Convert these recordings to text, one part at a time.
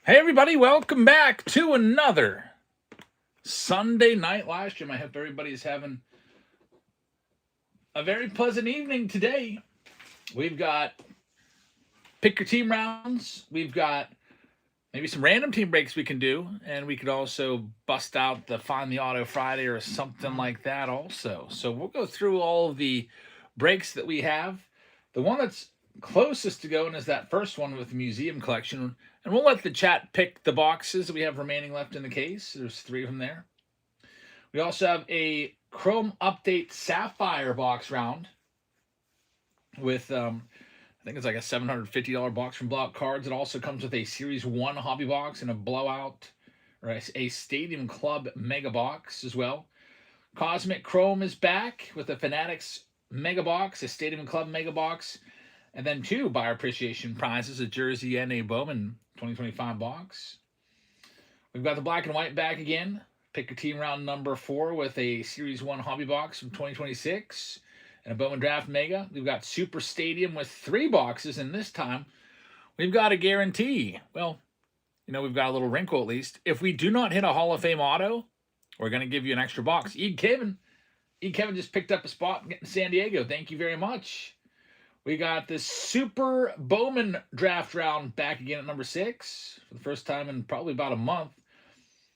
Hey everybody, welcome back to another Sunday night live stream. I hope everybody's having a very pleasant evening today. We've got pick your team rounds, we've got maybe some random team breaks we can do, and we could also bust out the Find the Auto Friday or something like that also. So we'll go through all of the breaks that we have. The one that's closest to going is that first one with the museum collection, and we'll let the chat pick the boxes that we have remaining left in the case. There's three of them there. We also have a Chrome Update Sapphire box round with I think it's like a $750 box from Blowout Cards. It also comes with a Series 1 hobby box and a Blowout or a Stadium Club mega box as well. Cosmic Chrome is back with a Fanatics mega box, a Stadium Club mega box, and then two buyer appreciation prizes, a jersey and a Bowman 2025 box. We've got the black and white back again. Pick a team round number 4 with a Series 1 hobby box from 2026 and a Bowman Draft Mega. We've got Super Stadium with 3 boxes, and this time we've got a guarantee. Well, we've got a little wrinkle at least. If we do not hit a Hall of Fame auto, we're going to give you an extra box. Kevin just picked up a spot in San Diego. Thank you very much. We got the Super Bowman Draft round back again at number 6 for the first time in probably about a month.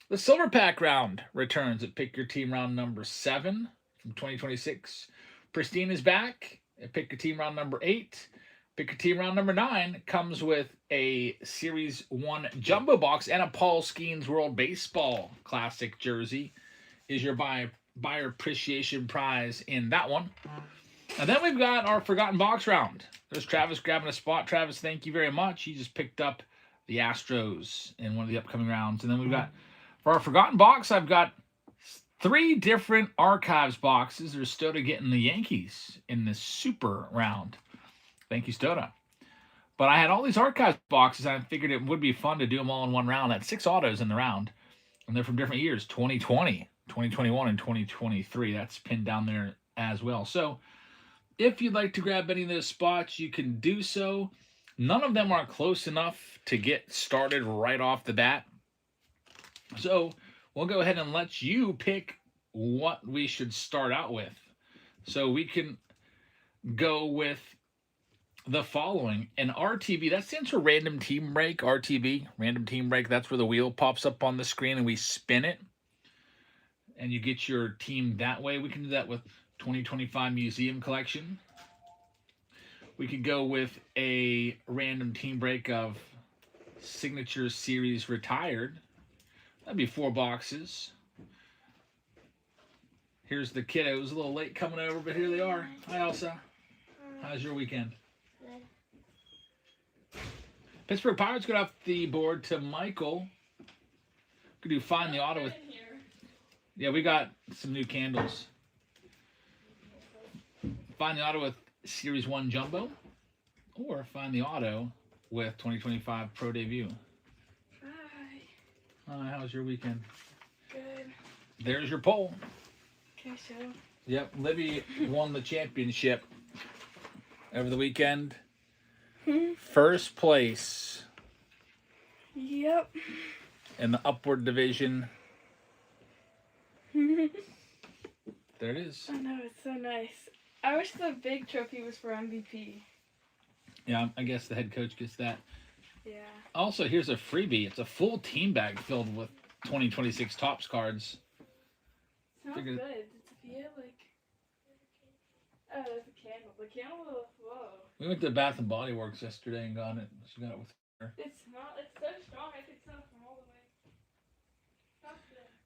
The Silver Pack round returns at Pick Your Team round number 7 from 2026. Pristine is back at Pick Your Team round number 8. Pick Your Team round number 9 comes with a Series 1 jumbo box and a Paul Skeens World Baseball Classic jersey. Is your buyer appreciation prize in that one. And then we've got our Forgotten Box round. There's Travis grabbing a spot. Travis, thank you very much. He just picked up the Astros in one of the upcoming rounds. And then we've got, for our Forgotten Box, I've got 3 different Archives boxes. There's Stoda getting the Yankees in this Super round. Thank you, Stoda. But I had all these Archives boxes, and I figured it would be fun to do them all in one round. I had 6 autos in the round, and they're from different years, 2020, 2021, and 2023. That's pinned down there as well. So if you'd like to grab any of those spots, you can do so. None of them are close enough to get started right off the bat. So we'll go ahead and let you pick what we should start out with. So we can go with the following. An RTB, that stands for Random Team Break, RTB, Random Team Break. That's where the wheel pops up on the screen and we spin it. And you get your team that way. We can do that with 2025 Museum Collection. We could go with a random team break of Signature Series Retired. That'd be 4 boxes. Here's the kiddos. A little late coming over, but here they are. Hi, Elsa. How's your weekend? Good. Pittsburgh Pirates got off the board to Michael. Could do Find the Auto with... Yeah, we got some new candles. Find the auto with Series 1 Jumbo, or find the auto with 2025 Pro Debut. Hi, how's your weekend? Good. There's your poll. Okay, so. Yep, Libby won the championship over the weekend. First place. Yep. In the upward division. There it is. I know, it's so nice. I wish the big trophy was for MVP. Yeah, I guess the head coach gets that. Yeah. Also, here's a freebie. It's a full team bag filled with 2026 Topps cards. Smells good. It's a feel like... Oh, there's a candle. The candle, whoa. We went to Bath and Body Works yesterday and got it. She got it with her. It's so strong, I could smell it from all the way.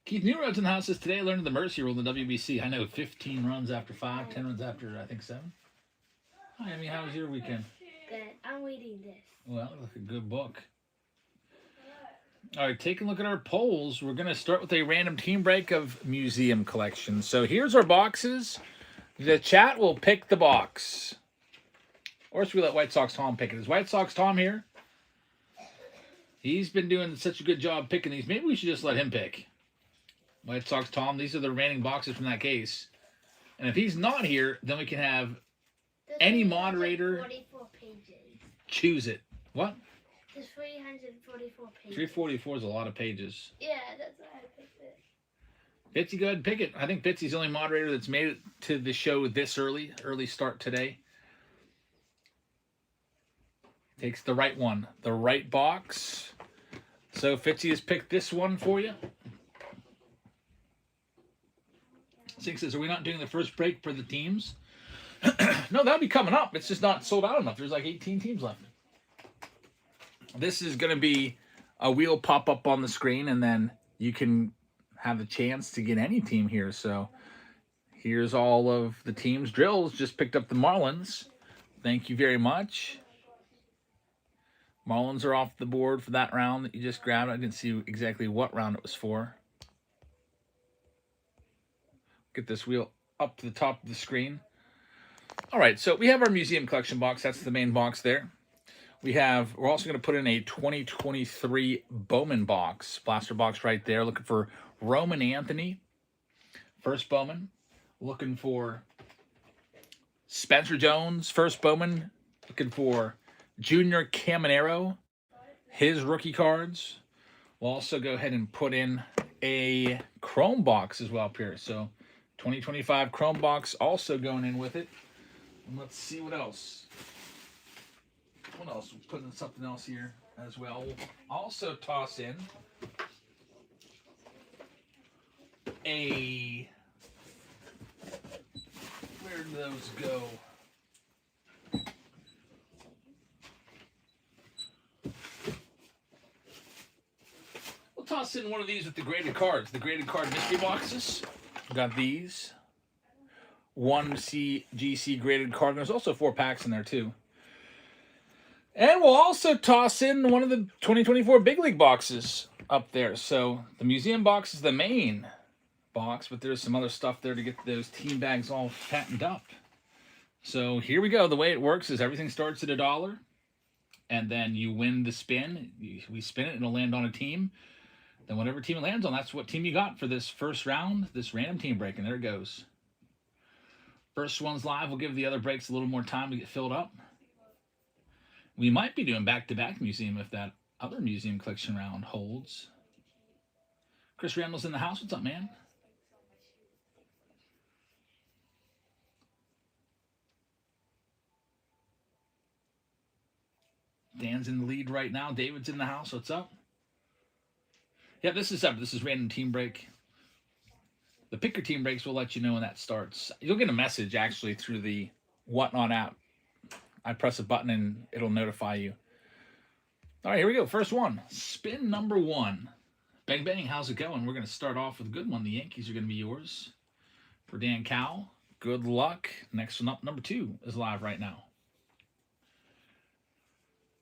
Keith Newroad's in the house today. Learning the mercy rule in the WBC. I know 15 runs after 5, 10 runs after, I think, 7. Hi, Amy. How was your weekend? Good. I'm reading this. Well, that's a good book. All right, taking a look at our polls. We're going to start with a random team break of museum collections. So here's our boxes. The chat will pick the box. Or should we let White Sox Tom pick it? Is White Sox Tom here? He's been doing such a good job picking these. Maybe we should just let him pick. White Sox Tom, these are the remaining boxes from that case. And if he's not here, then we can have any moderator 44 pages. choose it. What? There's 344 pages. 344 is a lot of pages. Yeah, that's why I picked it. Bitsy, go ahead and pick it. I think Bitsy's the only moderator that's made it to the show this early start today. Takes the right one, the right box. So Fitzy has picked this one for you. Sink says, are we not doing the first break for the teams? No, that'll be coming up. It's just not sold out enough. There's like 18 teams left. This is going to be a wheel pop up on the screen, and then you can have the chance to get any team here. So here's all of the teams. Drills just picked up the Marlins. Thank you very much. Marlins are off the board for that round that you just grabbed. I didn't see exactly what round it was for. Get this wheel up to the top of the screen. All right, so we have our museum collection box. That's the main box there. We're also going to put in a 2023 Bowman box, blaster box right there. Looking for Roman Anthony, first Bowman. Looking for Spencer Jones, first Bowman. Looking for Junior Caminero, his rookie cards. We'll also go ahead and put in a Chrome box as well up here. So 2025 Chrome box also going in with it. And let's see what else. What else? We'll put in something else here as well. We'll also toss in a... Where do those go? We'll toss in one of these with the graded cards. The graded card mystery boxes. We got these. One GC graded card. There's also 4 packs in there too. And we'll also toss in one of the 2024 Big League boxes up there. So the museum box is the main box, but there's some other stuff there to get those team bags all fattened up. So here we go. The way it works is everything starts at $1, and then you win the spin. We spin it, and it'll land on a team. Then whatever team it lands on, that's what team you got for this first round, this random team break, and there it goes. First one's live. We'll give the other breaks a little more time to get filled up. We might be doing back-to-back museum if that other museum collection round holds. Chris Randall's in the house. What's up, man? Dan's in the lead right now. David's in the house. What's up? Yeah, this is up. This is random team break. The picker team breaks will let you know when that starts. You'll get a message actually through the Whatnot app. I press a button and it'll notify you. All right, here we go. First one. Spin number 1. Bang Bang, how's it going? We're going to start off with a good one. The Yankees are going to be yours. For Dan Cowell, good luck. Next one up, number 2, is live right now.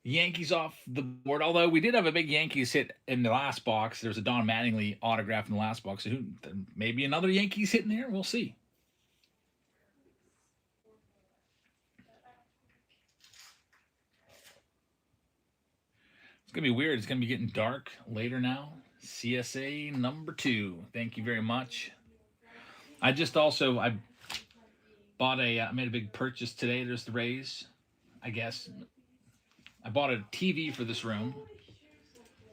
Yankees off the board. Although we did have a big Yankees hit in the last box. There's a Don Mattingly autograph in the last box. So maybe another Yankees hit in there. We'll see. It's going to be weird. It's going to be getting dark later now. CSA number 2. Thank you very much. I bought I made a big purchase today. There's the Rays, I guess. I bought a TV for this room,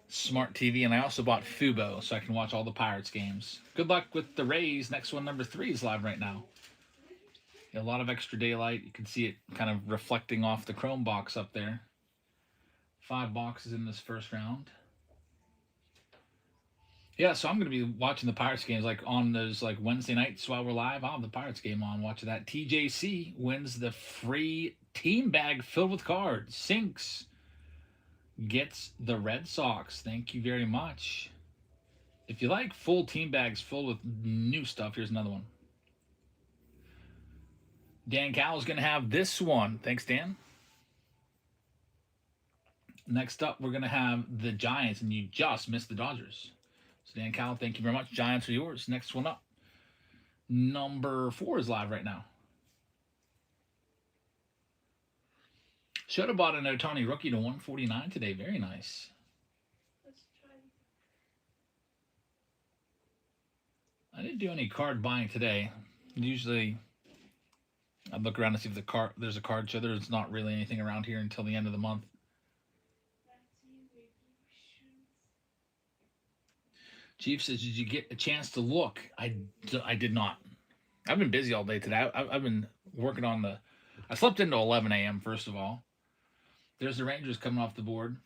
smart TV, and I also bought Fubo so I can watch all the Pirates games. Good luck with the Rays. Next one, number 3, is live right now. A lot of extra daylight. You can see it kind of reflecting off the Chrome box up there. 5 boxes in this first round. Yeah, so I'm going to be watching the Pirates games like on those like Wednesday nights while we're live. I'll have the Pirates game on, watching that. TJC wins the free team bag filled with cards. Sinks gets the Red Sox. Thank you very much. If you like full team bags full with new stuff, here's another one. Dan Cowell's going to have this one. Thanks, Dan. Next up, we're going to have the Giants, and you just missed the Dodgers. So Dan Cowell, thank you very much. Giants are yours. Next one up. Number 4 is live right now. Should have bought an Ohtani rookie to 149 today. Very nice. Let's try. I didn't do any card buying today. Usually, I'd look around to see if there's a card show. There's not really anything around here until the end of the month. Chief says, did you get a chance to look? I did not. I've been busy all day today. I've been working on the. I slept into 11 a.m. first of all. There's the Rangers coming off the board.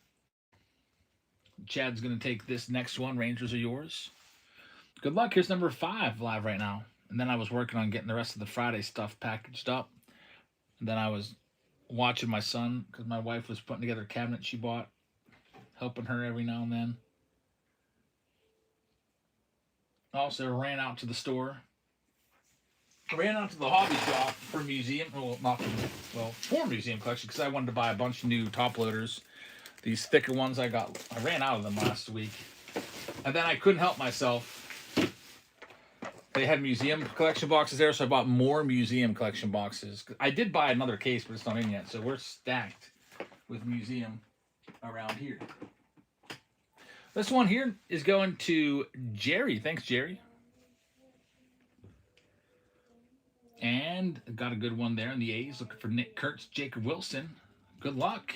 Chad's going to take this next one. Rangers are yours. Good luck. Here's number 5 live right now. And then I was working on getting the rest of the Friday stuff packaged up. And then I was watching my son because my wife was putting together a cabinet she bought, helping her every now and then. Also ran out to the store. Ran out to the hobby shop for museum. Well, not for museum collection because I wanted to buy a bunch of new top loaders. These thicker ones I ran out of them last week. And then I couldn't help myself. They had museum collection boxes there, so I bought more museum collection boxes. I did buy another case, but it's not in yet, so we're stacked with museum around here. This one here is going to Jerry. Thanks, Jerry. And got a good one there in the A's. Looking for Nick Kurtz, Jacob Wilson. Good luck.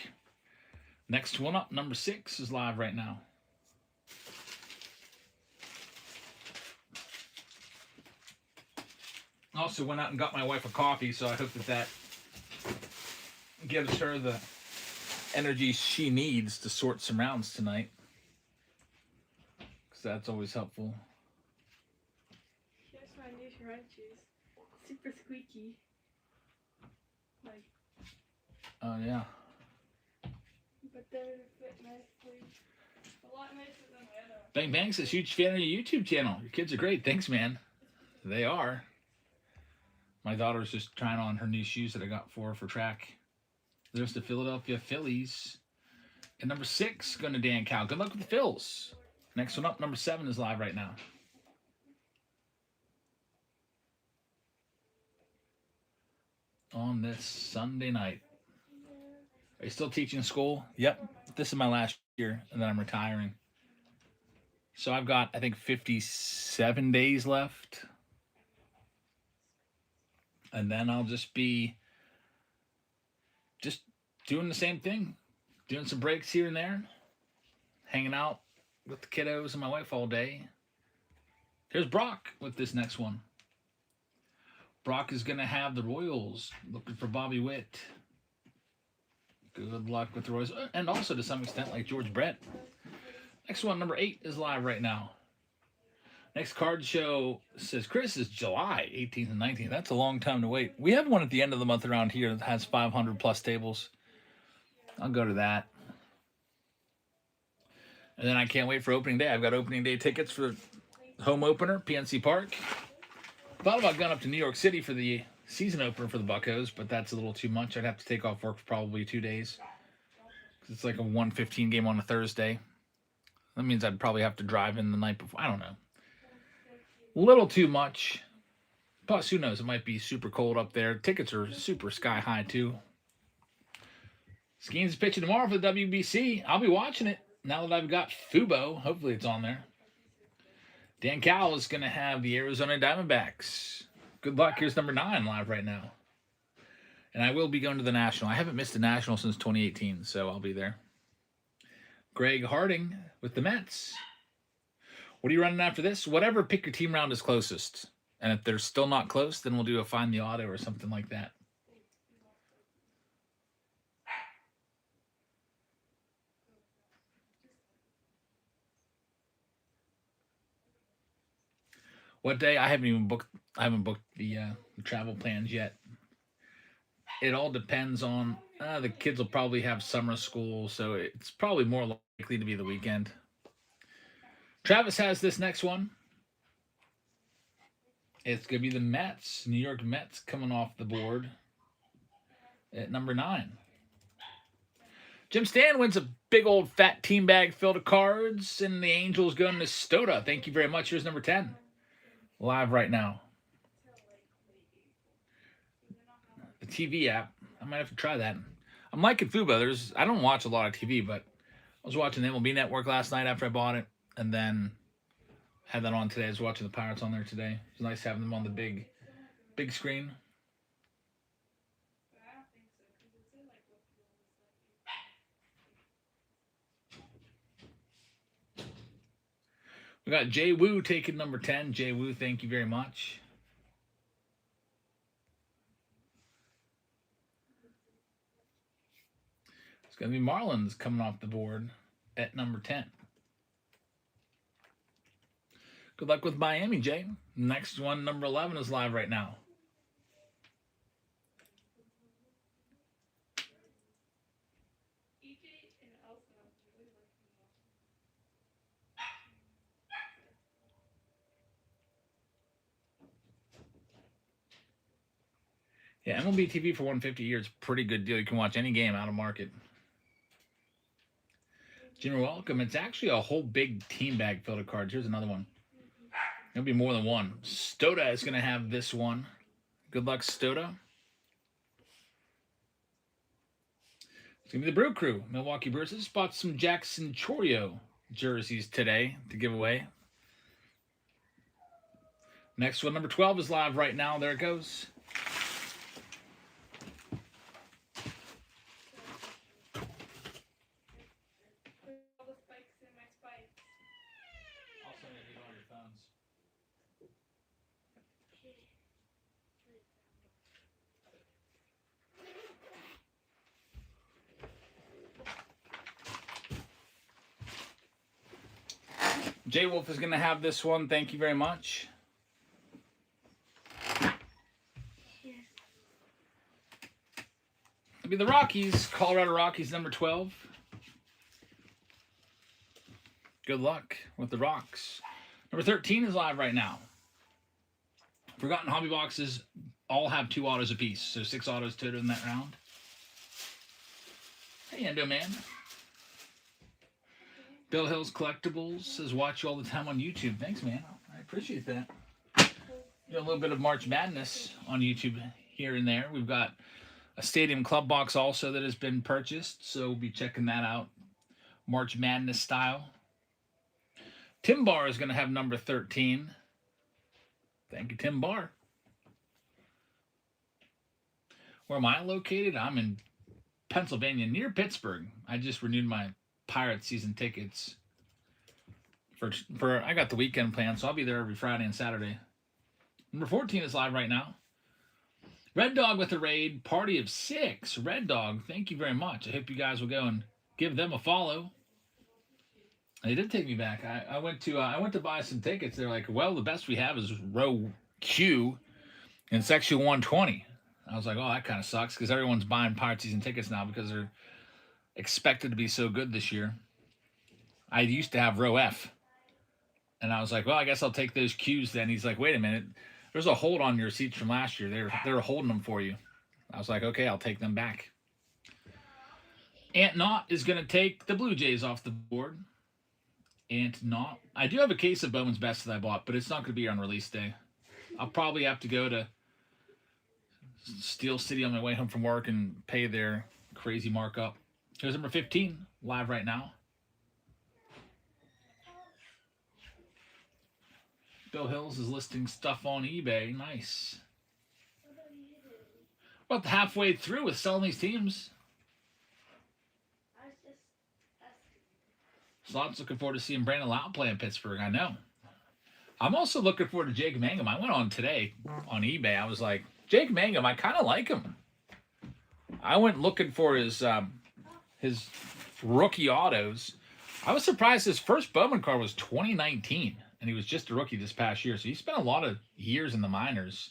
Next one up, number 6, is live right now. Also went out and got my wife a coffee, so I hope that gives her the energy she needs to sort some rounds tonight. Because that's always helpful. Here's my new scrunchies. Super squeaky. Like. Oh, yeah. But they fit nicely. A lot nicer than my other one. Bang Bang says, huge fan of your YouTube channel. Your kids are great. Thanks, man. They are. My daughter's just trying on her new shoes that I got for track. There's the Philadelphia Phillies. And number 6, going to Dan Cal. Good luck with the Phils. Next one up, number 7, is live right now. On this Sunday night. Are you still teaching school? Yep. This is my last year, and then I'm retiring. So I've got, I think, 57 days left. And then I'll just be doing the same thing. Doing some breaks here and there. Hanging out with the kiddos and my wife all day. Here's Brock with this next one. Brock is going to have the Royals. Looking for Bobby Witt. Good luck with the Royals. And also, to some extent, like George Brett. Next one, number 8, is live right now. Next card show says, Chris, is July 18th and 19th. That's a long time to wait. We have one at the end of the month around here that has 500 plus tables. I'll go to that. And then I can't wait for opening day. I've got opening day tickets for home opener, PNC Park. Thought about going up to New York City for the season opener for the Buccos, but that's a little too much. I'd have to take off work for probably 2 days. It's like a 1:15 game on a Thursday. That means I'd probably have to drive in the night before. I don't know. Little too much. Plus, who knows? It might be super cold up there. Tickets are super sky high, too. Skeens pitching tomorrow for the WBC. I'll be watching it now that I've got Fubo. Hopefully it's on there. Dan Cowell is going to have the Arizona Diamondbacks. Good luck. Here's number 9 live right now. And I will be going to the National. I haven't missed a National since 2018, so I'll be there. Greg Harding with the Mets. What are you running after this? Whatever pick your team round is closest. And if they're still not close, then we'll do a find the auto or something like that. What day? I haven't booked the travel plans yet. It all depends on the kids will probably have summer school, so it's probably more likely to be the weekend. Travis has this next one. It's going to be the Mets, New York Mets, coming off the board at number 9. Jim Stan wins a big old fat team bag filled of cards, and the Angels going to Stoda. Thank you very much. Here's number 10. Live right now. The TV app. I might have to try that. I'm liking Fubo. I don't watch a lot of TV, but I was watching the MLB Network last night after I bought it, and then had that on today. I was watching the Pirates on there today. It's nice having them on the big screen. We got Jay Woo taking number 10. Jay Woo, thank you very much. It's going to be Marlins coming off the board at number 10. Good luck with Miami, Jay. Next one, number 11, is live right now. Yeah, MLB TV for $150 a year is a pretty good deal. You can watch any game out of market. Jimmy, welcome. It's actually a whole big team bag filled of cards. Here's another one. There'll be more than one. Stoda is going to have this one. Good luck, Stoda. It's going to be the Brew Crew. Milwaukee Brewers. I just bought some Jackson Chourio jerseys today to give away. Next one, number 12, is live right now. There it goes. Jay Wolf is going to have this one. Thank you very much. It'll be the Rockies. Colorado Rockies, number 12. Good luck with the Rocks. Number 13 is live right now. Forgotten Hobby Boxes all have 2 autos apiece, so 6 autos total in that round. Hey, Endo Man. Bill Hills Collectibles says, watch you all the time on YouTube. Thanks, man. I appreciate that. Do a little bit of March Madness on YouTube here and there. We've got a Stadium Club box also that has been purchased, so we'll be checking that out. March Madness style. Tim Barr is going to have number 13. Thank you, Tim Barr. Where am I located? I'm in Pennsylvania, near Pittsburgh. I just renewed my Pirates season tickets for I got the weekend plan, so I'll be there every Friday and Saturday. Number 14 is live right now. Red Dog with the raid, party of 6. Red Dog, thank you very much. I hope you guys will go and give them a follow. They did take me back. I went to buy some tickets. They're like, well, the best we have is row Q in section 120. I was like, oh, that kind of sucks because everyone's buying Pirate season tickets now because they're expected to be so good this year. I used to have row F. And I was like, well, I guess I'll take those Qs then. He's like, wait a minute. There's a hold on your seats from last year. They're holding them for you. I was like, okay, I'll take them back. Ant Knott is going to take the Blue Jays off the board. Ant Knott. I do have a case of Bowman's Best that I bought, but it's not going to be here on release day. I'll probably have to go to Steel City on my way home from work and pay their crazy markup. Here's number 15, live right now. Bill Hills is listing stuff on eBay. Nice. About halfway through with selling these teams. Slots looking forward to seeing Brandon Lau play in Pittsburgh. I know. I'm also looking forward to Jake Mangum. I went on today on eBay. I was like, Jake Mangum, I kind of like him. I went looking for his rookie autos. I was surprised his first Bowman card was 2019, and he was just a rookie this past year. So he spent a lot of years in the minors.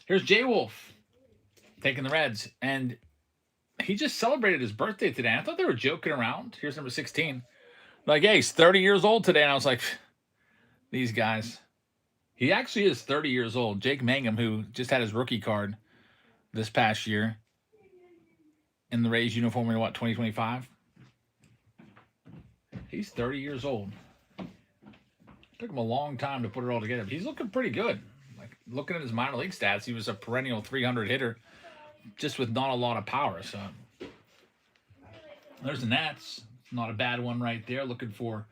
Here's Jay Wolf taking the Reds, and he just celebrated his birthday today. I thought they were joking around. Here's number 16. Like, hey, he's 30 years old today. And I was like, these guys. He actually is 30 years old. Jake Mangum, who just had his rookie card this past year in the Rays uniform in, 2025? He's 30 years old. Took him a long time to put it all together. But he's looking pretty good. Like, looking at his minor league stats, he was a perennial 300 hitter, just with not a lot of power. So there's the Nats. Not a bad one right there. Looking for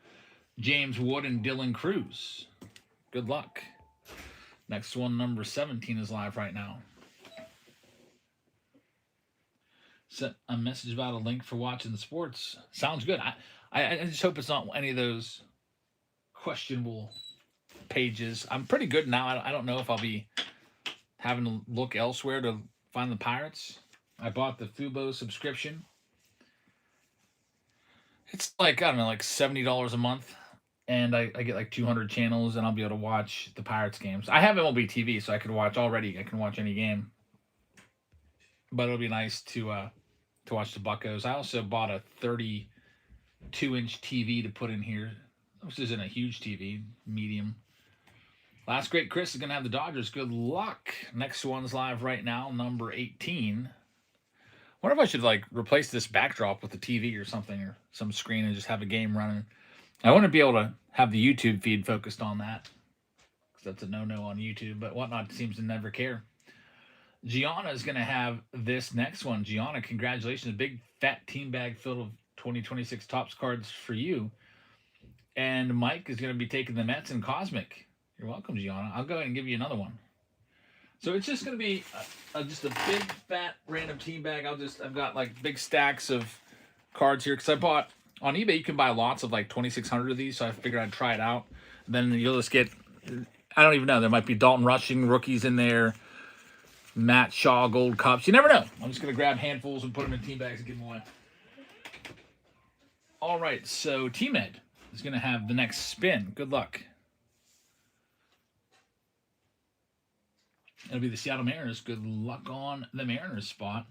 James Wood and Dylan Cruz. Good luck. Next one, number 17, is live right now. Sent a message about a link for watching the sports. Sounds good. I just hope it's not any of those questionable pages. I'm pretty good now. I don't know if I'll be having to look elsewhere to find the Pirates. I bought the Fubo subscription. It's like, I don't know, like $70 a month. And I get like 200 channels, and I'll be able to watch the Pirates games. I have MLB TV, so I can watch any game. But it'll be nice to watch the Buccos. I also bought a 32-inch TV to put in here. This isn't a huge TV, medium. Last Great Chris is going to have the Dodgers. Good luck. Next one's live right now, number 18. Wonder if I should like replace this backdrop with a TV or something, or some screen, and just have a game running. I want to be able to have the YouTube feed focused on that, because that's a no-no on YouTube, but Whatnot seems to never care. Gianna is going to have this next one. Gianna, congratulations. A big fat team bag filled of 2026 Topps cards for you. And Mike is going to be taking the Mets and Cosmic. You're welcome, Gianna. I'll go ahead and give you another one. So it's just going to be just a big fat random team bag. I've got like big stacks of cards here, because I bought on eBay. You can buy lots of like 2,600 of these, so I figured I'd try it out. And then you'll just get, I don't even know, there might be Dalton Rushing rookies in there, Matt Shaw gold cups. You never know. I'm just going to grab handfuls and put them in team bags and give them away. All right, so T-Med is going to have the next spin. Good luck. It'll be the Seattle Mariners. Good luck on the Mariners spot.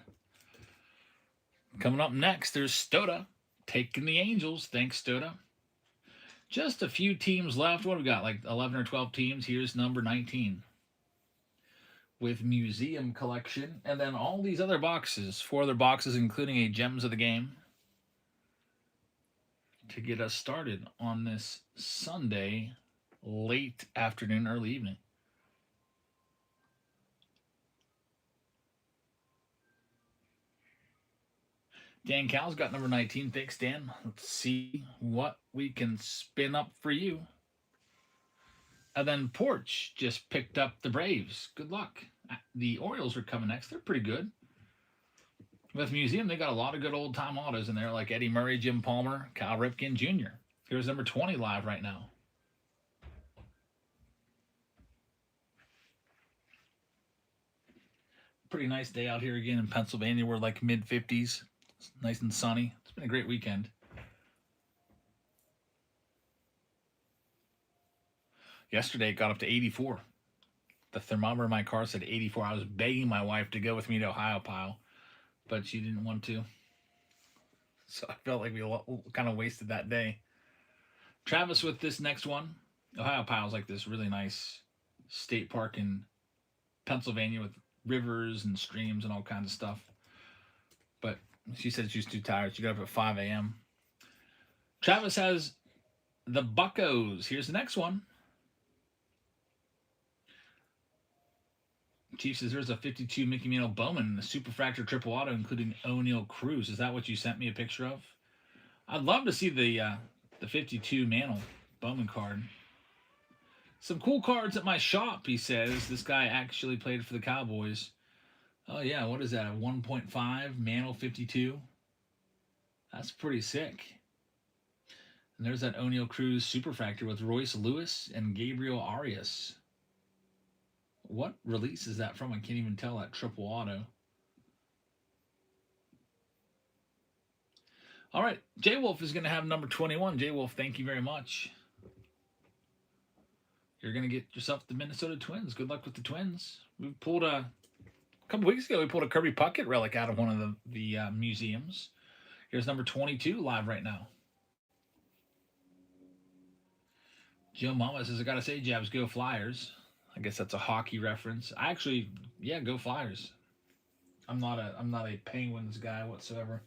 Coming up next, there's Stoda taking the Angels. Thanks, Stoda. Just a few teams left. What do we got? Like 11 or 12 teams. Here's number 19 with Museum Collection. And then all these other boxes. 4 other boxes, including a Gems of the Game, to get us started on this Sunday, late afternoon, early evening. Dan Cal's got number 19. Thanks, Dan. Let's see what we can spin up for you. And then Porch just picked up the Braves. Good luck. The Orioles are coming next. They're pretty good. With Museum, they got a lot of good old-time autos in there, like Eddie Murray, Jim Palmer, Cal Ripken Jr. Here's number 20 live right now. Pretty nice day out here again in Pennsylvania. We're like mid-50s. It's nice and sunny. It's been a great weekend. Yesterday it got up to 84. The thermometer in my car said 84. I was begging my wife to go with me to Ohio Pile, but she didn't want to. So I felt like we kind of wasted that day. Travis with this next one. Ohio Pile is like this really nice state park in Pennsylvania with rivers and streams and all kinds of stuff. But she said she was too tired. She got up at 5 a.m. Travis has the Buccos. Here's the next one. Chief says there's a 52 Mickey Mantle Bowman, the Superfractor Triple Auto, including O'Neal Cruz. Is that what you sent me a picture of? I'd love to see the 52 Mantle Bowman card. Some cool cards at my shop, he says. This guy actually played for the Cowboys. Oh, yeah, what is that, a 1.5 Mantle 52? That's pretty sick. And there's that O'Neal Cruz Superfractor with Royce Lewis and Gabriel Arias. What release is that from? I can't even tell. That triple auto. All right. J Wolf is going to have number 21. J Wolf, thank you very much. You're going to get yourself the Minnesota Twins. Good luck with the Twins. We pulled a couple weeks ago, we pulled a Kirby Puckett relic out of one of the museums. Here's number 22 live right now. Joe Mama says, I got to say, Jabs, go Flyers. I guess that's a hockey reference. I actually, yeah, go Flyers. I'm not a Penguins guy whatsoever.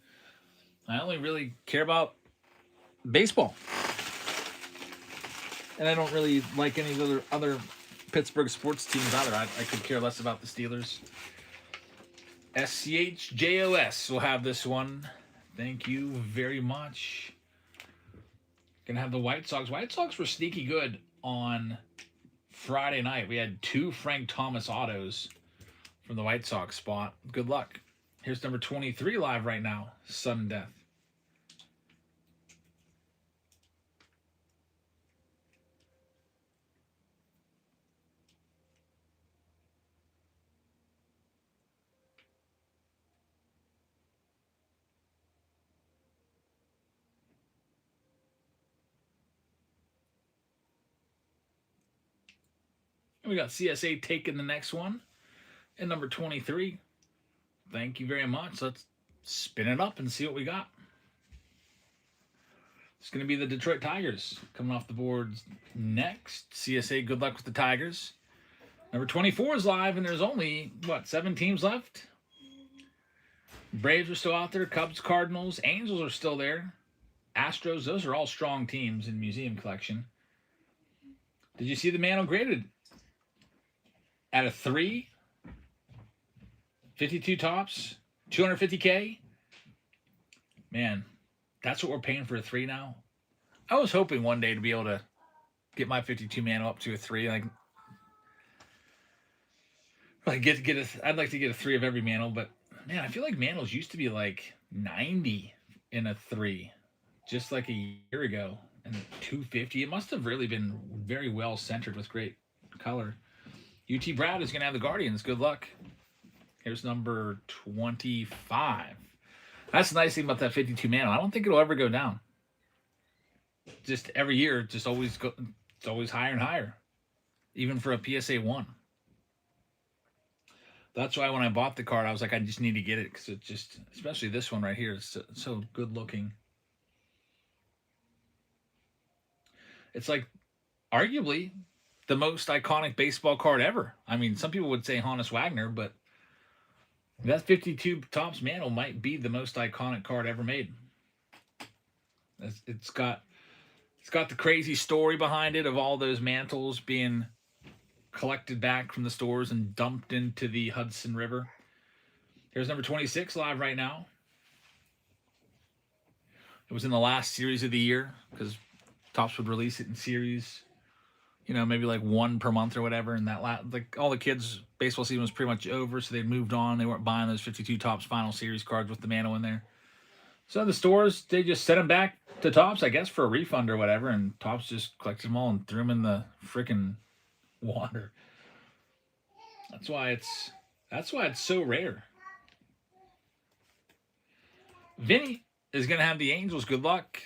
I only really care about baseball. And I don't really like any of the other Pittsburgh sports teams either. I could care less about the Steelers. SCHJOS will have this one. Thank you very much. Gonna have the White Sox. White Sox were sneaky good on Friday night. We had 2 Frank Thomas autos from the White Sox spot. Good luck. Here's number 23 live right now. Sudden Death. And we got CSA taking the next one. And number 23. Thank you very much. Let's spin it up and see what we got. It's going to be the Detroit Tigers coming off the board next. CSA, good luck with the Tigers. Number 24 is live, and there's only, 7 teams left? Braves are still out there. Cubs, Cardinals, Angels are still there. Astros, those are all strong teams in museum collection. Did you see the mantle graded at a 3? 52 tops, 250K? Man, that's what we're paying for a 3 now. I was hoping one day to be able to get my 52 mantle up to a 3. I'd like to get a 3 of every mantle, but man, I feel like mantles used to be like 90 in a 3, just like a year ago, and 250. It must have really been very well centered with great color. UT Brad is going to have the Guardians. Good luck. Here's number 25. That's the nice thing about that 52 mantle. I don't think it'll ever go down. Just every year, it's always higher and higher, even for a PSA 1. That's why when I bought the card, I was like, I just need to get it because it just, especially this one right here, is so good looking. It's like arguably the most iconic baseball card ever. I mean, some people would say Honus Wagner, but that 52 tops mantle might be the most iconic card ever made. It's got the crazy story behind it of all those mantles being collected back from the stores and dumped into the Hudson River. Here's number 26 live right now. It was in the last series of the year because Topps would release it in series, maybe like 1 per month or whatever. And that like all the kids' baseball season was pretty much over, so they'd moved on. They weren't buying those 52 Topps final series cards with the mantle in there. So the stores, they just sent them back to Topps, I guess, for a refund or whatever, and Topps just collected them all and threw them in the freaking water. That's why it's so rare. Vinny is going to have the Angels. Good luck.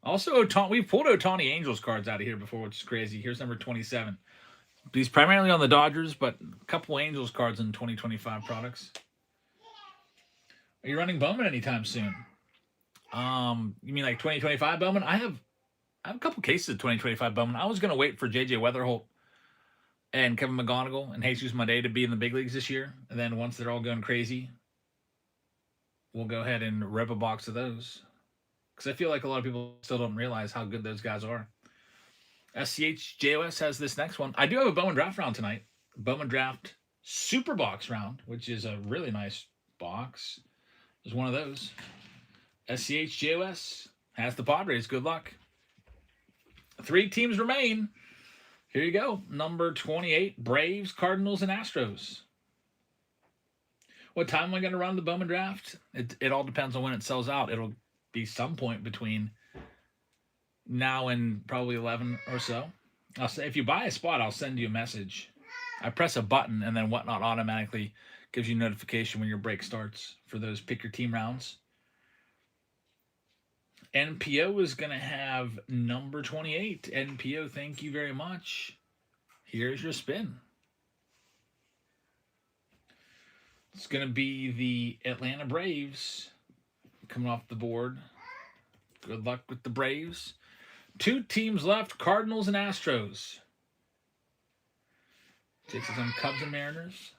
Also, we've pulled Ohtani Angels cards out of here before, which is crazy. Here's number 27. He's primarily on the Dodgers, but a couple Angels cards in 2025 products. Are you running Bowman anytime soon? You mean like 2025 Bowman? I have a couple cases of 2025 Bowman. I was going to wait for J.J. Weatherholt and Kevin McGonigal and Jesus Monday to be in the big leagues this year. And then once they're all going crazy, we'll go ahead and rip a box of those. Because I feel like a lot of people still don't realize how good those guys are. SCHJOS has this next one. I do have a Bowman draft round tonight. Bowman draft super box round, which is a really nice box. There's one of those. SCHJOS has the Padres. Good luck. 3 teams remain. Here you go. Number 28, Braves, Cardinals, and Astros. What time am I going to run the Bowman draft? It all depends on when it sells out. It'll be some point between now and probably 11 or so. I'll say if you buy a spot, I'll send you a message. I press a button and then Whatnot automatically gives you notification when your break starts for those pick your team rounds. NPO is going to have number 28. NPO, thank you very much. Here's your spin. It's going to be the Atlanta Braves coming off the board. Good luck with the Braves. 2 teams left, Cardinals and Astros. Takes us on Cubs and Mariners.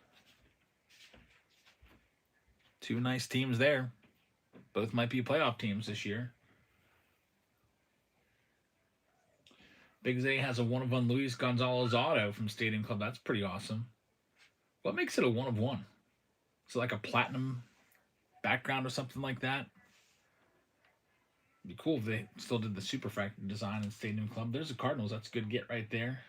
2 nice teams there. Both might be playoff teams this year. Big Zay has a 1-of-1 Luis Gonzalez auto from Stadium Club. That's pretty awesome. What makes it a 1-of-1? Is it like a platinum background or something like that? It'd be cool if they still did the superfractor design in Stadium Club. There's the Cardinals. That's a good get right there.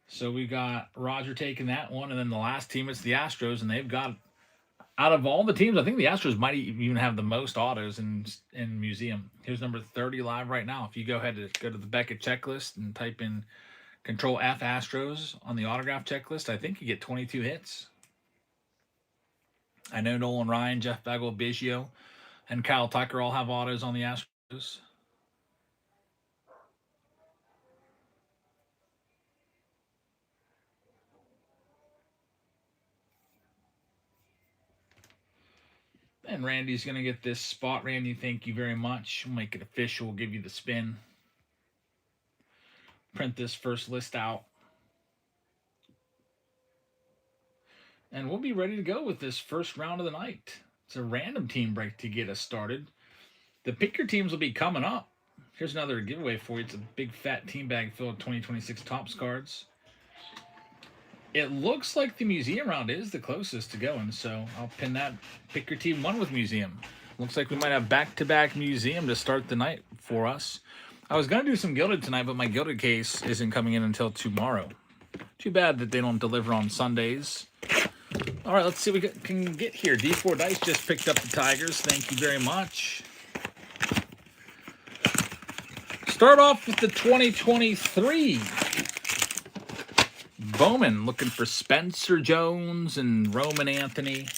So we got Roger taking that one, and then the last team is the Astros, and they've got, out of all the teams, I think the Astros might even have the most autos in museum. Here's number 30 live right now. If you go ahead to go to the Beckett checklist and type in Control F Astros on the autograph checklist, I think you get 22 hits. I know Nolan Ryan, Jeff Bagwell, Biggio, and Kyle Tucker all have autos on the Astros. And Randy's going to get this spot. Randy, thank you very much. We'll make it official. We'll give you the spin. Print this first list out. And we'll be ready to go with this first round of the night. It's a random team break to get us started. The pick your teams will be coming up. Here's another giveaway for you. It's a big fat team bag filled with 2026 Topps cards. It looks like the museum round is the closest to going, so I'll pin that. Pick your team 1 with museum. Looks like we might have back-to-back museum to start the night for us. I was going to do some gilded tonight, but my gilded case isn't coming in until tomorrow. Too bad that they don't deliver on Sundays. All right, let's see what we can get here. D4 Dice just picked up the Tigers. Thank you very much. Start off with the 2023 Bowman, looking for Spencer Jones and Roman Anthony.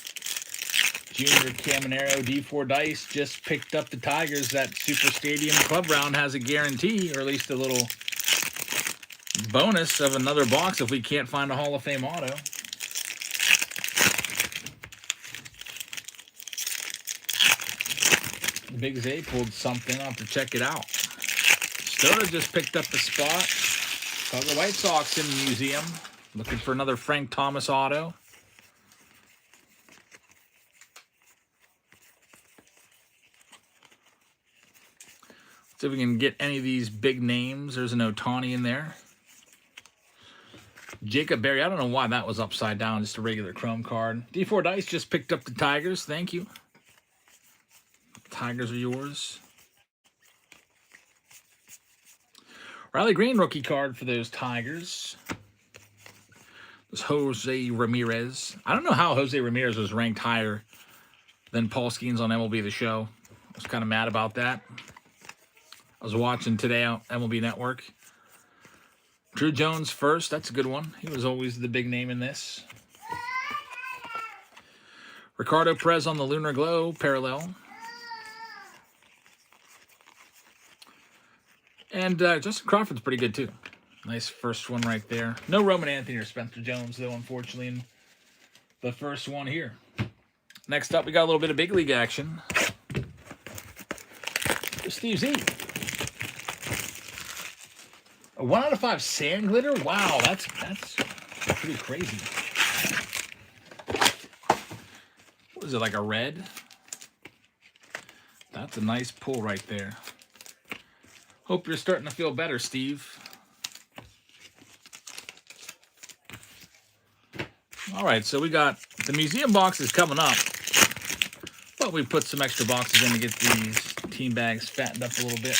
Junior Caminero. D4 Dice just picked up the Tigers. That Super Stadium Club round has a guarantee, or at least a little bonus of another box if we can't find a Hall of Fame auto. Big Zay pulled something. I'll have to check it out. Stoda just picked up the spot. Chicago White Sox in the museum. Looking for another Frank Thomas auto. Let's see if we can get any of these big names. There's an Ohtani in there. Jacob Berry. I don't know why that was upside down. Just a regular chrome card. D4 Dice just picked up the Tigers. Thank you. Tigers are yours. Riley Green rookie card for those Tigers. This Jose Ramirez. I don't know how Jose Ramirez was ranked higher than Paul Skeens on MLB The Show. I was kind of mad about that. I was watching today on MLB Network. Drew Jones first. That's a good one. He was always the big name in this. Ricardo Perez on the Lunar Glow parallel. And Justin Crawford's pretty good, too. Nice first one right there. No Roman Anthony or Spencer Jones, though, unfortunately, in the first one here. Next up, we got a little bit of big league action. Steve Z. A 1 out of 5 sand glitter? Wow, that's pretty crazy. What is it, like a red? That's a nice pull right there. Hope you're starting to feel better, Steve. All right, so we got the museum boxes coming up, but we put some extra boxes in to get these team bags fattened up a little bit.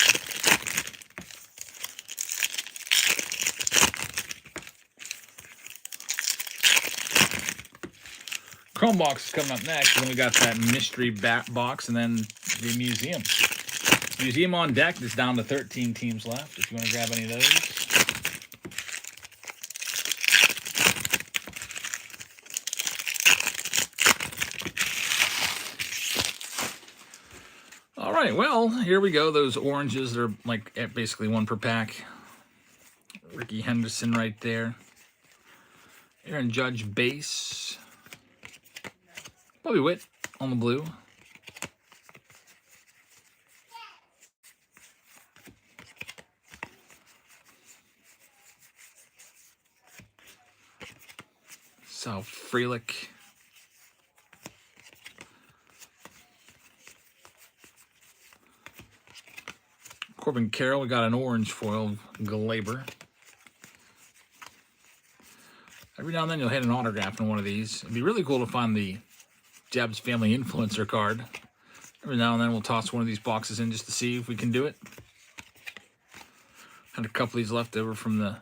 Chrome box is coming up next, and then we got that mystery bat box, and then the museum. Museum on deck. It's down to 13 teams left. If you want to grab any of those. All right. Well, here we go. Those oranges. They're like basically 1 per pack. Ricky Henderson right there. Aaron Judge base. Bobby Witt on the blue. Sal Frelick. Corbin Carroll, we got an orange foil Glaber. Every now and then you'll hit an autograph in one of these. It'd be really cool to find the Jab's Family Influencer card. Every now and then we'll toss one of these boxes in just to see if we can do it. Had a couple of these left over from the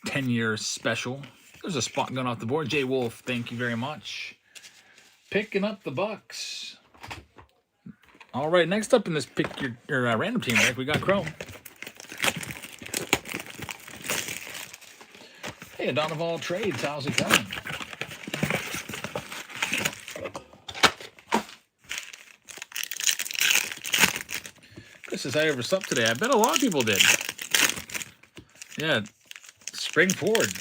10-year special. There's a spot going off the board. Jay Wolf, thank you very much. Picking up the bucks. All right, next up in this pick your random team break, we got Chrome. Hey, Donovan Trades, how's it going? Chris says I overslept today. I bet a lot of people did. Yeah, spring forward.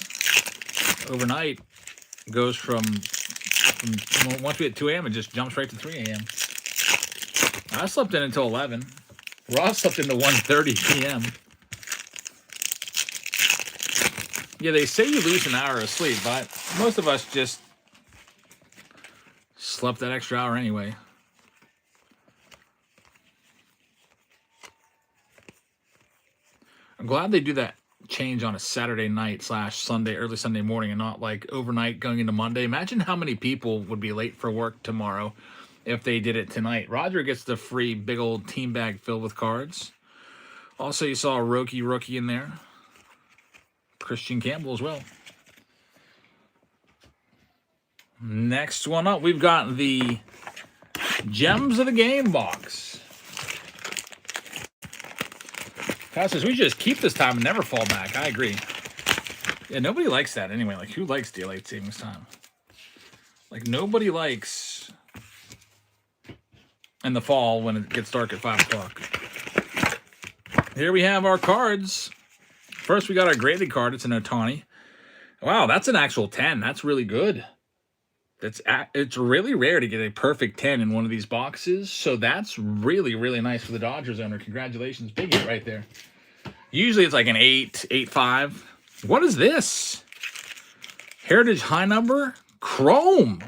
Overnight goes from once we hit 2 a.m. it just jumps right to 3 a.m. I slept in until 11. Ross slept into 1:30 p.m. Yeah, they say you lose an hour of sleep, but most of us just slept that extra hour anyway. I'm glad they do that change on a Saturday night / Sunday, early Sunday morning, and not like overnight going into Monday. Imagine how many people would be late for work tomorrow if they did it tonight. Roger gets the free big old team bag filled with cards. Also, you saw a rookie in there. Christian Campbell as well. Next one up, we've got the Gems of the Game box. Kyle says we just keep this time and never fall back. I agree. Yeah, nobody likes that anyway. Like, who likes daylight savings time? Like, nobody likes in the fall when it gets dark at 5 o'clock. Here we have our cards. First, we got our graded card. It's an Ohtani. Wow, that's an actual 10. That's really good. It's really rare to get a perfect 10 in one of these boxes, so that's really, really nice for the Dodgers owner. Congratulations. Big hit right there. Usually it's like an 8, 8.5. What is this? Heritage high number? Chrome.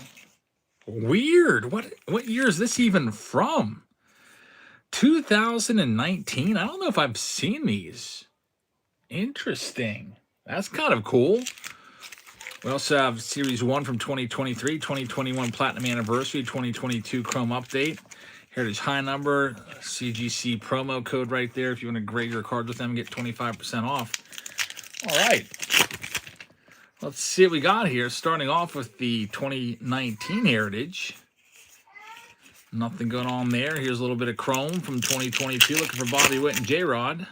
Weird. What year is this even from? 2019? I don't know if I've seen these. Interesting. That's kind of cool. We also have Series 1 from 2023, 2021 Platinum Anniversary, 2022 Chrome Update, Heritage High Number, CGC promo code right there if you want to grade your card with them and get 25% off. All right. Let's see what we got here. Starting off with the 2019 Heritage. Nothing going on there. Here's a little bit of Chrome from 2022. Looking for Bobby Witt and J-Rod.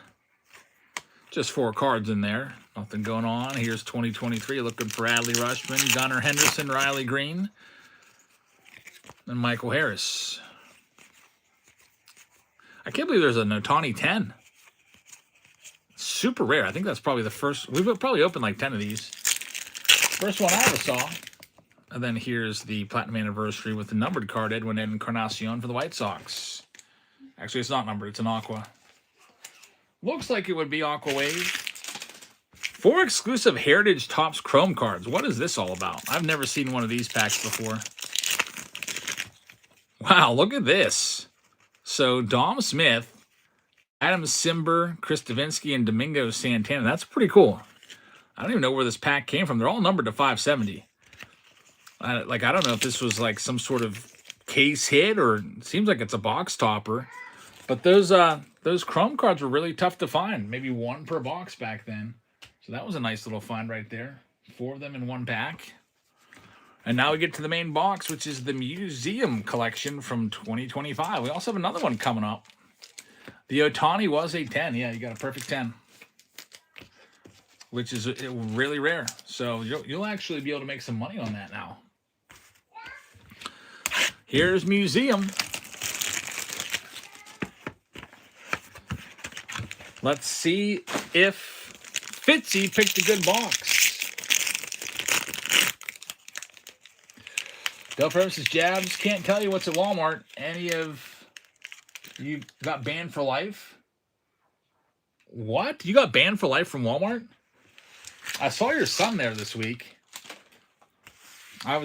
Just 4 cards in there. Nothing going on. Here's 2023. Looking for Adley Rutschman, Gunnar Henderson, Riley Green, and Michael Harris. I can't believe there's a Ohtani 10. Super rare. I think that's probably the first. We've probably opened like 10 of these. First one I ever saw. And then here's the Platinum Anniversary with the numbered card, Edwin Encarnacion for the White Sox. Actually, it's not numbered. It's an Aqua. Looks like it would be Aqua Wave. 4 exclusive Heritage Topps Chrome cards. What is this all about? I've never seen one of these packs before. Wow, look at this. So, Dom Smith, Adam Simber, Chris Davinsky, and Domingo Santana. That's pretty cool. I don't even know where this pack came from. They're all numbered to 570. I don't know if this was like some sort of case hit or it seems like it's a box topper. But those Chrome cards were really tough to find. Maybe 1 per box back then. So that was a nice little find right there. 4 of them in 1 pack. And now we get to the main box, which is the Museum Collection from 2025. We also have another one coming up. The Ohtani was a 10. Yeah, you got a perfect 10. Which is really rare. So you'll actually be able to make some money on that now. Here's Museum. Let's see if Fitzy picked a good box. Del Premises Jabs, can't tell you what's at Walmart. Any of you got banned for life? What? You got banned for life from Walmart? I saw your son there this week. I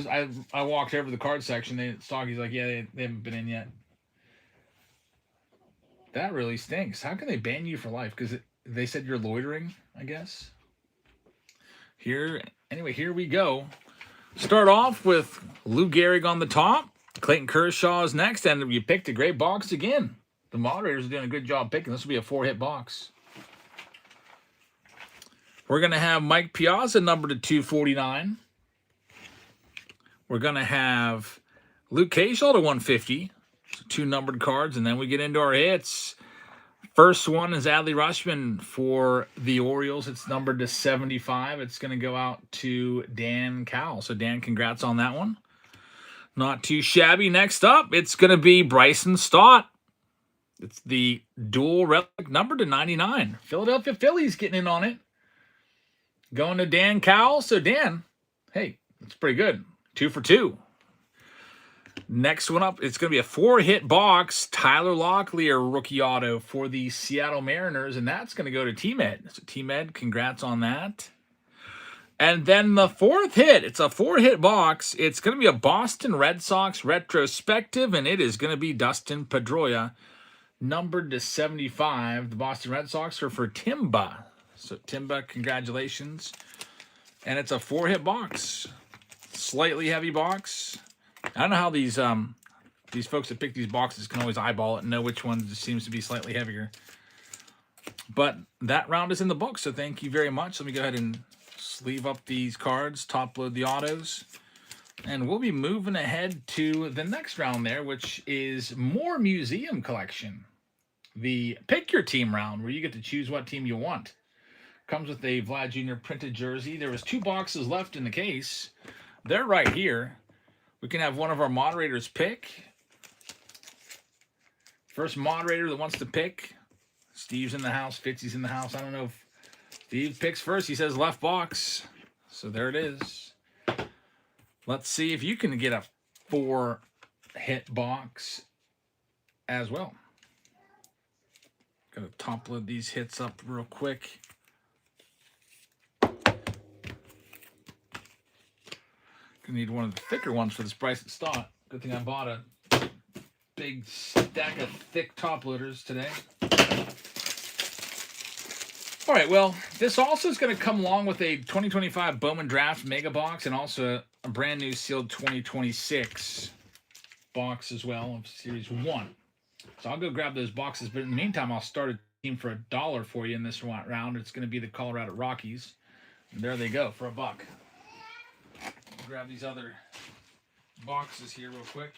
walked over to the card section. Stocky's like, yeah, they haven't been in yet. That really stinks. How can they ban you for life? Because they said you're loitering, I guess. Anyway, here we go. Start off with Lou Gehrig on the top. Clayton Kershaw is next, and you picked a great box again. The moderators are doing a good job picking. This will be a 4-hit box. We're going to have Mike Piazza numbered to 249. We're going to have Luke Kershaw to 150. So 2 numbered cards, and then we get into our hits. First one is Adley Rutschman for the Orioles. It's numbered to 75. It's going to go out to Dan Cowell. So, Dan, congrats on that one. Not too shabby. Next up, it's going to be Bryson Stott. It's the dual relic numbered to 99. Philadelphia Phillies getting in on it. Going to Dan Cowell. So, Dan, hey, that's pretty good. 2 for 2. Next one up, it's going to be a 4-hit box. Tyler Locklear rookie auto for the Seattle Mariners, and that's going to go to T-Med. So T-Med, congrats on that. And then the 4th hit, it's a 4-hit box. It's going to be a Boston Red Sox retrospective, and it is going to be Dustin Pedroia, numbered to 75. The Boston Red Sox are for Timba. So Timba, congratulations. And it's a 4-hit box. Slightly heavy box. I don't know how these folks that pick these boxes can always eyeball it and know which one seems to be slightly heavier. But that round is in the book, so thank you very much. Let me go ahead and sleeve up these cards, top load the autos, and we'll be moving ahead to the next round there, which is more museum collection. The pick your team round, where you get to choose what team you want. Comes with a Vlad Jr. printed jersey. There was 2 boxes left in the case. They're right here. We can have one of our moderators pick. First moderator that wants to pick. Steve's in the house. Fitzy's in the house. I don't know if Steve picks first. He says left box. So there it is. Let's see if you can get a 4-hit box as well. Gotta top load these hits up real quick. Need one of the thicker ones for this price at stock. Good thing I bought a big stack of thick top loaders today. All right, well, this also is going to come along with a 2025 Bowman Draft Mega Box and also a brand new sealed 2026 box as well of Series 1. So I'll go grab those boxes, but in the meantime, I'll start a team for $1 for you in this round. It's going to be the Colorado Rockies. And there they go for $1. Grab these other boxes here real quick.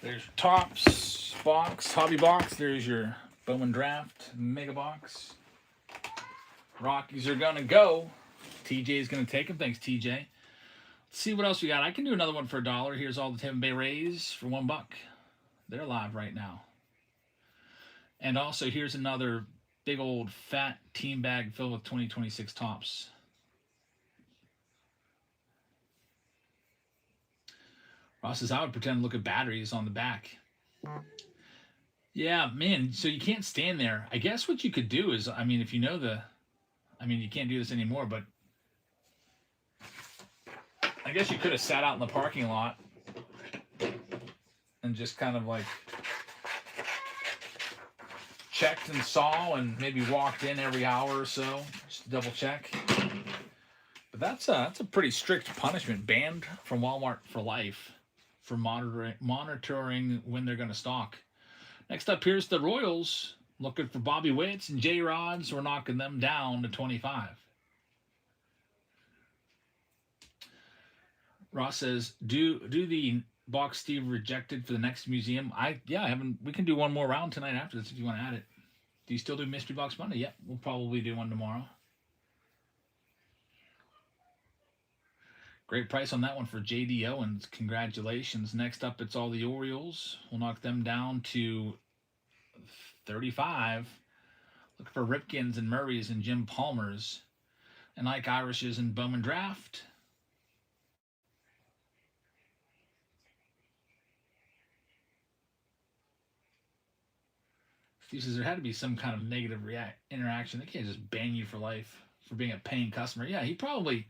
There's your Tops box, hobby box. There's your Bowman Draft Mega Box. Rockies are gonna go. TJ's gonna take them. Thanks, TJ. Let's see what else we got. I can do another one for $1. Here's all the Tampa Bay Rays for $1. They're live right now. And also, here's another big old fat team bag filled with 2026 tops. Ross says, I would pretend to look at batteries on the back. Yeah, man, so you can't stand there. I guess what you could do is, I mean, if you know you can't do this anymore, but I guess you could have sat out in the parking lot and just kind of like checked and saw and maybe walked in every hour or so just to double check. But that's a pretty strict punishment, banned from Walmart for life for monitoring when they're going to stock. Next up, here's the Royals looking for Bobby Witts and J-Rods. We're knocking them down to 25. Ross says, do the box Steve rejected for the next museum. I haven't. We can do one more round tonight after this if you want to add it. Do you still do Mystery Box Monday? Yep, we'll probably do one tomorrow. Great price on that one for J.D. Owens. Congratulations. Next up, it's all the Orioles. We'll knock them down to 35. Look for Ripkins and Murrays and Jim Palmers. And like Irishes and Bowman Draft. Steve says there had to be some kind of negative interaction. They can't just ban you for life for being a paying customer. Yeah, he probably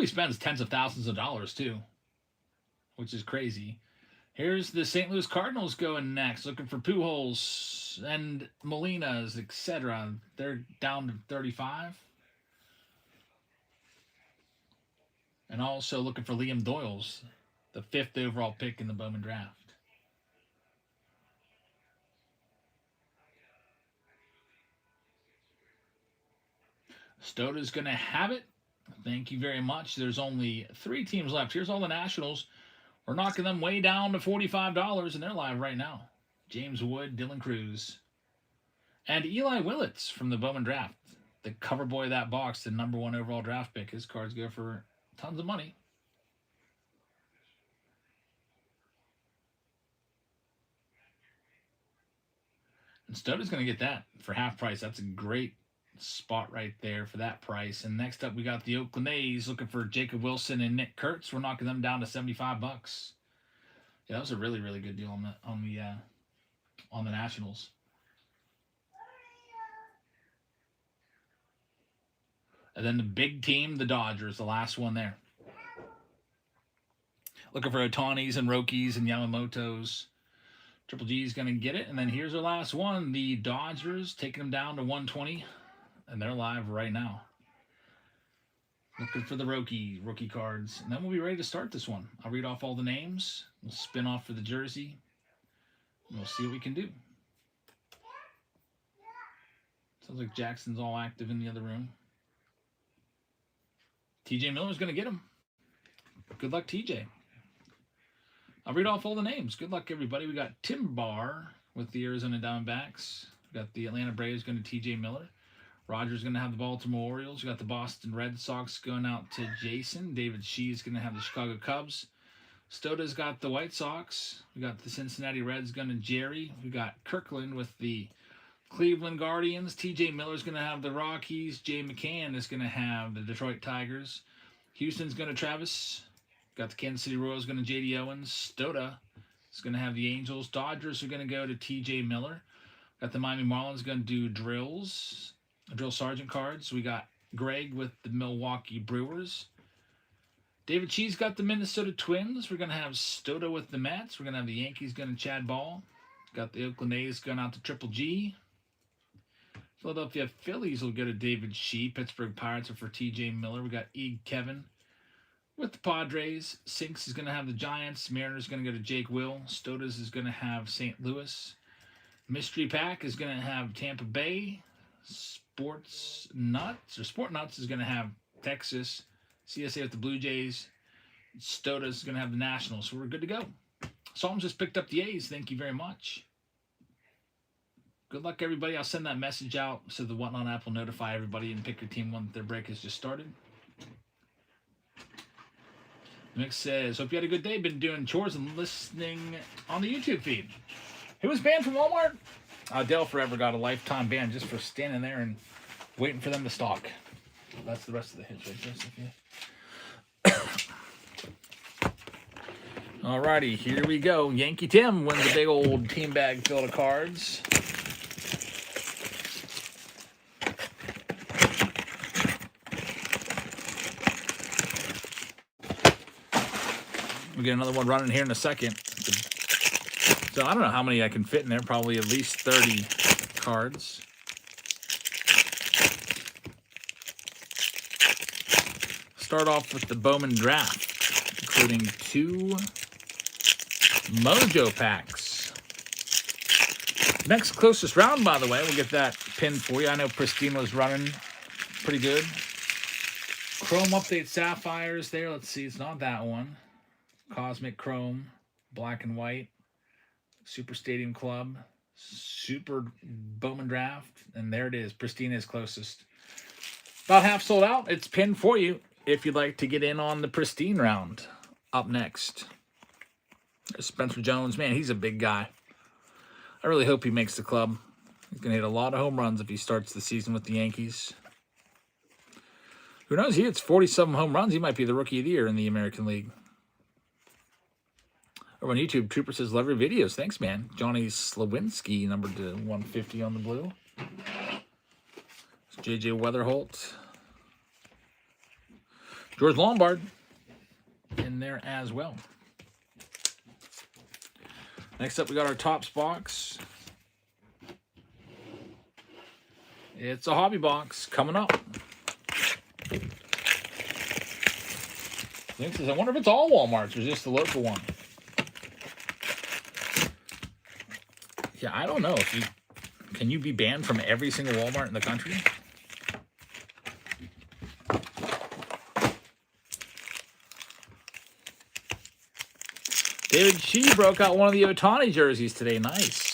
spends tens of thousands of dollars too, which is crazy. Here's the St. Louis Cardinals going next, looking for Pujols and Molinas, etc. They're down to 35. And also looking for Liam Doyle's, the 5th overall pick in the Bowman Draft. Stoda's going to have it. Thank you very much. There's only 3 teams left. Here's all the Nationals. We're knocking them way down to $45, and they're live right now. James Wood, Dylan Cruz, and Eli Willits from the Bowman Draft. The cover boy of that box, the #1 overall draft pick. His cards go for tons of money. And Stoda's going to get that for half price. That's a great spot right there for that price. And next up, we got the Oakland A's looking for Jacob Wilson and Nick Kurtz. We're knocking them down to $75. Yeah, that was a really, really good deal on the Nationals. And then the big team, the Dodgers, the last one there. Looking for Otanis and Rockies and Yamamotos. Triple G is going to get it. And then here's our last one. The Dodgers taking them down to 120. And they're live right now. Looking for the rookie cards. And then we'll be ready to start this one. I'll read off all the names. We'll spin off for the jersey. And we'll see what we can do. Sounds like Jackson's all active in the other room. TJ Miller's going to get him. Good luck, TJ. I'll read off all the names. Good luck, everybody. We got Tim Barr with the Arizona Diamondbacks. We got the Atlanta Braves going to TJ Miller. Roger's going to have the Baltimore Orioles. We got the Boston Red Sox going out to Jason. David Shee's going to have the Chicago Cubs. Stoda's got the White Sox. We got the Cincinnati Reds going to Jerry. We got Kirkland with the Cleveland Guardians. TJ Miller's going to have the Rockies. Jay McCann is going to have the Detroit Tigers. Houston's going to Travis. Got the Kansas City Royals going to J.D. Owens. Stoda is going to have the Angels. Dodgers are going to go to TJ Miller. Got the Miami Marlins going to do drill sergeant cards. We got Greg with the Milwaukee Brewers. David Cheese got the Minnesota Twins. We're going to have Stoda with the Mets. We're going to have the Yankees going to Chad Ball. Got the Oakland A's going out to Triple G. Philadelphia Phillies will go to David Shee. Pittsburgh Pirates are for TJ Miller. We got E. Kevin with the Padres. Sinks is going to have the Giants. Mariners going to go to Jake Will. Stoda's is going to have St. Louis. Mystery Pack is going to have Tampa Bay. Sport Nuts is going to have Texas. CSA with the Blue Jays. Stoda's is going to have the Nationals. So we're good to go. Psalms just picked up the A's. Thank you very much. Good luck, everybody. I'll send that message out so the Whatnot app will notify everybody and pick your team when their break has just started. Mick says, hope you had a good day. Been doing chores and listening on the YouTube feed. Who was banned from Walmart? Dale Forever got a lifetime ban just for standing there and waiting for them to stock. That's the rest of the hits right there. Alrighty, here we go. Yankee Tim wins a big old team bag filled of cards. We get another one running here in a second. So I don't know how many I can fit in there. Probably at least 30 cards. Start off with the Bowman draft, including 2 Mojo packs. Next closest round, by the way, we'll get that pinned for you. I know Pristine was running pretty good. Chrome Update Sapphires there. Let's see, it's not that one. Cosmic Chrome, black and white, Super Stadium Club, Super Bowman Draft, and there it is. Pristine is closest. About half sold out. It's pinned for you if you'd like to get in on the Pristine round. Up next, there's Spencer Jones. Man, he's a big guy. I really hope he makes the club. He's going to hit a lot of home runs if he starts the season with the Yankees. Who knows? He hits 47 home runs. He might be the Rookie of the Year in the American League. Over on YouTube, Trooper says, love your videos. Thanks, man. Johnny Slawinski, numbered to 150 on the blue. JJ Weatherholt. George Lombard in there as well. Next up, we got our Topps box. It's a hobby box coming up. I wonder if it's all Walmarts or just the local one. Yeah, I don't know. Can you be banned from every single Walmart in the country? David Shee broke out one of the Ohtani jerseys today. Nice.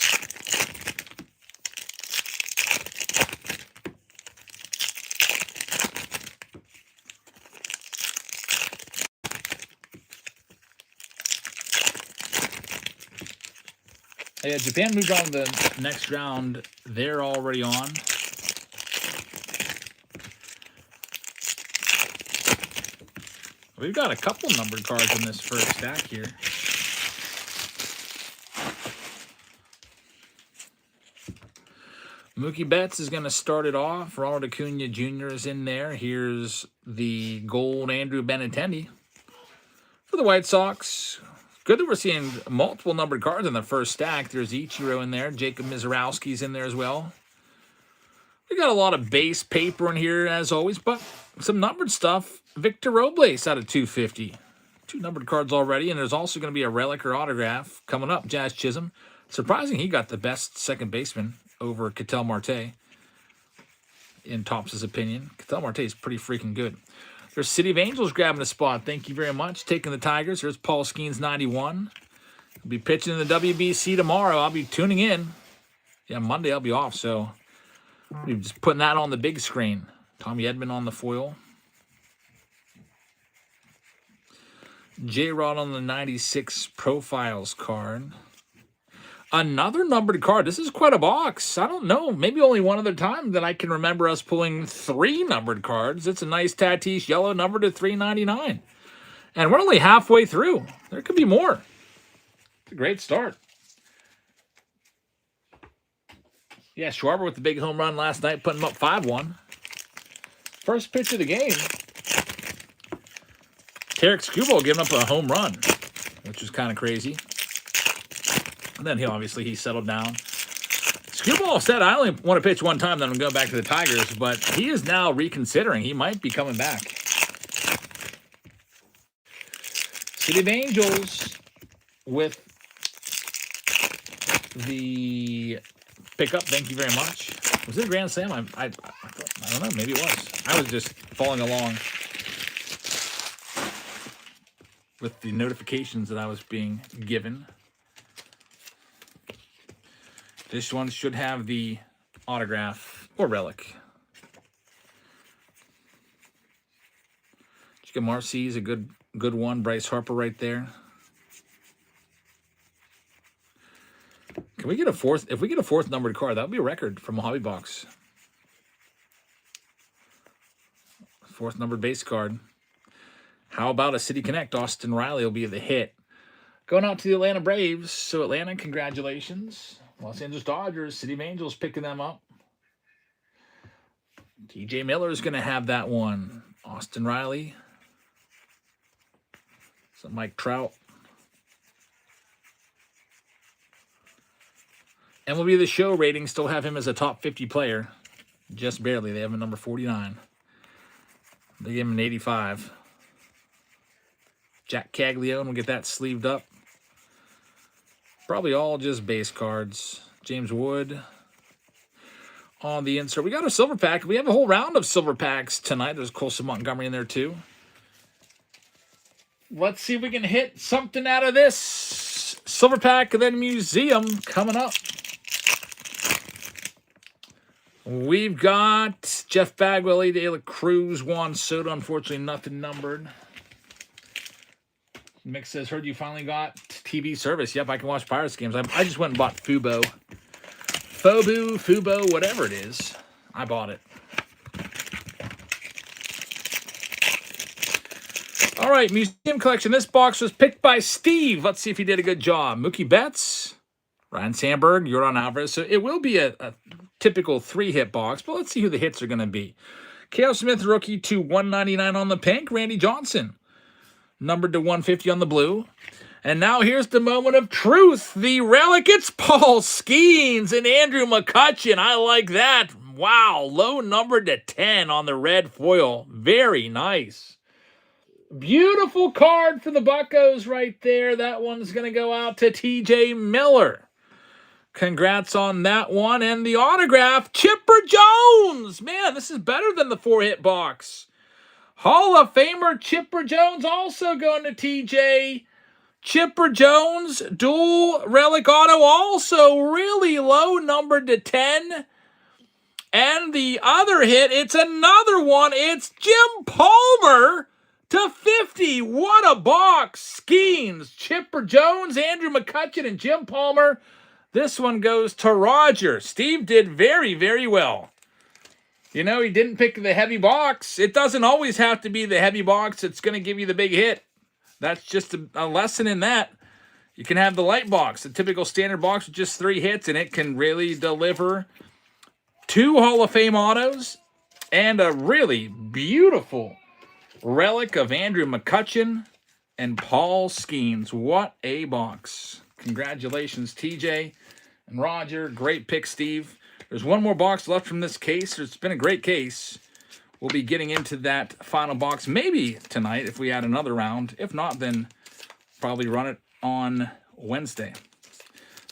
Yeah, Japan moved on to the next round. They're already on. We've got a couple numbered cards in this first stack here. Mookie Betts is going to start it off. Ronald Acuna Jr. is in there. Here's the gold Andrew Benintendi for the White Sox. Good that we're seeing multiple numbered cards in the first stack. There's Ichiro in there. Jacob Mizorowski's in there as well. We got a lot of base paper in here, as always, but some numbered stuff. Victor Robles out of 250. 2 numbered cards already, and there's also going to be a relic or autograph coming up. Jazz Chisholm. Surprising he got the best second baseman over Ketel Marte, in Topps' opinion. Ketel Marte is pretty freaking good. There's City of Angels grabbing a spot. Thank you very much. Taking the Tigers. There's Paul Skeens, 91. I'll be pitching in the WBC tomorrow. I'll be tuning in. Yeah, Monday I'll be off, so we're just putting that on the big screen. Tommy Edman on the foil. J-Rod on the 96 Profiles card. Another numbered card. This is quite a box. I don't know. Maybe only one other time that I can remember us pulling 3 numbered cards. It's a nice Tatis yellow number to 399. And we're only halfway through. There could be more. It's a great start. Yeah, Schwarber with the big home run last night, putting him up 5-1. First pitch of the game. Tarek Skubal giving up a home run, which was kind of crazy. And then he settled down. Skubal said, I only want to pitch one time, then I'm going back to the Tigers, but he is now reconsidering. He might be coming back. City of Angels with the pickup. Thank you very much. Was it a Grand Slam? I don't know. Maybe it was. I was just following along with the notifications that I was being given. This one should have the autograph or relic. Chica Marcy's a good one. Bryce Harper right there. Can we get a fourth? If we get a 4th numbered card, that would be a record from a hobby box. 4th numbered base card. How about a City Connect? Austin Riley will be the hit. Going out to the Atlanta Braves. So Atlanta, congratulations. Los Angeles Dodgers, City of Angels picking them up. TJ Miller is going to have that one. Austin Riley. Some Mike Trout. MLB The Show ratings still have him as a top 50 player. Just barely. They have him number 49. They gave him an 85. Jack Caglione will get that sleeved up. Probably all just base cards. James Wood on the insert. We got a silver pack. We have a whole round of silver packs tonight. There's Colson Montgomery in there too. Let's see if we can hit something out of this silver pack and then museum coming up. We've got Jeff Bagwell, De La Cruz, Juan Soto. Unfortunately, nothing numbered. Mick says, heard you finally got TV service. Yep, I can watch Pirates games. I just went and bought Fubo. Fubo, whatever it is. I bought it. All right, museum collection. This box was picked by Steve. Let's see if he did a good job. Mookie Betts, Ryan Sandberg, Yordan Alvarez. So it will be a typical 3-hit box, but let's see who the hits are going to be. K.L. Smith, rookie to 199 on the pink. Randy Johnson, numbered to 150 on the blue. And now here's the moment of truth. The relic, it's Paul Skeens and Andrew McCutchen. I like that. Wow, low numbered to 10 on the red foil. Very nice. Beautiful card for the Buccos right there. That one's going to go out to TJ Miller. Congrats on that one. And the autograph, Chipper Jones. Man, this is better than the 4-hit box. Hall of Famer Chipper Jones also going to TJ. Chipper Jones, dual relic auto, also really low, numbered to 10. And the other hit, it's another one. It's Jim Palmer to 50. What a box. Skeens, Chipper Jones, Andrew McCutchen, and Jim Palmer. This one goes to Roger. Steve did very, very well. You know, he didn't pick the heavy box. It doesn't always have to be the heavy box that's going to give you the big hit. That's just a lesson in that. You can have the light box, the typical standard box with just 3 hits, and it can really deliver 2 Hall of Fame autos and a really beautiful relic of Andrew McCutchen and Paul Skeens. What a box. Congratulations, TJ and Roger. Great pick, Steve. There's one more box left from this case. It's been a great case. We'll be getting into that final box maybe tonight if we add another round. If not, then probably run it on Wednesday.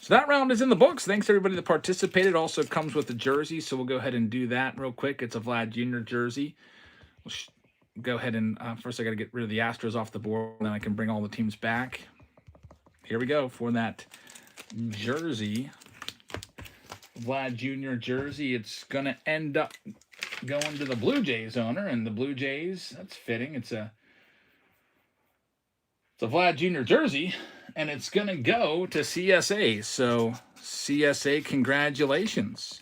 So that round is in the books. Thanks to everybody that participated. Also comes with a jersey, so we'll go ahead and do that real quick. It's a Vlad Jr. jersey. We'll go ahead and first I got to get rid of the Astros off the board, and then I can bring all the teams back. Here we go for that jersey. Vlad Jr. jersey. It's going to end up going to the Blue Jays owner, and the Blue Jays, that's fitting. It's a Vlad Jr. jersey, and it's going to go to CSA. So, CSA, congratulations.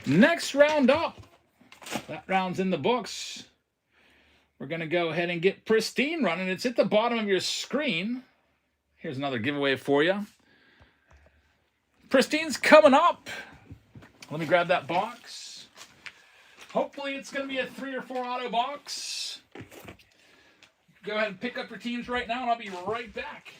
Next round up. That round's in the books. We're going to go ahead and get Pristine running. It's at the bottom of your screen. Here's another giveaway for you. Pristine's coming up. Let me grab that box. Hopefully it's going to be a 3 or 4 auto box. Go ahead and pick up your teams right now, and I'll be right back.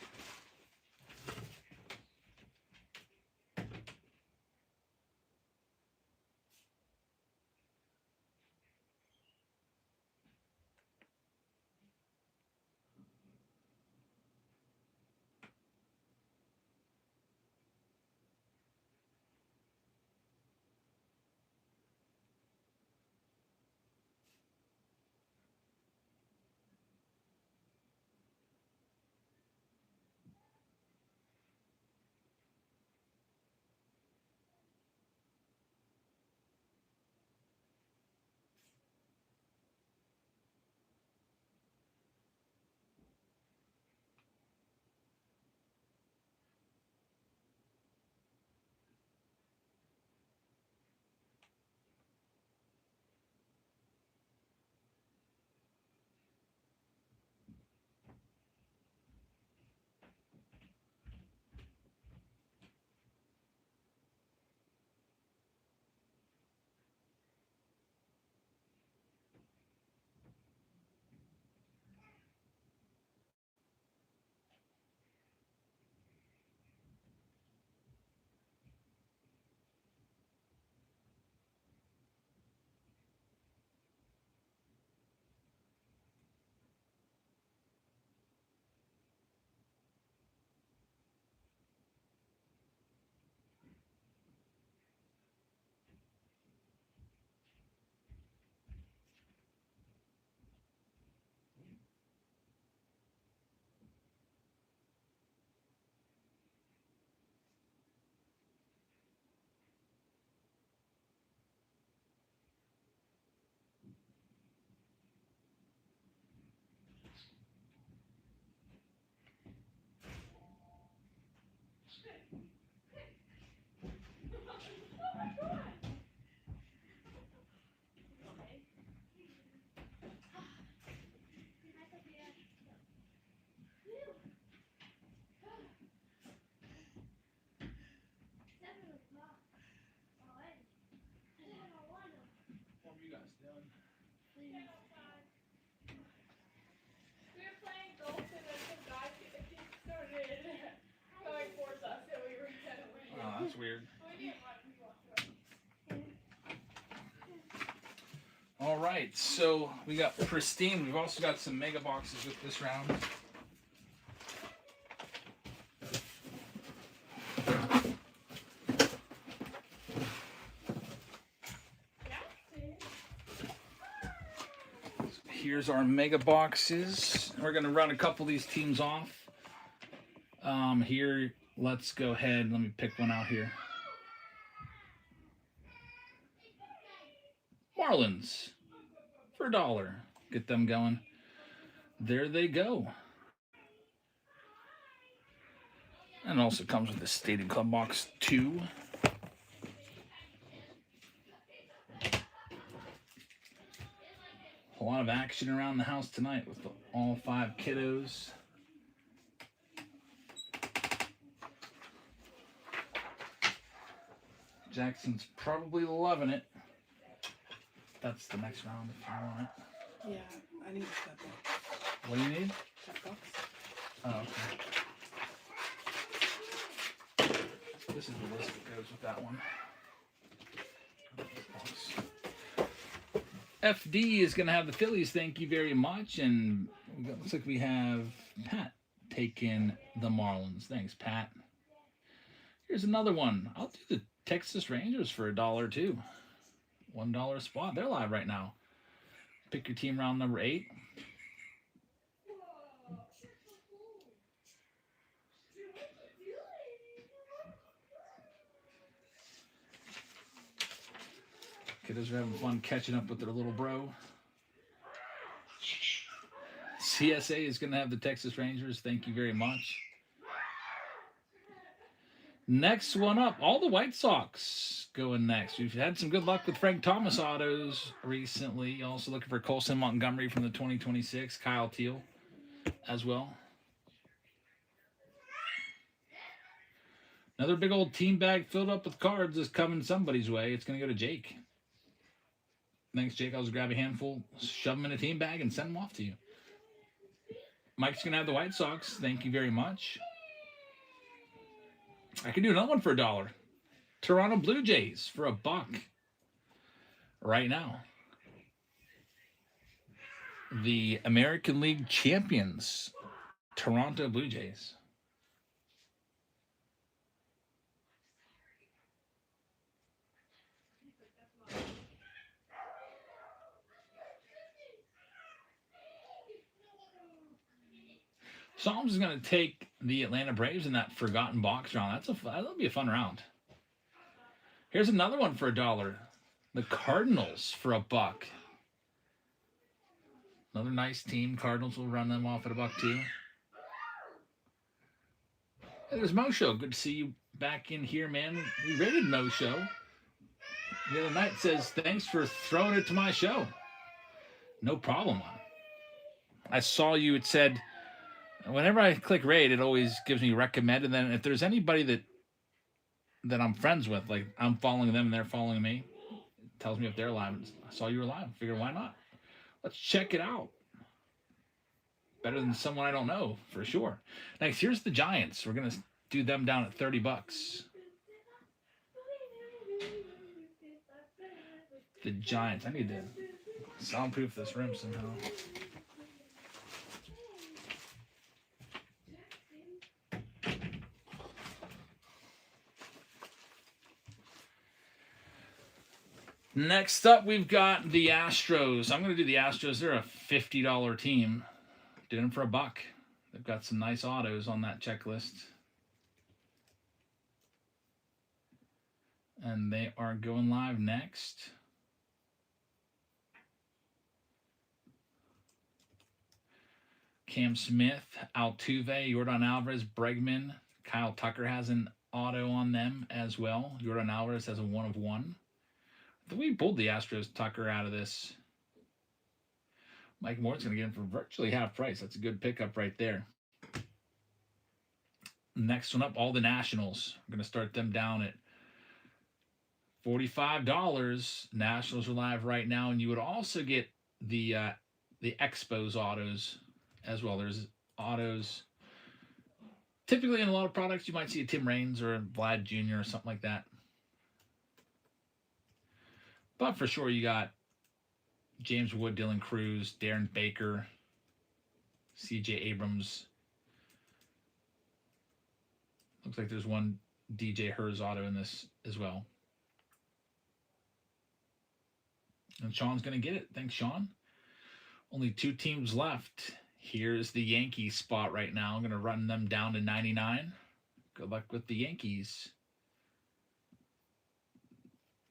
We were playing golf and then some guy started going towards us and we ran away. Oh, that's weird. We didn't run, we walked away. All right, so we got Pristine. We've also got some mega boxes with this round. Here's our mega boxes. We're going to run a couple of these teams off. Here, let's go ahead. Let me pick one out here. Marlins for $1. Get them going. There they go. And it also comes with the Stated Club Box 2. A lot of action around the house tonight with all 5 kiddos. Jackson's probably loving it. That's the next round if you want it. Yeah, I need that box. What do you need? That box. Oh, okay. This is the list that goes with that one. FD is going to have the Phillies, thank you very much. And it looks like we have Pat taking the Marlins. Thanks, Pat. Here's another one. I'll do the Texas Rangers for $1 too. $1 spot. They're live right now. Pick your team round number 8. Kiddos are having fun catching up with their little bro. CSA is going to have the Texas Rangers. Thank you very much. Next one up, all the White Sox going next. We've had some good luck with Frank Thomas autos recently. Also looking for Colson Montgomery from the 2026, Kyle Teal as well. Another big old team bag filled up with cards is coming somebody's way. It's going to go to Jake. Thanks, Jake. I'll just grab a handful, shove them in a team bag, and send them off to you. Mike's going to have the White Sox. Thank you very much. I can do another one for $1. Toronto Blue Jays for $1 right now. The American League champions, Toronto Blue Jays. Psalms is going to take the Atlanta Braves in that forgotten box round. That'll be a fun round. Here's another one for $1. The Cardinals for $1. Another nice team. Cardinals will run them off at $1 too. Hey, there's Mo Show. Good to see you back in here, man. We rated Mo Show the other night. Says thanks for throwing it to my show. No problem. I saw you. It said, whenever I click raid, it always gives me recommend. And then if there's anybody that I'm friends with, like I'm following them and they're following me, it tells me if they're live. I saw you were live. Figured why not? Let's check it out. Better than someone I don't know, for sure. Next, here's the Giants. We're going to do them down at $30. The Giants. I need to soundproof this room somehow. Next up, we've got the Astros. I'm going to do the Astros. They're a $50 team. Did them for $1. They've got some nice autos on that checklist. And they are going live next. Cam Smith, Altuve, Yordan Alvarez, Bregman. Kyle Tucker has an auto on them as well. Yordan Alvarez has a 1 of 1. We pulled the Astros Tucker out of this. Mike Moore's going to get him for virtually half price. That's a good pickup right there. Next one up, all the Nationals. I'm going to start them down at $45. Nationals are live right now, and you would also get the Expos autos as well. There's autos. Typically in a lot of products, you might see a Tim Raines or a Vlad Jr. or something like that. But for sure, you got James Wood, Dylan Cruz, Darren Baker, C.J. Abrams. Looks like there's one DJ Herz auto in this as well. And Sean's going to get it. Thanks, Sean. Only 2 teams left. Here's the Yankees spot right now. I'm going to run them down to 99. Good luck with the Yankees.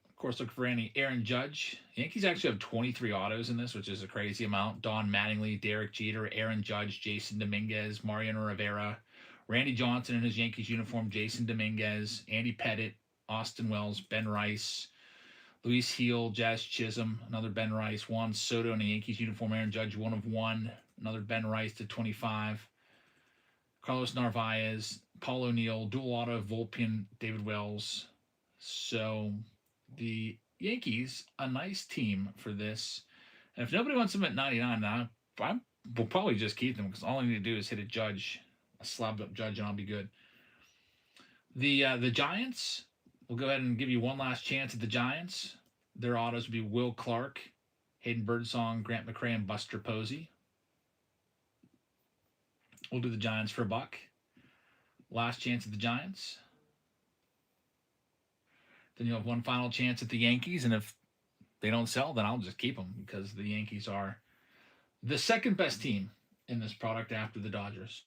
Of course, look for Aaron Judge. Yankees actually have 23 autos in this, which is a crazy amount. Don Mattingly, Derek Jeter, Aaron Judge, Jason Dominguez, Mariano Rivera, Randy Johnson in his Yankees uniform, Jason Dominguez, Andy Pettit, Austin Wells, Ben Rice, Luis Heel, Jazz Chisholm, another Ben Rice, Juan Soto in a Yankees uniform, Aaron Judge 1/1, another Ben Rice to 25, Carlos Narvaez, Paul O'Neill, dual auto, Volpian, David Wells. So the Yankees, a nice team for this. And if nobody wants them at 99, we'll probably just keep them because all I need to do is hit a slabbed up Judge, and I'll be good. The Giants, we'll go ahead and give you one last chance at the Giants. Their autos would be Will Clark, Hayden Birdsong, Grant McRae, and Buster Posey. We'll do the Giants for $1. Last chance at the Giants. Then you'll have one final chance at the Yankees, and if they don't sell, then I'll just keep them because the Yankees are the second best team in this product after the Dodgers.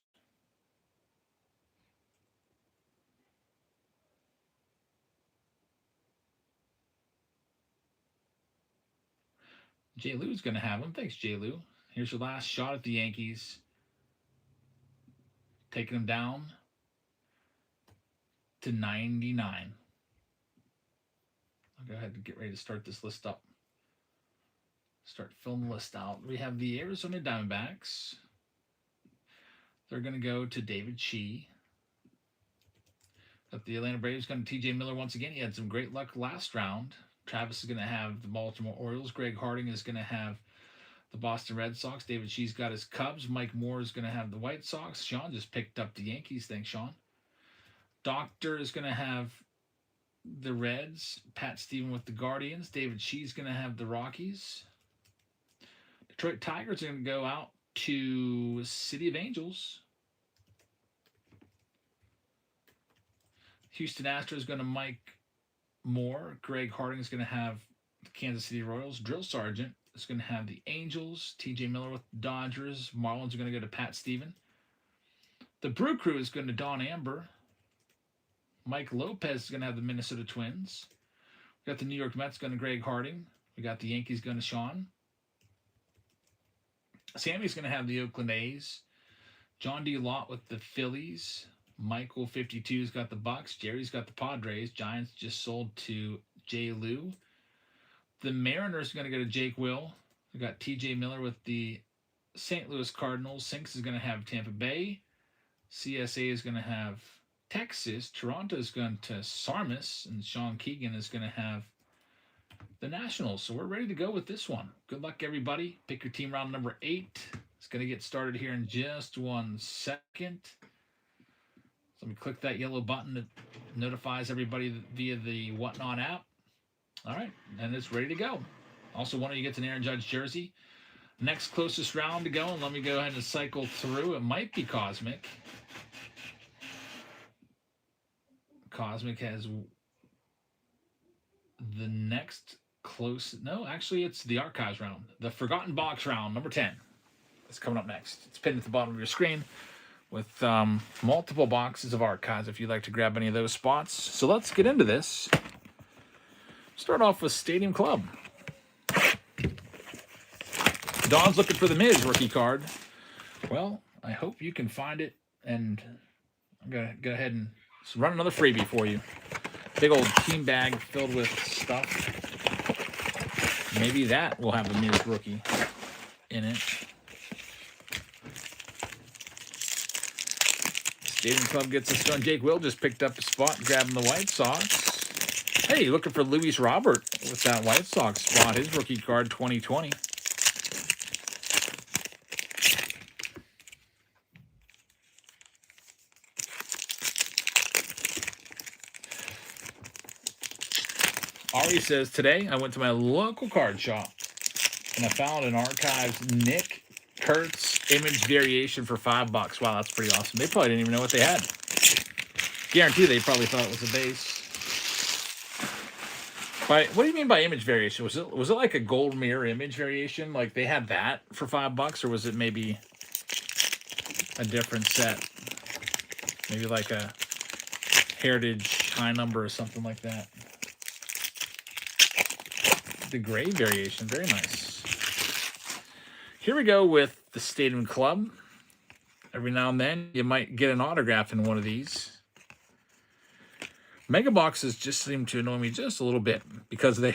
J. Lou's going to have them. Thanks, J. Lou. Here's your last shot at the Yankees. Taking them down to 99. I'll go ahead and get ready to start this list up. Start filling the list out. We have the Arizona Diamondbacks. They're going to go to David Shee. Got the Atlanta Braves going to T.J. Miller once again. He had some great luck last round. Travis is going to have the Baltimore Orioles. Greg Harding is going to have the Boston Red Sox. David Shee's got his Cubs. Mike Moore is going to have the White Sox. Sean just picked up the Yankees. Thanks, Sean. Doctor is going to have the Reds. Pat Stephen with the Guardians. David Shee's going to have the Rockies. Detroit Tigers are going to go out to City of Angels. Houston Astros going to Mike Moore. Greg Harding is going to have the Kansas City Royals. Drill Sergeant is going to have the Angels. TJ Miller with the Dodgers. Marlins are going to go to Pat Stephen. The Brew Crew is going to Don Amber. Mike Lopez is going to have the Minnesota Twins. We got the New York Mets going to Greg Harding. We got the Yankees going to Sean. Sammy's going to have the Oakland A's. John D. Lott with the Phillies. Michael 52's got the Bucks. Jerry's got the Padres. Giants just sold to J. Lou. The Mariners are going to go to Jake Will. We got T.J. Miller with the St. Louis Cardinals. Sinks is going to have Tampa Bay. CSA is going to have Texas. Toronto is going to Sarmas. And Sean Keegan is going to have the Nationals. So we're ready to go with this one. Good luck, everybody. Pick your team round number 8. It's going to get started here in just 1 second. So let me click that yellow button that notifies everybody via the Whatnot app. All right, and it's ready to go. Also, one of you gets an Aaron Judge jersey. Next closest round to go, and let me go ahead and cycle through. It might be Cosmic. Cosmic has the next close. No, actually, it's the Archives round. The Forgotten Box round, number 10. It's coming up next. It's pinned at the bottom of your screen with multiple boxes of Archives if you'd like to grab any of those spots. So let's get into this. Start off with Stadium Club. Don's looking for the Miz rookie card. Well, I hope you can find it, and I'm going to go ahead and run another freebie for you. Big old team bag filled with stuff. Maybe that will have a Miz rookie in it. Stadium Club gets us done. Jake Will just picked up a spot, grabbing the White Sox. Hey, looking for Luis Robert with that White Sox spot. His rookie card, 2020. Ari says, today I went to my local card shop and I found an Archives Nick Kurtz image variation for $5. Wow, that's pretty awesome. They probably didn't even know what they had. Guarantee they probably thought it was a base. What do you mean by image variation? Was it like a gold mirror image variation? Like they had that for $5, or was it maybe a different set? Maybe like a Heritage high number or something like that. The gray variation, very nice. Here we go with the Stadium Club. Every now and then, you might get an autograph in one of these. Mega boxes just seem to annoy me just a little bit because they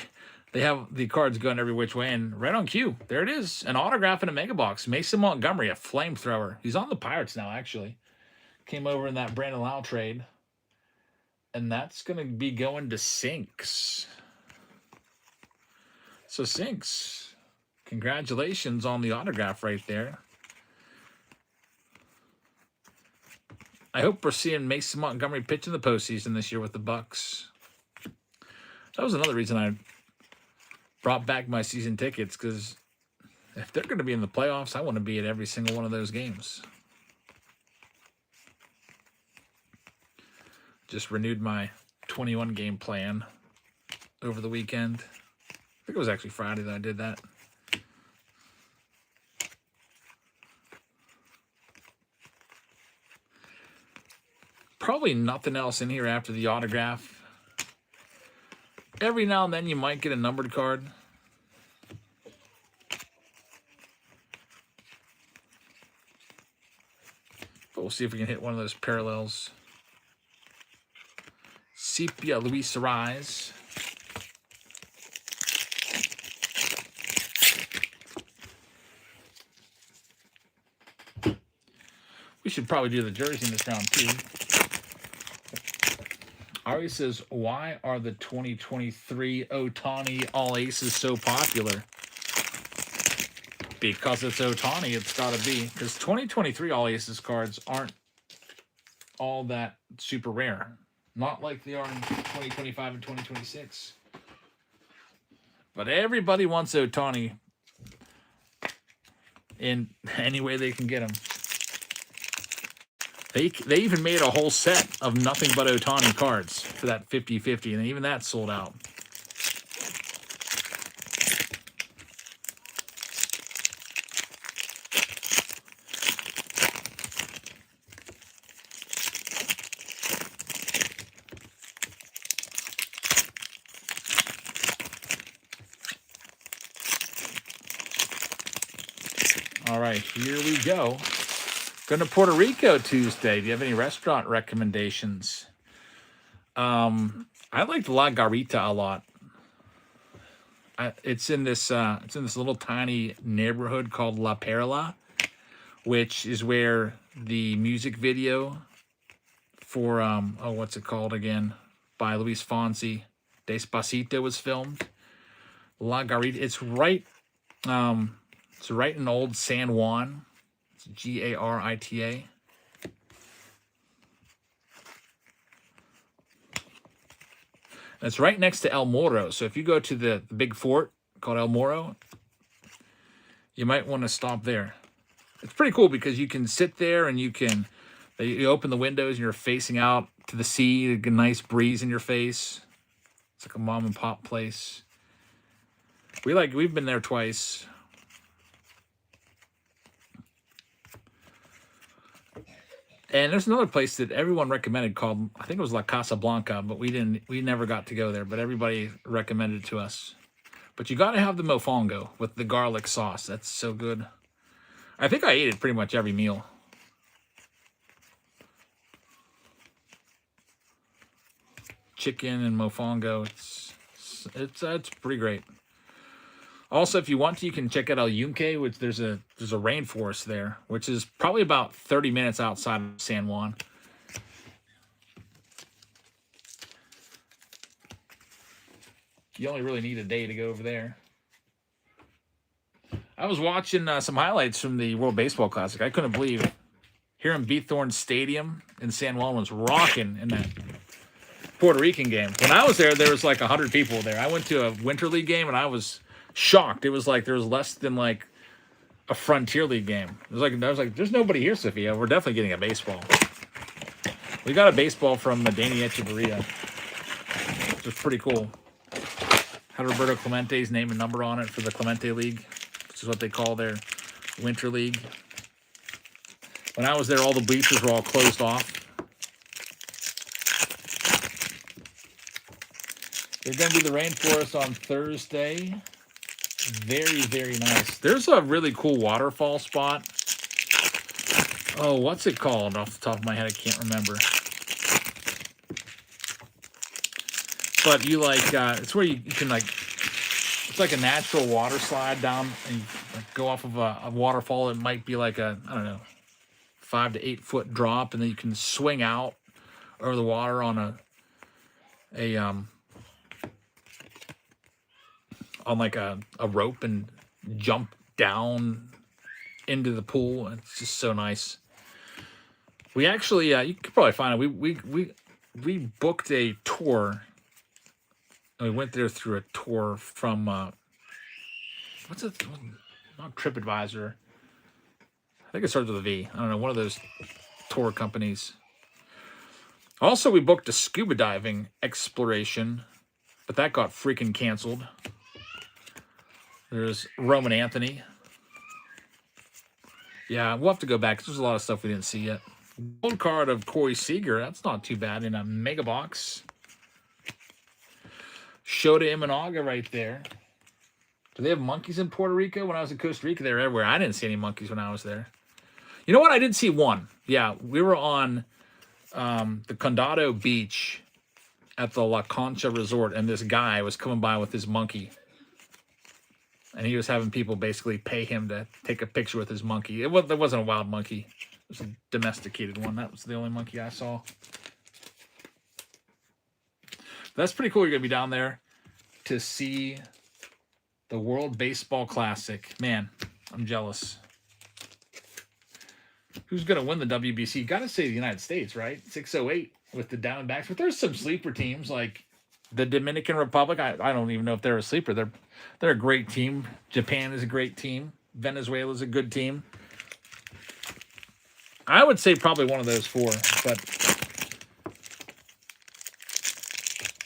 have the cards going every which way. And right on cue, there it is, an autograph in a mega box. Mason Montgomery, a flamethrower. He's on the Pirates now, actually. Came over in that Brandon Lau trade. And that's going to be going to Sinks. So Sinks, congratulations on the autograph right there. I hope we're seeing Mason Montgomery pitch in the postseason this year with the Bucks. That was another reason I brought back my season tickets, because if they're going to be in the playoffs, I want to be at every single one of those games. Just renewed my 21 game plan over the weekend. I think it was actually Friday that I did that. Probably nothing else in here after the autograph. Every now and then you might get a numbered card. But we'll see if we can hit one of those parallels. Sepia Luis Arise. We should probably do the jersey in this round too. Ari says, why are the 2023 Ohtani All Aces so popular? Because it's Ohtani, it's got to be. Because 2023 All Aces cards aren't all that super rare. Not like they are in 2025 and 2026. But everybody wants Ohtani in any way they can get him. They even made a whole set of nothing but Ohtani cards for that 50-50, and even that sold out. All right, here we go. Going to Puerto Rico Tuesday. Do you have any restaurant recommendations? I liked La Garita a lot. It's in this little tiny neighborhood called La Perla, which is where the music video for what's it called again? By Luis Fonsi, Despacito was filmed. La Garita. It's right in old San Juan. Garita. And it's right next to El Moro. So if you go to the big fort called El Moro, you might want to stop there. It's pretty cool because you can sit there and you open the windows and you're facing out to the sea. You get a nice breeze in your face. It's like a mom and pop place. We've been there twice. And there's another place that everyone recommended called, I think it was La Casa Blanca, but we never got to go there, but everybody recommended it to us. But you got to have the mofongo with the garlic sauce. That's so good. I think I ate it pretty much every meal. Chicken and mofongo, it's pretty great. Also, if you want to, you can check out El Yunque, which there's a rainforest there, which is probably about 30 minutes outside of San Juan. You only really need a day to go over there. I was watching some highlights from the World Baseball Classic. I couldn't believe hearing Beathorn Stadium in San Juan was rocking in that Puerto Rican game. When I was there was like 100 people there. I went to a Winter League game and I was shocked. It was like there was less than like a Frontier League game. I was like, there's nobody here, Sophia. We're definitely getting a baseball. We got a baseball from Danny Echeverria, which was pretty cool. Had Roberto Clemente's name and number on it for the Clemente League, which is what they call their Winter League. When I was there, all the bleachers were all closed off. They're going to do the rainforest on Thursday. Very, very nice. There's a really cool waterfall spot Oh, what's it called? Off the top of my head, I can't remember. But you like, it's where you can like, it's like a natural water slide down and you like go off of a waterfall. It might be like a, I don't know, 5 to 8 foot drop, and then you can swing out over the water on on like a rope and jump down into the pool. It's just so nice. We actually, you could probably find it. We booked a tour. And we went there through a tour from what's it? Not TripAdvisor. I think it starts with a V. I don't know, one of those tour companies. Also, we booked a scuba diving exploration, but that got freaking canceled. There's Roman Anthony. Yeah, we'll have to go back. There's a lot of stuff we didn't see yet. Gold card of Corey Seager. That's not too bad in a mega box. Shota Imanaga right there. Do they have monkeys in Puerto Rico? When I was in Costa Rica, they were everywhere. I didn't see any monkeys when I was there. You know what? I did see one. Yeah, we were on the Condado Beach at the La Concha Resort, and this guy was coming by with his monkey. And he was having people basically pay him to take a picture with his monkey. There wasn't a wild monkey. It was a domesticated one. That was the only monkey I saw. That's pretty cool. You're going to be down there to see the World Baseball Classic. Man, I'm jealous. Who's going to win the WBC? Got to say the United States, right? 608 with the Diamondbacks. But there's some sleeper teams like the Dominican Republic. I don't even know if they're a sleeper. They're a great team. Japan is a great team. Venezuela is a good team. I would say probably one of those four, but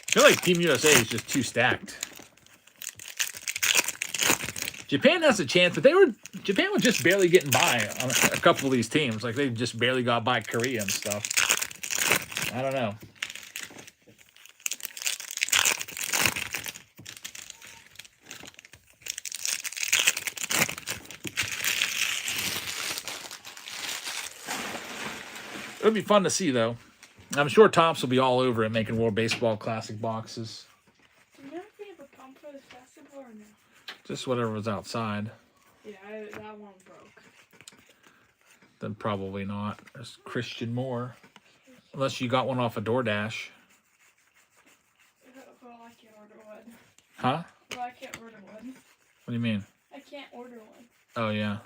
I feel like Team USA is just too stacked. Japan has a chance, but Japan was just barely getting by on a couple of these teams. Like they just barely got by Korea and stuff. I don't know. It would be fun to see, though. I'm sure Topps will be all over it making World Baseball Classic boxes. Do you know if we have a pump for this festival or no? Just whatever was outside. Yeah, that one broke. Then probably not. There's Christian Moore. Unless you got one off a DoorDash. Well, I can't order one. Huh? Well, I can't order one. What do you mean? I can't order one. Oh, yeah.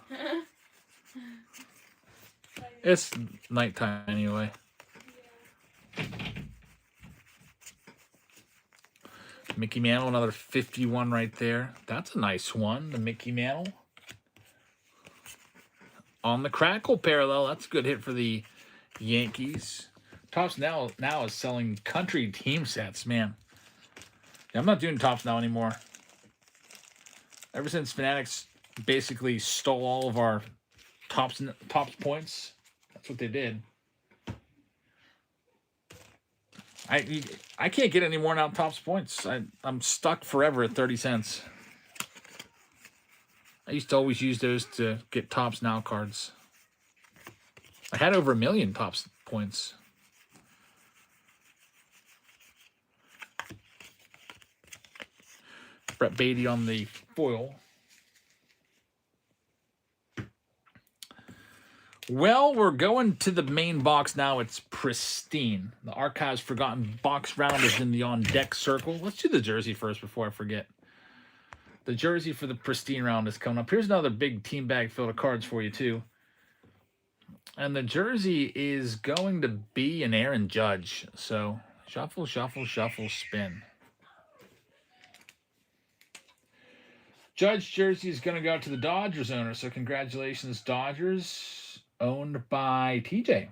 It's nighttime anyway. Mickey Mantle, another 51 right there. That's a nice one, the Mickey Mantle. On the Crackle parallel, that's a good hit for the Yankees. Topps now is selling country team sets, man. Yeah, I'm not doing Topps now anymore. Ever since Fanatics basically stole all of our Topps points, that's what they did. I can't get any more now Topps points. I'm stuck forever at 30 cents. I used to always use those to get Topps Now cards. I had over 1 million Topps points. Brett Beatty on the foil. Well, we're going to the main box now. It's Pristine. The Archives Forgotten box round is in the on-deck circle. Let's do the jersey first before I forget. The jersey for the Pristine round is coming up. Here's another big team bag filled of cards for you, too. And the jersey is going to be an Aaron Judge. So, shuffle, shuffle, shuffle, spin. Judge jersey is going to go out to the Dodgers owner. So, congratulations, Dodgers. Owned by TJ.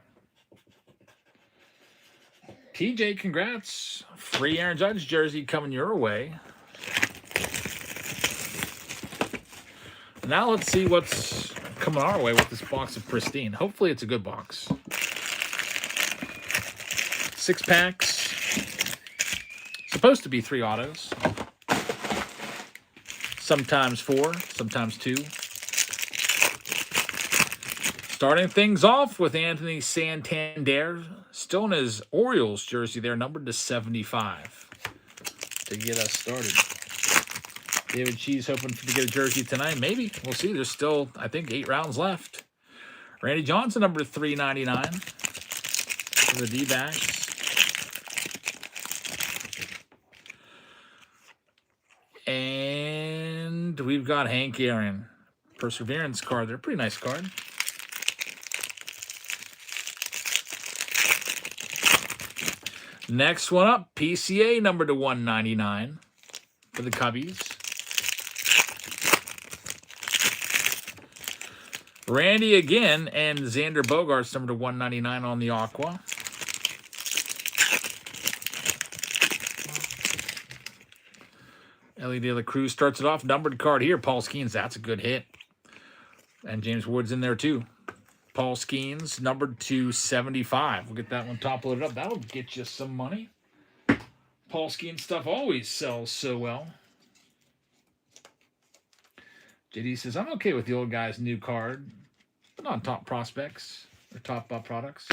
TJ, congrats. Free Aaron Judge jersey coming your way. Now let's see what's coming our way with this box of Pristine. Hopefully it's a good box. 6 packs. Supposed to be 3 autos. Sometimes 4, sometimes 2. Starting things off with Anthony Santander, still in his Orioles jersey there, numbered to 75 to get us started. David Cheese hoping to get a jersey tonight. Maybe. We'll see. There's still, I think, 8 rounds left. Randy Johnson, number 399 for the D-backs. And we've got Hank Aaron. Perseverance card. They're a pretty nice card. Next one up, PCA number to 199 for the Cubbies. Randy again and Xander Bogaerts number to 199 on the Aqua. Ellie De La Cruz starts it off. Numbered card here. Paul Skeens. That's a good hit. And James Wood's in there too. Paul Skeens, numbered to 75. We'll get that one top loaded up. That'll get you some money. Paul Skeens stuff always sells so well. JD says, I'm okay with the old guy's new card, but not on top prospects or top products.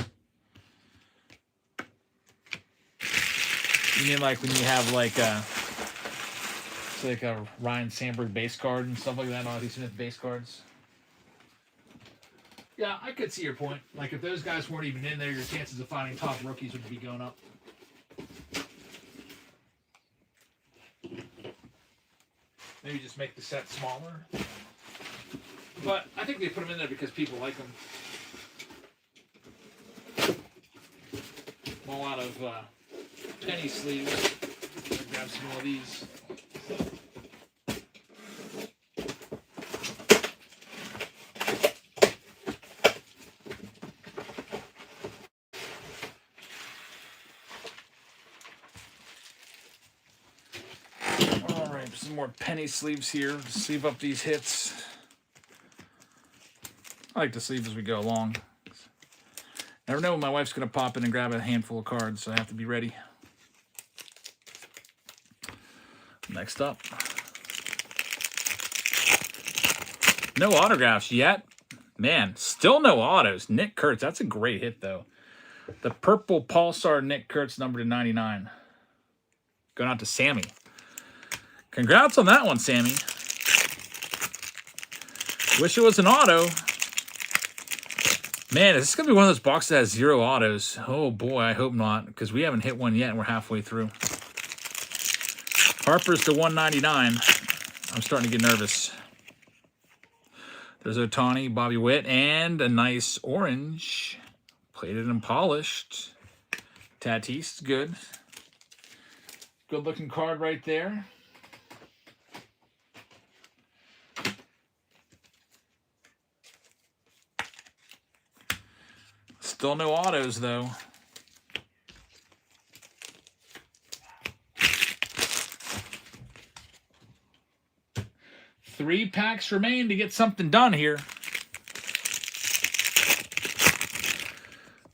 You mean like when you have like a Ryan Sandberg base card and stuff like that, Ozzie Smith base cards? Yeah, I could see your point. Like, if those guys weren't even in there, your chances of finding top rookies would be going up. Maybe just make the set smaller. But I think they put them in there because people like them. I'm all out of penny sleeves. Grab some more of these. Some more penny sleeves here to sleeve up these hits. I like to sleeve as we go along. Never know when my wife's going to pop in and grab a handful of cards, so I have to be ready. Next up. No autographs yet. Man, still no autos. Nick Kurtz, that's a great hit, though. The purple Pulsar Nick Kurtz, number to 99. Going out to Sammy. Congrats on that one, Sammy. Wish it was an auto. Man, is this going to be one of those boxes that has 0 autos? Oh, boy, I hope not, because we haven't hit one yet, and we're halfway through. Harper's to 199. I'm starting to get nervous. There's Ohtani, Bobby Witt, and a nice orange. Plated and polished. Tatis, good. Good-looking card right there. Still no autos, though. Three packs remain to get something done here.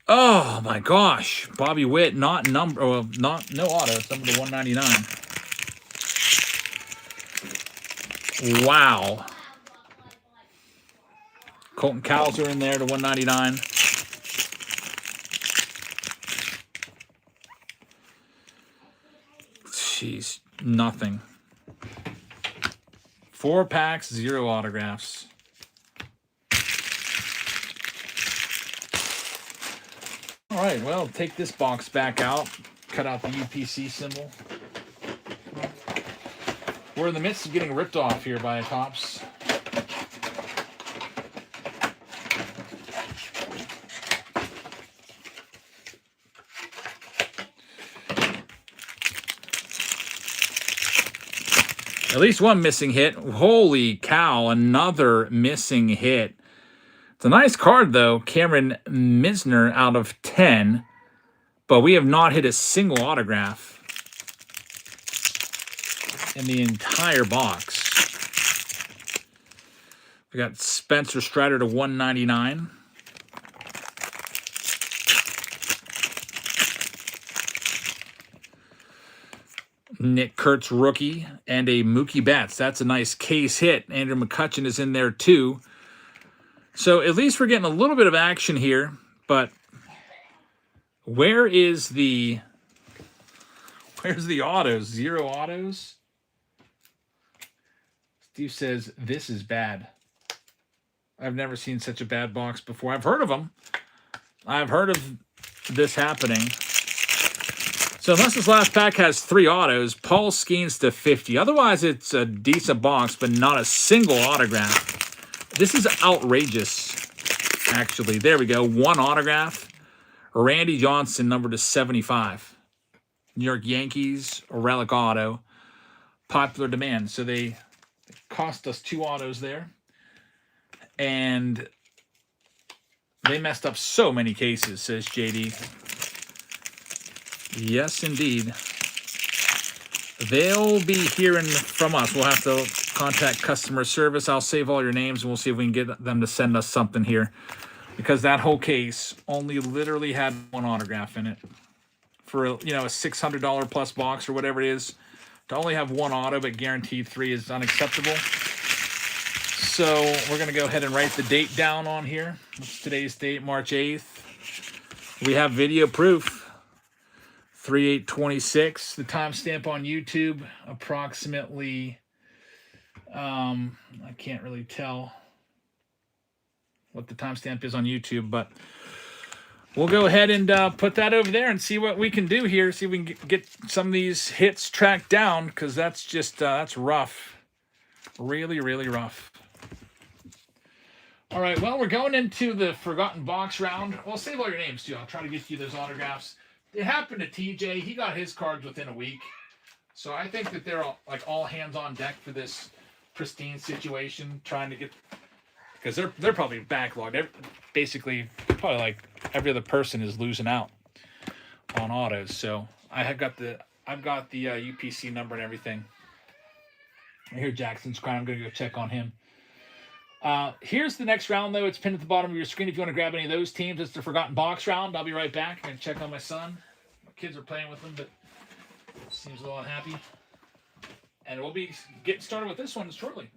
Oh, my gosh. Bobby Witt, not number, well, no auto. It's number to 199. Wow. Colton Cowser in there to 199. Jeez, nothing. 4 packs, 0 autographs. All right, well, take this box back out. Cut out the UPC symbol. We're in the midst of getting ripped off here by Topps. At least one missing hit. Holy cow, another missing hit. It's a nice card, though. Cameron Misner out of 10. But we have not hit a single autograph in the entire box. We got Spencer Strider to 199. Nick Kurtz rookie and a Mookie Betts. That's a nice case hit. Andrew McCutchen is in there too. So at least we're getting a little bit of action here, but where's the autos? 0 autos? Steve says, this is bad. I've never seen such a bad box before. I've heard of them. I've heard of this happening. So unless this last pack has 3 autos, Paul Skeens to 50. Otherwise, it's a decent box, but not a single autograph. This is outrageous, actually. There we go. 1 autograph. Randy Johnson, number to 75. New York Yankees, a relic auto. Popular demand. So they cost us 2 autos there. And they messed up so many cases, says JD. Yes, indeed. They'll be hearing from us. We'll have to contact customer service. I'll save all your names, and we'll see if we can get them to send us something here. Because that whole case only literally had 1 autograph in it. For a $600 plus box or whatever it is, to only have 1 auto but guaranteed 3 is unacceptable. So we're going to go ahead and write the date down on here. What's today's date? March 8th. We have video proof. 3/8/26. The timestamp on YouTube, approximately, I can't really tell what the timestamp is on YouTube, but we'll go ahead and put that over there and see what we can do here. See if we can get some of these hits tracked down, because that's just, that's rough. Really, really rough. All right, well, we're going into the Forgotten Box round. Well, save all your names, too. I'll try to get you those autographs. It happened to TJ. He got his cards within a week. So I think that they're all hands on deck for this Pristine situation, trying to get, because they're probably backlogged. Basically, probably like every other person is losing out on autos. So I've got the UPC number and everything. I hear Jackson's crying. I'm gonna go check on him. Here's the next round, though. It's pinned at the bottom of your screen. If you want to grab any of those teams, it's the Forgotten Box round. I'll be right back. I'm going to check on my son. My kids are playing with him, but seems a little unhappy. And we'll be getting started with this one shortly.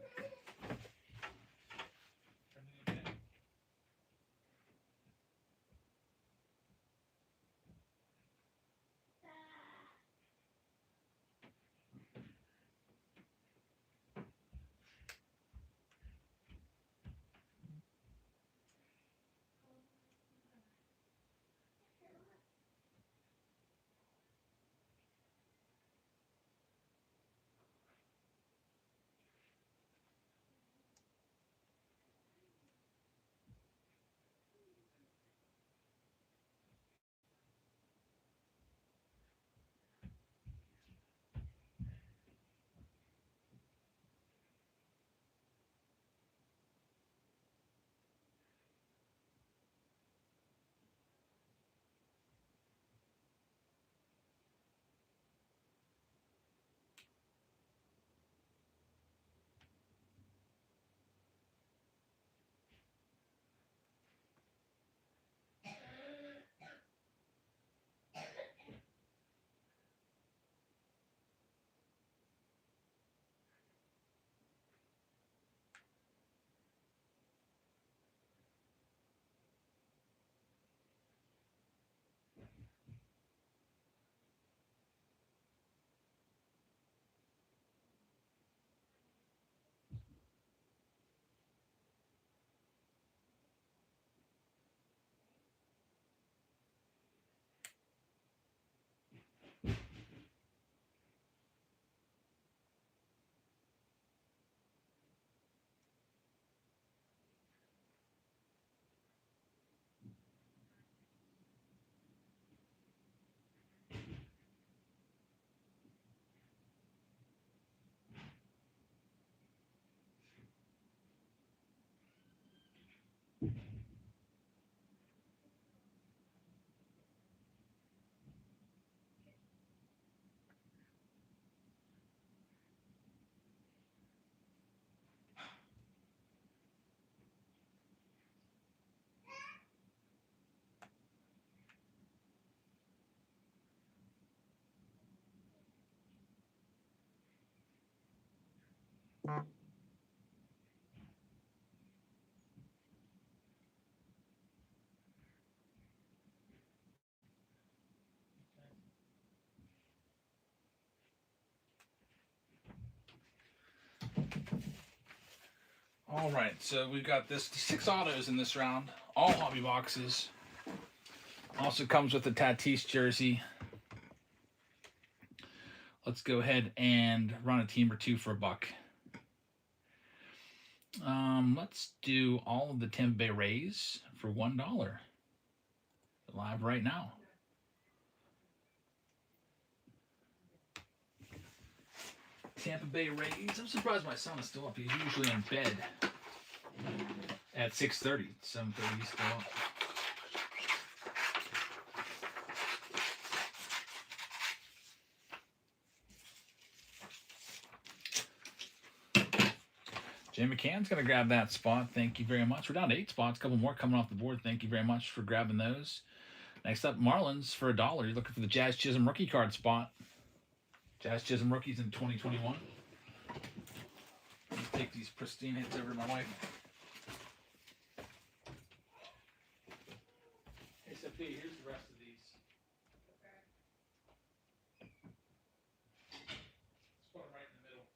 All right, so we've got 6 autos in this round, all hobby boxes. Also comes with a Tatis jersey. Let's go ahead and run a team or two for $1. Let's do all of the Tampa Bay Rays for $1. Live right now. Tampa Bay Rays. I'm surprised my son is still up. He's usually in bed at 6:30. 7:30 he's still up. Jay McCann's going to grab that spot. Thank you very much. We're down to 8 spots. A couple more coming off the board. Thank you very much for grabbing those. Next up, Marlins for $1. You're looking for the Jazz Chisholm rookie card spot. Jazz Chisholm rookies in 2021. Let me take these Pristine hits over to my wife. Hey, Sophie, here's the rest of these. Let's put them right in the middle.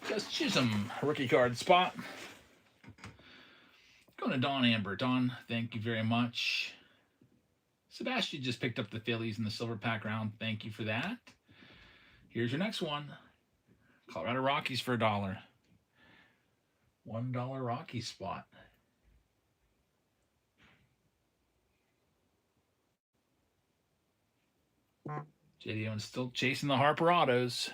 Just Chisholm rookie card spot. Going to Don Amber. Don, thank you very much. Sebastian just picked up the Phillies in the silver pack round. Thank you for that. Here's your next one. Colorado Rockies for $1. $1 Rockies spot. JD Owens still chasing the Harper autos.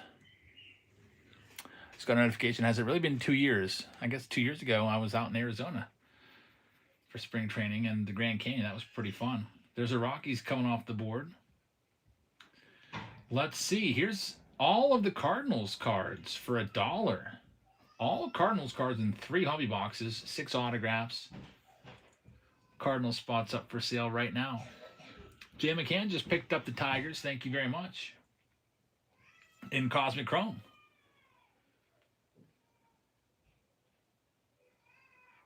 Just got a notification. Has it really been 2 years? I guess 2 years ago I was out in Arizona for spring training and the Grand Canyon. That was pretty fun. There's a Rockies coming off the board. Let's see. Here's all of the Cardinals cards for $1. All Cardinals cards in 3 hobby boxes, 6 autographs. Cardinals spots up for sale right now. Jay McCann just picked up the Tigers. Thank you very much. In Cosmic Chrome.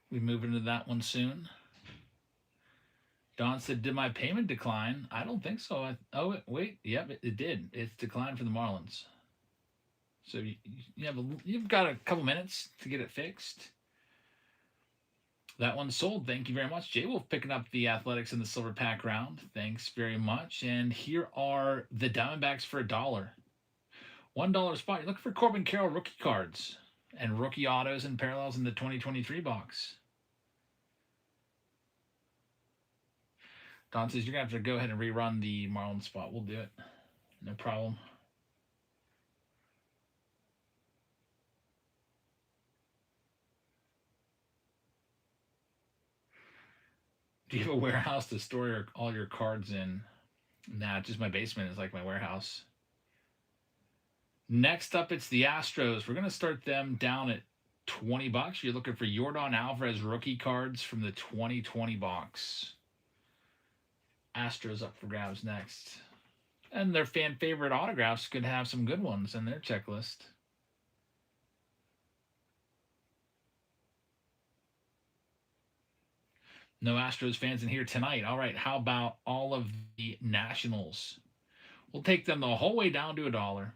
We move into that one soon. Don said, did my payment decline? I don't think so. Wait. Yep, it did. It's declined for the Marlins. So you've got a couple minutes to get it fixed. That one's sold. Thank you very much. Jay Wolf picking up the Athletics in the silver pack round. Thanks very much. And here are the Diamondbacks for $1. $1 spot. You're looking for Corbin Carroll rookie cards and rookie autos and parallels in the 2023 box. Don says you're going to have to go ahead and rerun the Marlins spot. We'll do it. No problem. Do you have a warehouse to store all your cards in? Nah, just my basement is like my warehouse. Next up, it's the Astros. We're going to start them down at $20. You're looking for Yordan Alvarez rookie cards from the 2020 box. Astros up for grabs next. And their fan favorite autographs could have some good ones in their checklist. No Astros fans in here tonight. All right, how about all of the Nationals? We'll take them the whole way down to $1.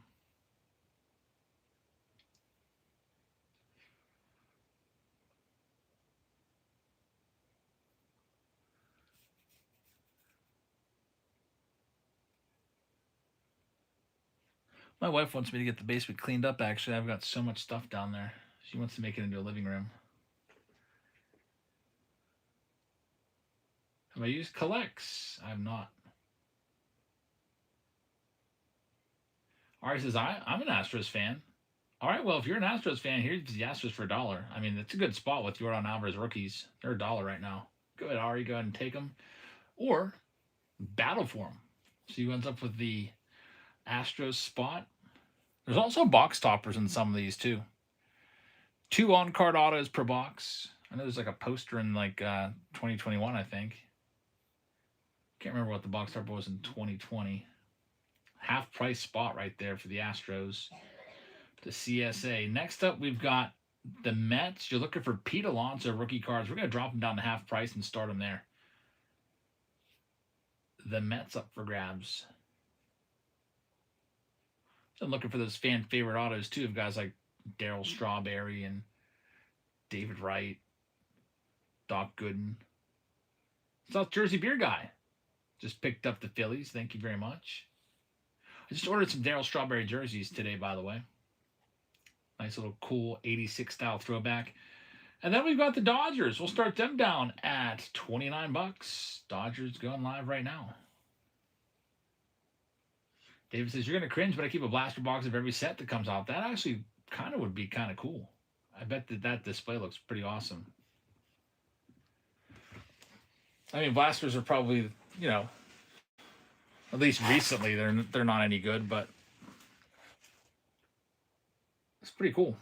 My wife wants me to get the basement cleaned up, actually. I've got so much stuff down there. She wants to make it into a living room. Have I used collects? I have not. Ari says, I'm an Astros fan. All right, well, if you're an Astros fan, here's the Astros for $1. I mean, it's a good spot with Yordan Alvarez rookies. They're $1 right now. Go ahead, Ari. Go ahead and take them. Or battle for them. So you ends up with the Astros spot. There's also box toppers in some of these, too. 2 on-card autos per box. I know there's like a poster in like 2021, I think. Can't remember what the box topper was in 2020. Half price spot right there for the Astros. The CSA. Next up, we've got The Mets, you're looking for Pete Alonso rookie cards. We're going to drop them down to half price and start them there. The Mets up for grabs. So I'm looking for those fan favorite autos too of guys like Darryl Strawberry and David Wright, Doc Gooden. South Jersey Beer Guy just picked up the Phillies. Thank you very much. I just ordered some Darryl Strawberry jerseys today, by the way. Nice little cool 86 style throwback. And then we've got the Dodgers. We'll start them down at $29. Dodgers going live right now. David says, you're going to cringe, but I keep a blaster box of every set that comes out. That actually kind of would be kind of cool. I bet that display looks pretty awesome. I mean, blasters are probably, you know, at least recently they're not any good, but it's pretty cool.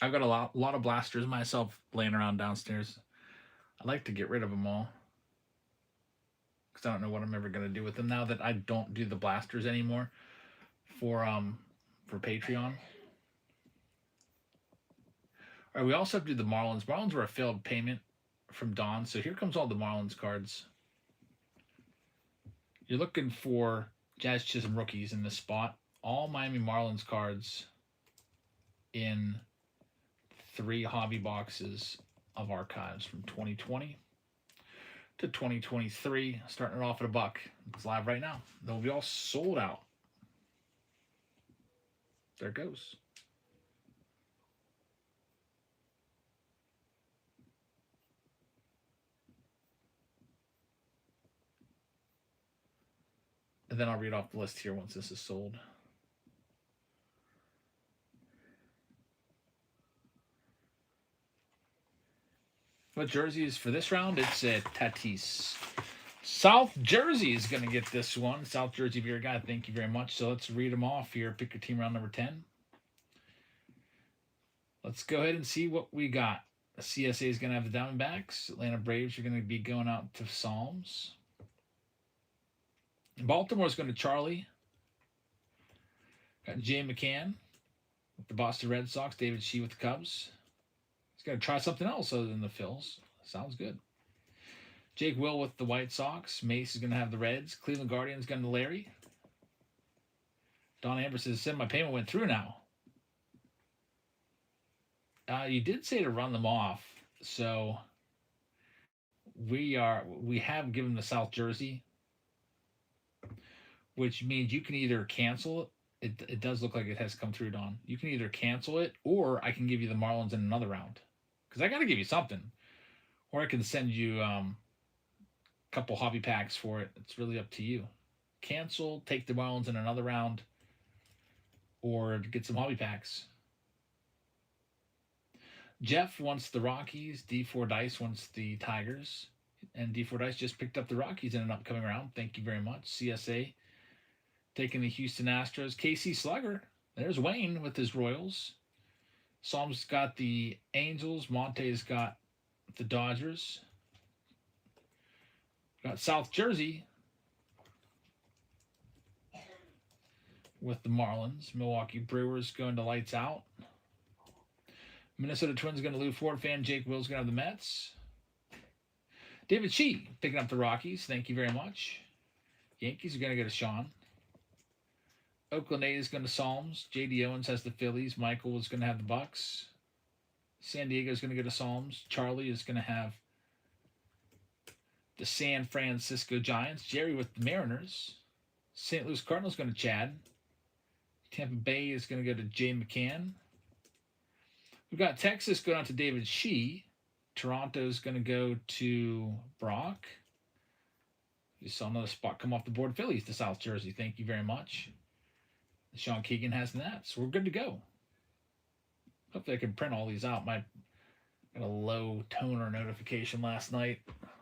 I've got a lot of blasters myself laying around downstairs. I'd like to get rid of them all because I don't know what I'm ever going to do with them now that I don't do the blasters anymore for Patreon. All right, we also have to do the Marlins. Marlins were a failed payment from Don, so here comes all the Marlins cards. You're looking for Jazz Chisholm rookies in this spot. All Miami Marlins cards in 3 hobby boxes of archives from 2020 to 2023, starting it off at $1. It's live right now. They'll be all sold out. There it goes. And then I'll read off the list here once this is sold. What jersey is for this round? It's a Tatis. South Jersey is going to get this one. South Jersey Beer Guy, thank you very much. So let's read them off here. Pick your team round number 10. Let's go ahead and see what we got. The CSA is going to have the Diamondbacks. Atlanta Braves are going to be going out to Psalms. Baltimore is going to Charlie. Got Jay McCann with the Boston Red Sox. David Shee with the Cubs. He's going to try something else other than the Phils. Sounds good. Jake Will with the White Sox. Mace is going to have the Reds. Cleveland Guardians going to Larry. Don Amber says, my payment went through now. You did say to run them off. So we have given the South Jersey, which means you can either cancel it. It does look like it has come through, Don. You can either cancel it, or I can give you the Marlins in another round. Because I got to give you something. Or I can send you a couple hobby packs for it. It's really up to you. Cancel, take the Marlins in another round, or get some hobby packs. Jeff wants the Rockies. D4 Dice wants the Tigers. And D4 Dice just picked up the Rockies in an upcoming round. Thank you very much. CSA taking the Houston Astros. KC Slugger. There's Wayne with his Royals. Psalm's got the Angels. Monte's got the Dodgers. Got South Jersey with the Marlins. Milwaukee Brewers going to lights out. Minnesota Twins going to Lou Ford fan. Jake Will's going to have the Mets. David Shee picking up the Rockies. Thank you very much. Yankees are going to go to Sean. Oakland A's going to Psalms. J.D. Owens has the Phillies. Michael is going to have the Bucks. San Diego is going to go to Psalms. Charlie is going to have the San Francisco Giants. Jerry with the Mariners. St. Louis Cardinals going to Chad. Tampa Bay is going to go to Jay McCann. We've got Texas going out to David Shee. Toronto's going to go to Brock. You saw another spot come off the board. Phillies to South Jersey. Thank you very much. Sean Keegan has that, so we're good to go. Hopefully I can print all these out. I got a low toner notification last night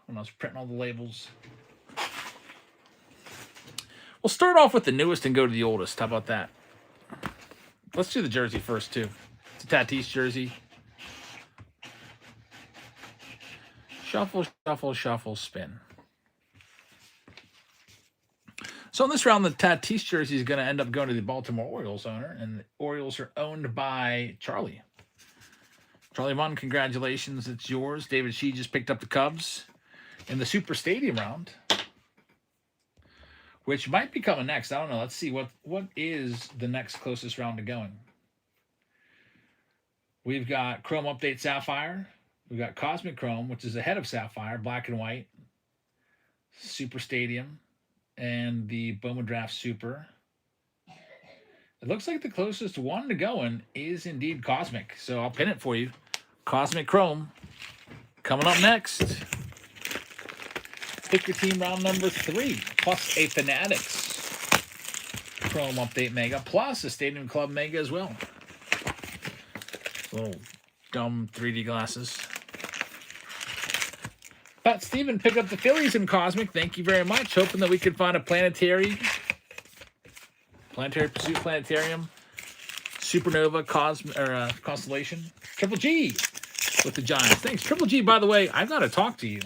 when I was printing all the labels. We'll start off with the newest and go to the oldest. How about that? Let's do the jersey first, too. It's a Tatis jersey. Shuffle, shuffle, shuffle, spin. So in this round, the Tatis jersey is going to end up going to the Baltimore Orioles owner, and the Orioles are owned by Charlie. Charlie Munn, congratulations, it's yours. David Shee just picked up the Cubs in the Super Stadium round, which might be coming next. I don't know. Let's see what is the next closest round to going. We've got Chrome Update Sapphire. We've got Cosmic Chrome, which is ahead of Sapphire, black and white, Super Stadium, and the Bowman Draft Super. It looks like the closest one to going is indeed Cosmic. So I'll pin it for you. Cosmic Chrome coming up next. Pick your team round number 3, plus a Fanatics Chrome Update Mega, plus a Stadium Club Mega as well. Little dumb 3D glasses. Pat Steven picked up the Phillies in Cosmic. Thank you very much. Hoping that we could find a Planetary Pursuit Planetarium, Supernova, Constellation, Triple G with the Giants. Thanks, Triple G. By the way, I've got to talk to you.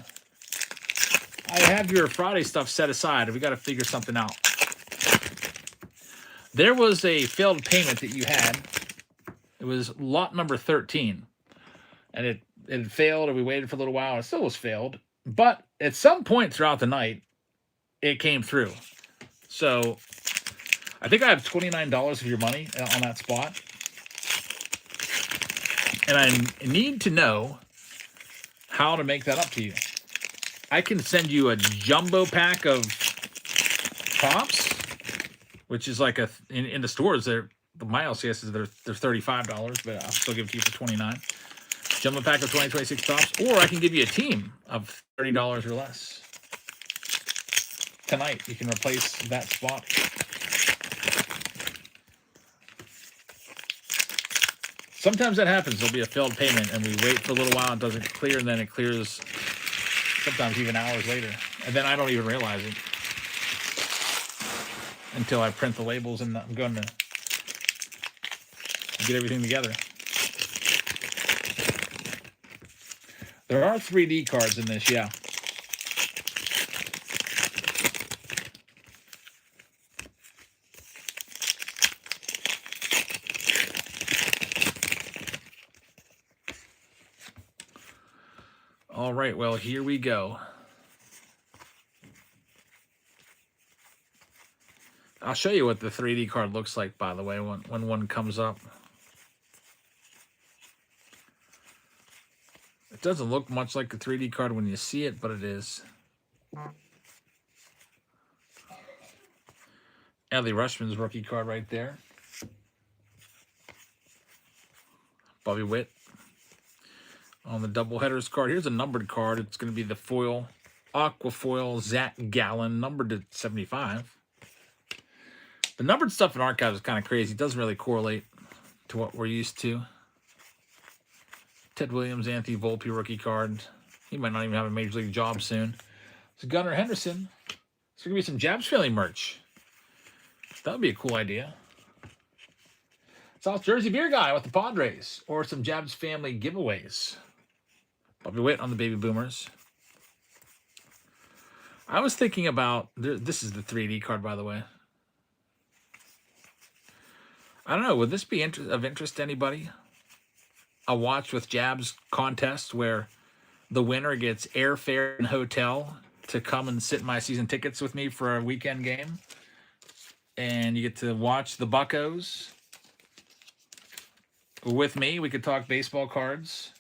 I have your Friday stuff set aside. We got to figure something out. There was a failed payment that you had. It was lot number 13, and it failed, and we waited for a little while. It still was failed, but at some point throughout the night, it came through. So I think I have $29 of your money on that spot. And I need to know how to make that up to you. I can send you a jumbo pack of Pops, which is like in the stores, the my LCS is they're $35, but I'll still give it to you for $29. Jumbo pack of 26 Pops, or I can give you a team of $30 or less. Tonight, you can replace that spot. Sometimes that happens. There'll be a failed payment, and we wait for a little while. It doesn't clear, and then it clears sometimes even hours later. And then I don't even realize it until I print the labels and I'm going to get everything together. There are 3D cards in this, yeah. All right, well, here we go. I'll show you what the 3D card looks like, by the way, when one comes up. It doesn't look much like a 3D card when you see it, but it is. Adley Rushman's rookie card right there. Bobby Witt. On the doubleheaders card, here's a numbered card. It's going to be the foil, aqua foil, Zach Gallen, numbered to 75. The numbered stuff in Archives is kind of crazy. It doesn't really correlate to what we're used to. Ted Williams, Anthony Volpe rookie card. He might not even have a major league job soon. So Gunnar Henderson. There's going to be some Jabs family merch. That would be a cool idea. South Jersey beer guy with the Padres, or some Jabs family giveaways. Bobby Witt on the Baby Boomers. I was thinking about, this is the 3D card, by the way. I don't know, would this be of interest to anybody? A Watch with Jabs contest where the winner gets airfare and hotel to come and sit in my season tickets with me for a weekend game. And you get to watch the Buccos with me. We could talk baseball cards.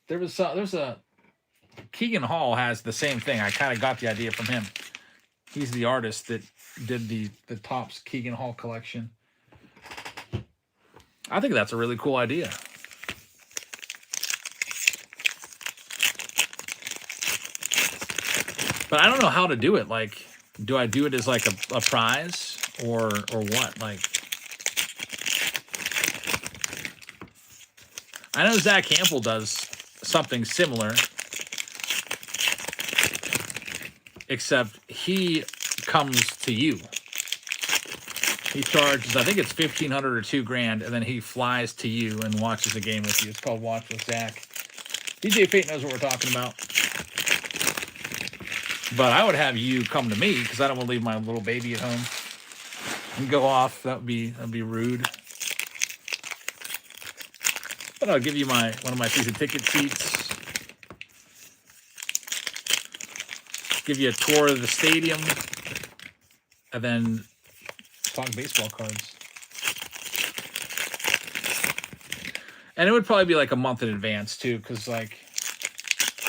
There's a Keegan Hall has the same thing. I kind of got the idea from him. He's the artist that did the Topps Keegan Hall collection. I think that's a really cool idea. But I don't know how to do it. Like, do I do it as like a prize or what? Like, I know Zach Campbell does something similar, except he comes to you. He charges, I think it's $1,500 or $2,000, and then he flies to you and watches a game with you. It's called Watch with Zach. DJ Fate knows what we're talking about. But I would have you come to me because I don't want to leave my little baby at home and go off. That'd be rude. But I'll give you one of my season ticket seats. Give you a tour of the stadium, and then talk baseball cards. And it would probably be like a month in advance too, because like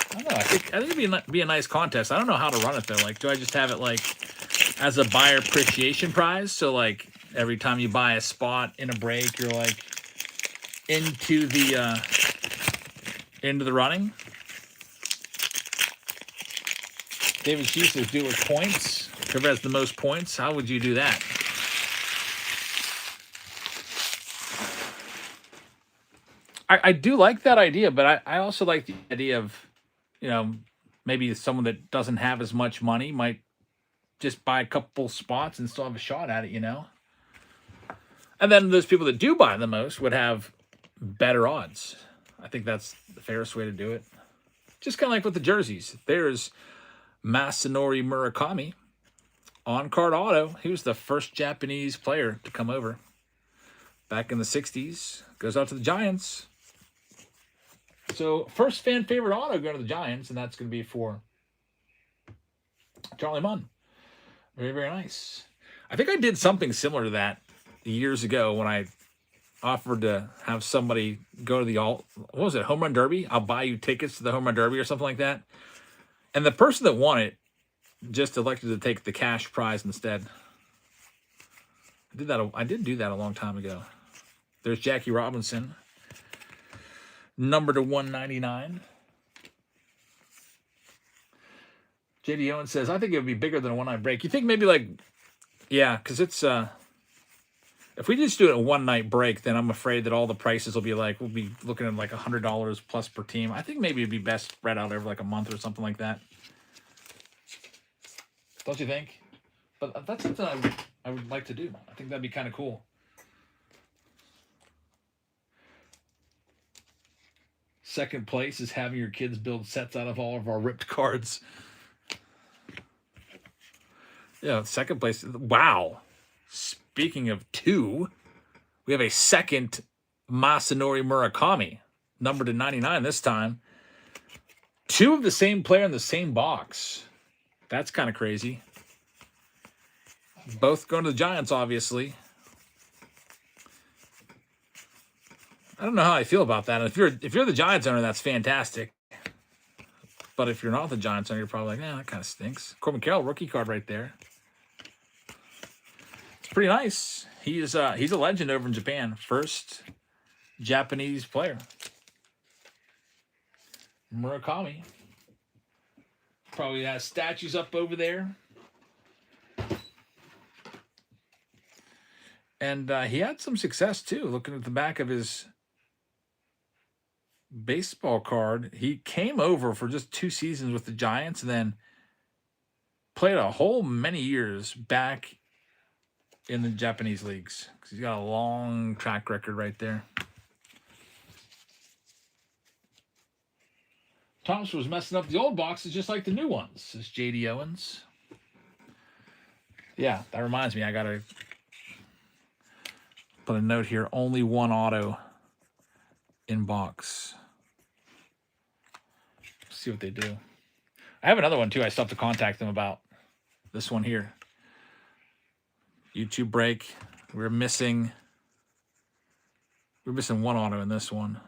I don't know. I think it'd be a nice contest. I don't know how to run it though. Like, do I just have it like as a buyer appreciation prize? So like every time you buy a spot in a break, you're like into the running. David Sheets says do it with points. Whoever has the most points, how would you do that? I do like that idea, but I also like the idea of, maybe someone that doesn't have as much money might just buy a couple spots and still have a shot at it, And then those people that do buy the most would have better odds. I think that's the fairest way to do it. Just kind of like with the jerseys. There's Masanori Murakami, on-card auto. He was the first Japanese player to come over back in the 60s. Goes out to the Giants. So, first fan favorite auto going to the Giants, and that's going to be for Charlie Munn. Very, very nice. I think I did something similar to that years ago when I offered to have somebody go to the Home Run Derby? I'll buy you tickets to the Home Run Derby or something like that. And the person that won it just elected to take the cash prize instead. I did do that a long time ago. There's Jackie Robinson. Number to 199. JD Owen says, I think it would be bigger than a one-night break. You think maybe because it's, if we just do it a one-night break, then I'm afraid that all the prices will be we'll be looking at like $100 plus per team. I think maybe it'd be best spread out over like a month or something like that. Don't you think? But that's something I would like to do. I think that'd be kind of cool. Second place is having your kids build sets out of all of our ripped cards. Yeah, second place. Wow. Speaking of two, we have a second Masanori Murakami, numbered to 99 this time. Two of the same player in the same box. That's kind of crazy. Both going to the Giants, obviously. I don't know how I feel about that. If you're the Giants owner, that's fantastic. But if you're not the Giants owner, you're probably like, that kind of stinks. Corbin Carroll, rookie card right there. It's pretty nice. He's a legend over in Japan. First Japanese player. Murakami. Probably has statues up over there. And he had some success, too. Looking at the back of his baseball card, he came over for just 2 seasons with the Giants and then played a whole many years back in the Japanese leagues. Because he's got a long track record right there. Thomas was messing up the old boxes just like the new ones, says J.D. Owens. Yeah, that reminds me. I got to put a note here. Only one auto in box. Let's see what they do. I have another one, too. I still have to contact them about this one here. YouTube break. We're missing one auto in this one.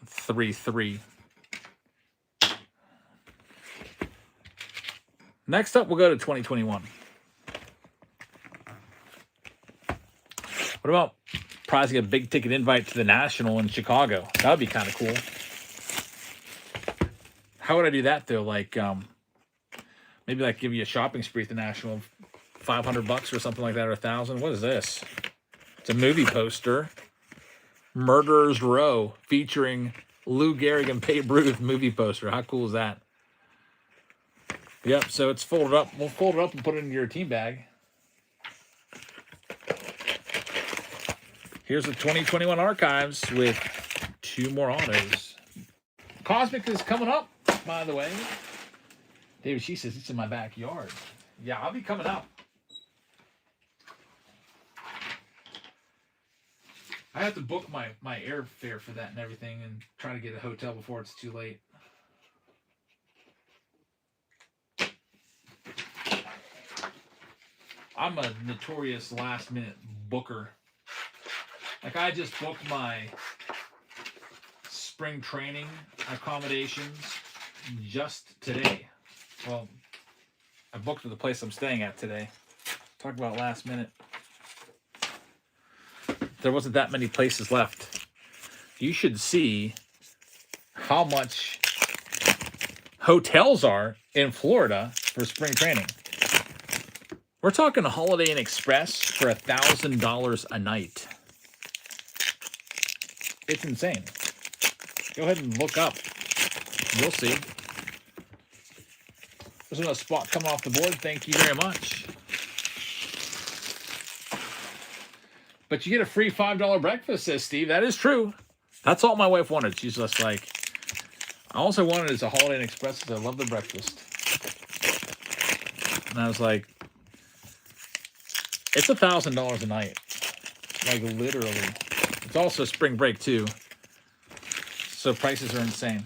3-3. Next up, we'll go to 2021. What about prizing a big ticket invite to the National in Chicago? That would be kind of cool. How would I do that though? Maybe give you a shopping spree at the National of $500 or something like that, or $1,000. What is this? It's a movie poster. Murderer's Row featuring Lou Gehrig and Babe Ruth movie poster. How cool is that? Yep, so it's folded up. We'll fold it up and put it in your team bag. Here's the 2021 archives with 2 more autos. Cosmic is coming up, by the way. David, she says it's in my backyard. Yeah, I'll be coming out. I have to book my airfare for that and everything and try to get a hotel before it's too late. I'm a notorious last minute booker. Like I just booked my spring training accommodations just today. Well, I booked for the place I'm staying at today. Talk about last minute. There wasn't that many places left. You should see how much hotels are in Florida for spring training. We're talking a Holiday Inn Express for $1,000 a night. It's insane. Go ahead and look up. You'll see. There's another spot coming off the board. Thank you very much. But you get a free $5 breakfast, says Steve. That is true. That's all my wife wanted. She's just like, all I wanted is a Holiday Inn Express because I love the breakfast. And I was like, it's $1,000 a night. Like, literally. It's also spring break, too. So prices are insane.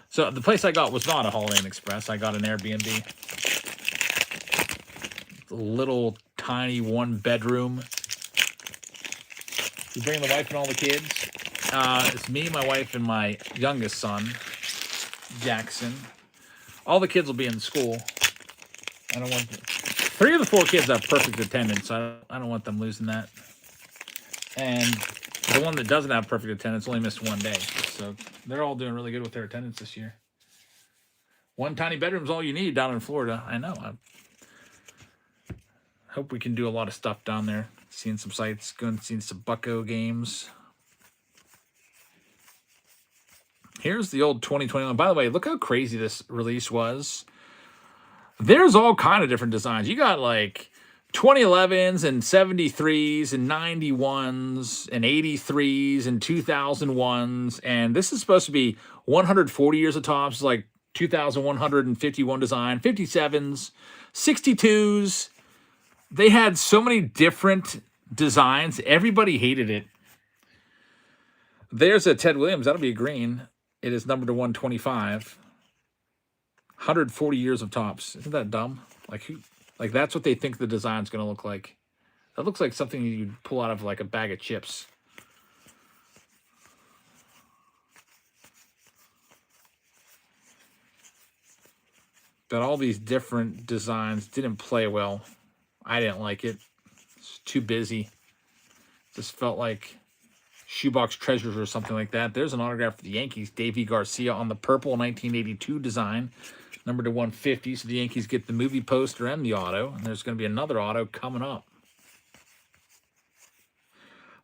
So the place I got was not a Holiday Inn Express. I got an Airbnb. It's a little tiny 1-bedroom. You bring the wife and all the kids. It's me, my wife, and my youngest son, Jackson. All the kids will be in school. I don't want 3 of the 4 kids have perfect attendance. So I don't want them losing that. And the one that doesn't have perfect attendance only missed 1 day. So they're all doing really good with their attendance this year. 1 tiny bedroom is all you need down in Florida. I know. I hope we can do a lot of stuff down there. Seeing some sights, going to see some Bucco games. Here's the old 2021. By the way, look how crazy this release was. There's all kind of different designs. You got like 2011s and 73s and 91s and 83s and 2001s. And this is supposed to be 140 years of tops, like 2,151 design, 57s, 62s. They had so many different designs. Everybody hated it. There's a Ted Williams. That'll be a green. It is numbered to 125. 140 years of tops. Isn't that dumb? Like that's what they think the design's going to look like. That looks like something you'd pull out of like a bag of chips. But all these different designs didn't play well. I didn't like it. It's too busy. Just felt like Shoebox Treasures or something like that. There's an autograph for the Yankees. Davey Garcia on the purple 1982 design. Numbered to 150. So the Yankees get the movie poster and the auto. And there's going to be another auto coming up.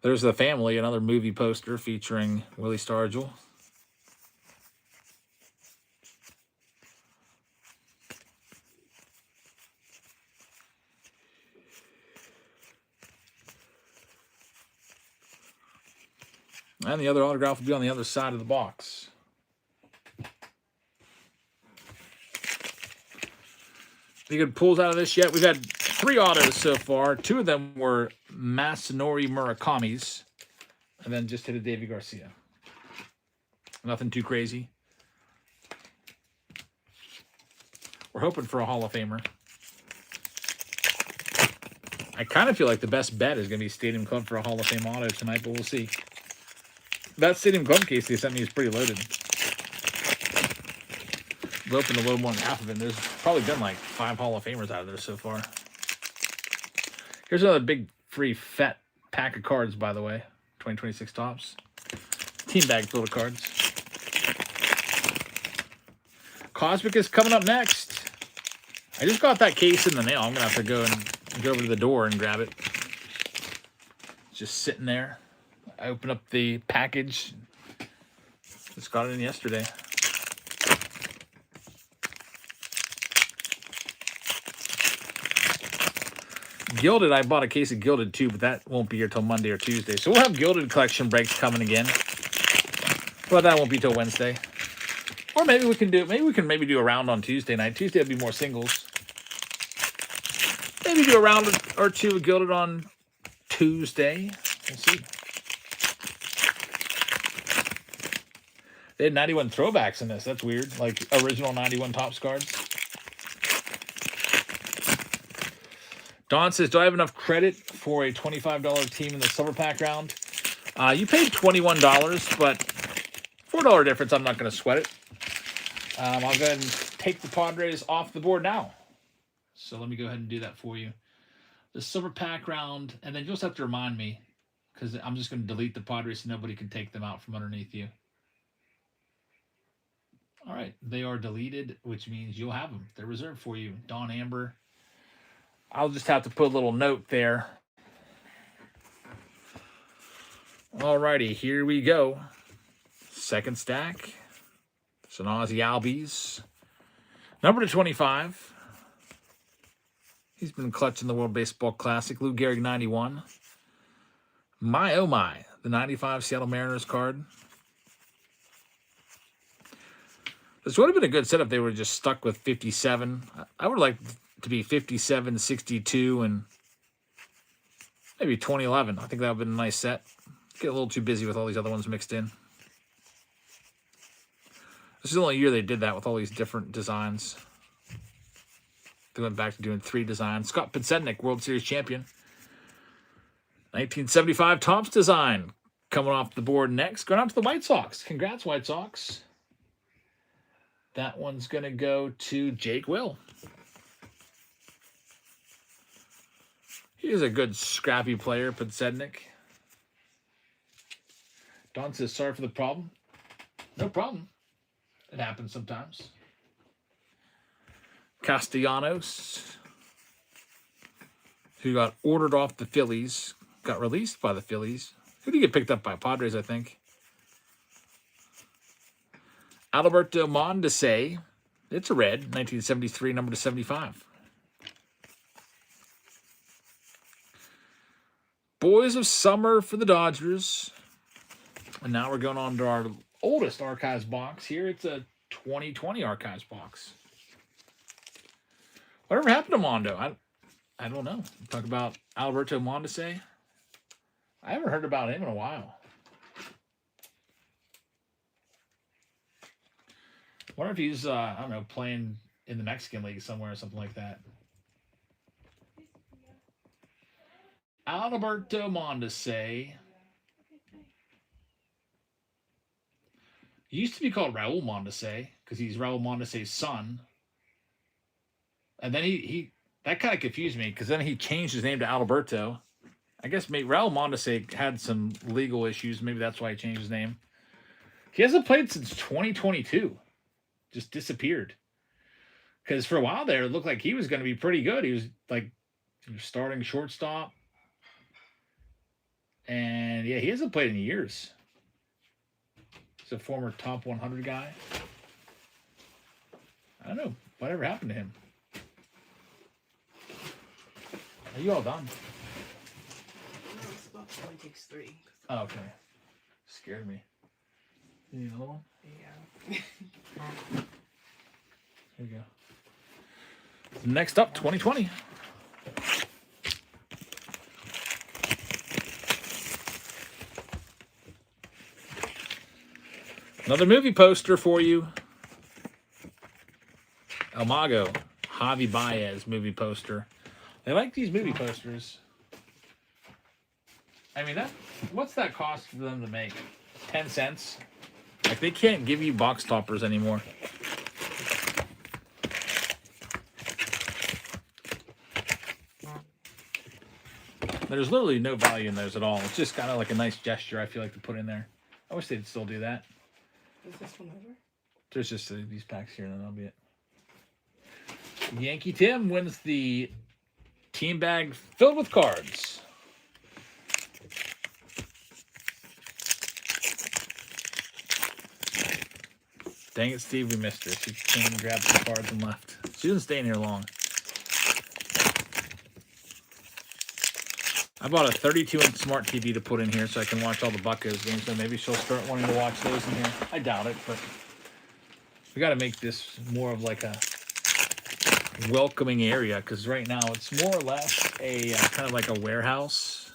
There's The Family, another movie poster featuring Willie Stargell. And the other autograph will be on the other side of the box. Any good pulls out of this yet? We've had 3 autos so far. 2 of them were Masanori Murakami's. And then just hit a Davey Garcia. Nothing too crazy. We're hoping for a Hall of Famer. I kind of feel like the best bet is going to be Stadium Club for a Hall of Fame auto tonight, but we'll see. That Stadium Club case they sent me is pretty loaded. We've opened a little more than half of it. There's probably been like 5 Hall of Famers out of there so far. Here's another big free fat pack of cards, by the way. 2026 tops. Team bag full of cards. Cosmic is coming up next. I just got that case in the mail. I'm going to have to go over to the door and grab it. It's just sitting there. I opened up the package. Just got it in yesterday. Gilded, I bought a case of Gilded too, but that won't be here till Monday or Tuesday. So we'll have Gilded collection breaks coming again. But that won't be till Wednesday. Or maybe we can do do a round on Tuesday night. Tuesday will be more singles. Maybe do a round or two of Gilded on Tuesday. We'll see. They had 91 throwbacks in this. That's weird. Like original 91 Topps cards. Don says, do I have enough credit for a $25 team in the silver pack round? You paid $21, but $4 difference, I'm not going to sweat it. I'll go ahead and take the Padres off the board now. So let me go ahead and do that for you. The silver pack round, and then you'll just have to remind me, because I'm just going to delete the Padres so nobody can take them out from underneath you. All right, they are deleted, which means you'll have them. They're reserved for you. Don Amber. I'll just have to put a little note there. All righty, here we go. Second stack. Ozzie Albies. Number to 25. He's been clutching the World Baseball Classic. Lou Gehrig, 91. My, oh my. The 95 Seattle Mariners card. This would have been a good setup. They were just stuck with 57. I would like to be 57, 62, and maybe 2011. I think that would have been a nice set. Get a little too busy with all these other ones mixed in. This is the only year they did that with all these different designs. They went back to doing 3 designs. Scott Podsednik, World Series champion. 1975 Topps design. Coming off the board next. Going out to the White Sox. Congrats, White Sox. That one's going to go to Jake Will. He's a good, scrappy player, Podsednik. Don says, sorry for the problem. No problem. It happens sometimes. Castellanos, who got ordered off the Phillies, got released by the Phillies. Who did he get picked up by? Padres, I think. Alberto Mondesi. It's a red. 1973, number to 75. Boys of Summer for the Dodgers. And now we're going on to our oldest Archives box here. It's a 2020 Archives box. Whatever happened to Mondo? I don't know. Talk about Alberto Mondesi. I haven't heard about him in a while. Wonder if he's, I don't know, playing in the Mexican League somewhere or something like that. Alberto Mondesi. He used to be called Raul Mondesi because he's Raul Mondesi's son. And then he that kind of confused me because then he changed his name to Alberto. I guess maybe Raul Mondesi had some legal issues. Maybe that's why he changed his name. He hasn't played since 2022. Just disappeared. Because for a while there, it looked like he was going to be pretty good. He was like starting shortstop. And yeah, he hasn't played in years. He's a former top 100 guy. I don't know. Whatever happened to him? Are you all done? No, this box only takes 3. Oh, okay. Scared me. You need another one? Yeah. Here you go. Next up, 2020. Another movie poster for you. El Mago, Javi Baez movie poster. They like these movie posters. I mean, what's that cost for them to make? 10 cents? Like, they can't give you box toppers anymore. There's literally no value in those at all. It's just kind of like a nice gesture I feel like to put in there. I wish they'd still do that. Is this one over? There's just these packs here, and then that'll be it. Yankee Tim wins the team bag filled with cards. Dang it, Steve, we missed her. She came and grabbed some cards and left. She didn't stay in here long. I bought a 32-inch smart TV to put in here so I can watch all the Buccos games. So maybe she'll start wanting to watch those in here. I doubt it, but we got to make this more of like a welcoming area, because right now it's more or less a kind of like a warehouse.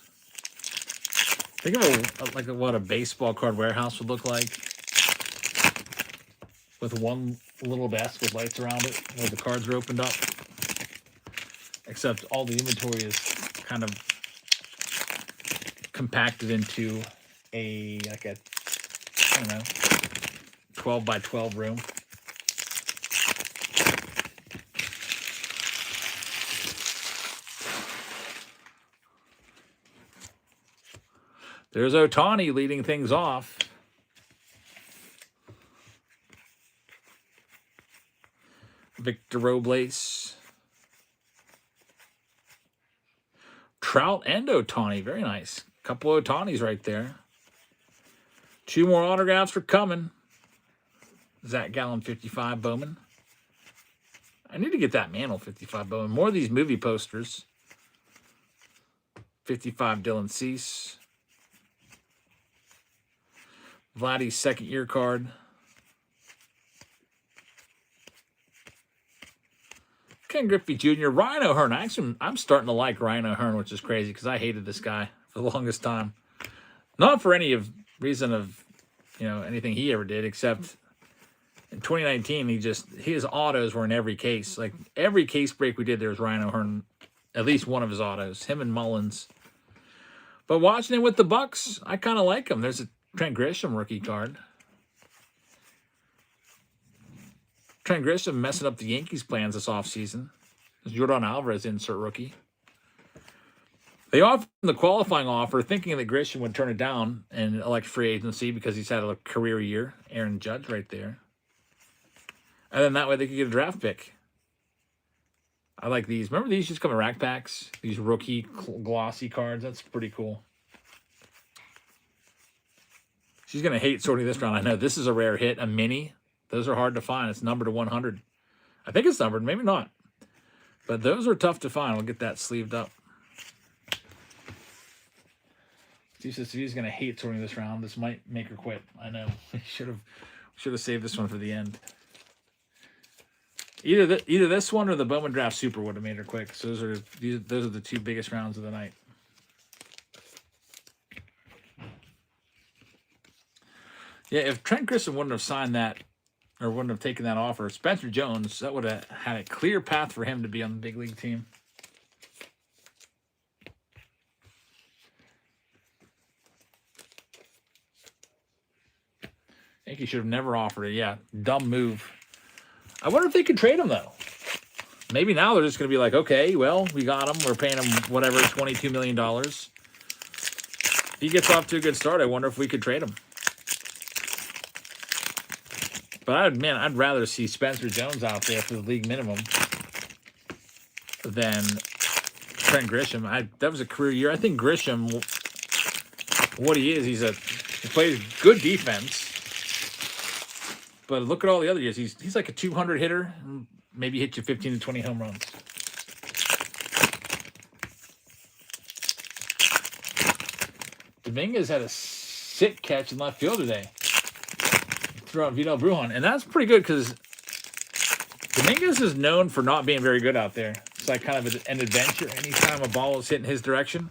Think of what a baseball card warehouse would look like, with one little desk with lights around it where the cards are opened up. Except all the inventory is kind of compacted into I don't know, 12 by 12 room. There's Ohtani leading things off. Victor Robles. Trout and Ohtani. Very nice. Couple of Ohtanis right there. 2 more autographs are coming. Zach Gallen 55 Bowman. I need to get that Mantle 55 Bowman. More of these movie posters. 55 Dylan Cease. Vladdy's second year card. Ken Griffey Jr. Ryan O'Hearn. Actually, I'm starting to like Ryan O'Hearn, which is crazy because I hated this guy for the longest time. Not for any reason of anything he ever did, except in 2019 his autos were in every case. Like every case break we did, there was Ryan O'Hearn, at least one of his autos. Him and Mullins. But watching him with the Bucks, I kind of like him. There's a Trent Grisham rookie card. Trent Grisham messing up the Yankees' plans this offseason. Jordan Alvarez insert rookie. They offered him the qualifying offer, thinking that Grisham would turn it down and elect free agency because he's had a career year. Aaron Judge right there. And then that way they could get a draft pick. I like these. Remember these just come in rack packs? These rookie glossy cards. That's pretty cool. She's going to hate sorting this round. I know this is a rare hit, a mini. Those are hard to find. It's numbered to 100. I think it's numbered, maybe not. But those are tough to find. We'll get that sleeved up. Steve says he's going to hate sorting this round. This might make her quit. I know. We should have saved this one for the end. Either this one or the Bowman Draft Super would have made her quick. So those are the 2 biggest rounds of the night. Yeah, if Trent Grisham wouldn't have signed that or wouldn't have taken that offer, Spencer Jones, that would have had a clear path for him to be on the big league team. Yankees should have never offered it. Yeah, dumb move. I wonder if they could trade him, though. Maybe now they're just going to be like, okay, well, we got him. We're paying him whatever, $22 million. He gets off to a good start. I wonder if we could trade him. But I'd rather see Spencer Jones out there for the league minimum than Trent Grisham. That was a career year. I think Grisham, what he is, he plays good defense. But look at all the other years. He's like a 200 hitter, and maybe hit you 15 to 20 home runs. Dominguez had a sick catch in left field today. Threw out Vidal Brujan, and that's pretty good because Dominguez is known for not being very good out there. It's like kind of an adventure anytime a ball is hitting his direction.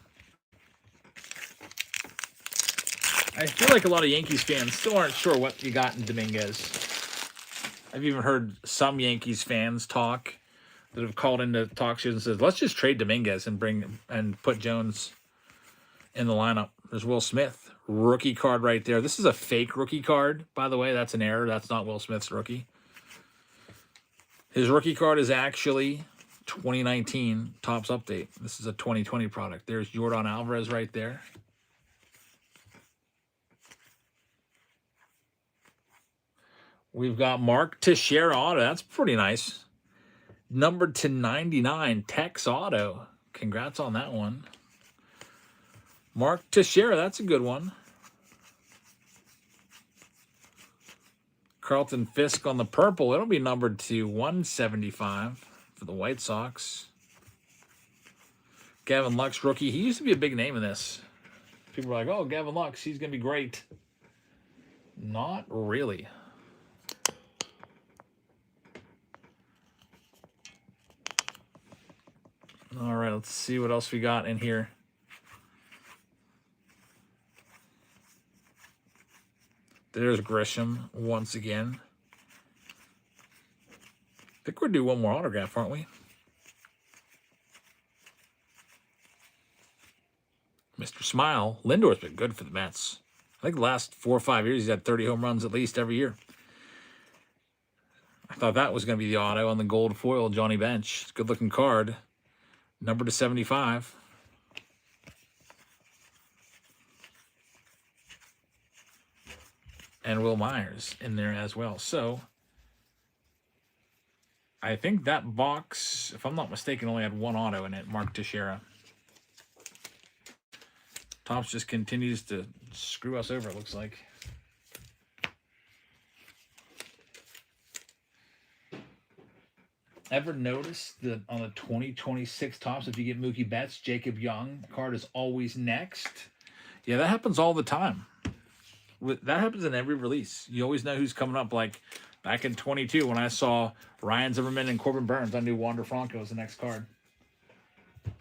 I feel like a lot of Yankees fans still aren't sure what you got in Dominguez. I've even heard some Yankees fans talk that have called into talk shows and said, let's just trade Dominguez and put Jones in the lineup. There's Will Smith. Rookie card right there. This is a fake rookie card, by the way. That's an error. That's not Will Smith's rookie. His rookie card is actually 2019 Topps Update. This is a 2020 product. There's Jordan Alvarez right there. We've got Mark Teixeira auto. That's pretty nice. Numbered to 99, Tex auto. Congrats on that one. Mark Teixeira, that's a good one. Carlton Fisk on the purple. It'll be numbered to 175 for the White Sox. Gavin Lux, rookie. He used to be a big name in this. People were like, oh, Gavin Lux, he's going to be great. Not really. All right, let's see what else we got in here. There's Grisham once again. I think we're due one more autograph, aren't we? Mr. Smile. Lindor's been good for the Mets. I think the last 4 or 5 years he's had 30 home runs at least every year. I thought that was going to be the auto on the gold foil, Johnny Bench. Good looking card. Number to 75. And Will Myers in there as well. So I think that box, if I'm not mistaken, only had one auto in it, Mark Teixeira. Topps just continues to screw us over, it looks like. Ever notice that on the 2026 Topps, if you get Mookie Betts, Jacob Young card is always next? Yeah, that happens all the time. That happens in every release. You always know who's coming up. Like back in 22, when I saw Ryan Zimmerman and Corbin Burns, I knew Wander Franco was the next card.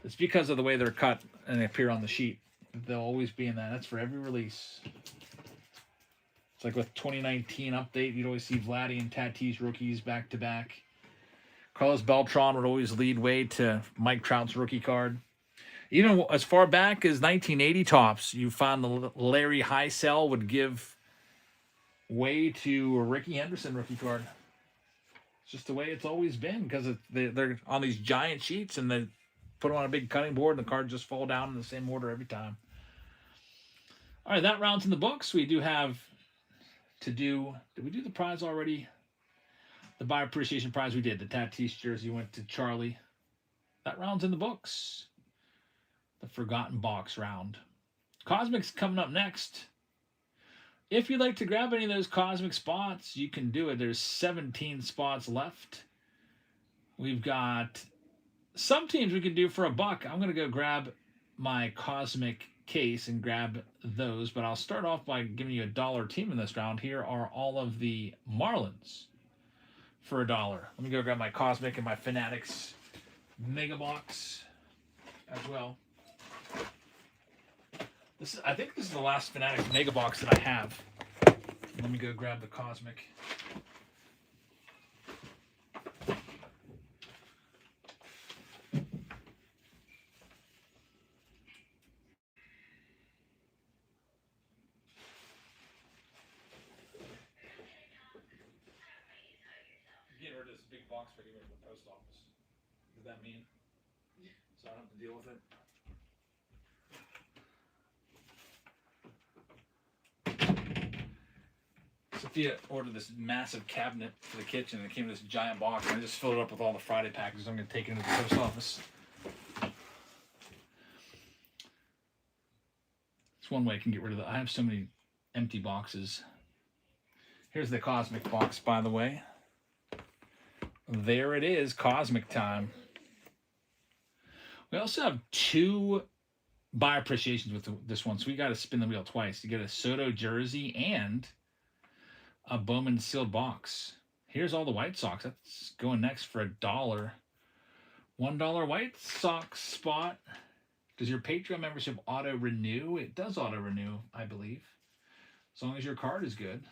It's because of the way they're cut and they appear on the sheet. They'll always be in that. That's for every release. It's like with 2019 update, you'd always see Vladdy and Tatis rookies back to back. Carlos Beltran would always lead way to Mike Trout's rookie card. Even as far back as 1980 Topps, you found the Larry Heisel would give way to a Ricky Henderson rookie card. It's just the way it's always been because they're on these giant sheets and they put them on a big cutting board and the cards just fall down in the same order every time. All right, that round's in the books. We do have to do... Did we do the prize already? The buyer appreciation prize we did. The Tatis jersey went to Charlie. That round's in the books. The Forgotten Box round. Cosmic's coming up next. If you'd like to grab any of those Cosmic spots, you can do it. There's 17 spots left. We've got some teams we can do for $1. I'm going to go grab my Cosmic case and grab those, but I'll start off by giving you $1 team in this round. Here are all of the Marlins for $1. Let me go grab my Cosmic and my Fanatics Mega Box as well. I think this is the last Fanatics Mega Box that I have. Let me go grab the Cosmic. Getting rid of this big box for giving it to the post office. What does that mean? So I don't have to deal with it. Sophia ordered this massive cabinet for the kitchen and it came in this giant box and I just filled it up with all the Friday packages I'm going to take into the post office. It's one way I can get rid of it. I have so many empty boxes. Here's the Cosmic box, by the way. There it is, Cosmic time. We also have 2 buyer appreciations with this one, so we got to spin the wheel twice to get a Soto jersey and a Bowman sealed box. Here's all the White Sox. That's going next for $1. $1 White Sox spot. Does your Patreon membership auto-renew? It does auto-renew, I believe. As long as your card is good.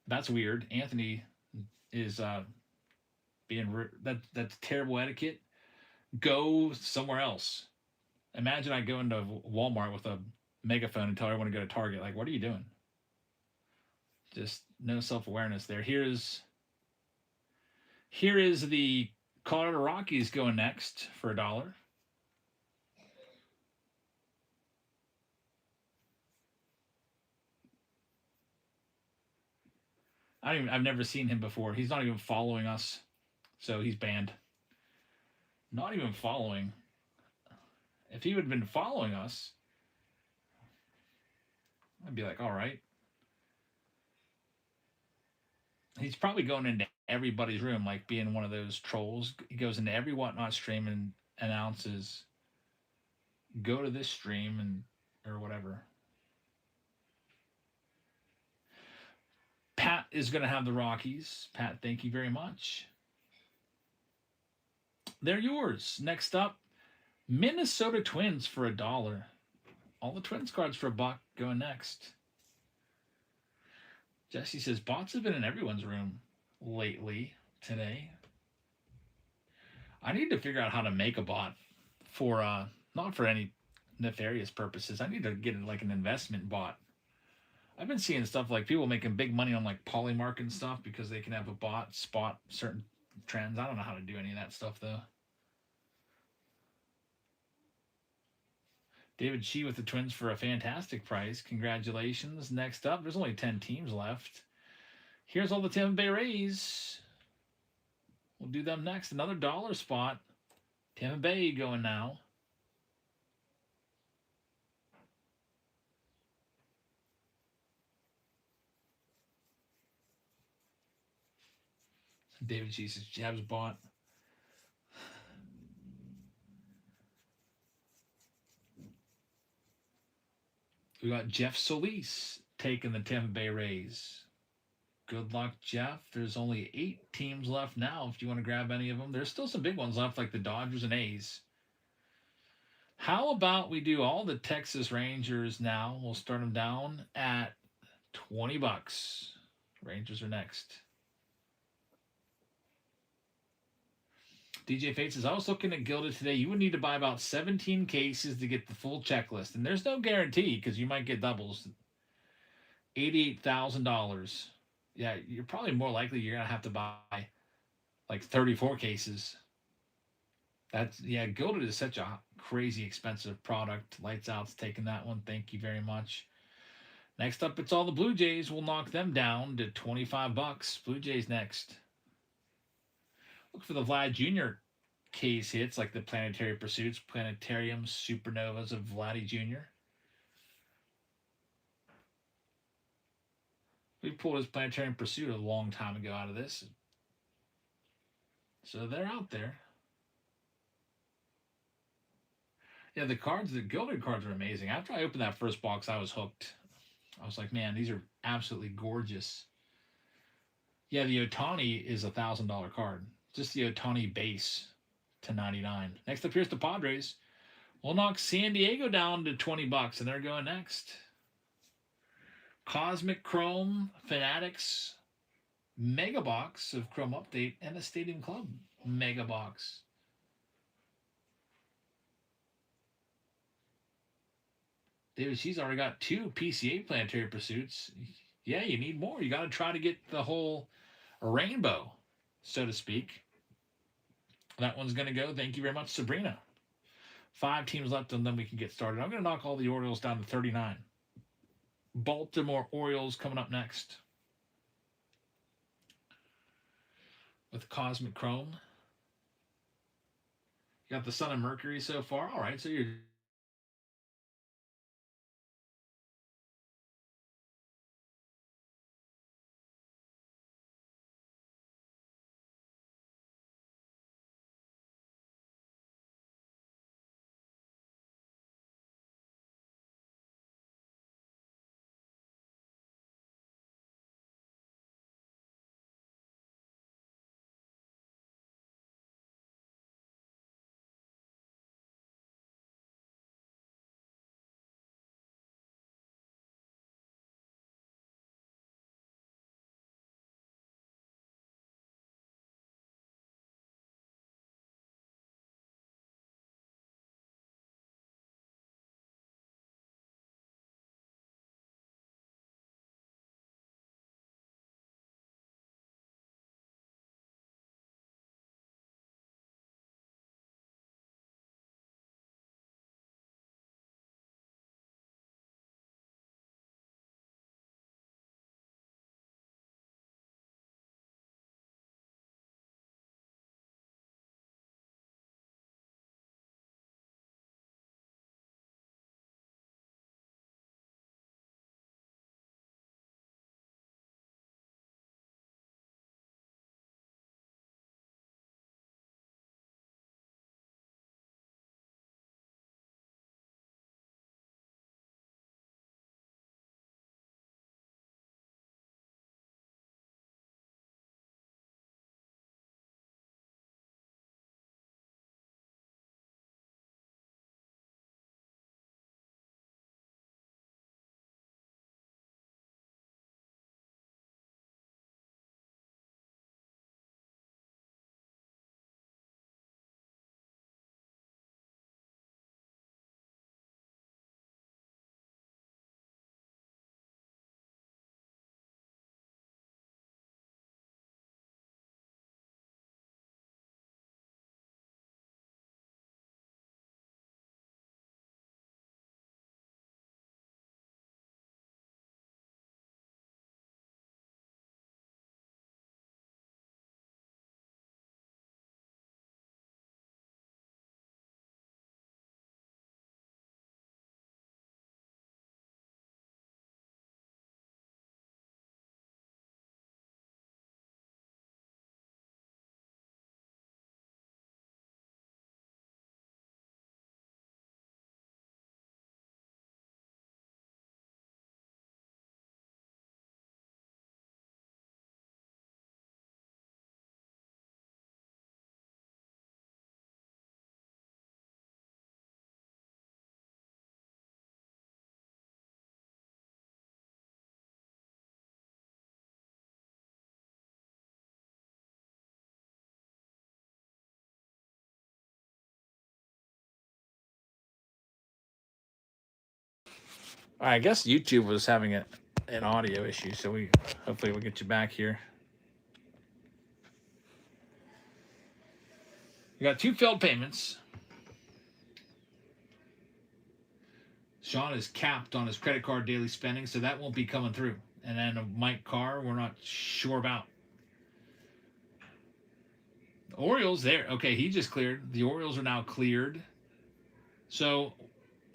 That's weird. Anthony is that's terrible etiquette. Go somewhere else. Imagine I go into Walmart with a megaphone and tell everyone to go to Target. Like, what are you doing? Just no self-awareness there. Here is the Colorado Rockies going next for $1. I've never seen him before. He's not even following us, so he's banned. Not even following. If he would have been following us, I'd be like, all right. He's probably going into everybody's room, like being one of those trolls. He goes into every whatnot stream and announces, "Go to this stream," and or whatever. Pat is going to have the Rockies. Pat, thank you very much. They're yours. Next up, Minnesota Twins for $1. All the Twins cards for $1 going next. Jesse says bots have been in everyone's room lately today. I need to figure out how to make a bot for not for any nefarious purposes. I need to get like an investment bot. I've been seeing stuff like people making big money on like Polymark and stuff because they can have a bot spot certain trends. I don't know how to do any of that stuff though. David Shee with the Twins for a fantastic price. Congratulations. Next up, there's only 10 teams left. Here's all the Tampa Bay Rays. We'll do them next. Another dollar spot. Tampa Bay going now. David Shee says Jabs bought. We got Jeff Solis taking the Tampa Bay Rays. Good luck, Jeff. There's only 8 teams left now if you want to grab any of them. There's still some big ones left like the Dodgers and A's. How about we do all the Texas Rangers now? We'll start them down at $20. Rangers are next. DJ Fate says, I was looking at Gilded today. You would need to buy about 17 cases to get the full checklist. And there's no guarantee because you might get doubles. $88,000. Yeah, you're probably more likely you're going to have to buy like 34 cases. Gilded is such a crazy expensive product. Lights Out's taking that one. Thank you very much. Next up, it's all the Blue Jays. We'll knock them down to $25. Blue Jays next. Look for the Vlad Jr. case hits like the Planetary Pursuits, Planetariums, Supernovas of Vladdy Jr. We pulled his Planetarium Pursuit a long time ago out of this. So they're out there. Yeah, the Gilded cards are amazing. After I opened that first box, I was hooked. I was like, man, these are absolutely gorgeous. Yeah, the Otani is a $1,000 card. Just the Otani base to 99. Next up, here's the Padres. We'll knock San Diego down to $20, and they're going next. Cosmic Chrome Fanatics Mega Box of Chrome Update and a Stadium Club Mega Box. David, she's already got 2 PCA Planetary Pursuits. Yeah, you need more. You got to try to get the whole rainbow, so to speak. That one's going to go. Thank you very much, Sabrina. 5 teams left, and then we can get started. I'm going to knock all the Orioles down to 39. Baltimore Orioles coming up next with Cosmic Chrome. You got the Sun and Mercury so far. All right, so you're All right, I guess YouTube was having an audio issue, so hopefully we'll get you back here. You got 2 failed payments. Sean is capped on his credit card daily spending, so that won't be coming through. And then Mike Carr, we're not sure about. The Orioles, there. Okay, he just cleared. The Orioles are now cleared. So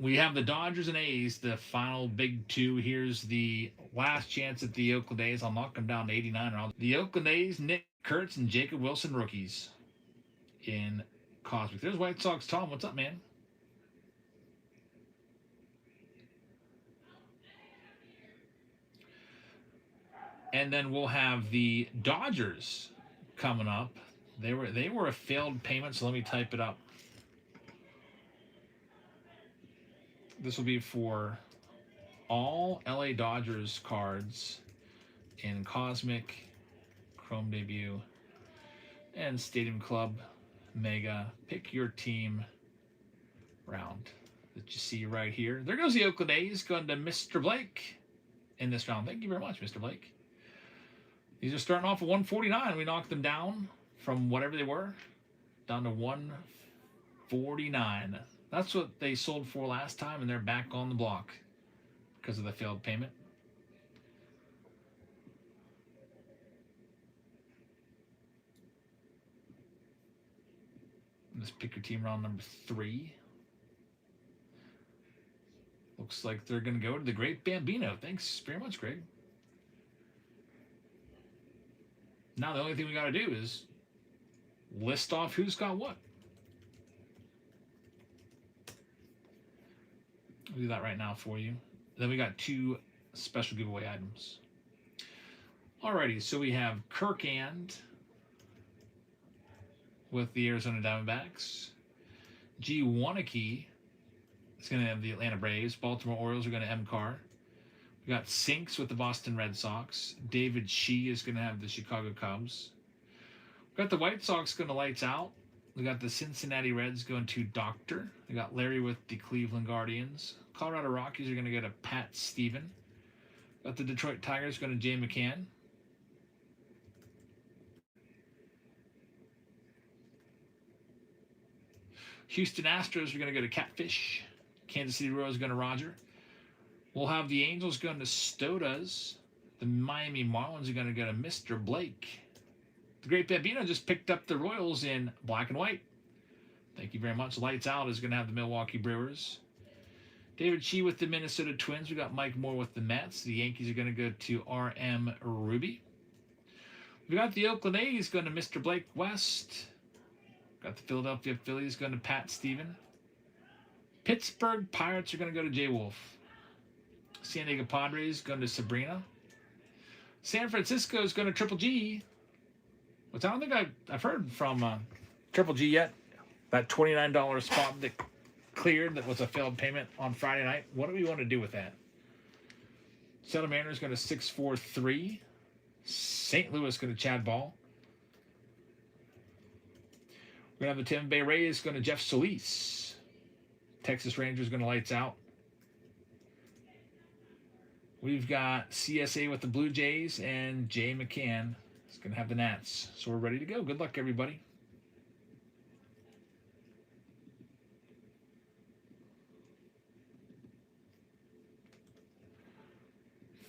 we have the Dodgers and A's, the final big 2. Here's the last chance at the Oakland A's. I'll knock them down to 89. The Oakland A's, Nick Kurtz and Jacob Wilson, rookies in Cosmic. There's White Sox Tom. What's up, man? And then we'll have the Dodgers coming up. They were a failed payment, so let me type it up. This will be for all LA Dodgers cards in Cosmic, Chrome Debut, and Stadium Club Mega. Pick your team round that you see right here. There goes the Oakland A's, going to Mr. Blake in this round. Thank you very much, Mr. Blake. These are starting off at 149. We knocked them down from whatever they were down to 149. That's what they sold for last time, and they're back on the block because of the failed payment. Let's pick your team round number 3. Looks like they're going to go to the Great Bambino. Thanks very much, Greg. Now the only thing we got to do is list off who's got what. I'll do that right now for you. Then we got 2 special giveaway items. Alrighty, so we have Kirkand with the Arizona Diamondbacks. G. Wanakee is going to have the Atlanta Braves. Baltimore Orioles are going to M. Carr. We got Sinks with the Boston Red Sox. David Shee is going to have the Chicago Cubs. We got the White Sox going to lights out. We got the Cincinnati Reds going to Doctor. We got Larry with the Cleveland Guardians. Colorado Rockies are going to go to Pat Steven. Got the Detroit Tigers going to Jay McCann. Houston Astros are going to go to Catfish. Kansas City Royals going to Roger. We'll have the Angels going to Stodas. The Miami Marlins are going to go to Mr. Blake. The Great Bambino just picked up the Royals in black and white. Thank you very much. Lights Out is going to have the Milwaukee Brewers. David Shee with the Minnesota Twins. We got Mike Moore with the Mets. The Yankees are going to go to R.M. Ruby. We got the Oakland A's going to Mr. Blake West. Got the Philadelphia Phillies going to Pat Steven. Pittsburgh Pirates are going to go to Jay Wolf. San Diego Padres going to Sabrina. San Francisco is going to Triple G. Which I don't think I've heard from Triple G yet. That $29 spot that cleared that was a failed payment on Friday night. What do we want to do with that? Seattle Mariners going to 643. St. Louis going to Chad Ball. We're going to have the Tampa Bay Rays going to Jeff Solis. Texas Rangers going to lights out. We've got CSA with the Blue Jays, and Jay McCann is going to have the Nats. So we're ready to go. Good luck, everybody.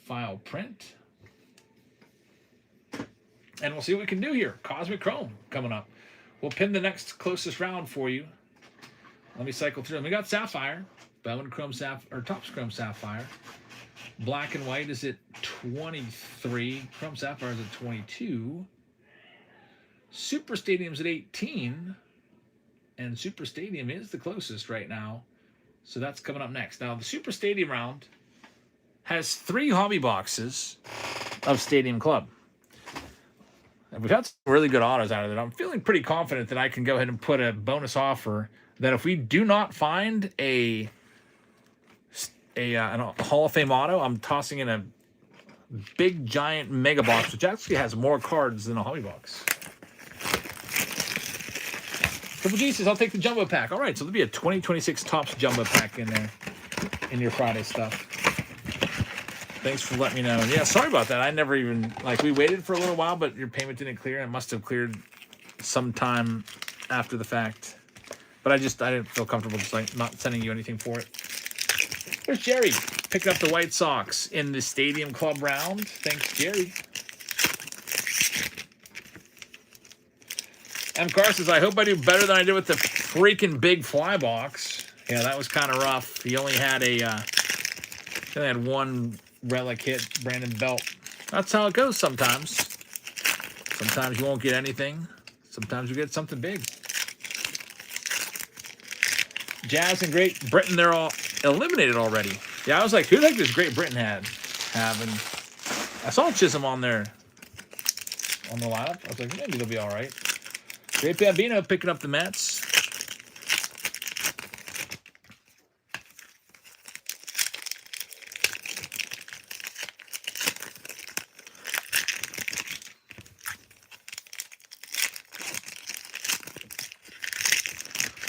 File print. And we'll see what we can do here. Cosmic Chrome coming up. We'll pin the next closest round for you. Let me cycle through them. We got Sapphire. Bowman Chrome Sapphire, or Topps Chrome Sapphire. Black and white is at 23. Chrome Sapphire is at 22. Super Stadium's at 18. And Super Stadium is the closest right now. So that's coming up next. Now, the Super Stadium round has 3 hobby boxes of Stadium Club. And we've had some really good autos out of it. I'm feeling pretty confident that I can go ahead and put a bonus offer that if we do not find a Hall of Fame auto, I'm tossing in a big giant mega box, which actually has more cards than a hobby box. Triple G says, I'll take the jumbo pack. All right, so there'll be a 2026 Topps jumbo pack in there in your Friday stuff. Thanks for letting me know. And yeah, sorry about that. I never even, like, we waited for a little while, but your payment didn't clear. It must have cleared sometime after the fact. But I didn't feel comfortable just like not sending you anything for it. There's Jerry picking up the White Sox in the Stadium Club round. Thanks, Jerry. M. Carr says, I hope I do better than I did with the freaking big fly box. Yeah, that was kind of rough. He only had one relic hit, Brandon Belt. That's how it goes sometimes. Sometimes you won't get anything. Sometimes you get something big. Jazz and Great Britain, they're all eliminated already. Yeah, I was like, who the heck does Great Britain have? And I saw Chisholm on there on the lineup. I was like, maybe they'll be all right. Great Bambino picking up the Mets.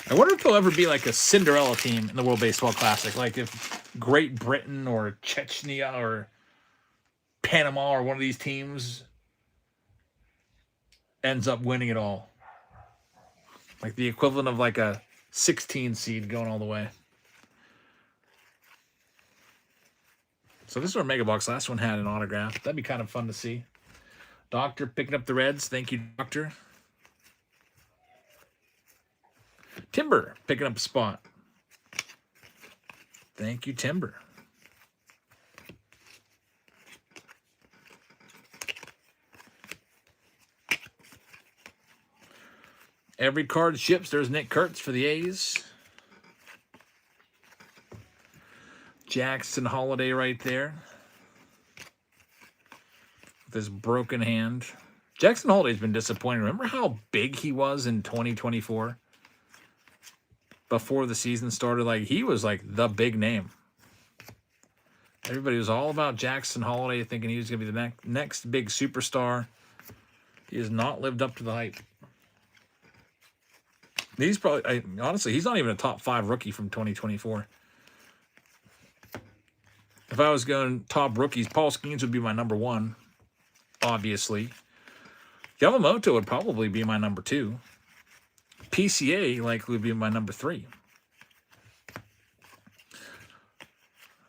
I wonder if there'll ever be like a Cinderella team in the World Baseball Classic. Like if Great Britain or Chechnya or Panama or one of these teams ends up winning it all. Like the equivalent of like a 16 seed going all the way. So this is our Mega Box. Last one had an autograph. That'd be kind of fun to see. Doctor picking up the Reds. Thank you, Doctor. Timber picking up a spot. Thank you, Timber. Every card ships. There's Nick Kurtz for the A's. Jackson Holiday right there. With his broken hand. Jackson Holiday's been disappointing. Remember how big he was in 2024? Before the season started, like he was like the big name. Everybody was all about Jackson Holiday, thinking he was going to be the next big superstar. He has not lived up to the hype. He's probably, honestly, he's not even a top 5 rookie from 2024. If I was going top rookies, Paul Skeens would be my number 1, obviously. Yamamoto would probably be my number 2. PCA likely would be my number 3.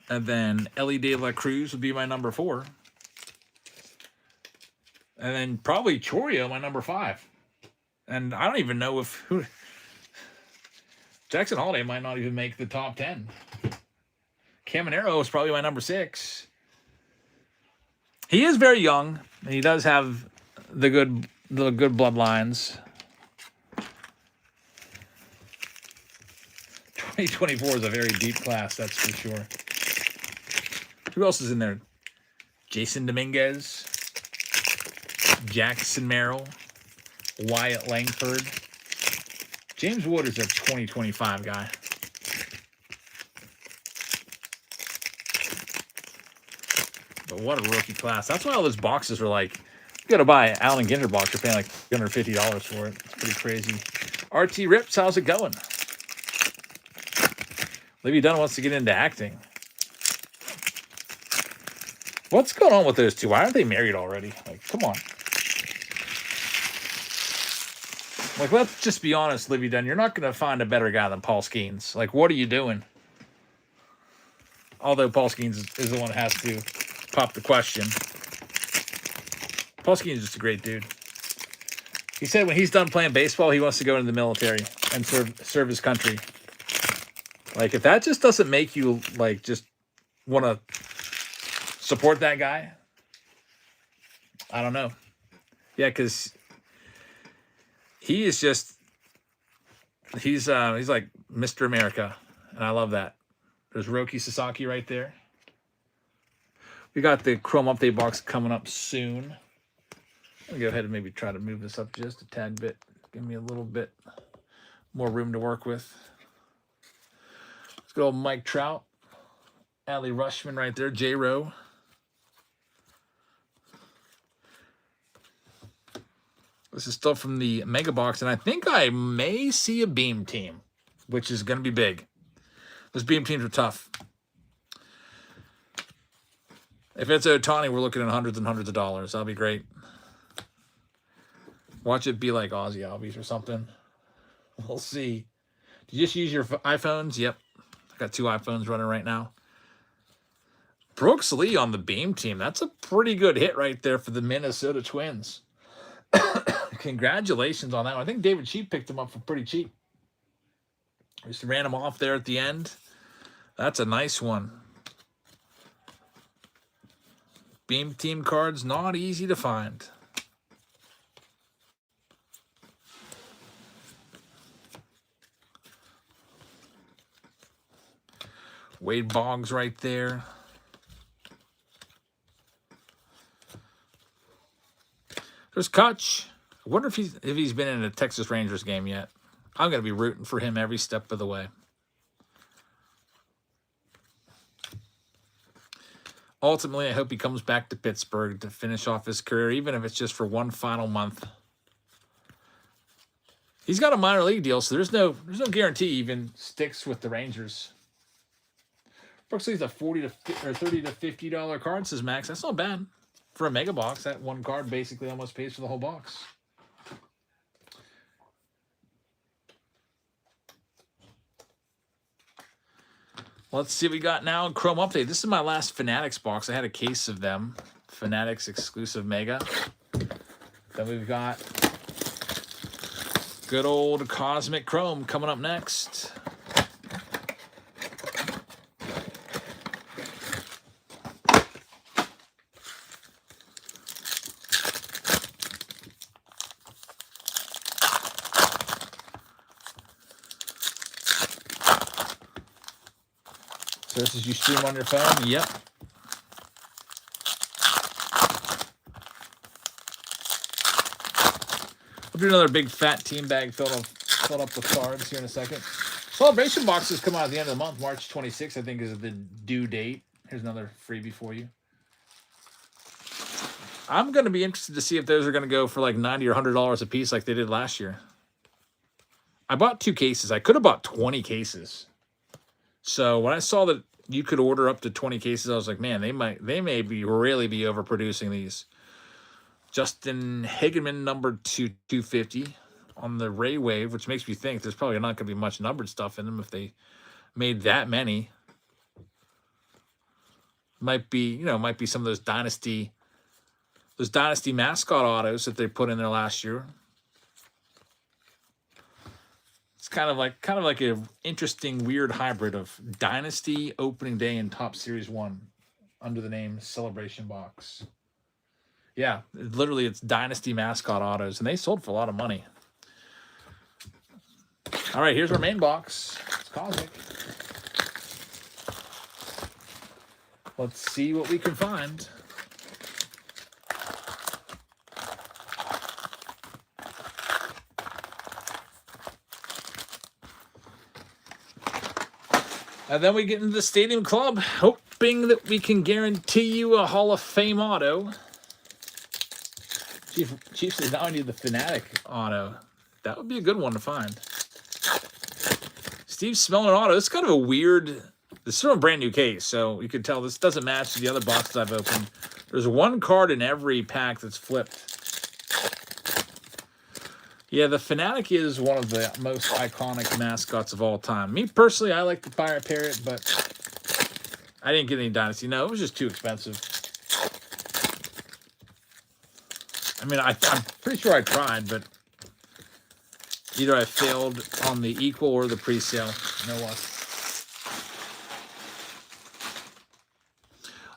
And then Ellie De La Cruz would be my number 4. And then probably Chorio, my number 5. And I don't even know if Jackson Holiday might not even make the top 10. Caminero is probably my number 6. He is very young, and he does have the good bloodlines. 2024 is a very deep class, that's for sure. Who else is in there? Jason Dominguez, Jackson Merrill, Wyatt Langford. James Wood is a 2025 guy. But what a rookie class. That's why all those boxes are like, you got to buy an Allen Ginder box. You're paying like $250 for it. It's pretty crazy. RT Rips, how's it going? Libby Dunn wants to get into acting. What's going on with those two? Why aren't they married already? Like, come on. Like, let's just be honest, Libby Dunn. You're not going to find a better guy than Paul Skeens. Like, what are you doing? Although Paul Skeens is the one that has to pop the question. Paul Skeens is just a great dude. He said when he's done playing baseball, he wants to go into the military and serve his country. Like, if that just doesn't make you, like, just want to support that guy, I don't know. Yeah, because he is just, he's like Mr. America, and I love that. There's Roki Sasaki right there. We got the Chrome Update box coming up soon. I'm going to go ahead and maybe try to move this up just a tad bit. Give me a little bit more room to work with. Let's go Mike Trout. Allie Rushman right there. J-Row. This is still from the Mega Box, and I think I may see a Beam team, which is going to be big. Those Beam teams are tough. If it's Otani, we're looking at hundreds and hundreds of dollars. That'll be great. Watch it be like Aussie Albies or something. We'll see. Did you just use your iPhones? Yep. I got 2 iPhones running right now. Brooks Lee on the Beam team. That's a pretty good hit right there for the Minnesota Twins. Congratulations on that one. I think David Cheap picked him up for pretty cheap. Just ran him off there at the end. That's a nice one. Beam team cards, not easy to find. Wade Boggs right there. There's Kutch. I wonder if he's been in a Texas Rangers game yet. I'm going to be rooting for him every step of the way. Ultimately, I hope he comes back to Pittsburgh to finish off his career, even if it's just for one final month. He's got a minor league deal, so there's no guarantee he even sticks with the Rangers. Brooks Lee's a $30 to $50 card, says Max. That's not bad for a mega box. That one card basically almost pays for the whole box. Let's see what we got now in Chrome Update. This is my last Fanatics box. I had a case of them. Fanatics exclusive mega. Then we've got good old Cosmic Chrome coming up next. So this is you stream on your phone? Yep. We'll do another big fat team bag filled up with cards here in a second. Celebration boxes come out at the end of the month. March 26th, I think, is the due date. Here's another freebie for you. I'm going to be interested to see if those are going to go for like $90 or $100 a piece like they did last year. I bought 2 cases. I could have bought 20 cases. So when I saw that you could order up to 20 cases, I was like, man, they may really be overproducing these. Justin Hageman, number 250 on the Ray Wave, which makes me think there's probably not going to be much numbered stuff in them if they made that many. Might be some of those dynasty mascot autos that they put in there last year. It's kind of like an interesting, weird hybrid of Dynasty Opening Day and Top Series 1 under the name Celebration Box. Yeah, literally it's Dynasty mascot autos, and they sold for a lot of money. All right, here's our main box. It's Cosmic. Let's see what we can find. And then we get into the Stadium Club, hoping that we can guarantee you a Hall of Fame auto. Chief says now I need the Fanatic auto. That would be a good one to find. Steve Smelling auto. It's kind of a weird. This is from a brand new case, so you can tell this doesn't match the other boxes I've opened. There's one card in every pack that's flipped. Yeah, the Fanatic is one of the most iconic mascots of all time. Me personally, I like the Pirate Parrot, but I didn't get any Dynasty. No, it was just too expensive. I mean, I'm pretty sure I tried, but either I failed on the equal or the pre-sale. No luck.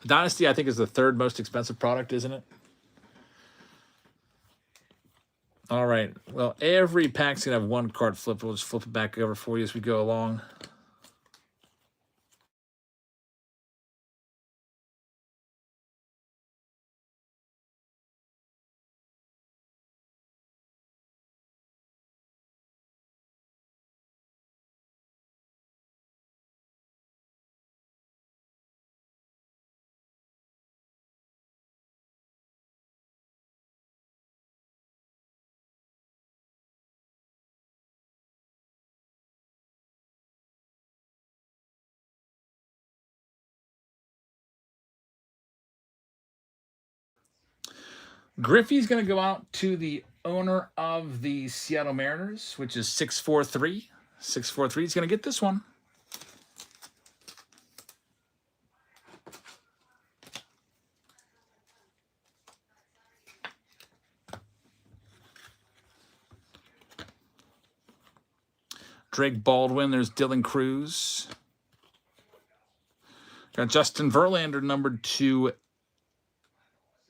Dynasty, I think, is the 3rd most expensive product, isn't it? All right. Well, every pack's going to have one card flipped. We'll just flip it back over for you as we go along. Griffey's going to go out to the owner of the Seattle Mariners, which is 643. 643 is going to get this one. Drake Baldwin. There's Dylan Cruz. Got Justin Verlander numbered to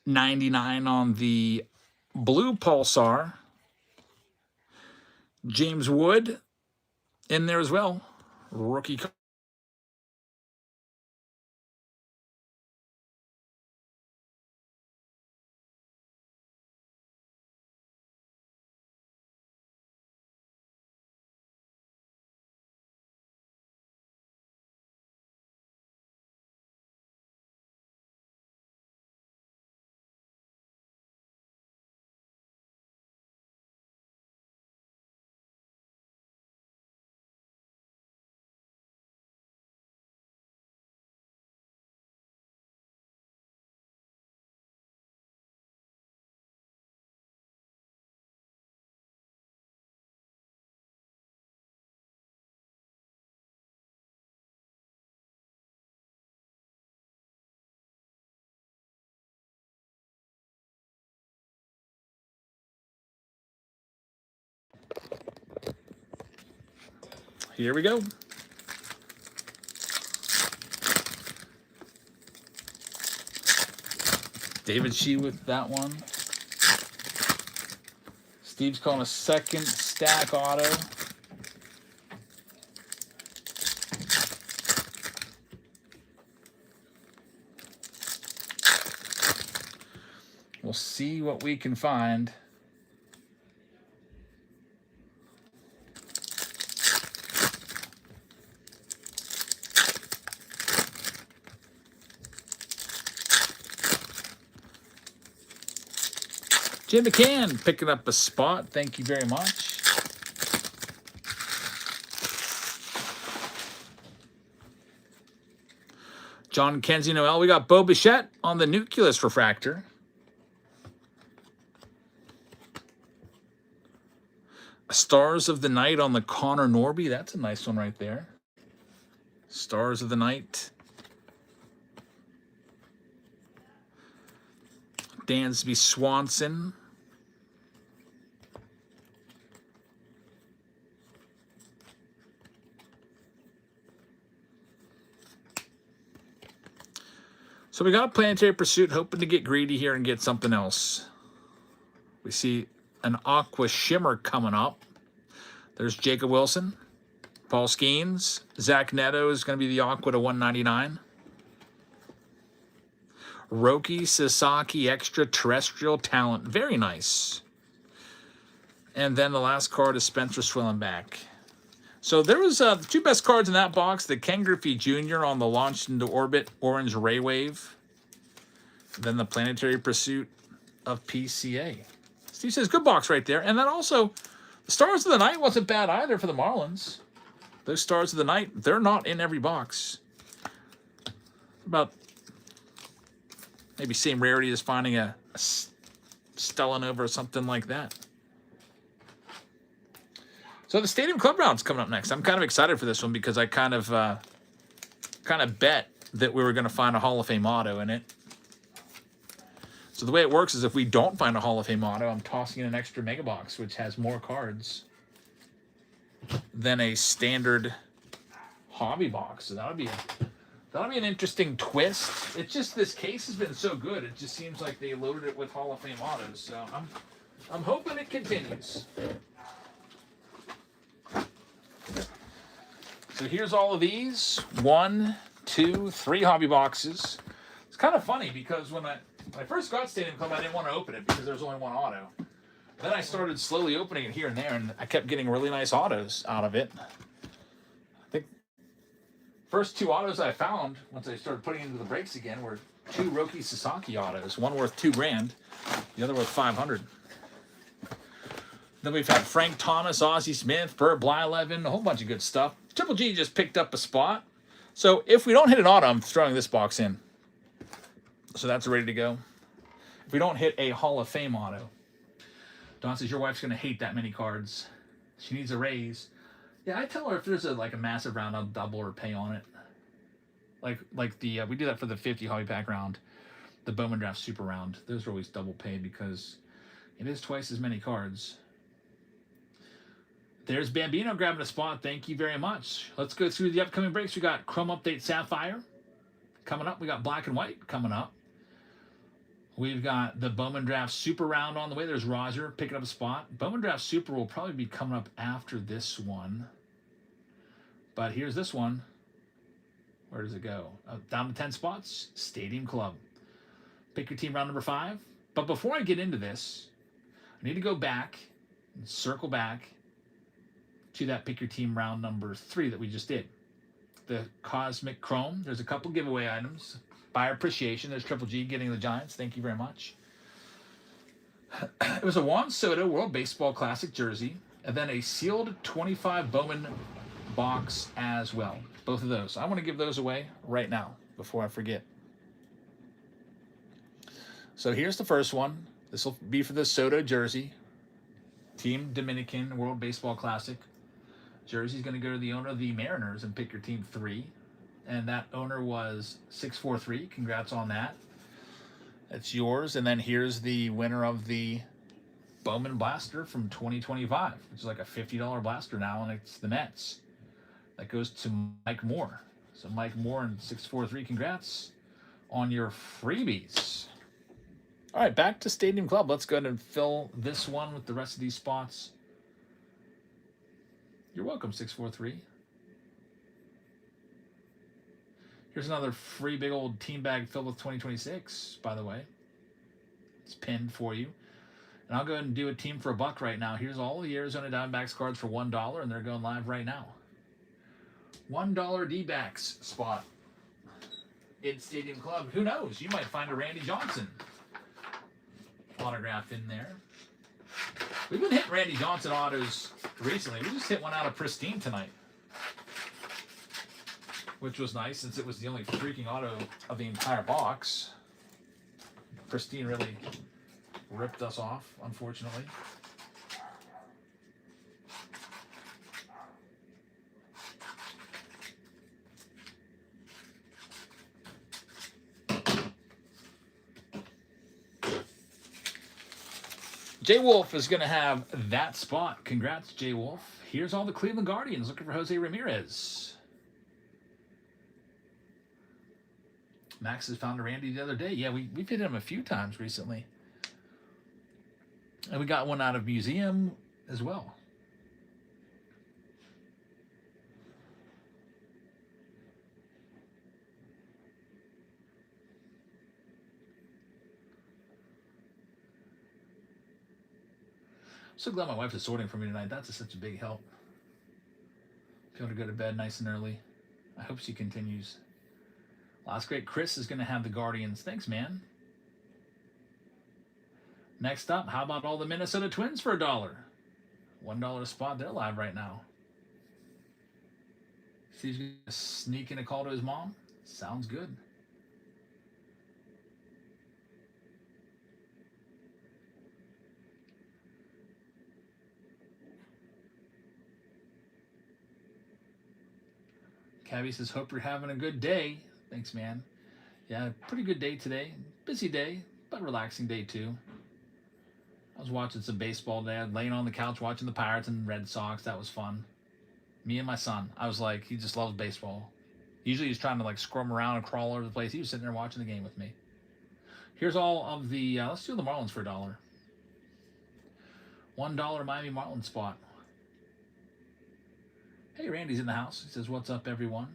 99 on the blue Pulsar. James Wood in there as well. Rookie card. Here we go. David Shee with that one. Steve's calling a second stack auto. We'll see what we can find. Jim McCann picking up a spot. Thank you very much. John Kenzie Noel. We got Bo Bichette on the Nucleus Refractor. Stars of the Night on the Connor Norby. That's a nice one right there. Stars of the Night. Dansby Swanson. So we got a Planetary Pursuit, hoping to get greedy here and get something else. We see an Aqua Shimmer coming up. There's Jacob Wilson, Paul Skeens. Zach Neto is going to be the Aqua to 199. Roki Sasaki Extraterrestrial Talent. Very nice. And then the last card is Spencer Swillenback. So there was the two best cards in that box. The Ken Griffey Jr. on the Launched into Orbit Orange Ray Wave. Then the Planetary Pursuit of PCA. Steve says, good box right there. And then also, the Stars of the Night wasn't bad either for the Marlins. Those Stars of the Night, they're not in every box. About maybe same rarity as finding a Stellanova or something like that. So the Stadium Club round's coming up next. I'm kind of excited for this one because I kind of bet that we were going to find a Hall of Fame auto in it. So the way it works is if we don't find a Hall of Fame auto, I'm tossing in an extra mega box, which has more cards than a standard hobby box. So that'll be an interesting twist. It's just this case has been so good. It just seems like they loaded it with Hall of Fame autos. So I'm hoping it continues. So here's all of these. 1, 2, 3 hobby boxes. It's kind of funny because when I first got Stadium Club, I didn't want to open it because there was only one auto. Then I started slowly opening it here and there, and I kept getting really nice autos out of it. I think first 2 autos I found once I started putting into the breaks again were 2 Roki Sasaki autos. One worth $2,000, the other worth $500. Then we've had Frank Thomas, Ozzie Smith, Bert Blyleven, a whole bunch of good stuff. Triple G just picked up a spot. So if we don't hit an auto, I'm throwing this box in. So that's ready to go. if we don't hit a Hall of Fame auto. Dawn says your wife's going to hate that many cards. She needs a raise. Yeah, I tell her if there's a massive round, I'll double or pay on it. Like the we do that for the 50 hobby pack round, the Bowman Draft Super round. Those are always double pay because it is twice as many cards. There's Bambino grabbing a spot. Thank you very much. Let's go through the upcoming breaks. We got Chrome Update Sapphire coming up. We got Black and White coming up. We've got the Bowman Draft Super round on the way. There's Roger picking up a spot. Bowman Draft Super will probably be coming up after this one. But here's this one. Where does it go? Down to 10 spots. Stadium Club. Pick your team round number 5. But before I get into this, I need to go back and circle back to that pick your team round number 3 that we just did. The Cosmic Chrome. There's a couple giveaway items. Buyer appreciation. There's Triple G getting the Giants. Thank you very much. It was a Juan Soto World Baseball Classic jersey, and then a sealed 25 Bowman box as well. Both of those. I want to give those away right now before I forget. So here's the first one. This will be for the Soto jersey. Team Dominican World Baseball Classic. Jersey's going to go to the owner of the Mariners and pick your team 3. And that owner was 643. Congrats on that. That's yours. And then here's the winner of the Bowman Blaster from 2025, which is like a $50 blaster now, and it's the Mets. That goes to Mike Moore. So Mike Moore and 643, congrats on your freebies. All right, back to Stadium Club. Let's go ahead and fill this one with the rest of these spots. You're welcome, 643. Here's another free big old team bag filled with 2026, by the way. It's pinned for you. And I'll go ahead and do a team for $1 right now. Here's all the Arizona Diamondbacks cards for $1, and they're going live right now. $1 D-backs spot in Stadium Club. Who knows? You might find a Randy Johnson autograph in there. We've been hitting Randy Johnson autos recently. We just hit one out of Pristine tonight, which was nice since it was the only freaking auto of the entire box. Pristine really ripped us off, unfortunately. Jay Wolf is going to have that spot. Congrats, Jay Wolf. Here's all the Cleveland Guardians looking for Jose Ramirez. Max has found a Randy the other day. Yeah, we've hit him a few times recently. And we got one out of Museum as well. So glad my wife is sorting for me tonight. That's such a big help. Be able to go to bed nice and early. I hope she continues. Last great Chris is going to have the Guardians. Thanks, man. Next up, how about all the Minnesota Twins for $1? $1 a spot. They're live right now. Steve's going to sneak in a call to his mom. Sounds good. Cabby says, hope you're having a good day. Thanks, man. Yeah, pretty good day today. Busy day, but relaxing day too. I was watching some baseball today. I was laying on the couch watching the Pirates and Red Sox. That was fun. Me and my son. I was like, he just loves baseball. Usually he's trying to like squirm around and crawl all over the place. He was sitting there watching the game with me. Here's all of the, let's do the Marlins for $1. $1 Miami Marlins spot. Hey, Randy's in the house. He says, what's up, everyone?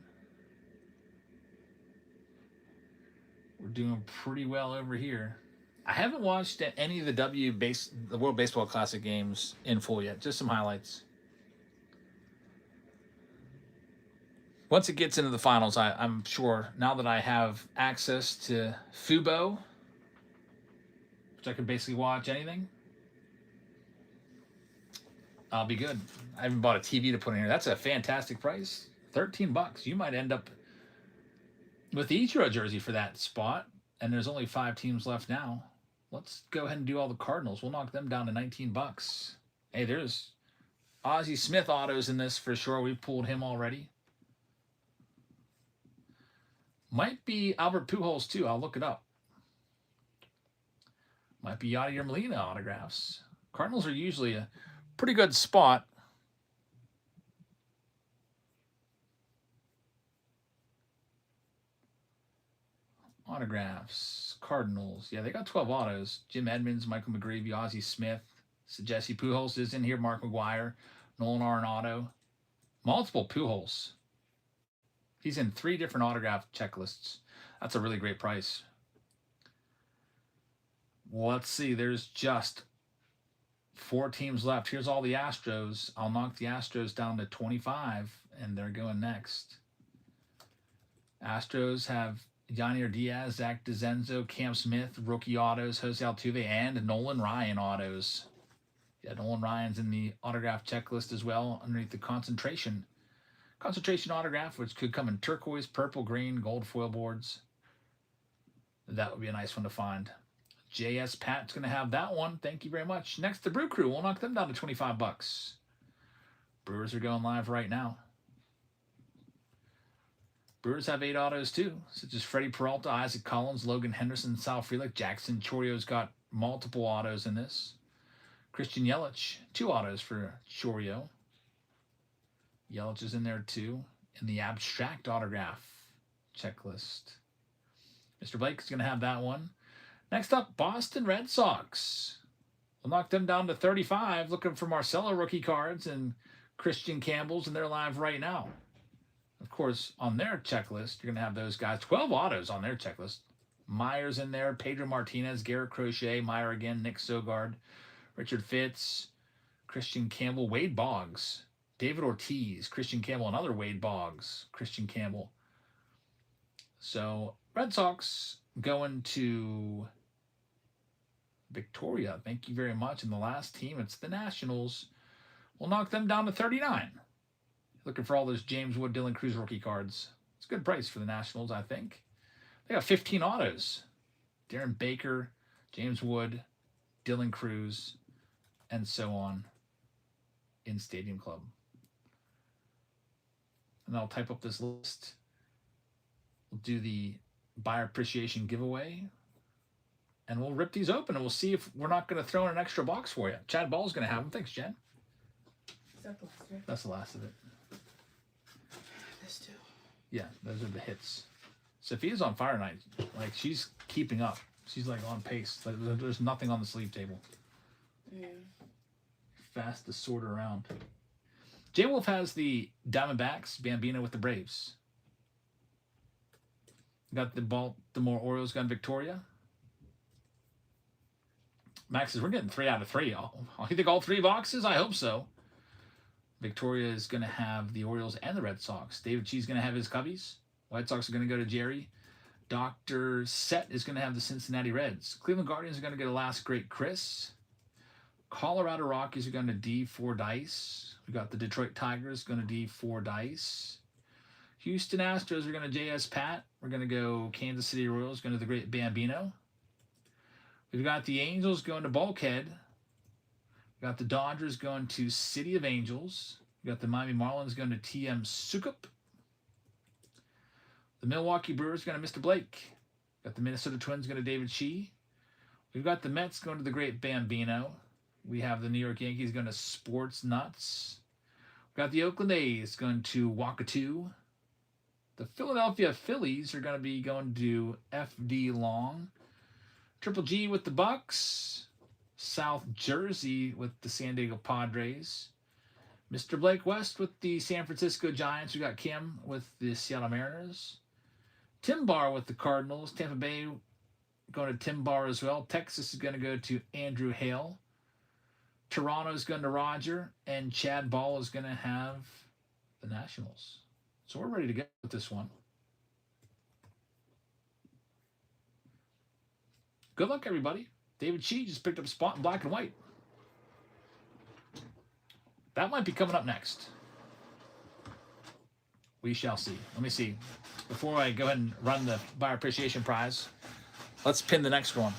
We're doing pretty well over here. I haven't watched any of the World Baseball Classic games in full yet. Just some highlights. Once it gets into the finals, I'm sure, now that I have access to Fubo, which I can basically watch anything, I'll be good. I haven't bought a TV to put in here. That's a fantastic price. $13. You might end up with the Ichiro jersey for that spot. And there's only 5 teams left now. let's go ahead and do all the Cardinals. We'll knock them down to 19 bucks. Hey, there's Ozzie Smith autos in this for sure. We've pulled him already. Might be Albert Pujols too. I'll look it up. Might be Yadier Molina autographs. Cardinals are usually a pretty good spot. Autographs. Cardinals. Yeah, they got 12 autos. Jim Edmonds, Michael McGreevy, Ozzie Smith. So Jesse Pujols is in here. Mark McGuire. Nolan Arenado. Multiple Pujols. He's in 3 different autograph checklists. That's a really great price. Let's see. There's just 4 teams left. Here's all the Astros. I'll knock the Astros down to 25, and they're going next. Astros have Yanier Diaz, Zach DeZenzo, Cam Smith, rookie autos, Jose Altuve, and Nolan Ryan autos. Yeah, Nolan Ryan's in the autograph checklist as well underneath the concentration autograph, which could come in turquoise, purple, green, gold foil boards. That would be a nice one to find. JS Pat's going to have that one. Thank you very much. Next, the Brew Crew. We'll knock them down to 25 bucks. Brewers are going live right now. Brewers have 8 autos too, such as Freddie Peralta, Isaac Collins, Logan Henderson, Sal Frelick, Jackson Chorio's got multiple autos in this. Christian Yelich, 2 autos for Chorio. Yelich is in there too, in the abstract autograph checklist. Mr. Blake is going to have that one. Next up, Boston Red Sox. We'll knock them down to 35, looking for Marcelo rookie cards and Christian Campbell's, and they're live right now. Of course, on their checklist, you're going to have those guys. 12 autos on their checklist. Myers in there, Pedro Martinez, Garrett Crochet, Meyer again, Nick Sogard, Richard Fitz, Christian Campbell, Wade Boggs, David Ortiz, Christian Campbell, another Wade Boggs, Christian Campbell. So, Red Sox going to Victoria. Thank you very much. And the last team, it's the Nationals. We'll knock them down to 39. Looking for all those James Wood, Dylan Cruz rookie cards. It's a good price for the Nationals, I think. They got 15 autos. Darren Baker, James Wood, Dylan Cruz, and so on in Stadium Club. And I'll type up this list. We'll do the buyer appreciation giveaway. And we'll rip these open, and we'll see if we're not going to throw in an extra box for you. Chad Ball's going to have them. Thanks, Jen. Is that the last one? That's the last of it. This too. Yeah, those are the hits. Sophia's on fire tonight. Like, she's keeping up. She's, like, on pace. Like, there's nothing on the sleeve table. Yeah. Fast to sort her around. J Wolf has the Diamondbacks, Bambino with the Braves. Got the Baltimore Orioles gun Victoria. Max says, we're getting 3 out of 3. You think all 3 boxes? I hope so. Victoria is going to have the Orioles and the Red Sox. David Chee's going to have his Cubbies. White Sox are going to go to Jerry. Dr. Set is going to have the Cincinnati Reds. Cleveland Guardians are going to get a last great Chris. Colorado Rockies are going to D4 Dice. We got the Detroit Tigers going to D4 Dice. Houston Astros are going to JS Pat. We're going to go Kansas City Royals going to the Great Bambino. We've got the Angels going to Bulkhead. We got the Dodgers going to City of Angels. We got the Miami Marlins going to TM Sukup. The Milwaukee Brewers going to Mr. Blake. Got the Minnesota Twins going to David Shee. We've got the Mets going to the Great Bambino. We have the New York Yankees going to Sports Nuts. We've got the Oakland A's going to Wakatu. The Philadelphia Phillies are going to be going to FD Long. Triple G with the Bucks. South Jersey with the San Diego Padres. Mr. Blake West with the San Francisco Giants. We got Kim with the Seattle Mariners. Tim Barr with the Cardinals. Tampa Bay going to Tim Barr as well. Texas is going to go to Andrew Hale. Toronto's going to Roger. And Chad Ball is going to have the Nationals. So we're ready to go with this one. Good luck, everybody. David Shee just picked up a spot in black and white. That might be coming up next. We shall see. Let me see. Before I go ahead and run the buyer appreciation prize, let's pin the next one.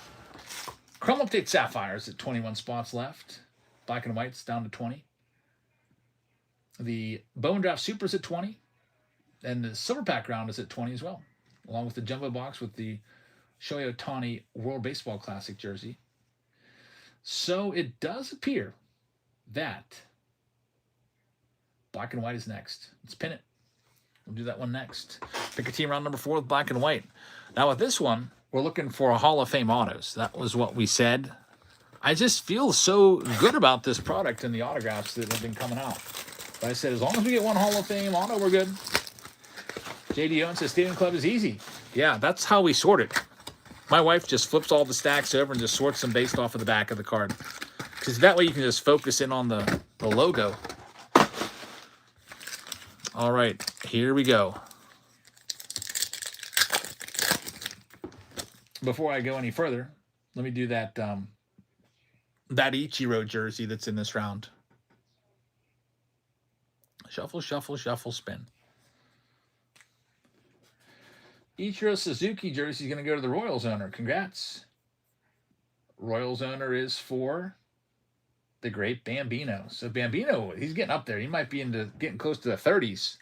Chrome Update Sapphires at 21 spots left. Black and white's down to 20. The Bowman Draft Supers at 20. And the Silver Pack round is at 20 as well, along with the Jumbo Box with the Shohei Ohtani World Baseball Classic jersey. So it does appear that black and white is next. Let's pin it. We'll do that one next. Pick a team round number 4 with black and white. Now with this one, we're looking for a Hall of Fame autos. That was what we said. I just feel so good about this product and the autographs that have been coming out. But I said, as long as we get one Hall of Fame auto, we're good. JD Owen says Stadium Club is easy. Yeah, that's how we sort it. My wife just flips all the stacks over and just sorts them based off of the back of the card. Because that way you can just focus in on the logo. All right, here we go. Before I go any further, let me do that that Ichiro jersey that's in this round. Shuffle, shuffle, shuffle, spin. Ichiro Suzuki jersey is going to go to the Royals owner. Congrats. Royals owner is for the great Bambino. So Bambino, he's getting up there. He might be getting close to the 30s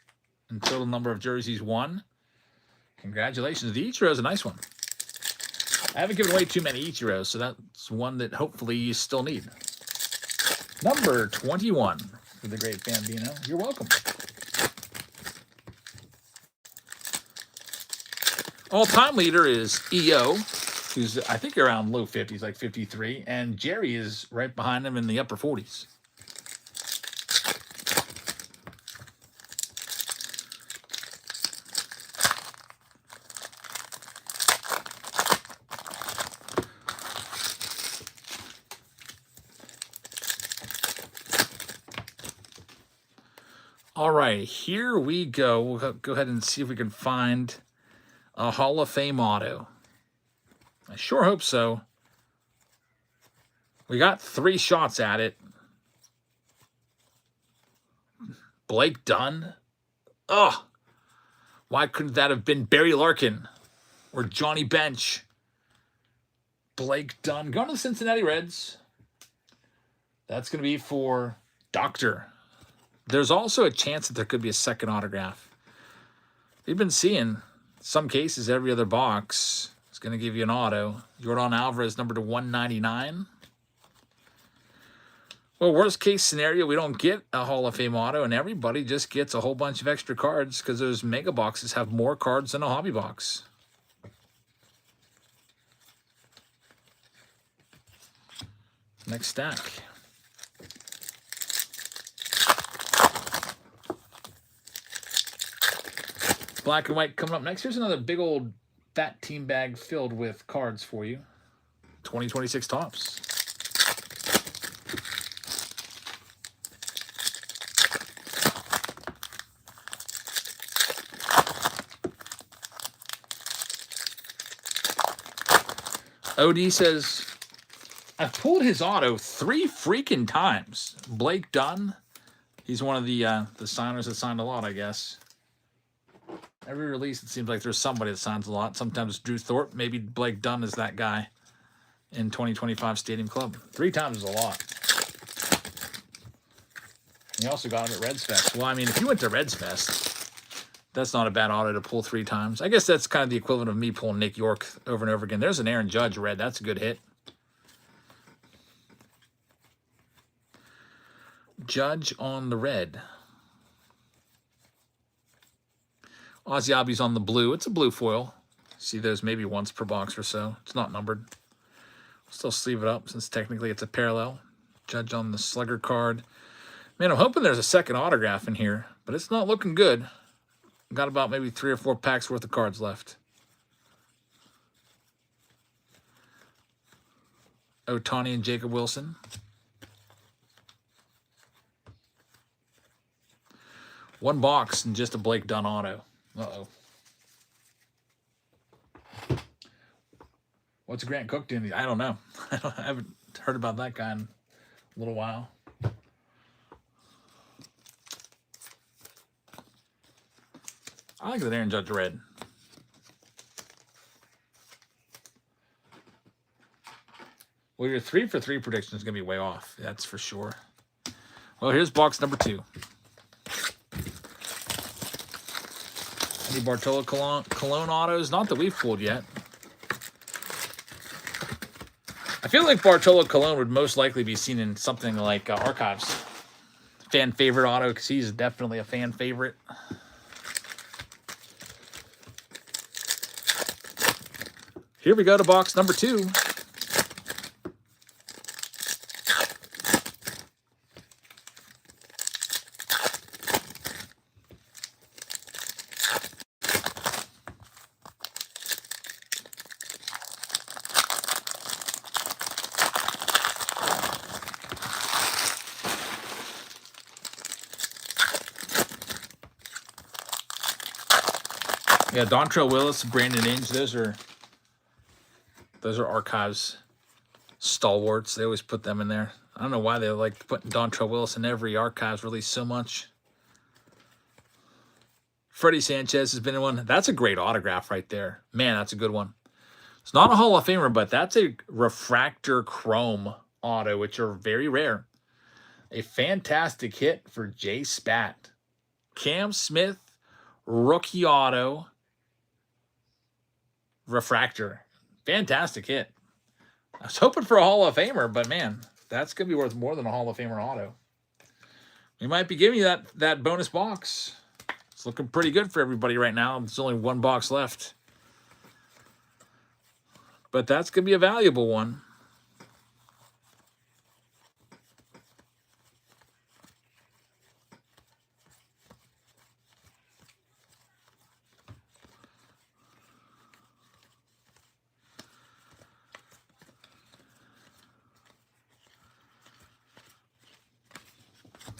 in total number of jerseys won. Congratulations. The Ichiro is a nice one. I haven't given away too many Ichiros, so that's one that hopefully you still need. Number 21 for the great Bambino. You're welcome. All-time leader is EO, who's I think around low 50s, like 53, and Jerry is right behind him in the upper 40s. All right, here we go. We'll go ahead and see if we can find a Hall of Fame auto. I sure hope so. We got 3 shots at it. Blake Dunn. Ugh. Why couldn't that have been Barry Larkin or Johnny Bench? Blake Dunn. Going to the Cincinnati Reds. That's going to be for Doctor. There's also a chance that there could be a second autograph. We've been seeing some cases every other box is going to give you an auto. Jordan Alvarez, number to 199. Well, worst case scenario, we don't get a Hall of Fame auto, and everybody just gets a whole bunch of extra cards because those mega boxes have more cards than a hobby box. Next stack. Black and white coming up next. Here's another big old fat team bag filled with cards for you. 2026 Topps. OD says, I've pulled his auto 3 freaking times. Blake Dunn. He's one of the signers that signed a lot, I guess. Every release, it seems like there's somebody that signs a lot. Sometimes Drew Thorpe. Maybe Blake Dunn is that guy in 2025 Stadium Club. 3 times is a lot. You also got him at Reds Fest. Well, I mean, if you went to Reds Fest, that's not a bad auto to pull 3 times. I guess that's kind of the equivalent of me pulling Nick York over and over again. There's an Aaron Judge red. That's a good hit. Judge on the red. Ozzy Obby's on the blue. It's a blue foil. See those maybe once per box or so. It's not numbered. Still sleeve it up since technically it's a parallel. Judge on the slugger card. Man, I'm hoping there's a second autograph in here, but it's not looking good. Got about maybe 3 or 4 packs worth of cards left. Ohtani and Jacob Wilson. One box and just a Blake Dunn auto. Uh-oh. What's Grant Cook doing? I don't know. I haven't heard about that guy in a little while. I like that Aaron Judge red. Well, your 3 for 3 prediction is going to be way off. That's for sure. Well, here's box number 2. Any Bartolo Colon autos? Not that we've pulled yet. I feel like Bartolo Colon would most likely be seen in something like Archives. Fan favorite auto, because he's definitely a fan favorite. Here we go to box number 2. Yeah, Dontrell Willis, Brandon Inge, those are Archives stalwarts. They always put them in there. I don't know why they like putting Dontrell Willis in every Archives release so much. Freddie Sanchez has been in one. That's a great autograph right there. Man, that's a good one. It's not a Hall of Famer, but that's a refractor chrome auto, which are very rare. A fantastic hit for Jay Spat. Cam Smith, rookie auto. Refractor. Fantastic hit. I was hoping for a Hall of Famer, but man, that's going to be worth more than a Hall of Famer auto. We might be giving you that bonus box. It's looking pretty good for everybody right now. There's only one box left. But that's going to be a valuable one.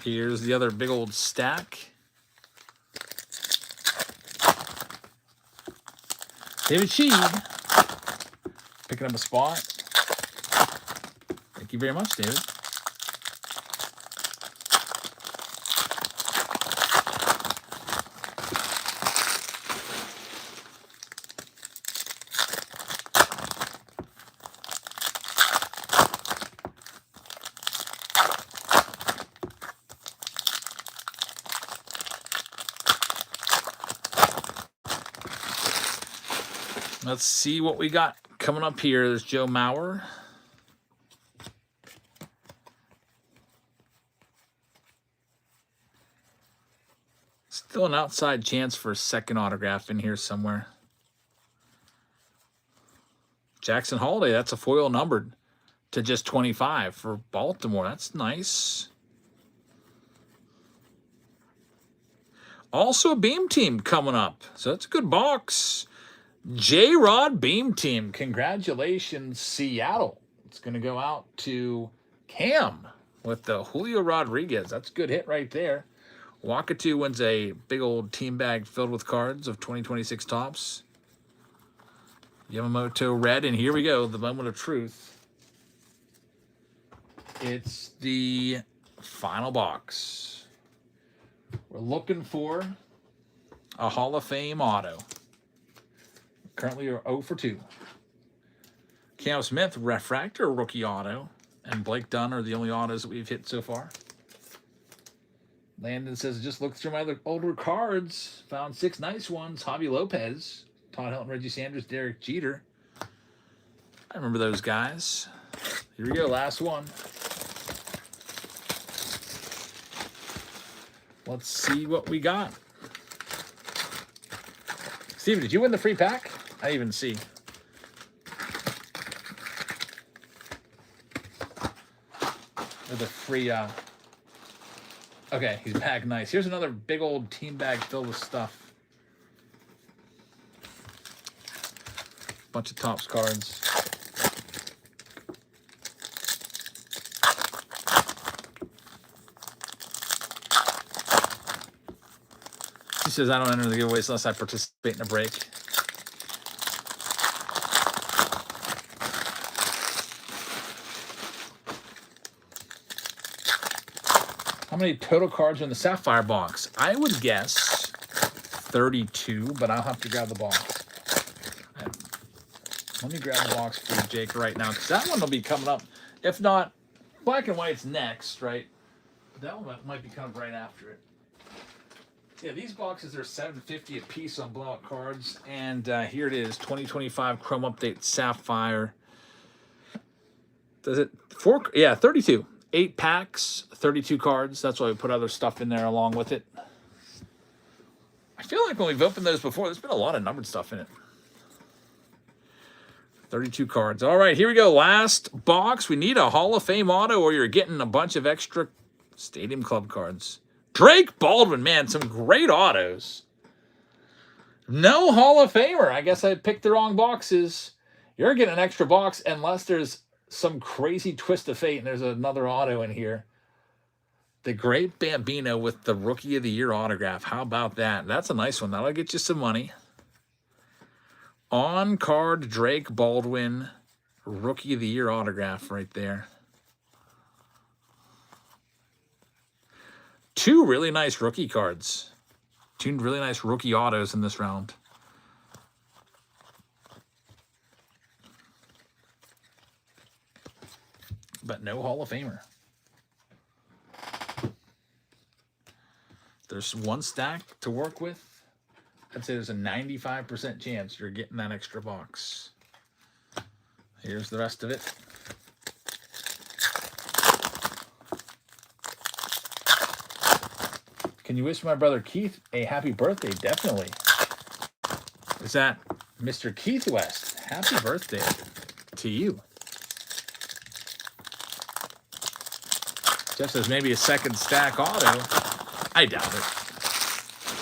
Here's the other big old stack. David Sheed picking up a spot. Thank you very much, David. Let's see what we got coming up here. There's Joe Mauer. Still an outside chance for a second autograph in here somewhere. Jackson Holiday, that's a foil numbered to just 25 for Baltimore. That's nice. Also a Beam Team coming up. So that's a good box. J-Rod Beam Team. Congratulations, Seattle. It's going to go out to Cam with the Julio Rodriguez. That's a good hit right there. Wakatu wins a big old team bag filled with cards of 2026 tops. Yamamoto red, and here we go, the moment of truth. It's the final box. We're looking for a Hall of Fame auto. Currently are 0 for 2. Cam Smith, refractor rookie auto, and Blake Dunn are the only autos that we've hit so far. Landon says, just looked through my older cards, found 6 nice ones. Javi Lopez, Todd Helton, Reggie Sanders, Derek Jeter. I remember those guys. Here we go, last one. Let's see what we got. Steven, did you win the free pack? I didn't even see. Or the free, okay, he's back nice. Here's another big old team bag filled with stuff. Bunch of Topps cards. He says, I don't enter the giveaways unless I participate in a break. How many total cards are in the Sapphire box? I would guess 32, but I'll have to grab the box. Let me grab the box for you, Jake, right now, because that one will be coming up. If not, black and white's next, right? But that one might be coming right after it. Yeah, these boxes are $7.50 a piece on blowout cards, and here it is, 2025 Chrome Update Sapphire. Does it 4? Yeah, 32. 8 packs, 32 cards. That's why we put other stuff in there along with it. I feel like when we've opened those before, there's been a lot of numbered stuff in it. 32 cards. All right, here we go. Last box. We need a Hall of Fame auto, or you're getting a bunch of extra Stadium Club cards. Drake Baldwin, man, some great autos. No Hall of Famer. I guess I picked the wrong boxes. You're getting an extra box unless there's some crazy twist of fate and there's another auto in here. The Great Bambino with the Rookie of the Year autograph. How about that? That's a nice one. That'll get you some money. On-card Drake Baldwin Rookie of the Year autograph right there. 2 really nice rookie cards. 2 really nice rookie autos in this round. But no Hall of Famer. There's 1 stack to work with. I'd say there's a 95% chance you're getting that extra box. Here's the rest of it. Can you wish my brother Keith a happy birthday? Definitely. Is that Mr. Keith West? Happy birthday to you. Jeff says maybe a second stack auto. I doubt it.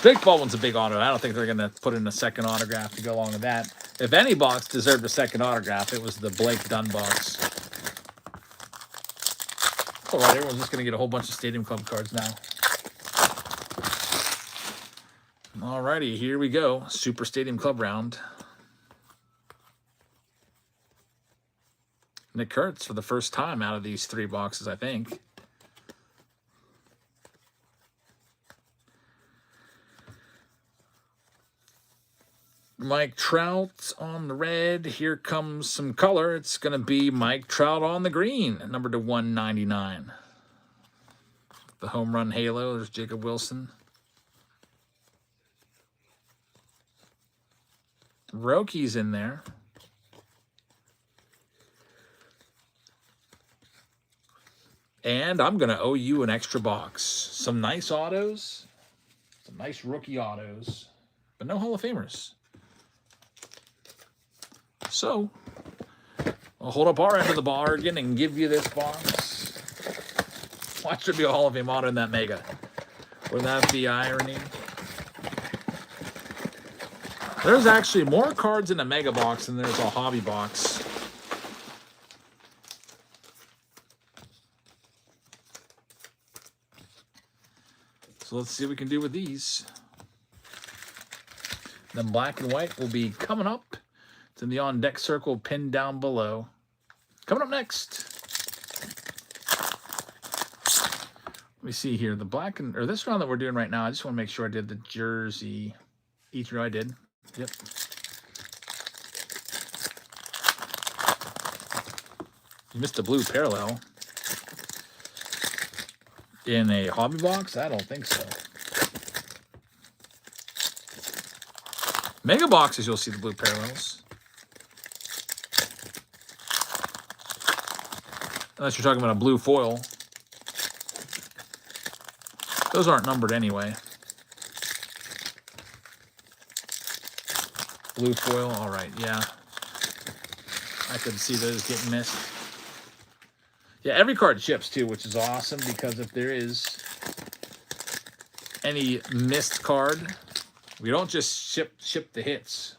Drake Baldwin's a big auto. I don't think they're going to put in a second autograph to go along with that. If any box deserved a second autograph, it was the Blake Dunn box. All right, everyone's just going to get a whole bunch of Stadium Club cards now. Alrighty, here we go. Super Stadium Club round. Nick Kurtz for the first time out of these 3 boxes, I think. Mike Trout on the red. Here comes some color. It's going to be Mike Trout on the green, number to 199. The home run halo. There's Jacob Wilson. Rocky's in there. And I'm going to owe you an extra box. Some nice autos. Some nice rookie autos. But no Hall of Famers. So, I'll hold up our end of the bargain and give you this box. Watch there be a Hall of Fame auto in that mega. Wouldn't that be irony? There's actually more cards in a mega box than there's a hobby box. So let's see what we can do with these. Then black and white will be coming up. It's in the on deck circle pinned down below. Coming up next. Let me see here. The black and or this round that we're doing right now, I just want to make sure I did the jersey. Each row I did. Yep. You missed a blue parallel. In a hobby box? I don't think so. Mega boxes, you'll see the blue parallels. Unless you're talking about a blue foil. Those aren't numbered anyway. Blue foil, all right, yeah. I could see those getting missed. Yeah, every card ships too, which is awesome because if there is any missed card, we don't just ship the hits.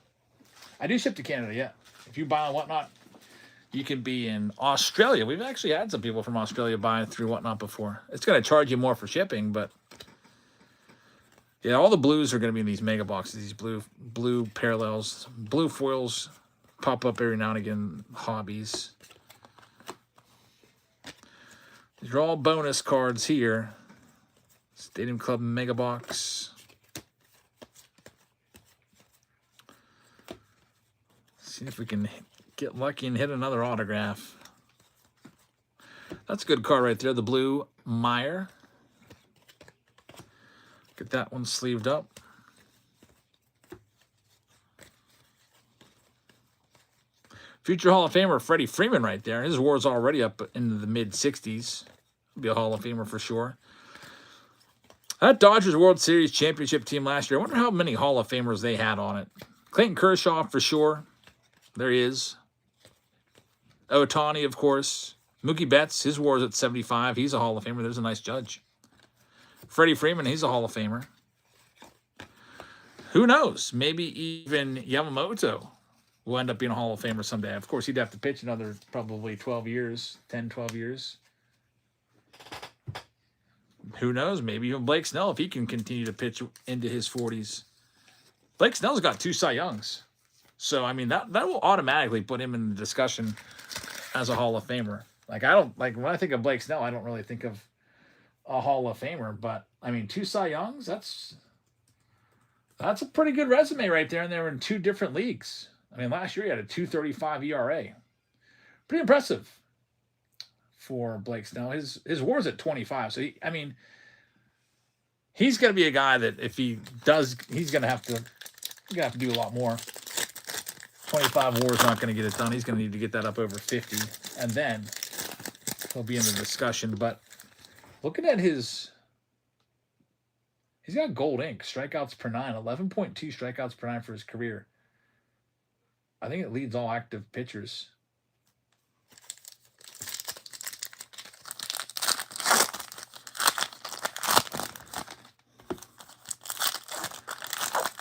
I do ship to Canada, yeah. If you buy on Whatnot, you can be in Australia. We've actually had some people from Australia buying through Whatnot before. It's going to charge you more for shipping, but yeah, all the blues are going to be in these mega boxes. These blue parallels, blue foils pop up every now and again. Hobbies. These are all bonus cards here. Stadium Club Mega Box. See if we can Get lucky and hit another autograph. That's a good card right there. The blue Meyer. Get that one sleeved up. Future Hall of Famer Freddie Freeman right there. His WAR's already up into the mid-60s. Be a Hall of Famer for sure. That Dodgers World Series championship team last year, I wonder how many Hall of Famers they had on it. Clayton Kershaw for sure. There he is. Ohtani, of course. Mookie Betts, his WAR's at 75. He's a Hall of Famer. There's a nice judge. Freddie Freeman, he's a Hall of Famer. Who knows? Maybe even Yamamoto will end up being a Hall of Famer someday. Of course, he'd have to pitch another probably 12 years, 10, 12 years. Who knows? Maybe even Blake Snell, if he can continue to pitch into his 40s. Blake Snell's got 2 Cy Youngs. So, I mean, that will automatically put him in the discussion as a Hall of Famer. When I think of Blake Snell, I don't really think of a Hall of Famer. But, I mean, 2 Cy Youngs, that's a pretty good resume right there. And they were in 2 different leagues. I mean, last year he had a 2.35 ERA. Pretty impressive for Blake Snell. His WAR's at 25. So, he's going to be a guy that if he does, he's going to have to do a lot more. 25 WAR's not going to get it done. He's going to need to get that up over 50. And then he'll be in the discussion. But looking at he's got gold ink. Strikeouts per 9. 11.2 strikeouts per 9 for his career. I think it leads all active pitchers.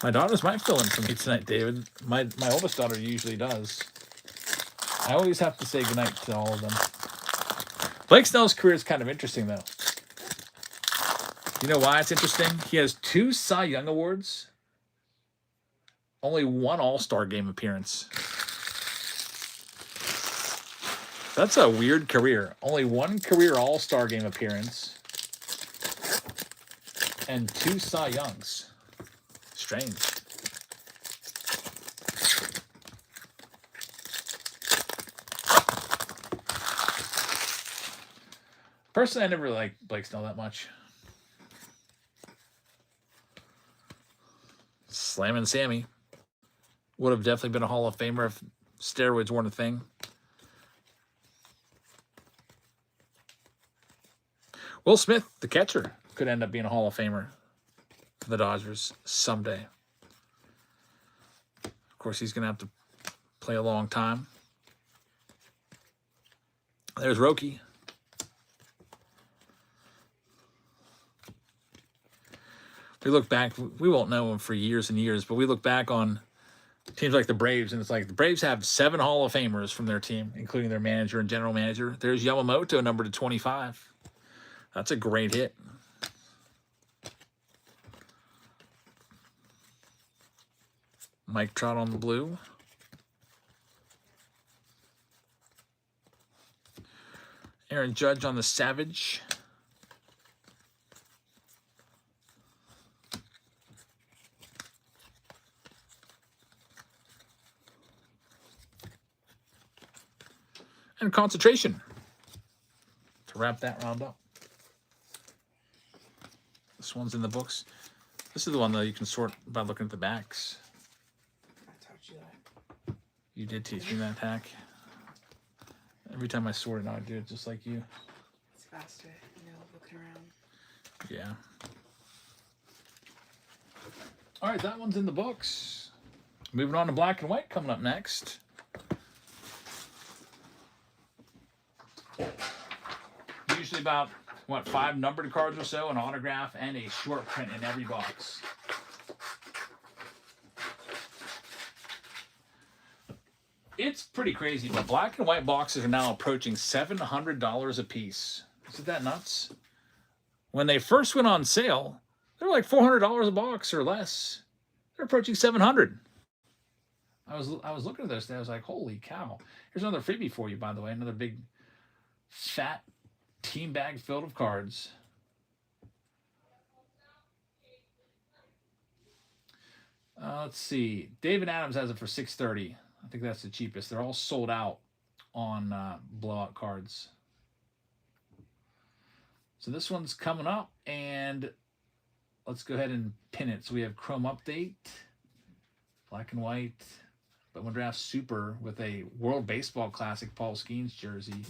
My daughters might fill in for me tonight, David. My oldest daughter usually does. I always have to say goodnight to all of them. Blake Snell's career is kind of interesting, though. You know why it's interesting? He has 2 Cy Young Awards. Only 1 All-Star Game appearance. That's a weird career. Only 1 career All-Star Game appearance. And 2 Cy Youngs. Strange. Personally, I never really liked Blake Snell that much. Slammin' Sammy would have definitely been a Hall of Famer if steroids weren't a thing. Will Smith, the catcher, could end up being a Hall of Famer for the Dodgers someday. Of course, he's going to have to play a long time. There's Roki. We look back, we won't know him for years and years, but we look back on teams like the Braves, and it's like the Braves have 7 Hall of Famers from their team, including their manager and general manager. There's Yamamoto, number to 25. That's a great hit. Mike Trout on the blue. Aaron Judge on the Savage. And concentration to wrap that round up. This one's in the books. This is the one that you can sort by looking at the backs. I taught you that. You did teach me that hack. Every time I sort it, I do it just like you. It's faster, looking around. Yeah. All right, that one's in the books. Moving on to black and white coming up next. Usually about, 5 numbered cards or so, an autograph, and a short print in every box. It's pretty crazy, but black and white boxes are now approaching $700 a piece. Isn't that nuts? When they first went on sale, they were like $400 a box or less. They're approaching $700. I was looking at those today. I was like, holy cow. Here's another freebie for you, by the way. Another big, fat team bag filled of cards. Let's see. David Adams has it for $630. I think that's the cheapest. They're all sold out on blowout cards. So this one's coming up, and let's go ahead and pin it. So we have Chrome Update, black and white, Bowman Draft Super with a World Baseball Classic Paul Skeens jersey.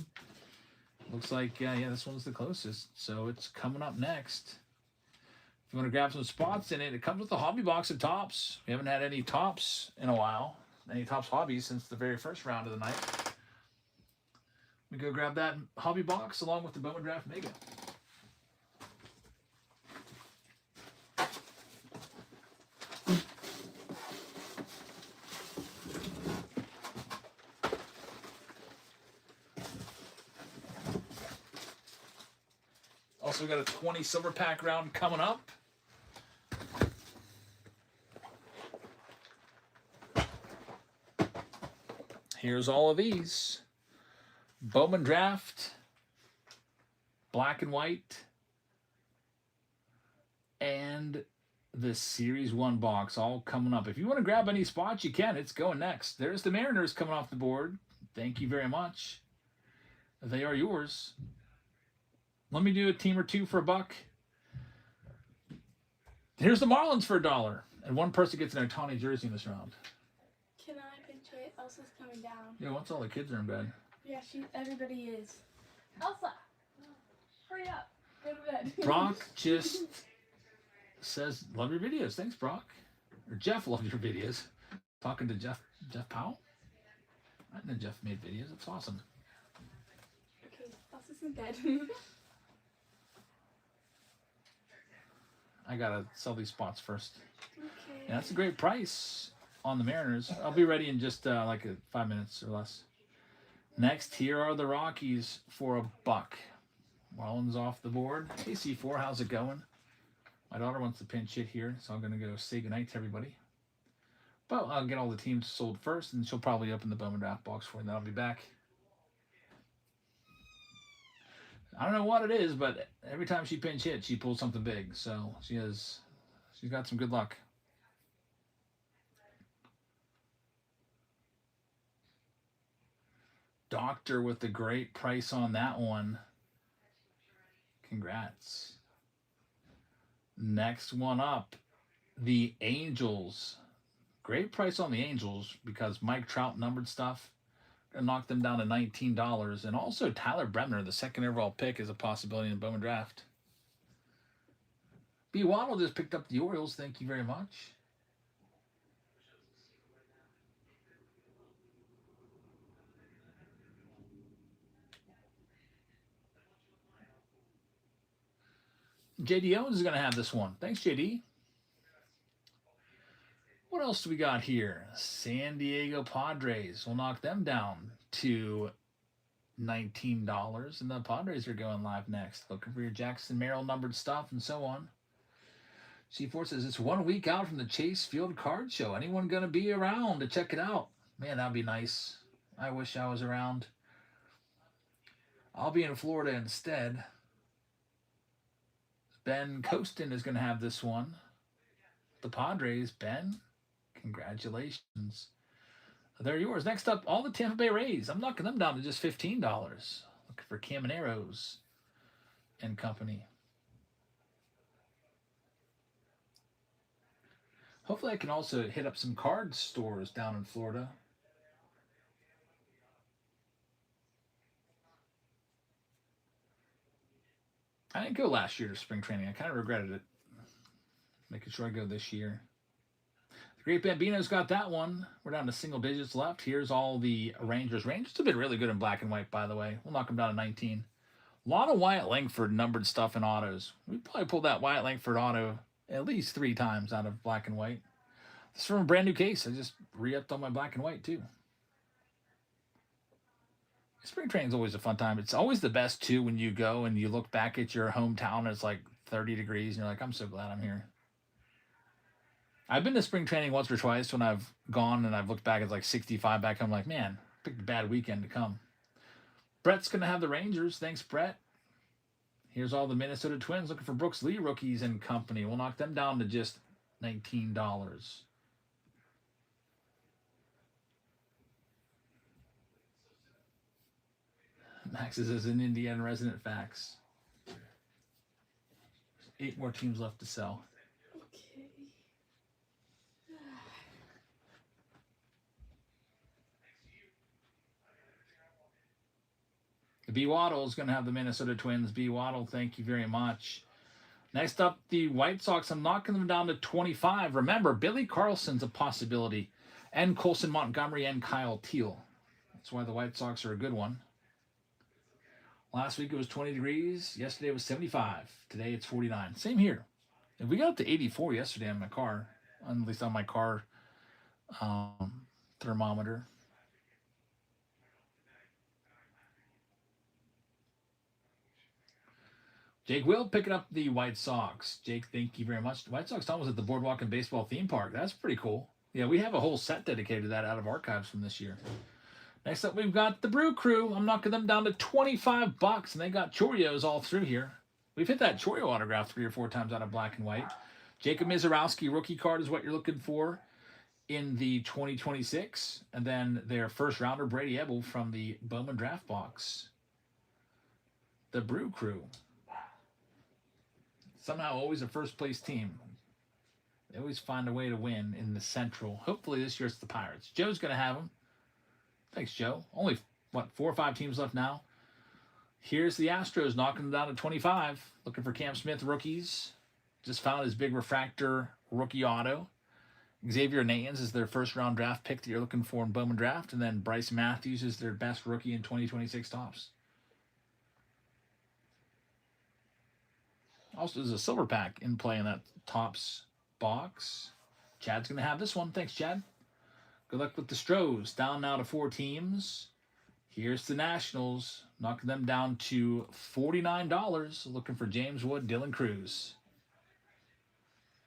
Looks like, yeah, this one's the closest. So it's coming up next. If you want to grab some spots in it, it comes with a hobby box of tops. We haven't had any tops in a while. Any tops hobbies since the very first round of the night. We go grab that hobby box along with the Bowman Draft Mega. Also got a 20 silver pack round coming up. Here's all of these. Bowman Draft, black and white, and the Series 1 box all coming up. If you want to grab any spots, you can. It's going next. There's the Mariners coming off the board. Thank you very much. They are yours. Let me do a team or two for $1. Here's the Marlins for $1. And one person gets an Ohtani jersey in this round. Can I pinch it? Elsa's coming down. Yeah, once all the kids are in bed. Yeah, everybody is. Elsa, hurry up. Go to bed. Brock just says, love your videos. Thanks, Brock. Or Jeff loved your videos. Talking to Jeff Powell. I didn't know Jeff made videos. That's awesome. Okay, Elsa's in bed. I gotta sell these spots first. Okay. Yeah, that's a great price on the Mariners. I'll be ready in just 5 minutes or less. Next, here are the Rockies for $1. Marlins off the board. Hey, C4, how's it going? My daughter wants to pinch hit here, so I'm going to go say goodnight to everybody. But I'll get all the teams sold first, and she'll probably open the Bowman Draft box for me, and then I'll be back. I don't know what it is, but every time she pinch hits, she pulls something big. So she's got some good luck. Doctor with the great price on that one. Congrats. Next one up, the Angels. Great price on the Angels because Mike Trout numbered stuff. Gonna knock them down to $19. And also Tyler Bremner, the second overall pick, is a possibility in the Bowman Draft. B. Waddle just picked up the Orioles. Thank you very much. JD Owens is going to have this one. Thanks, JD. What else do we got here? San Diego Padres. We'll knock them down to $19. And the Padres are going live next. Looking for your Jackson Merrill numbered stuff and so on. C4 says it's 1 week out from the Chase Field Card Show. Anyone going to be around to check it out? Man, that'd be nice. I wish I was around. I'll be in Florida instead. Ben Costin is going to have this one. The Padres, Ben, congratulations. They're yours. Next up, all the Tampa Bay Rays. I'm knocking them down to just $15. Looking for Camaneros and company. Hopefully I can also hit up some card stores down in Florida. I didn't go last year to spring training. I kind of regretted it. Making sure I go this year. The Great Bambino's got that one. We're down to single digits left. Here's all the Rangers. Rangers have been really good in black and white, by the way. We'll knock them down to 19. A lot of Wyatt Langford numbered stuff in autos. We probably pulled that Wyatt Langford auto at least 3 times out of black and white. This is from a brand new case. I just re-upped on my black and white, too. Spring training is always a fun time. It's always the best, too, when you go and you look back at your hometown and it's like 30 degrees, and you're like, I'm so glad I'm here. I've been to spring training once or twice when I've gone and I've looked back, it's like 65 back home. I'm like, man, picked a bad weekend to come. Brett's going to have the Rangers. Thanks, Brett. Here's all the Minnesota Twins looking for Brooks Lee rookies and company. We'll knock them down to just $19. Max is an Indiana resident facts. 8 more teams left to sell. Okay. B. Waddle is going to have the Minnesota Twins. B. Waddle, thank you very much. Next up, the White Sox. I'm knocking them down to 25. Remember, Billy Carlson's a possibility. And Colson Montgomery and Kyle Teal. That's why the White Sox are a good one. Last week it was 20 degrees. Yesterday it was 75. Today it's 49. Same here. If we got up to 84 yesterday on my car, at least on my car thermometer. Jake Will picking up the White Sox. Jake, thank you very much. The White Sox was at the Boardwalk and Baseball theme park. That's pretty cool. Yeah, we have a whole set dedicated to that out of archives from this year. Next up, we've got the Brew Crew. I'm knocking them down to $25, and they got Cheerios all through here. We've hit that Choreo autograph 3 or 4 times out of black and white. Jacob Mizorowski rookie card is what you're looking for in the 2026. And then their first rounder, Brady Ebel, from the Bowman draft box. The Brew Crew. Somehow always a first place team. They always find a way to win in the Central. Hopefully this year it's the Pirates. Joe's going to have them. Thanks, Joe. Only, 4 or 5 teams left now. Here's the Astros knocking them down to 25. Looking for Cam Smith rookies. Just found his big refractor rookie auto. Xavier Nayans is their first round draft pick that you're looking for in Bowman draft. And then Bryce Matthews is their best rookie in 2026 tops. Also, there's a silver pack in play in that tops box. Chad's going to have this one. Thanks, Chad. Good luck with the Stros. Down now to 4 teams. Here's the Nationals. Knocking them down to $49. Looking for James Wood, Dylan Cruz.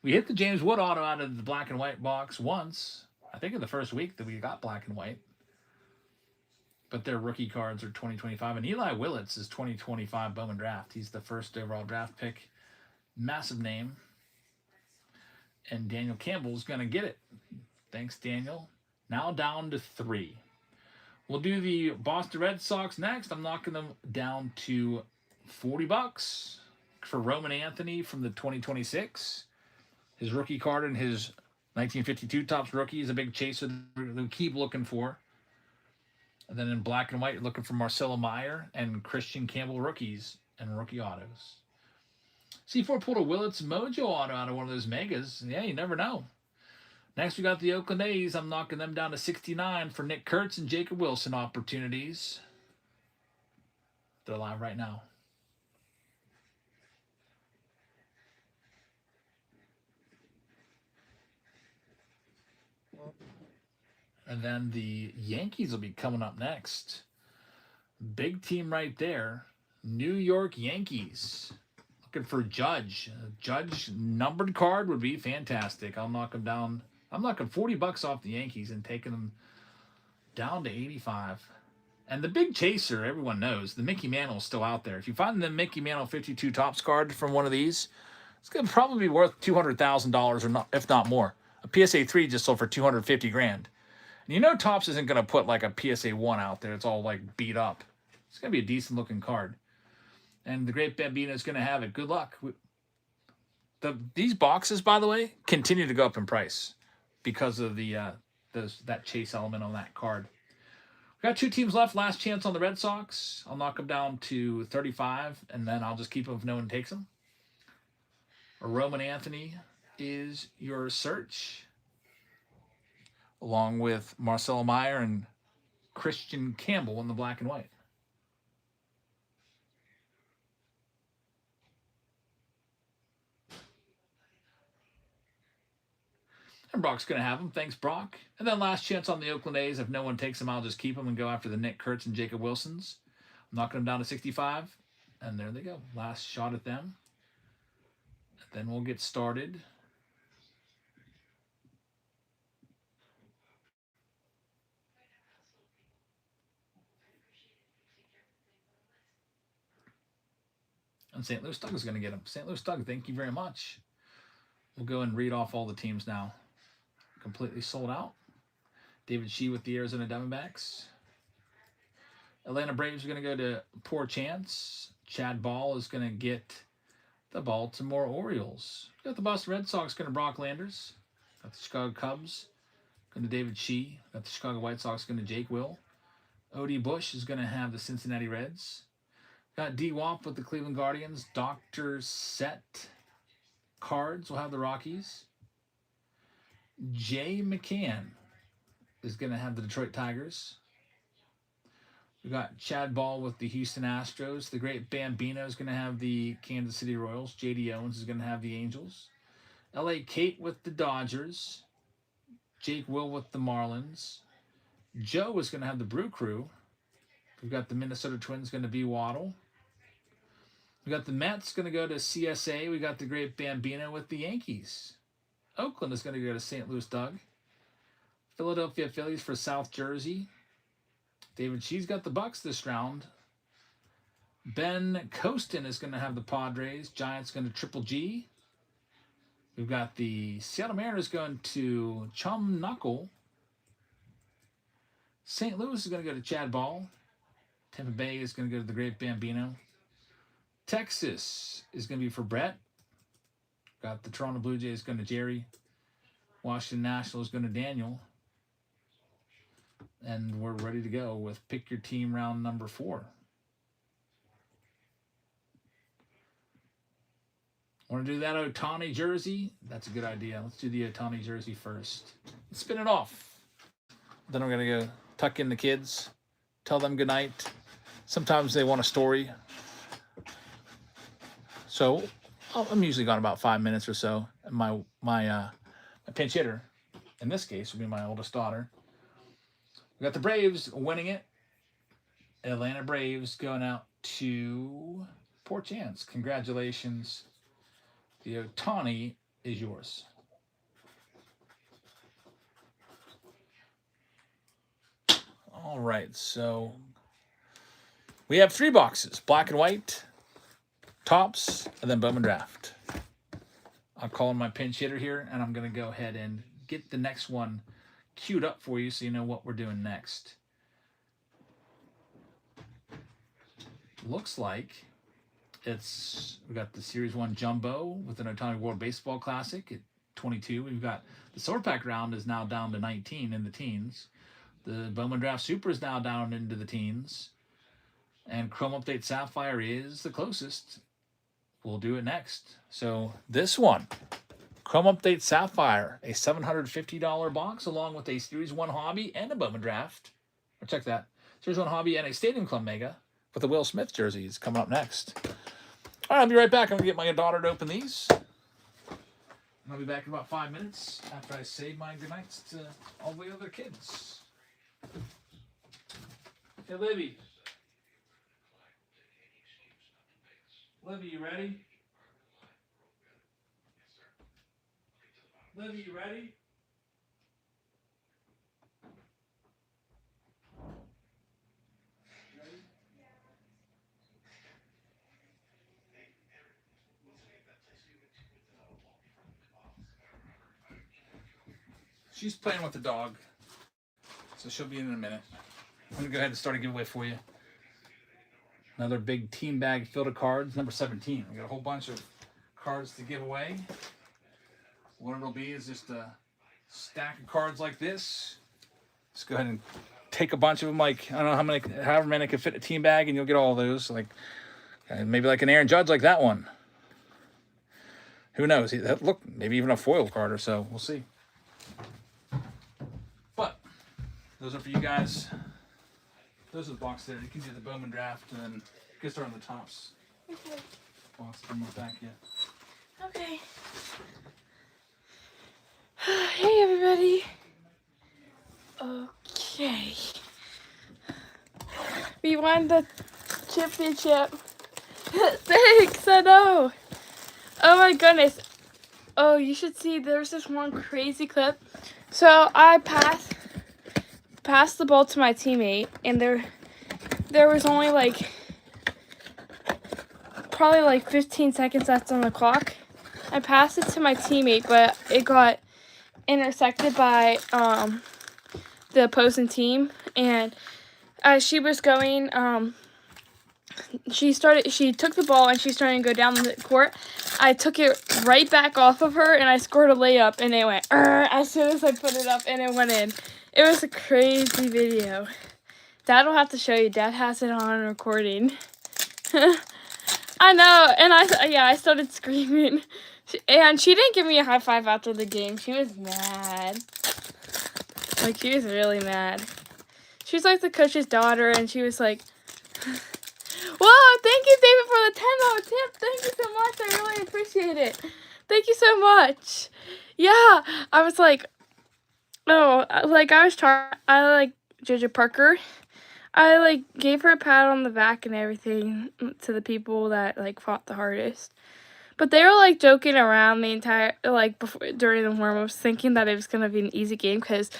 We hit the James Wood auto out of the black and white box once. I think in the first week that we got black and white. But their rookie cards are 2025. And Eli Willits is 2025 Bowman draft. He's the first overall draft pick. Massive name. And Daniel Campbell's going to get it. Thanks, Daniel. Now down to 3. We'll do the Boston Red Sox next. I'm knocking them down to $40 for Roman Anthony from the 2026. His rookie card and his 1952 Topps rookie is a big chaser that we keep looking for. And then in black and white, you're looking for Marcelo Meyer and Christian Campbell rookies and rookie autos. C4 pulled a Willits Mojo auto out of one of those megas. Yeah, you never know. Next, we got the Oakland A's. I'm knocking them down to 69 for Nick Kurtz and Jacob Wilson opportunities. They're live right now. And then the Yankees will be coming up next. Big team right there. New York Yankees. Looking for Judge. Judge numbered card would be fantastic. I'll knock them down. I'm knocking $40 off the Yankees and taking them down to 85. And the big chaser, everyone knows, the Mickey Mantle is still out there. If you find the Mickey Mantle 52 Topps card from one of these, it's going to probably be worth $200,000 or not, if not more. A PSA 3 just sold for $250,000. And you know Topps isn't going to put like a PSA 1 out there. It's all like beat up. It's going to be a decent looking card. And the Great Bambino is going to have it. Good luck. These boxes, by the way, continue to go up in price because of that chase element on that card. We got 2 teams left. Last chance on the Red Sox. I'll knock them down to 35, and then I'll just keep them if no one takes them. Roman Anthony is your search, along with Marcelo Meyer and Christian Campbell in the black and white. And Brock's going to have them. Thanks, Brock. And then last chance on the Oakland A's. If no one takes them, I'll just keep them and go after the Nick Kurtz and Jacob Wilsons. I'm knocking them down to 65. And there they go. Last shot at them. And then we'll get started. And St. Louis Doug is going to get them. St. Louis Doug, thank you very much. We'll go and read off all the teams now. Completely sold out. David Shee with the Arizona Diamondbacks. Atlanta Braves are going to go to Poor Chance. Chad Ball is going to get the Baltimore Orioles. We got the Boston Red Sox going to Brock Landers. Got the Chicago Cubs going to David Shee. Got the Chicago White Sox going to Jake Will. O.D. Bush is going to have the Cincinnati Reds. Got D. Wop with the Cleveland Guardians. Dr. Set Cards will have the Rockies. Jay McCann is going to have the Detroit Tigers. We got Chad Ball with the Houston Astros. The great Bambino is going to have the Kansas City Royals. J.D. Owens is going to have the Angels. L.A. Kate with the Dodgers. Jake Will with the Marlins. Joe is going to have the Brew Crew. We've got the Minnesota Twins going to be Waddle. We got the Mets going to go to CSA. We got the great Bambino with the Yankees. Oakland is going to go to St. Louis Doug. Philadelphia Phillies for South Jersey. David Shee's got the Bucks this round. Ben Costin is going to have the Padres. Giants going to Triple G. We've got the Seattle Mariners going to Chum Knuckle. St. Louis is going to go to Chad Ball. Tampa Bay is going to go to the great Bambino. Texas is going to be for Brett. Got the Toronto Blue Jays going to Jerry. Washington Nationals going to Daniel. And we're ready to go with Pick Your Team round number 4. Want to do that Ohtani jersey? That's a good idea. Let's do the Ohtani jersey first. Let's spin it off. Then I'm going to go tuck in the kids, tell them goodnight. Sometimes they want a story. So I'm usually gone about 5 minutes or so. And my pinch hitter, in this case, would be my oldest daughter. We got the Braves winning it. Atlanta Braves going out to Poor Chance. Congratulations. The Ohtani is yours. All right, so we have 3 boxes, black and white, tops, and then Bowman Draft. I'll call in my pinch hitter here, and I'm going to go ahead and get the next one queued up for you so you know what we're doing next. Looks like we got the Series 1 Jumbo with an Ohtani World Baseball Classic at 22. We've got the Silver Pack round is now down to 19 in the teens. The Bowman Draft Super is now down into the teens. And Chrome Update Sapphire is the closest. We'll do it next. So this one, Chrome Update Sapphire, a $750 box along with a Series 1 Hobby and a Bowman Draft. Or check that. Series 1 Hobby and a Stadium Club Mega with the Will Smith jersey is coming up next. All right, I'll be right back. I'm going to get my daughter to open these. And I'll be back in about 5 minutes after I say my goodnights to all the other kids. Hey, Libby. Libby, you ready? Libby, you ready? She's playing with the dog, so she'll be in a minute. I'm going to go ahead and start a giveaway for you. Another big team bag filled of cards, number 17. We got a whole bunch of cards to give away. What it'll be is just a stack of cards like this. Just go ahead and take a bunch of them, like, I don't know how many, however many can fit in a team bag, and you'll get all of those. Like, maybe like an Aaron Judge like that one. Who knows? Look, maybe even a foil card or so. We'll see. But those are for you guys. Those are the box there. You can do the Bowman Draft and then get started on the tops. Okay. Box, I'm not back yet. Okay. Hey, everybody. Okay. We won the championship. Thanks, I know. Oh my goodness. Oh, you should see, there's this one crazy clip. So I passed the ball to my teammate, and there was only probably like 15 seconds left on the clock. I passed it to my teammate, but it got intersected by the opposing team, and as she was going, she took the ball and she started to go down the court. I took it right back off of her and I scored a layup and it went as soon as I put it up and it went in. It was a crazy video. Dad will have to show you. Dad has it on recording. I know, and I started screaming. And she didn't give me a high five after the game. She was mad. Like, she was really mad. She's like the coach's daughter, and she was like, whoa, thank you, David, for the $10 tip. Thank you so much. I really appreciate it. Thank you so much. Yeah, I was like, I like Jojo Parker. I, like, gave her a pat on the back and everything to the people that, like, fought the hardest. But they were, like, joking around the entire, like, during the warm-ups, thinking that it was going to be an easy game because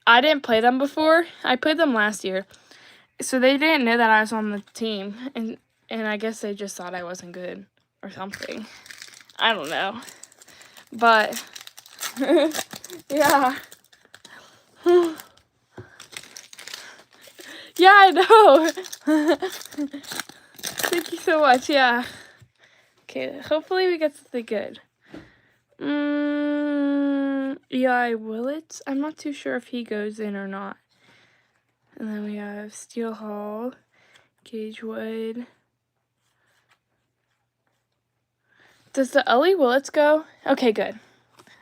I didn't play them before. I played them last year. So they didn't know that I was on the team. And I guess they just thought I wasn't good or something. I don't know. But, yeah. Yeah, I know. Thank you so much, yeah. Okay, hopefully we get something good. Eli Willits. I'm not too sure if he goes in or not. And then we have Steel Hall, Gage Wood. Does the Ellie Willits go? Okay, good.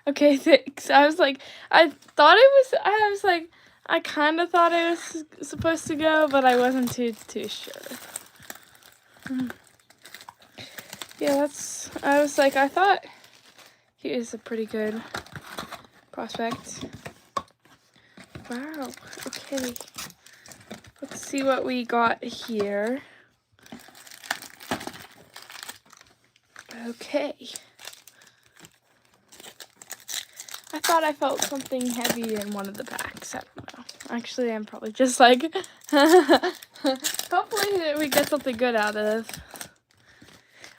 Okay, thanks. I kind of thought it was supposed to go, but I wasn't too sure. Yeah, I thought he is a pretty good prospect. Wow, okay. Let's see what we got here. Okay. I thought I felt something heavy in one of the packs. I don't know. Actually, I'm probably just like, hopefully we get something good out of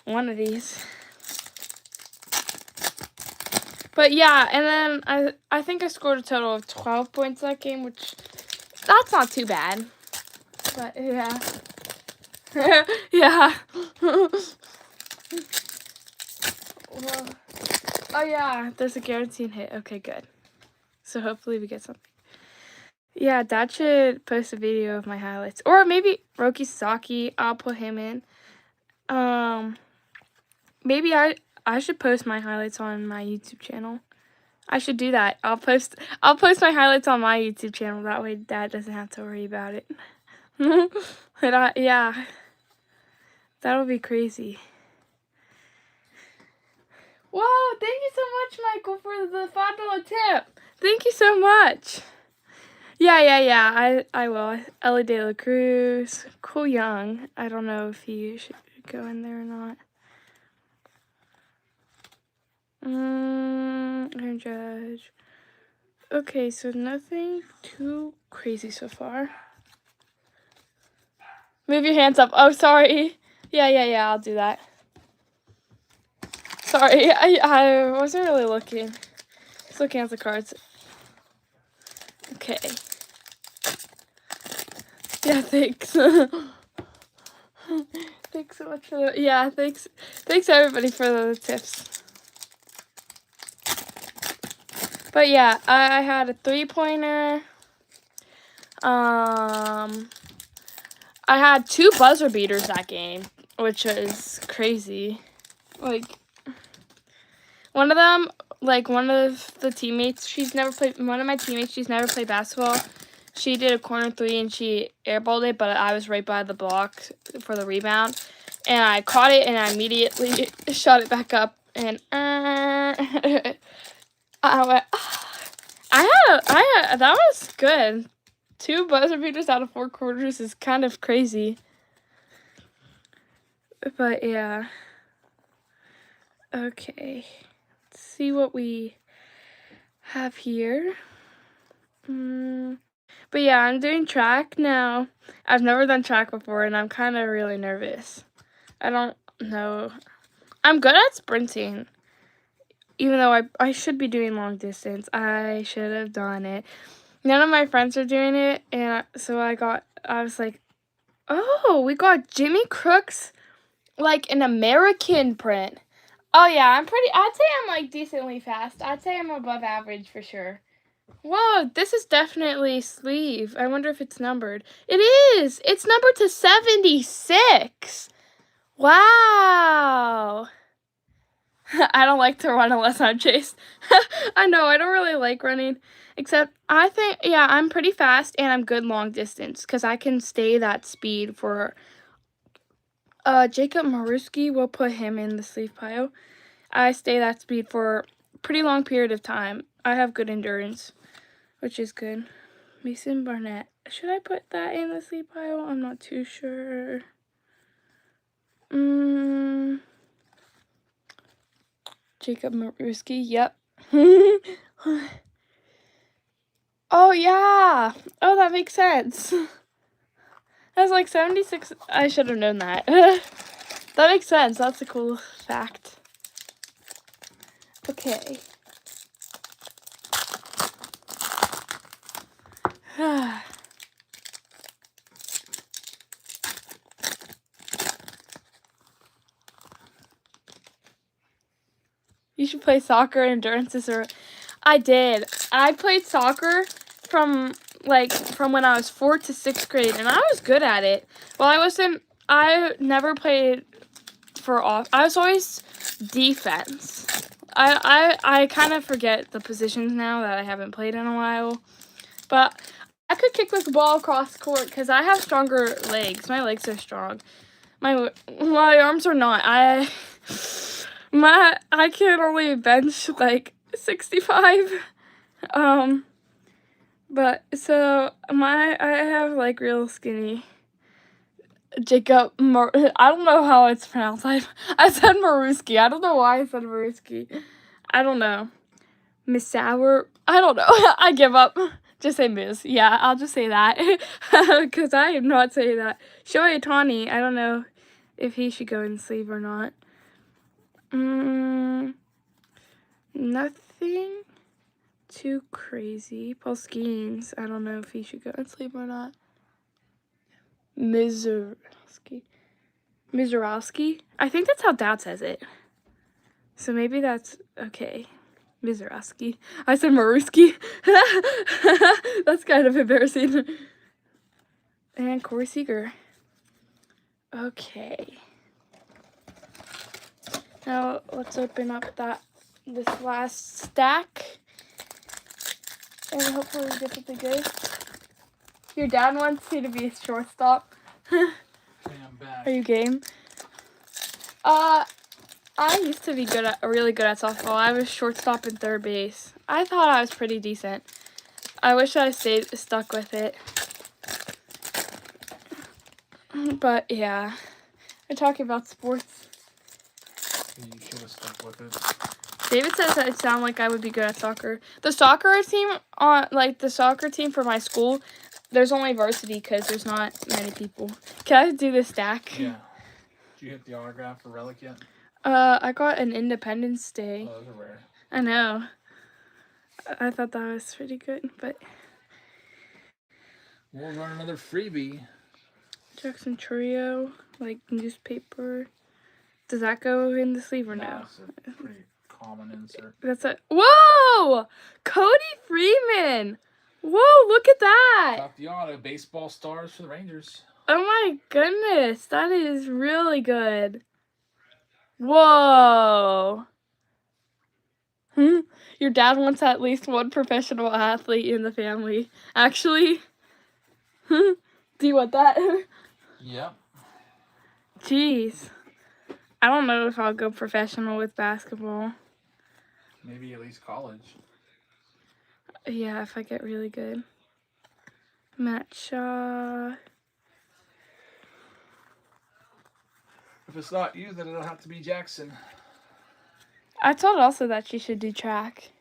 one of these. But yeah, and then I think I scored a total of 12 points that game, which that's not too bad. But yeah. Yeah. Well, oh yeah, there's a guaranteed hit. Okay, good. So hopefully we get something. Yeah, Dad should post a video of my highlights. Or maybe Roki Sasaki, I'll put him in. Maybe I should post my highlights on my YouTube channel. I should do that. I'll post my highlights on my YouTube channel. That way Dad doesn't have to worry about it. Yeah. That'll be crazy. Whoa, thank you so much, Michael, for the $5 tip. Thank you so much. Yeah. I will. Ellie De La Cruz. Cool Young. I don't know if he should go in there or not. Aaron Judge. Okay, so nothing too crazy so far. Move your hands up. Oh, sorry. Yeah, I'll do that. Sorry, I wasn't really looking. Just looking at the cards. Okay. Yeah, thanks. Thanks so much for the, yeah, thanks everybody for the tips. But yeah, I had a 3-pointer. I had 2 buzzer beaters that game, which was crazy. Like, one of them, like, one of my teammates, she's never played basketball. She did a corner 3 and she airballed it, but I was right by the block for the rebound. And I caught it and I immediately shot it back up. And I went, that was good. 2 buzzer beaters out of 4 quarters is kind of crazy. But yeah. Okay. Let's see what we have here. But yeah, I'm doing track now. I've never done track before and I'm kind of really nervous. I don't know. I'm good at sprinting. Even though I should be doing long distance. I should have done it. None of my friends are doing it, and so I got I was like, oh, we got Jimmy Crooks, like an American print. Oh yeah, I'd say I'm like decently fast. I'd say I'm above average for sure. Whoa, this is definitely sleeve. I wonder if it's numbered. It is! It's numbered to 76! Wow! I don't like to run unless I'm chased. I know, I don't really like running. Except, I think, yeah, I'm pretty fast and I'm good long distance. Because I can stay that speed for... Jacob Maruski, we'll put him in the sleeve pile. I stay that speed for a pretty long period of time. I have good endurance, which is good. Mason Barnett. Should I put that in the sleeve pile? I'm not too sure. Jacob Maruski, yep. Oh, yeah. Oh, that makes sense. That's like 76. I should have known that. That makes sense. That's a cool fact. Okay. You should play soccer. Endurances are... I did. I played soccer from when I was 4th to 6th grade, and I was good at it. Well, I never played for off. I was always defense. I kind of forget the positions now that I haven't played in a while. But I could kick this ball across court because I have stronger legs. My legs are strong. My arms are not. I can only bench like 65. But so I have like real skinny. Jacob I don't know how it's pronounced. I said Maruski. I don't know why I said Maruski. I don't know. Miss Sour. I don't know. I give up. Just say Miss. Yeah, I'll just say that. Because I am not saying that. Shohei Ohtani. I don't know if he should go in sleeve or not. Nothing too crazy. Paul Skeens. I don't know if he should go in sleeve or not. Mizorowski. I think that's how Dad says it. So maybe that's okay. Mizorowski. I said Maruski. That's kind of embarrassing. And Corey Seager. Okay. Now let's open up this last stack. And hopefully we get something good. Your dad wants you to be a shortstop. Okay, I'm back. Are you game? I used to be really good at softball. I was shortstop and third base. I thought I was pretty decent. I wish I stuck with it. But yeah, we're talking about sports. You should have stuck with it. David says that it sounds like I would be good at soccer. The soccer team for my school, there's only varsity because there's not many people. Can I do this stack? Yeah. Did you hit the autograph for Relic yet? I got an Independence Day. Oh, those are rare. I know. I thought that was pretty good, but... We'll run another freebie. Jackson Trio, like newspaper. Does that go in the sleeve or no? It's a pretty common insert. That's a... Whoa! Cody Freeman! Whoa, look at that! Top the auto. Baseball stars for the Rangers. Oh my goodness, that is really good. Whoa. Your dad wants at least one professional athlete in the family. Actually, do you want that? Yep. Jeez. I don't know if I'll go professional with basketball. Maybe at least college. Yeah, if I get really good. Matt Shaw. If it's not you, then it'll have to be Jackson. I told also that she should do track.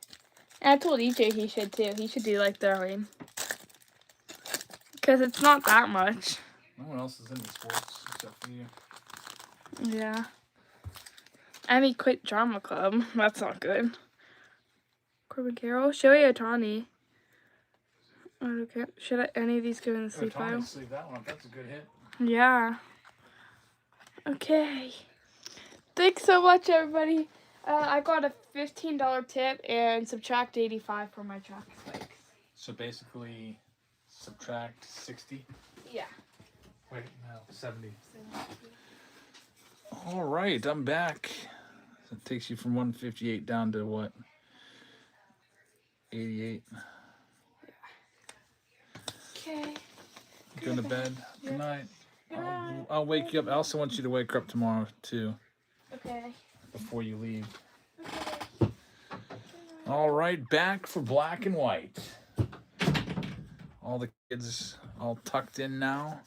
And I told EJ he should too. He should do like throwing. Because it's not that much. No one else is into sports except for you. Yeah. And he quit drama club. That's not good. Corbin Carroll. Shohei Ohtani. Okay. Should any of these go in the sleeve pile? Sleeve that one up. That's a good hit. Yeah. Okay. Thanks so much, everybody. I got a $15 tip and subtract 85 for my track spikes. So basically, subtract 60. Yeah. Wait, no, 70. All right, I'm back. So it takes you from 158 down to what? 88. Okay. Going to bed. Yeah. Good night. Good night. I'll wake you up. I also want you to wake her up tomorrow too, Okay. before you leave. Okay. All right, back for black and white. All the kids all tucked in now,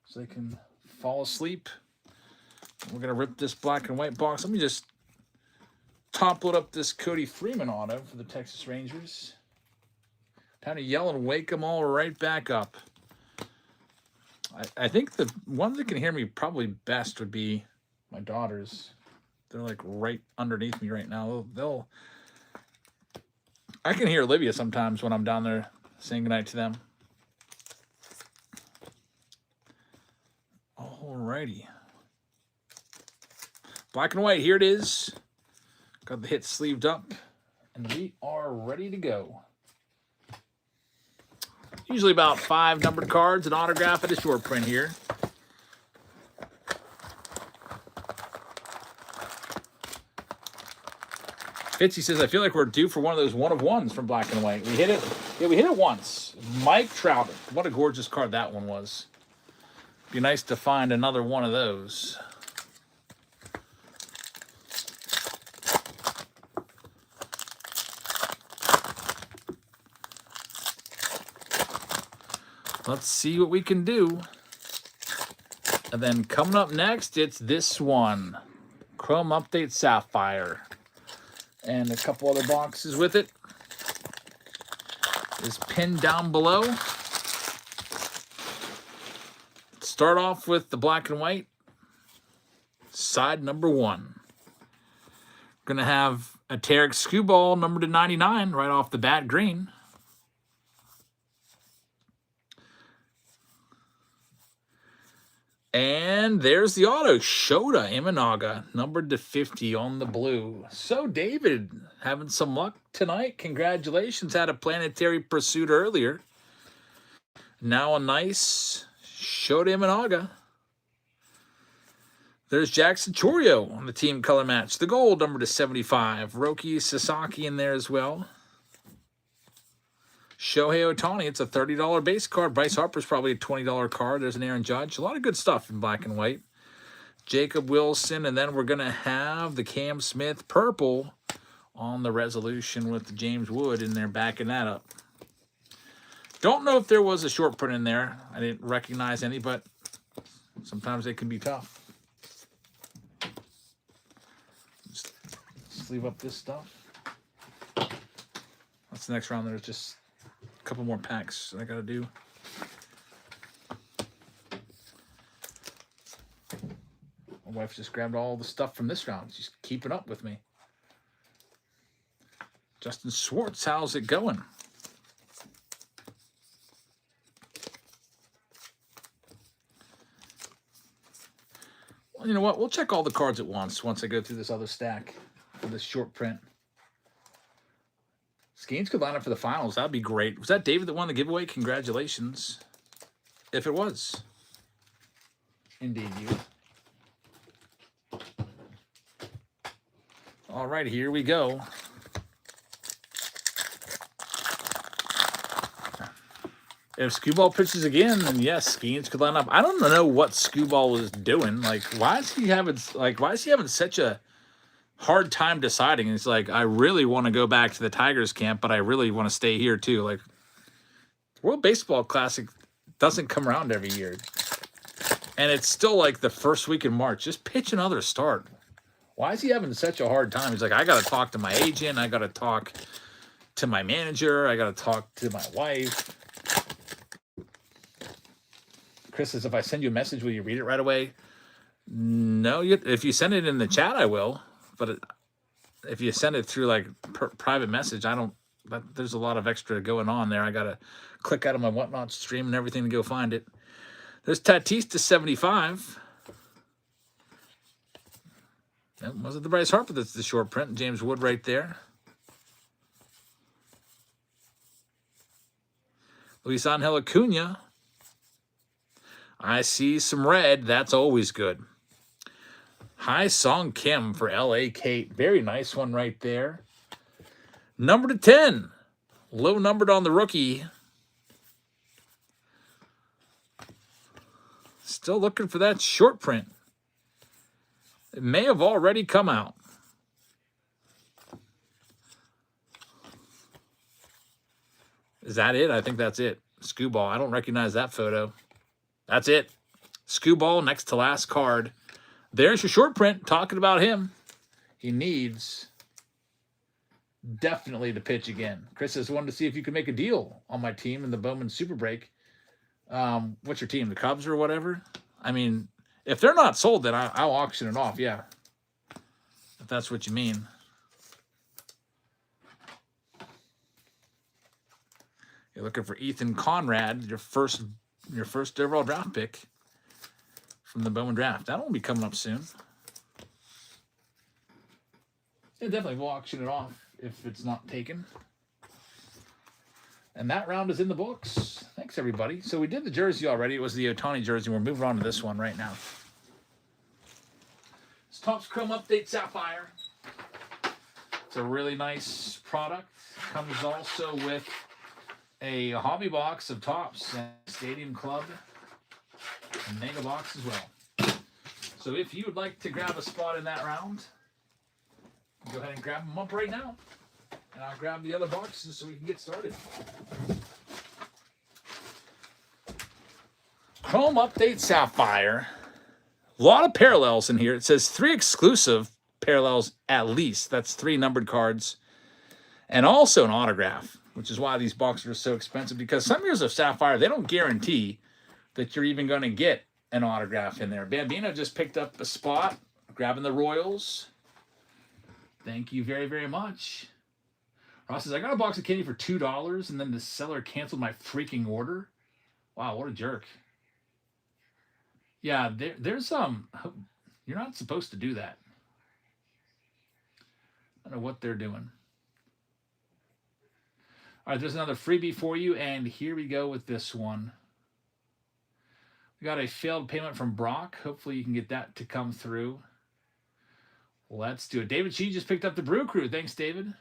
so they can fall asleep. We're gonna rip this black and white box. Let me just topple up this Cody Freeman auto for the Texas Rangers. Time to yell and wake them all right back up. I think the ones that can hear me probably best would be my daughters. They're like right underneath me right now. I can hear Olivia sometimes when I'm down there saying goodnight to them. Alrighty. Black and white, here it is. Got the hit sleeved up, and we are ready to go. Usually about 5 numbered cards, an autograph, and a short print here. Fitzy says, I feel like we're due for one of those one-of-ones from black and white. We hit it. Yeah, we hit it once. Mike Trout. What a gorgeous card that one was. Be nice to find another one of those. Let's see what we can do. And then coming up next, it's this one. Chrome Update Sapphire. And a couple other boxes with it. Is pinned down below. Start off with the black and white. Side number 1. We're going to have a Tarek Skubal numbered to 99 right off the bat, green. And there's the auto, Shota Imanaga, numbered to 50 on the blue. So, David, having some luck tonight. Congratulations. Had a Planetary Pursuit earlier. Now a nice Shota Imanaga. There's Jackson Chorio on the team color match. The gold, numbered to 75. Roki Sasaki in there as well. Shohei Ohtani, it's a $30 base card. Bryce Harper's probably a $20 card. There's an Aaron Judge. A lot of good stuff in black and white. Jacob Wilson, and then we're going to have the Cam Smith purple on the resolution with the James Wood in there backing that up. Don't know if there was a short print in there. I didn't recognize any, but sometimes they can be tough. Just sleeve up this stuff. That's the next round. There's just a couple more packs that I gotta do. My wife just grabbed all the stuff from this round. She's keeping up with me. Justin Schwartz, how's it going? Well, you know what? We'll check all the cards at once I go through this other stack for this short print. Skeens could line up for the finals. That'd be great. Was that David that won the giveaway? Congratulations. If it was. Indeed, you. All right, here we go. If Skubal pitches again, then yes, Skeens could line up. I don't know what Skubal is doing. Like, why is he having such a hard time deciding? It's like, I really want to go back to the Tigers camp, but I really want to stay here too. Like, World Baseball Classic doesn't come around every year. And it's still like the first week in March. Just pitch another start. Why is he having such a hard time? He's like, I got to talk to my agent. I got to talk to my manager. I got to talk to my wife. Chris says, if I send you a message, will you read it right away? No, if you send it in the chat, I will. But if you send it through like private message, I don't But there's a lot of extra going on there. I got to click out of my Whatnot stream and everything to go find it. There's Tatis to 75. That wasn't the Bryce Harper that's the short print. James Wood right there. Luis Angel Acuna. I see some red. That's always good. Hai Song Kim for LA Kate. Very nice one right there. Number to 10. Low numbered on the rookie. Still looking for that short print. It may have already come out. Is that it? I think that's it. Skewball. I don't recognize that photo. That's it. Skewball next to last card. There's your short print. Talking about him. He needs definitely to pitch again. Chris says, wanted to see if you could make a deal on my team in the Bowman Super Break. What's your team? The Cubs or whatever? I mean, if they're not sold, then I'll auction it off. Yeah. If that's what you mean. You're looking for Ethan Conrad, your first overall draft pick from the Bowman draft. That will be coming up soon. Yeah, definitely we'll auction it off if it's not taken. And that round is in the books. Thanks, everybody. So we did the jersey already. It was the Ohtani jersey. We're moving on to this one right now. It's Topps Chrome Update Sapphire. It's a really nice product. Comes also with a hobby box of Topps and Stadium Club mega box as well. So if you would like to grab a spot in that round, go ahead and grab them up right now. And I'll grab the other boxes so we can get started. Chrome Update Sapphire. A lot of parallels in here. It says 3 exclusive parallels at least. That's 3 numbered cards. And also an autograph, which is why these boxes are so expensive. Because some years of Sapphire, they don't guarantee that you're even going to get an autograph in there. Bambino just picked up a spot, grabbing the Royals. Thank you very, very much. Ross says, I got a box of candy for $2, and then the seller canceled my freaking order. Wow, what a jerk. Yeah, there's you're not supposed to do that. I don't know what they're doing. All right, there's another freebie for you, and here we go with this one. We got a failed payment from Brock. Hopefully you can get that to come through. Let's do it. David Shee just picked up the Brew Crew. Thanks, David.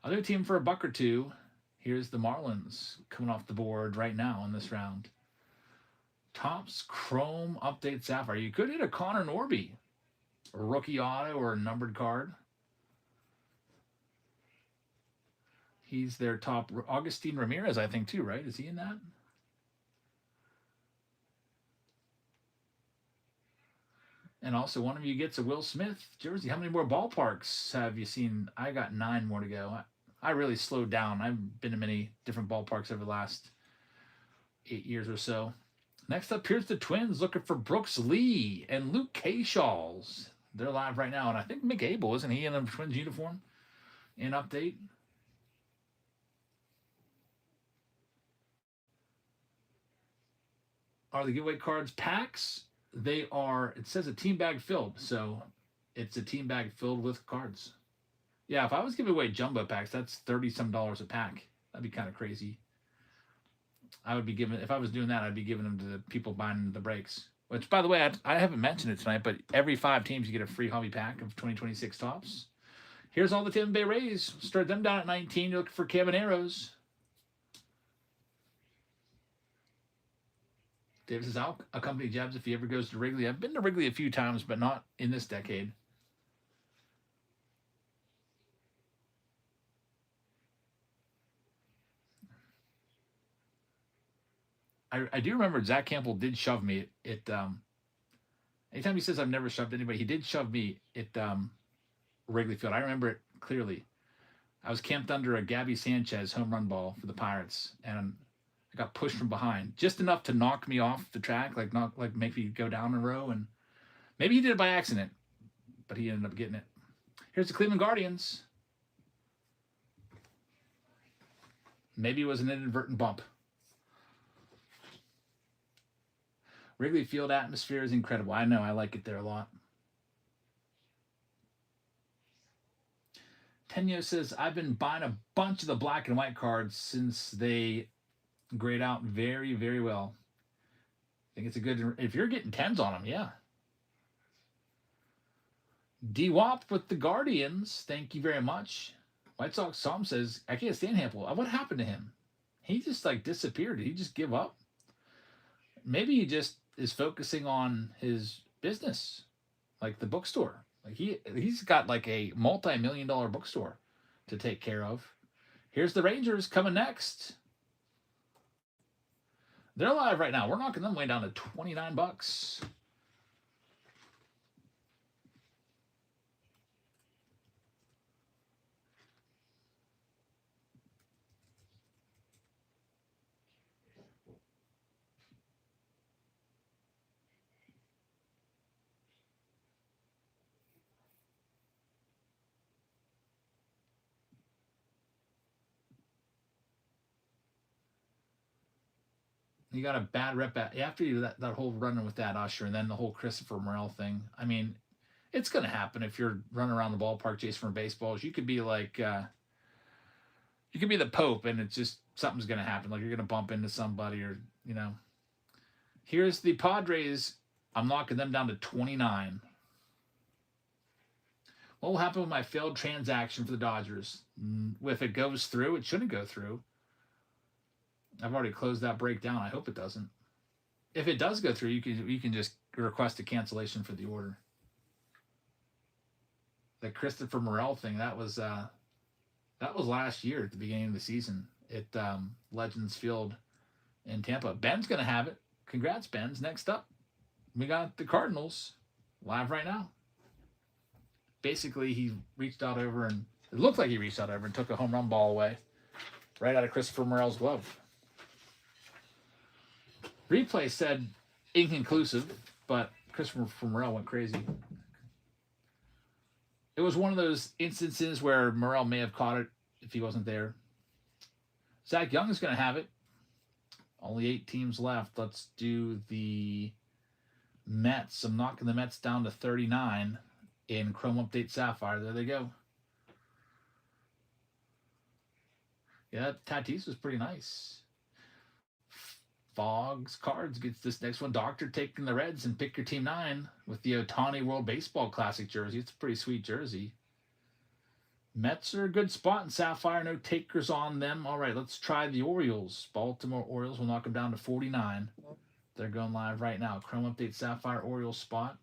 Other team for a buck or two. Here's the Marlins coming off the board right now in this round. Topps Chrome Update Sapphire. You could hit a Connor Norby, a rookie auto or a numbered card. He's their top. Augustine Ramirez, I think, too, right? Is he in that? And also, one of you gets a Will Smith jersey. How many more ballparks have you seen? I got 9 more to go. I really slowed down. I've been to many different ballparks over the last 8 years or so. Next up, here's the Twins looking for Brooks Lee and Luke Keyshaws. They're live right now. And I think Mick Abel, isn't he in a Twins uniform in update? Are the giveaway cards packs? They are, it says a team bag filled. So it's a team bag filled with cards. Yeah, if I was giving away jumbo packs, that's $30-some a pack. That'd be kind of crazy. I would be giving, if I was doing that, I'd be giving them to the people buying the breaks. Which, by the way, I haven't mentioned it tonight, but every 5 teams you get a free hobby pack of 2026 Topps. Here's all the Tampa Bay Rays. Start them down at 19. You're looking for Caballeros. David says, I'll accompany Jabs if he ever goes to Wrigley. I've been to Wrigley a few times, but not in this decade. I do remember Zach Campbell did shove me at anytime he says I've never shoved anybody, he did shove me at Wrigley Field. I remember it clearly. I was camped under a Gabby Sanchez home run ball for the Pirates, and I got pushed from behind just enough to knock me off the track, like make me go down a row, and maybe he did it by accident, but he ended up getting it. Here's the Cleveland Guardians. Maybe it was an inadvertent bump. Wrigley Field atmosphere is incredible. I know. I like it there a lot. Tenyo says, I've been buying a bunch of the black and white cards since they grade out very, very well. I think it's a good, if you're getting 10s on them, yeah. D-Wop with the Guardians. Thank you very much. White Sox Tom says, I can't stand Hampel. What happened to him? He just like disappeared. Did he just give up? Maybe he just is focusing on his business, like the bookstore. Like he's got like a multi-million-dollar bookstore to take care of. Here's the Rangers coming next. They're live right now. We're knocking them way down to $29. You got a bad rep after you that whole running with that Usher and then the whole Christopher Morel thing. I mean, it's going to happen if you're running around the ballpark chasing for baseballs. You could be like, you could be the Pope, and it's just something's going to happen. Like you're going to bump into somebody, or you know. Here's the Padres. I'm knocking them down to 29. What will happen with my failed transaction for the Dodgers? If it goes through, it shouldn't go through. I've already closed that breakdown. I hope it doesn't. If it does go through, you can just request a cancellation for the order. The Christopher Morel thing, that was last year at the beginning of the season at Legends Field in Tampa. Ben's gonna have it. Congrats, Ben's. Next up, we got the Cardinals live right now. Basically, he reached out over and it looked like he reached out over and took a home run ball away right out of Christopher Morel's glove. Replay said inconclusive, but Christopher Morel went crazy. It was one of those instances where Morel may have caught it if he wasn't there. Zach Young is going to have it. Only 8 teams left. Let's do the Mets. I'm knocking the Mets down to 39 in Chrome Update Sapphire. There they go. Yeah, Tatis was pretty nice. Fogs Cards gets this next one. Doctor taking the Reds and pick your team 9 with the Ohtani World Baseball Classic jersey. It's a pretty sweet jersey. Mets are a good spot in Sapphire. No takers on them. All right, let's try the Orioles. Baltimore Orioles will knock them down to 49. They're going live right now. Chrome Update Sapphire Orioles spot.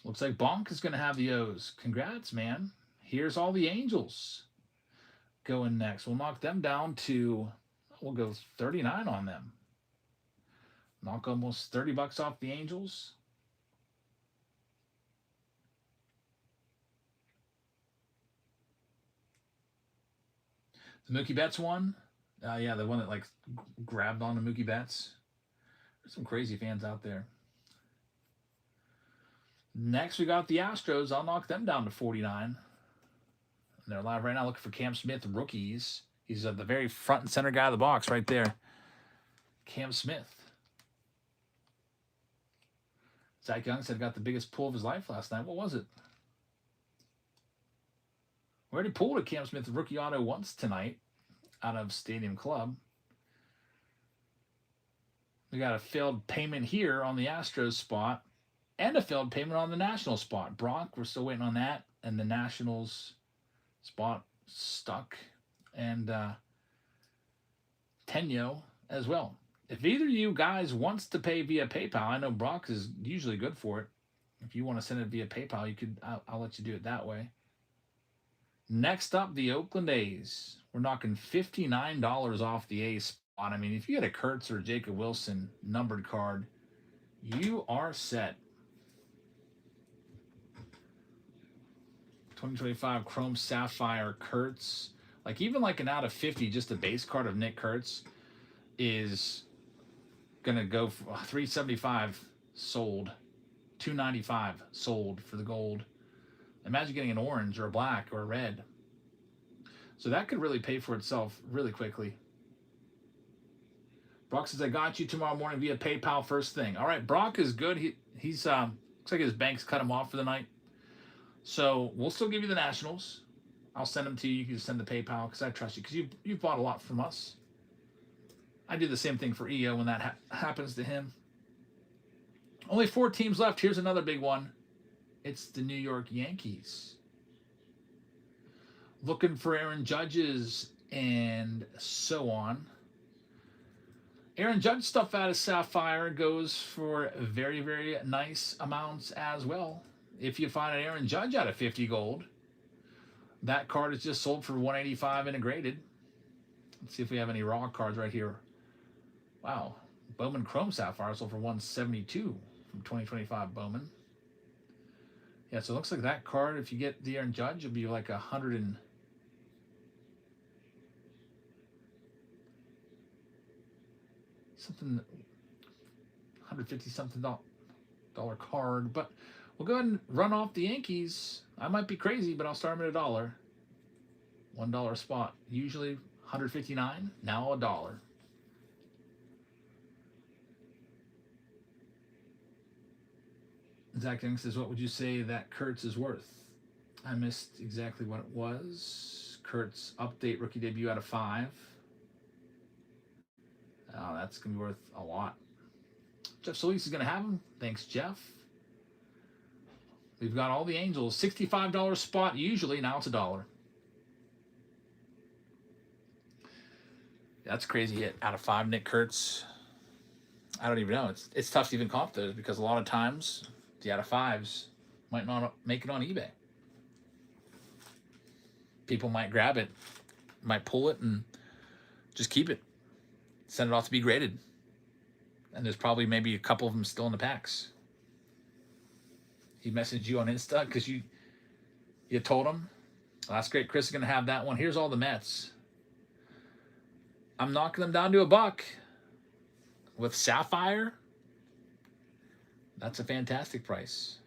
Looks like Bonk is going to have the O's. Congrats, man. Here's all the Angels going next. We'll knock them down to, we'll go 39 on them. Knock almost $30 off the Angels. The Mookie Betts one. Yeah, the one that like grabbed on to Mookie Betts. There's some crazy fans out there. Next, we got the Astros. I'll knock them down to 49. And they're live right now looking for Cam Smith rookies. He's the very front and center guy of the box right there. Cam Smith. Zach Young said got the biggest pull of his life last night. What was it? We already pulled a Cam Smith rookie auto once tonight out of Stadium Club. We got a failed payment here on the Astros spot and a failed payment on the Nationals spot. Brock, we're still waiting on that. And the Nationals spot stuck. And Tenyo as well. If either of you guys wants to pay via PayPal, I know Brock is usually good for it. If you want to send it via PayPal, you could. I'll let you do it that way. Next up, the Oakland A's. We're knocking $59 off the A's spot. I mean, if you had a Kurtz or a Jacob Wilson numbered card, you are set. 2025 Chrome Sapphire Kurtz Like even like an out of 50, just a base card of Nick Kurtz is gonna go for 375 sold, 295 sold for the gold. Imagine getting an orange or a black or a red. So that could really pay for itself really quickly. Brock says, I got you tomorrow morning via PayPal first thing. All right, Brock is good. He's looks like his bank's cut him off for the night. So we'll still give you the Nationals. I'll send them to you. You can just send the PayPal because I trust you because you've bought a lot from us. I do the same thing for EO when that happens to him. Only 4 teams left. Here's another big one. It's the New York Yankees. Looking for Aaron Judges and so on. Aaron Judge stuff out of Sapphire goes for very, very nice amounts as well. If you find an Aaron Judge out of 50 gold, that card is just sold for 185 integrated. Let's see if we have any raw cards right here. Wow. Bowman Chrome Sapphire sold for 172 from 2025 Bowman. Yeah, so it looks like that card, if you get the Aaron Judge, it'll be like 100 and something, 150 something dollar card. But we'll go ahead and run off the Yankees. I might be crazy, but I'll start them at $1. $1 spot. Usually 159, now $1. Zach Young says, what would you say that Kurtz is worth? I missed exactly what it was. Kurtz update rookie debut out of 5. Oh, that's going to be worth a lot. Jeff Solis is going to have him. Thanks, Jeff. We've got all the Angels. $65 spot usually. Now it's $1. That's a crazy hit. Out of 5, Nick Kurtz. I don't even know. It's tough to even comp those because a lot of times the out of 5s might not make it on eBay. People might grab it, might pull it, and just keep it. Send it off to be graded. And there's probably maybe a couple of them still in the packs. He messaged you on Insta because you told him. Well, that's great. Chris is going to have that one. Here's all the Mets. I'm knocking them down to $1 with Sapphire. That's a fantastic price.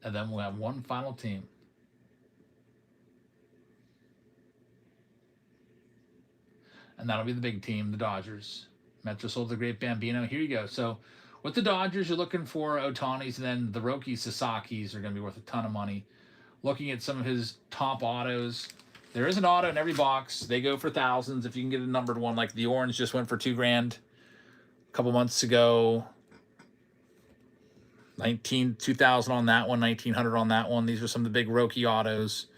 And then we'll have one final team. And that'll be the big team, the Dodgers. Metro sold the great Bambino. Here you go. So with the Dodgers, you're looking for Ohtani's, and then the Roki Sasaki's are going to be worth a ton of money. Looking at some of his top autos. There is an auto in every box. They go for thousands if you can get a numbered one. Like the orange just went for $2,000 a couple months ago. 2,000 on that one, 1,900 on that one. These are some of the big Roki autos.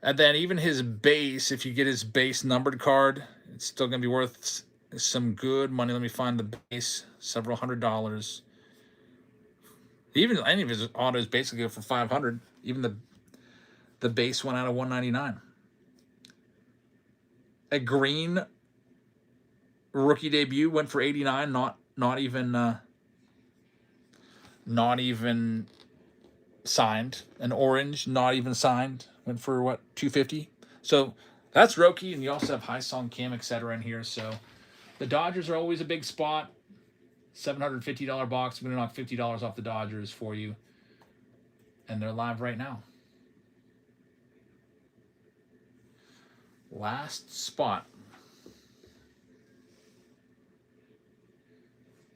And then even his base, if you get his base numbered card, it's still going to be worth some good money. Let me find the base, several $100s. Even any of his autos basically go for 500. Even the base went out of 199. A green rookie debut went for 89. Not even signed. An orange, not even signed, went for what, 250. So that's Roki, and you also have High Song Kim, etc. in here. So the Dodgers are always a big spot. $750 box. I'm going to knock $50 off the Dodgers for you. And they're live right now. Last spot.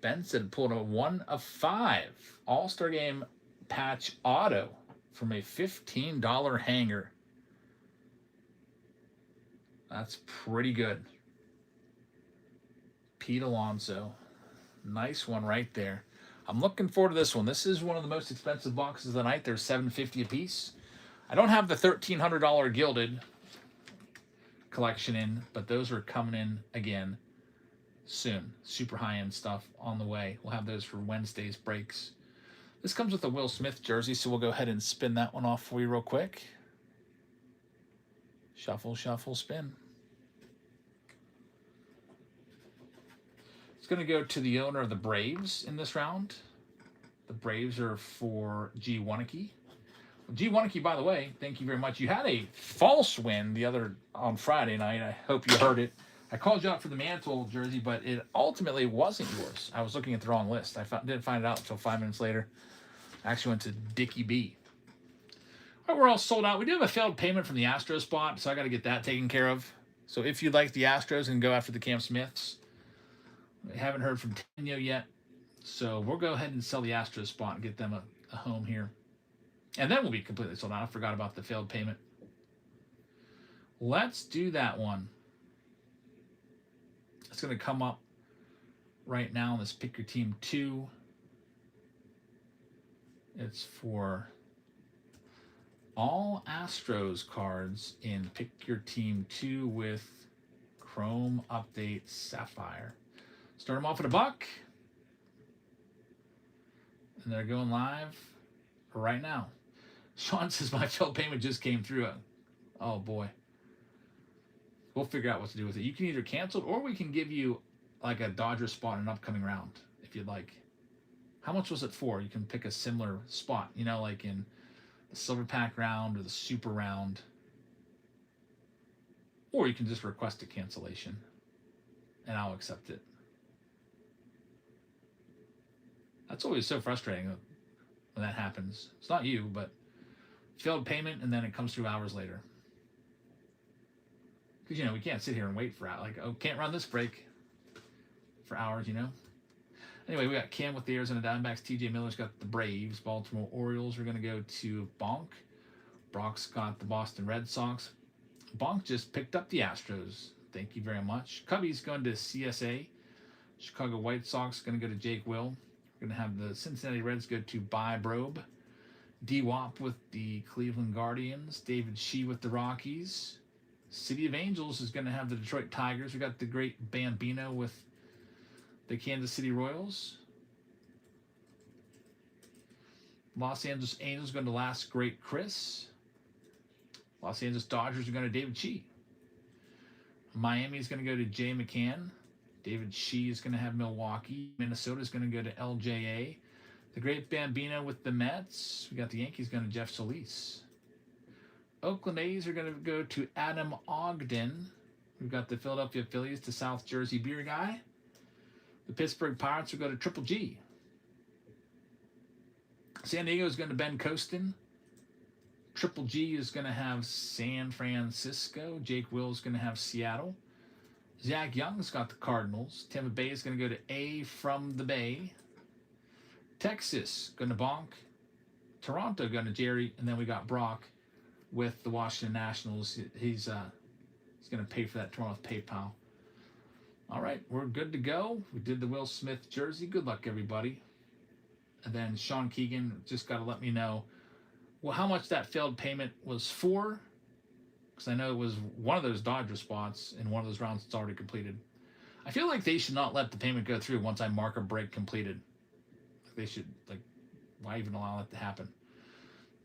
Benson pulled a 1 of 5 All-Star Game patch auto from a $15 hanger. That's pretty good. Pete Alonso. Nice one right there. I'm looking forward to this one. This is one of the most expensive boxes of the night. They're $750 a piece. I don't have the $1,300 gilded collection in, but those are coming in again soon. Super high-end stuff on the way. We'll have those for Wednesday's breaks. This comes with a Will Smith jersey, so we'll go ahead and spin that one off for you real quick. Shuffle, shuffle, spin. It's going to go to the owner of the Braves in this round. The Braves are for G. Wannicky. G. Wannicky, by the way, thank you very much. You had a false win on Friday night. I hope you heard it. I called you out for the Mantle jersey, but it ultimately wasn't yours. I was looking at the wrong list. I didn't find it out until 5 minutes later. I actually went to Dickie B. All right, we're all sold out. We do have a failed payment from the Astros spot, so I got to get that taken care of. So if you like the Astros and go after the Cam Smiths, I haven't heard from Tenyo yet. So we'll go ahead and sell the Astros spot and get them a home here. And then we'll be completely sold out. I forgot about the failed payment. Let's do that one. It's going to come up right now in this Pick Your Team 2. It's for all Astros cards in Pick Your Team 2 with Chrome Update Sapphire. Start them off at $1. And they're going live right now. Sean says my failed payment just came through. Oh boy. We'll figure out what to do with it. You can either cancel it or we can give you like a Dodger spot in an upcoming round if you'd like. How much was it for? You can pick a similar spot, you know, like in the Silver Pack round or the Super round. Or you can just request a cancellation and I'll accept it. That's always so frustrating when that happens. It's not you, but failed payment and then it comes through hours later. Because, you know, we can't sit here and wait for like, oh, can't run this break for hours, you know. Anyway, we got Cam with the Arizona Diamondbacks. TJ Miller's got the Braves. Baltimore Orioles are going to go to Bonk. Brock's got the Boston Red Sox. Bonk just picked up the Astros. Thank you very much. Cubby's going to CSA. Chicago White Sox going to go to Jake Will. We're going to have the Cincinnati Reds go to Buy Brobe. D-Wop with the Cleveland Guardians. David Shee with the Rockies. City of Angels is going to have the Detroit Tigers. We got the great Bambino with the Kansas City Royals. Los Angeles Angels going to Last Great Chris. Los Angeles Dodgers are going to David Shee. Miami is going to go to Jay McCann. David Shee is going to have Milwaukee. Minnesota is going to go to LJA. The great Bambino with the Mets. We got the Yankees going to Jeff Solis. Oakland A's are going to go to Adam Ogden. We've got the Philadelphia Phillies to South Jersey Beer Guy. The Pittsburgh Pirates will go to Triple G. San Diego is going to Ben Costin. Triple G is going to have San Francisco. Jake Will is going to have Seattle. Zach Young's got the Cardinals. Tampa Bay is going to go to A from the Bay. Texas going to Bonk. Toronto going to Jerry. And then we got Brock with the Washington Nationals. He's going to pay for that tomorrow with PayPal. All right, we're good to go. We did the Will Smith jersey. Good luck, everybody. And then Sean Keegan just got to let me know how much that failed payment was for, because I know it was one of those Dodger spots in one of those rounds that's already completed. I feel like they should not let the payment go through once I mark a break completed. They should, why even allow that to happen?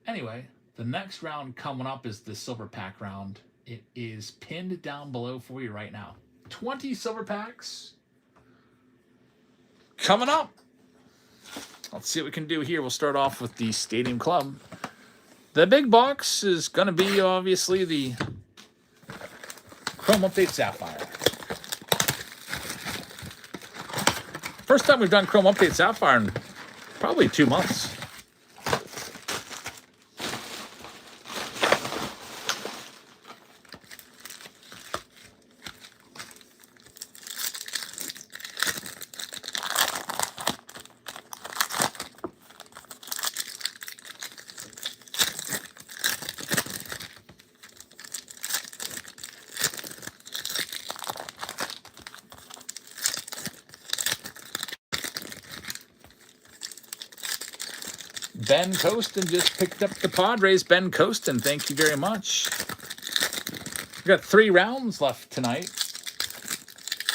Anyway, the next round coming up is the Silver Pack round. It is pinned down below for you right now. 20 Silver Packs coming up. Let's see what we can do here. We'll start off with the Stadium Club. The big box is going to be, obviously, the Chrome Update Sapphire. First time we've done Chrome Update Sapphire in probably 2 months. Ben Costin just picked up the Padres. Ben Costin, thank you very much. We got 3 rounds left tonight.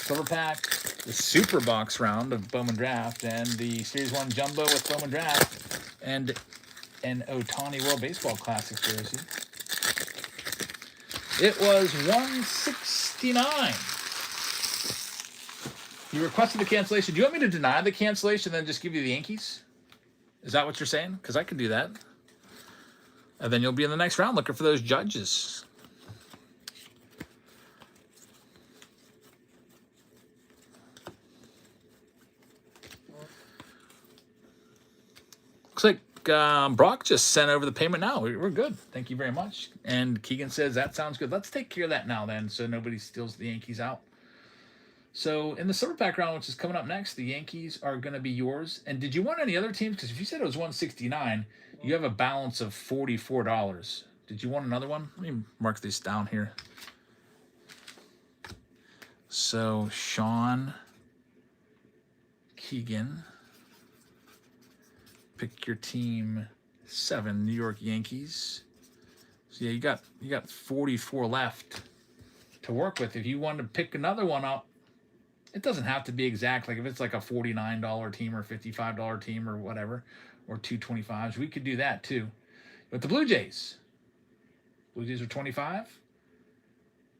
Silver pack, the super box round of Bowman Draft, and the Series 1 Jumbo with Bowman Draft, and an Ohtani World Baseball Classic jersey. It was $169. You requested the cancellation. Do you want me to deny the cancellation and then just give you the Yankees? Is that what you're saying? Because I could do that. And then you'll be in the next round looking for those judges. Looks like Brock just sent over the payment now. We're good. Thank you very much. And Keegan says, that sounds good. Let's take care of that now then so nobody steals the Yankees out. So in the silver pack round, which is coming up next, the Yankees are going to be yours. And did you want any other teams? Because if you said it was $169, you have a balance of $44. Did you want another one? Let me mark these down here. So Sean, Keegan, pick your team 7, New York Yankees. So yeah, you got 44 left to work with. If you wanted to pick another one up, it doesn't have to be exact. Like if it's like a $49 team or $55 team or whatever, or $225s, we could do that too. But the Blue Jays are 25.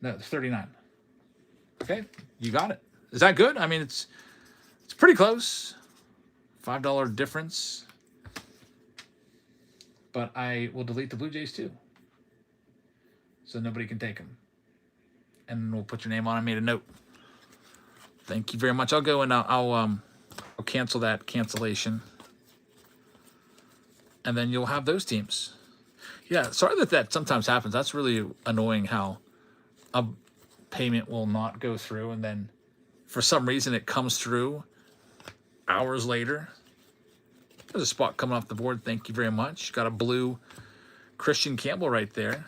No, 39. Okay, you got it. Is that good? I mean, it's pretty close. $5 difference. But I will delete the Blue Jays too, so nobody can take them. And we'll put your name on it. I made a note. Thank you very much. I'll go and I'll cancel that cancellation, and then you'll have those teams. Yeah, sorry that sometimes happens. That's really annoying how a payment will not go through, and then for some reason it comes through hours later. There's a spot coming off the board. Thank you very much. Got a blue Christian Campbell right there.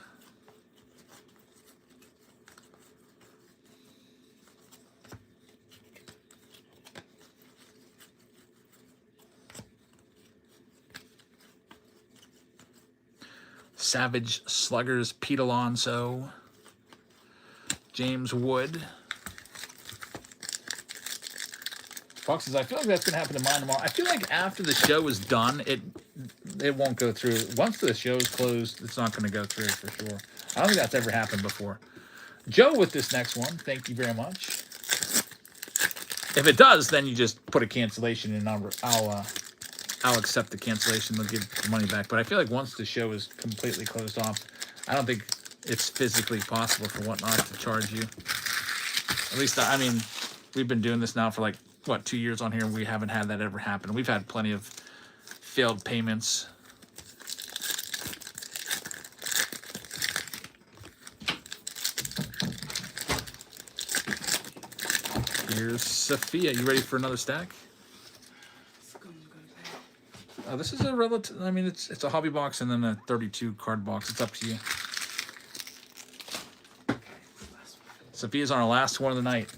Savage Sluggers, Pete Alonso, James Wood. Foxes, I feel like that's going to happen to mine tomorrow. I feel like after the show is done, it won't go through. Once the show is closed, it's not going to go through for sure. I don't think that's ever happened before. Joe with this next one, thank you very much. If it does, then you just put a cancellation in. I'll accept the cancellation. They'll give the money back. But I feel like once the show is completely closed off, I don't think it's physically possible for Whatnot to charge you. At least, I mean, we've been doing this now for like, 2 years on here, and we haven't had that ever happen. We've had plenty of failed payments. Here's Sophia. You ready for another stack? This is a relative. I mean, it's a hobby box and then a 32 card box. It's up to you. Sophia's on our last one of the night.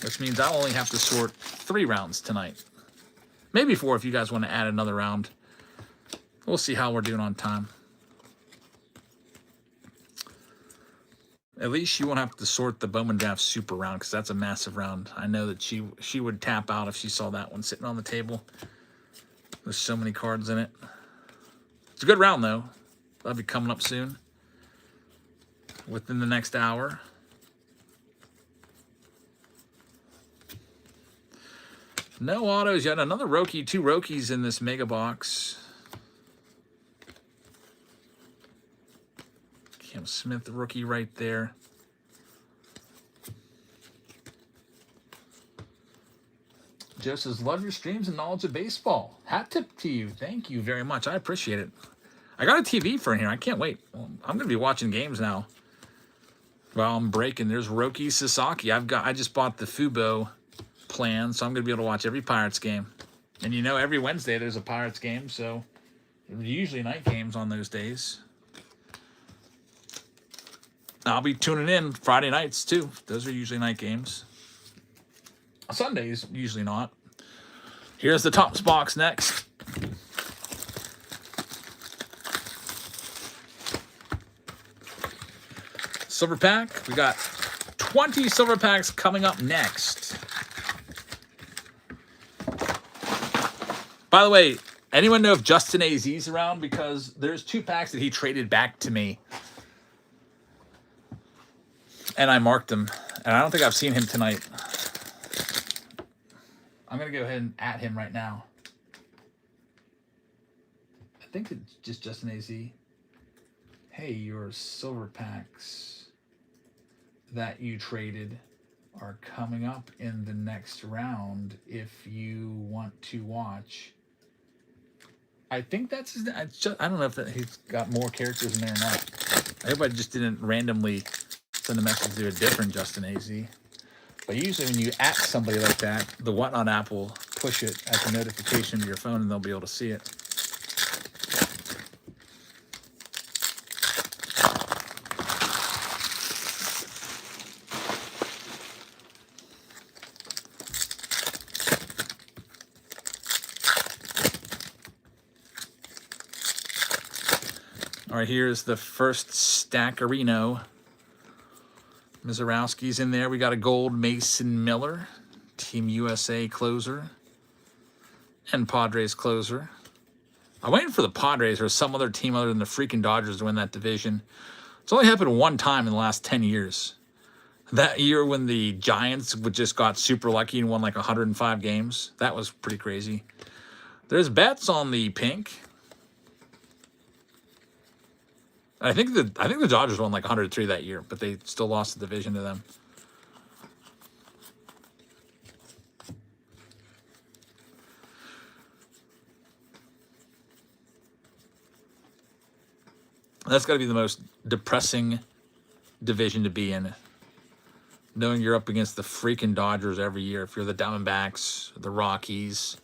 Which means I'll only have to sort 3 rounds tonight. Maybe 4 if you guys want to add another round. We'll see how we're doing on time. At least you won't have to sort the Bowman Draft Super round, because that's a massive round. I know that she would tap out if she saw that one sitting on the table. There's so many cards in it. It's a good round, though. That'll be coming up soon. Within the next hour. No autos yet. Another Roki, 2 Rokis in this mega box. Cam Smith, the rookie right there. Joe says, love your streams and knowledge of baseball. Hat tip to you. Thank you very much. I appreciate it. I got a TV for in here. I can't wait. I'm going to be watching games now. Well, I'm breaking. There's Roki Sasaki. I just bought the Fubo plan, so I'm going to be able to watch every Pirates game. And you know, every Wednesday there's a Pirates game, so there's usually night games on those days. I'll be tuning in Friday nights too. Those are usually night games. Sundays, usually not. Here's the Topps box next. silver pack. We got 20 silver packs coming up next. By the way, anyone know if Justin AZ's around? Because there's 2 packs that he traded back to me. And I marked him. And I don't think I've seen him tonight. I'm going to go ahead and at him right now. I think it's just Justin AZ. Hey, your silver packs that you traded are coming up in the next round if you want to watch. I think that's his name. I don't know if he's got more characters in there or not. Everybody just didn't randomly send a message to a different Justin AZ. But usually when you at somebody like that, the Whatnot app will push it as a notification to your phone and they'll be able to see it. All right, here's the first Stackerino. Mizorowski's in there. We got a gold Mason Miller, Team USA closer, and Padres closer. I'm waiting for the Padres or some other team other than the freaking Dodgers to win that division. It's only happened one time in the last 10 years. That year when the Giants just got super lucky and won like 105 games. That was pretty crazy. There's bets on the pink. I think the Dodgers won like 103 that year, but they still lost the division to them. That's got to be the most depressing division to be in. Knowing you're up against the freaking Dodgers every year. If you're the Diamondbacks, the Rockies,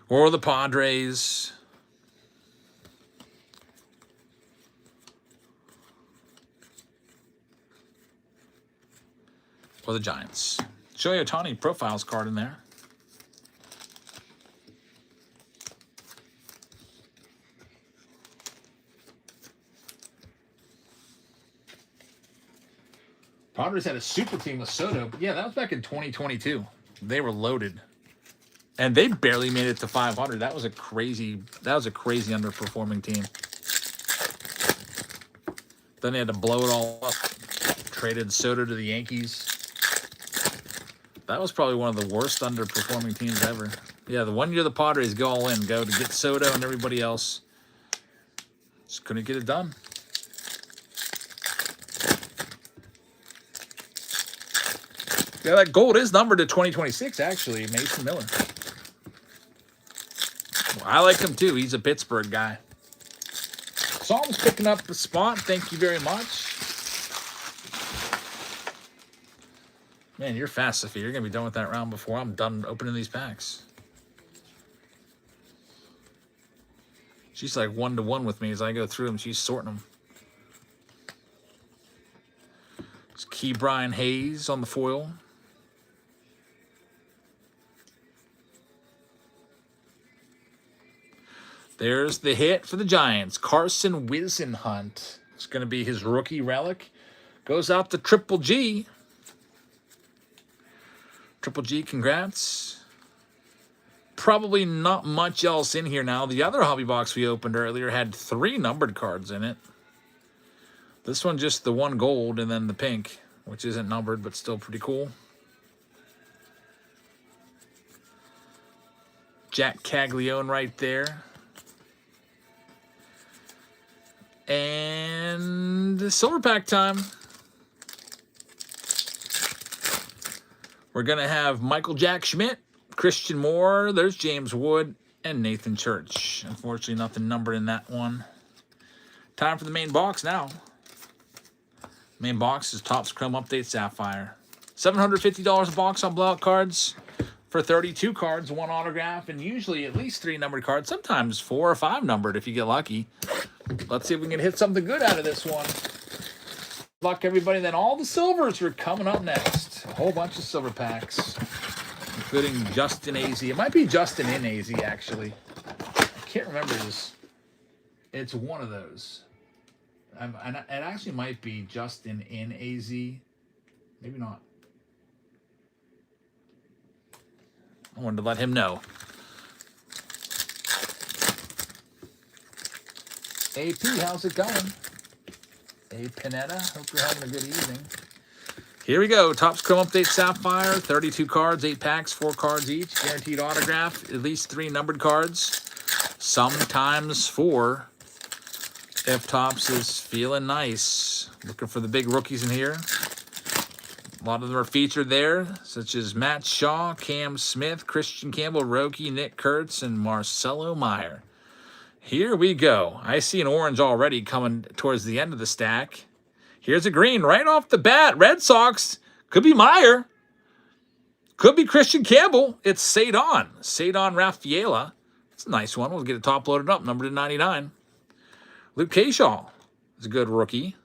or the Padres. Or the Giants. Shohei Ohtani profiles card in there. Padres had a super team with Soto, but yeah, that was back in 2022. They were loaded, and they barely made it to 500. That was a crazy underperforming team. Then they had to blow it all up. Traded Soto to the Yankees. That was probably one of the worst underperforming teams ever. Yeah, the one year the Padres go all in, go to get Soto and everybody else. Just couldn't get it done. Yeah, that gold is numbered to 2026, actually. Mason Miller. Well, I like him, too. He's a Pittsburgh guy. Psalm's picking up the spot. Thank you very much. Man, you're fast, Sophie. You're going to be done with that round before I'm done opening these packs. She's like 1-to-1 with me as I go through them. She's sorting them. It's Key Brian Hayes on the foil. There's the hit for the Giants. Carson Whisenhunt. It's going to be his rookie relic. Goes out to Triple G. Triple G, congrats. Probably not much else in here now. The other hobby box we opened earlier had 3 numbered cards in it. This one just the 1 gold and then the pink, which isn't numbered but still pretty cool. Jack Caglione right there. And silver pack time. We're going to have Michael Jack Schmidt, Christian Moore, there's James Wood, and Nathan Church. Unfortunately, nothing numbered in that one. Time for the main box now. Main box is Topps Chrome Update Sapphire. $750 a box on blowout cards for 32 cards, 1 autograph, and usually at least 3 numbered cards, sometimes 4 or 5 numbered if you get lucky. Let's see if we can hit something good out of this one. Good luck, everybody. Then all the silvers are coming up next. A whole bunch of silver packs, including Justin AZ. It might be Justin in AZ, actually. I can't remember this. It's one of those. And it actually might be Justin in AZ. Maybe not. I wanted to let him know. AP, how's it going? Hey, Panetta, hope you're having a good evening. Here we go. Topps Chrome Update Sapphire. 32 cards, 8 packs, 4 cards each. Guaranteed autograph. At least 3 numbered cards. Sometimes 4. If Topps is feeling nice. Looking for the big rookies in here. A lot of them are featured there, such as Matt Shaw, Cam Smith, Christian Campbell, Roki, Nick Kurtz, and Marcelo Meyer. Here we go. I see an orange already coming towards the end of the stack. Here's a green right off the bat. Red Sox. Could be Meyer. Could be Christian Campbell. It's Cedon Rafaela. It's a nice one. We'll get it top loaded up. Numbered to 99. Luke Kershaw is a good rookie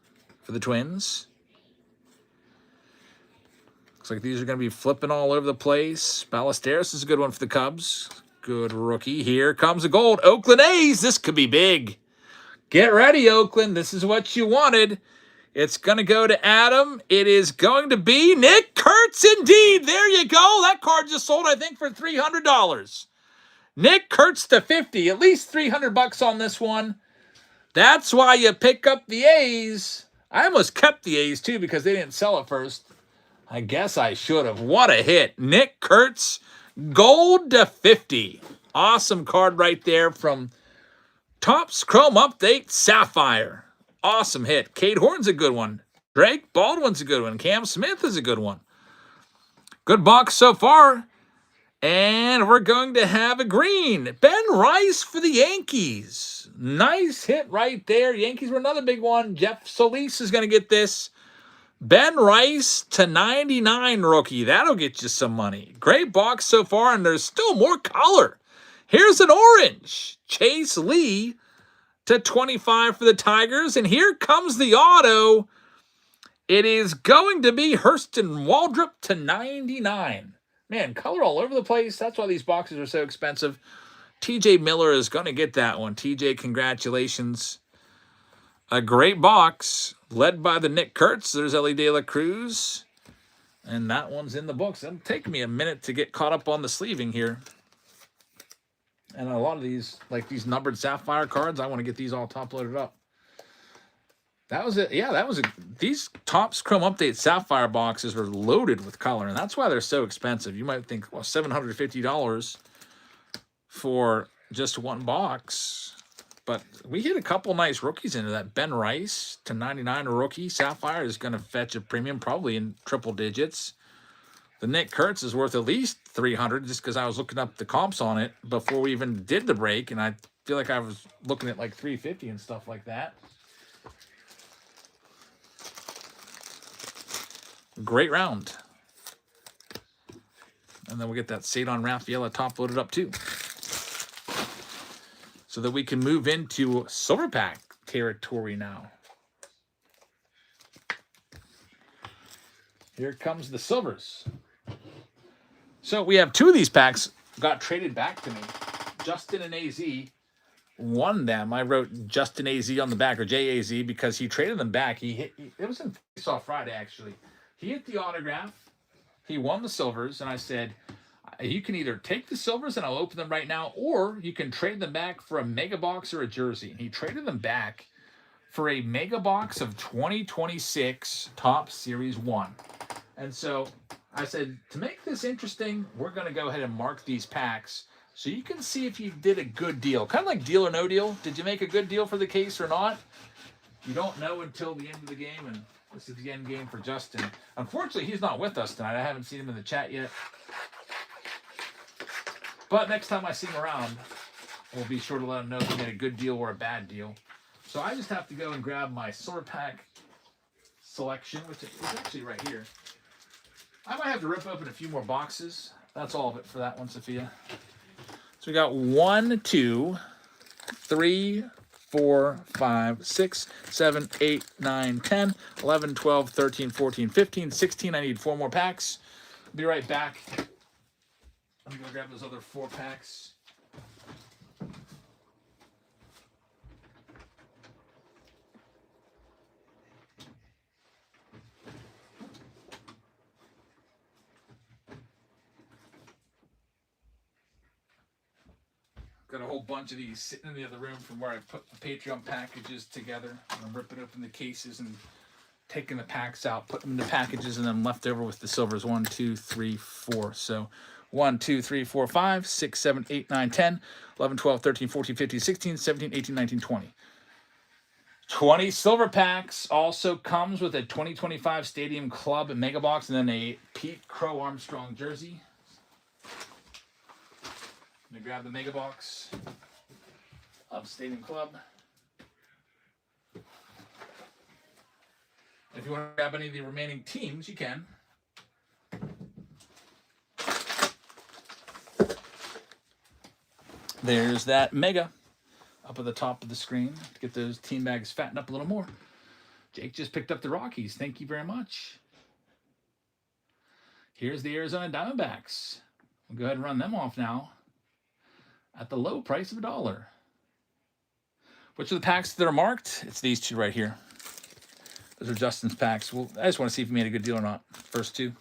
for the Twins. Looks like these are going to be flipping all over the place. Ballesteros is a good one for the Cubs. Good rookie. Here comes a gold. Oakland A's. This could be big. Get ready, Oakland. This is what you wanted. It's going to go to Adam. It is going to be Nick Kurtz indeed. There you go. That card just sold, I think, for $300. Nick Kurtz to 50. At least $300 on this one. That's why you pick up the A's. I almost kept the A's, too, because they didn't sell it first. I guess I should have. What a hit. Nick Kurtz, gold to 50. Awesome card right there from Topps Chrome Update Sapphire. Awesome hit. Cade Horton's a good one. Drake Baldwin's a good one. Cam Smith is a good one. Good box so far. And we're going to have a green. Ben Rice for the Yankees. Nice hit right there. Yankees were another big one. Jeff Solis is going to get this. Ben Rice to 99 rookie. That'll get you some money. Great box so far, and there's still more color. Here's an orange. Chase Lee to 25 for the Tigers. And here comes the auto. It is going to be Hurston Waldrop to 99. Man, color all over the place. That's why these boxes are so expensive. TJ Miller is going to get that one. TJ, congratulations. A great box, led by the Nick Kurtz. There's Ellie De La Cruz. And that one's in the books. It'll take me a minute to get caught up on the sleeving here. And a lot of these, like these numbered Sapphire cards, I want to get these all top loaded up. That was it. Yeah, that was it. These Topps Chrome Update Sapphire boxes were loaded with color, and that's why they're so expensive. You might think, well, $750 for just one box. But we hit a couple nice rookies into that. Ben Rice to 99, a rookie. Sapphire is going to fetch a premium, probably in triple digits. The Nick Kurtz is worth at least $300 just because I was looking up the comps on it before we even did the break, and I feel like I was looking at like $350 and stuff like that. Great round. And then we'll get that Cedon Rafaela top loaded up too. So that we can move into Silver Pack territory now. Here comes the silvers. So we have 2 of these packs got traded back to me. Justin and AZ won them. I wrote Justin AZ on the back, or JAZ, because he traded them back. It was in Face-Off Friday, actually. He hit the autograph. He won the silvers, and I said, you can either take the silvers and I'll open them right now, or you can trade them back for a mega box or a jersey. And he traded them back for a mega box of 2026 Topps Series 1. And so I said, to make this interesting, we're going to go ahead and mark these packs so you can see if you did a good deal. Kind of like Deal or No Deal. Did you make a good deal for the case or not? You don't know until the end of the game, and this is the end game for Justin. Unfortunately, he's not with us tonight. I haven't seen him in the chat yet. But next time I see him around, we'll be sure to let him know if he made a good deal or a bad deal. So I just have to go and grab my Silver Pack selection, which is actually right here. I might have to rip open a few more boxes. That's all of it for that one, Sophia. So we got 1, 2, 3, 4, 5, 6, 7, 8, 9, 10, 11, 12, 13, 14, 15, 16. I need 4 more packs. I'll be right back. I'm going to grab those other 4 packs. Got a whole bunch of these sitting in the other room from where I put the Patreon packages together. I'm ripping open the cases and taking the packs out, putting them in the packages, and then left over with the silvers. 1, 2, 3, 4. So 1, 2, 3, 4, 5, 6, 7, 8, 9, 10, 11, 12, 13, 14, 15, 16, 17, 18, 19, 20. 20 silver packs. Also comes with a 2025 Stadium Club Mega Box and then a Pete Crow Armstrong jersey. I'm going to grab the Mega Box of Stadium Club. If you want to grab any of the remaining teams, you can. There's that Mega up at the top of the screen to get those team bags fattened up a little more. Jake just picked up the Rockies. Thank you very much. Here's the Arizona Diamondbacks. We'll go ahead and run them off now at the low price of $1. Which are the packs that are marked? It's these two right here. Those are Justin's packs. Well, I just want to see if he made a good deal or not. First two.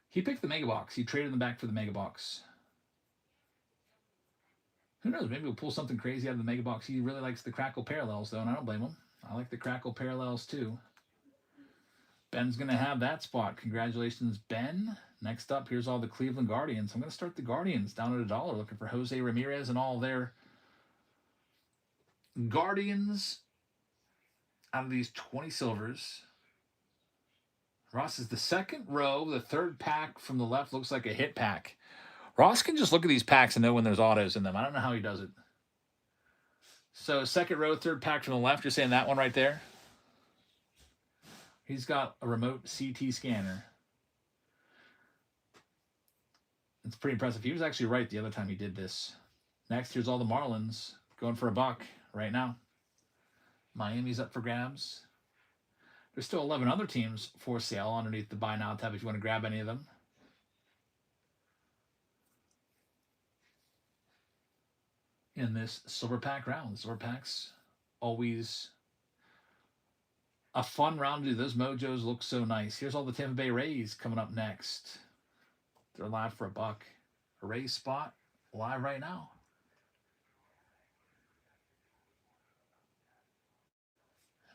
He picked the Mega Box. He traded them back for the Mega Box. Who knows? Maybe we'll pull something crazy out of the Mega Box. He really likes the Crackle Parallels, though, and I don't blame him. I like the Crackle Parallels, too. Ben's going to have that spot. Congratulations, Ben. Next up, here's all the Cleveland Guardians. I'm going to start the Guardians down at $1, looking for Jose Ramirez and all their Guardians out of these 20 silvers. Ross is the second row. The third pack from the left looks like a hit pack. Ross can just look at these packs and know when there's autos in them. I don't know how he does it. So second row, third pack from the left. You're saying that one right there? He's got a remote CT scanner. It's pretty impressive. He was actually right the other time he did this. Next, here's all the Marlins going for $1 right now. Miami's up for grabs. There's still 11 other teams for sale underneath the Buy Now tab if you want to grab any of them. In this silver pack round. Silver packs, always a fun round to do. Those mojos look so nice. Here's all the Tampa Bay Rays coming up next. They're live for $1. A Rays spot live right now.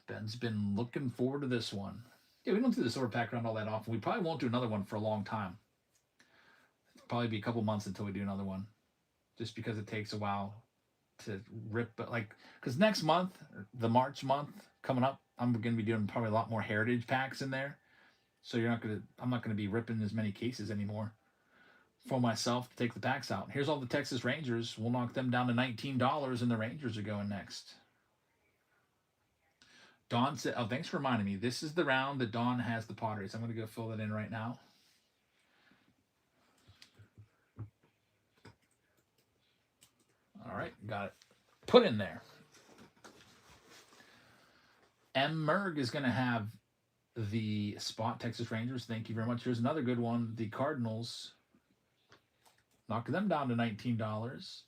Ben's been looking forward to this one. Yeah, we don't do the silver pack round all that often. We probably won't do another one for a long time. It'll probably be a couple months until we do another one. Just because it takes a while to rip, but like, because next month, the March month coming up, I'm going to be doing probably a lot more heritage packs in there. So I'm not going to be ripping as many cases anymore for myself to take the packs out. Here's all the Texas Rangers. We'll knock them down to $19 and the Rangers are going next. Don said, oh, thanks for reminding me. This is the round that Don has the Padres. I'm going to go fill that in right now. All right, got it put in there. M. Merg is going to have the spot Texas Rangers. Thank you very much. Here's another good one. The Cardinals. Knock them down to $19.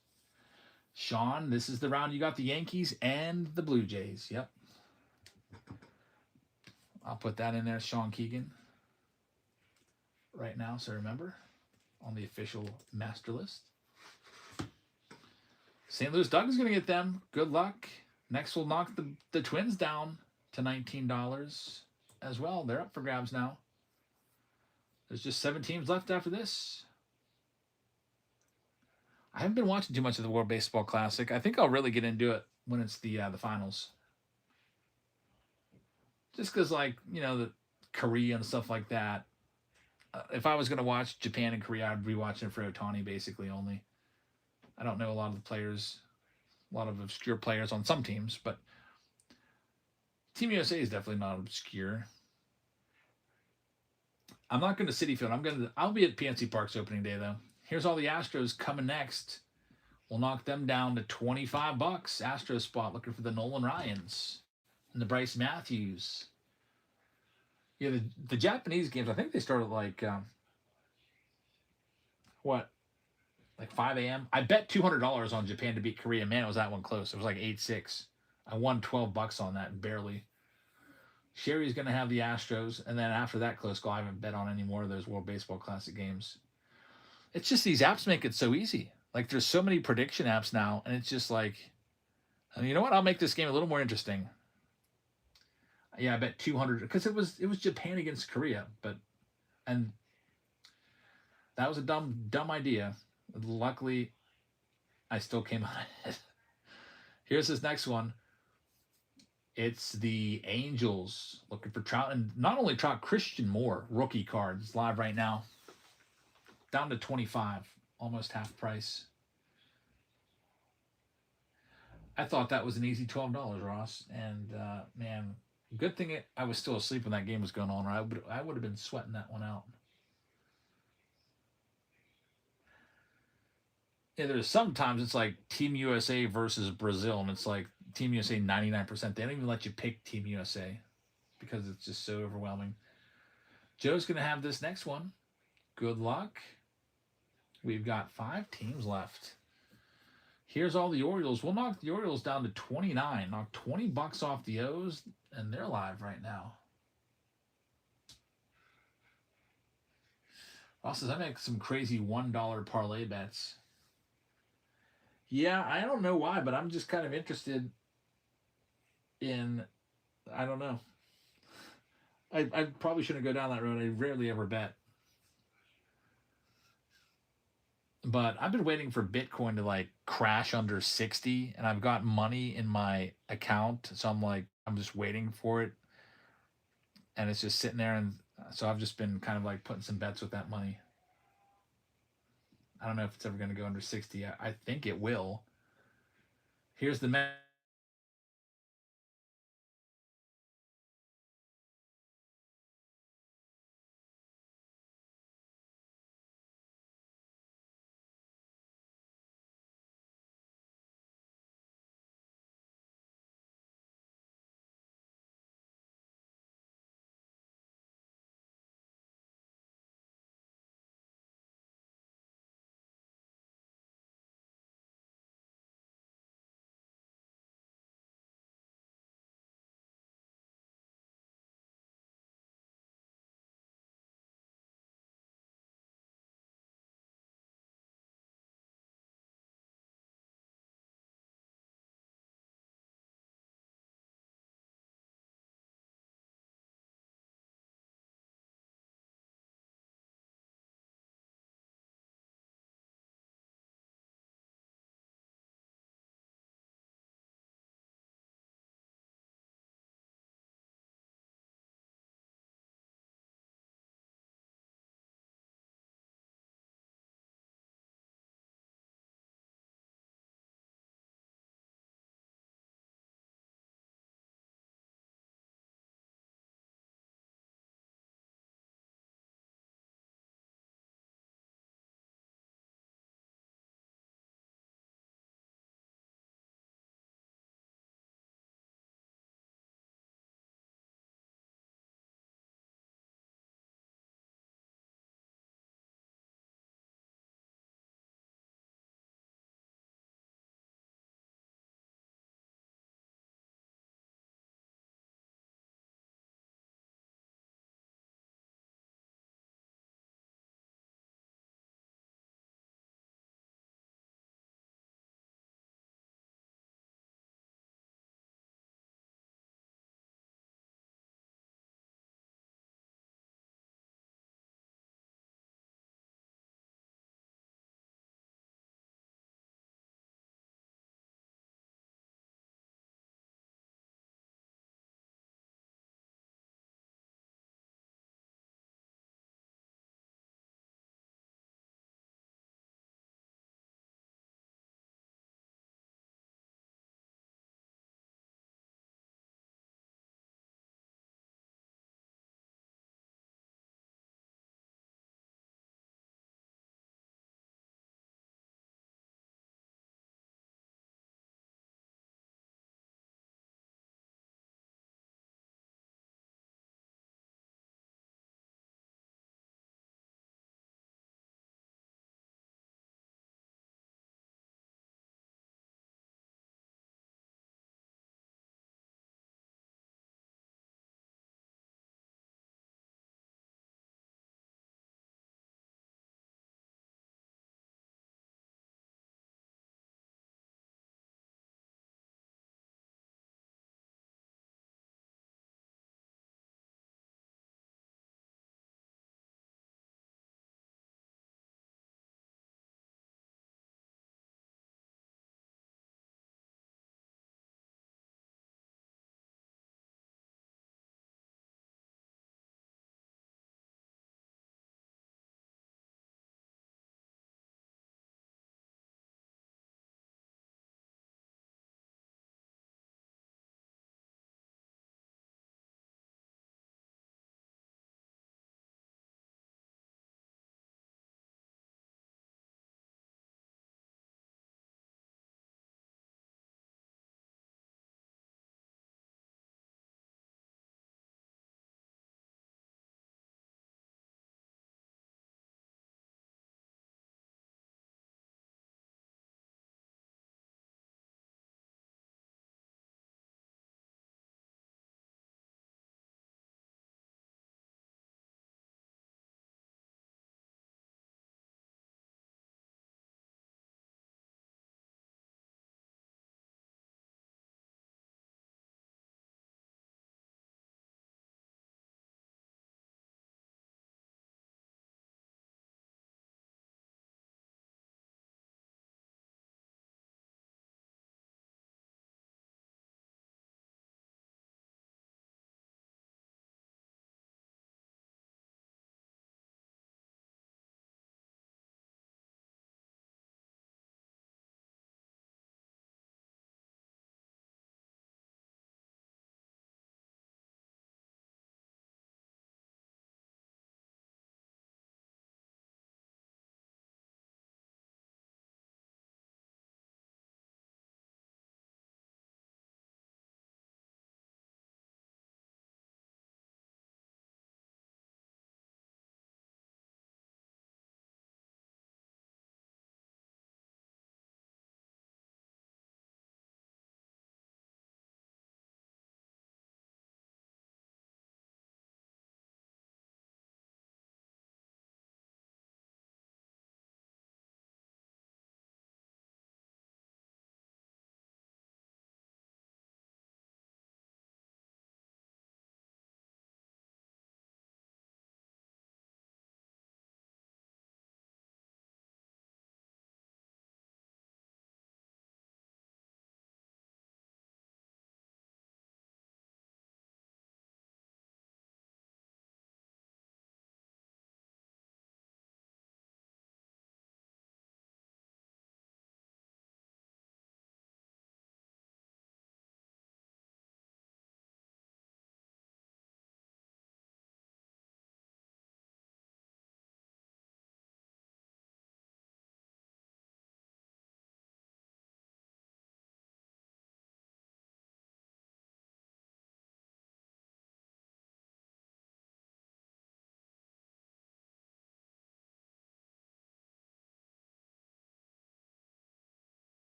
Sean, this is the round you got the Yankees and the Blue Jays. Yep. I'll put that in there, Sean Keegan. Right now, so remember, on the official master list. St. Louis Doug is going to get them. Good luck. Next, we'll knock the Twins down to $19 as well. They're up for grabs now. There's just 7 teams left after this. I haven't been watching too much of the World Baseball Classic. I think I'll really get into it when it's the finals. Just because, like, you know, the Korea and stuff like that. If I was going to watch Japan and Korea, I'd be watching it for Ohtani basically only. I don't know a lot of the players, a lot of obscure players on some teams, but Team USA is definitely not obscure. I'm not going to Citi Field. I'll be at PNC Park's opening day though. Here's all the Astros coming next. We'll knock them down to $25. Astros spot looking for the Nolan Ryans and the Bryce Matthews. Yeah, the Japanese games, I think they started like like 5 a.m. I bet $200 on Japan to beat Korea. Man, it was that one close. It was like 8-6. I won $12 on that, barely. Sherry's going to have the Astros, and then after that close call, I haven't bet on any more of those World Baseball Classic games. It's just these apps make it so easy. Like there's so many prediction apps now, and it's just like, you know what? I'll make this game a little more interesting. Yeah, I bet 200 because it was Japan against Korea, but and that was a dumb idea. Luckily, I still came out ahead. Here's this next one. It's the Angels looking for Trout, and not only Trout, Christian Moore rookie cards live right now, down to 25, almost half price. I thought that was an easy $12, Ross, and man, good thing I was still asleep when that game was going on, or I would have been sweating that one out. Yeah, there's sometimes it's like Team USA versus Brazil, and it's like Team USA 99%. They don't even let you pick Team USA because it's just so overwhelming. Joe's gonna have this next one. Good luck. We've got 5 teams left. Here's all the Orioles. We'll knock the Orioles down to 29. Knock $20 off the O's, and they're live right now. Ross says I make some crazy $1 parlay bets. Yeah, I don't know why, but I'm just kind of interested in. I don't know. I probably shouldn't go down that road. I rarely ever bet. But I've been waiting for Bitcoin to like crash under 60, and I've got money in my account, so I'm like I'm just waiting for it, and it's just sitting there, and so I've just been kind of like putting some bets with that money. I don't know if it's ever going to go under 60. I think it will. Here's the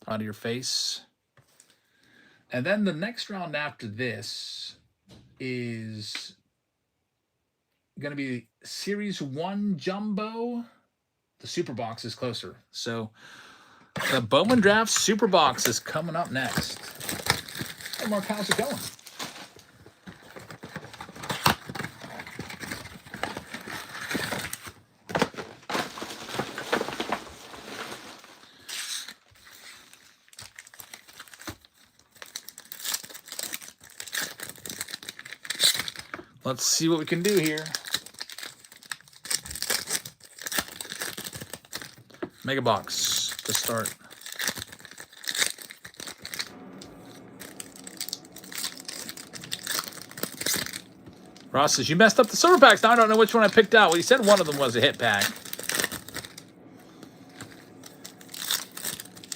out of your face. And then the next round after this is going to be Series 1 Jumbo. The Super Box is closer. So the Bowman Draft Super Box is coming up next. Hey, Mark, how's it going? Let's see what we can do here. Mega box to start. Ross says, you messed up the silver packs. Now I don't know which one I picked out. Well, he said one of them was a hit pack.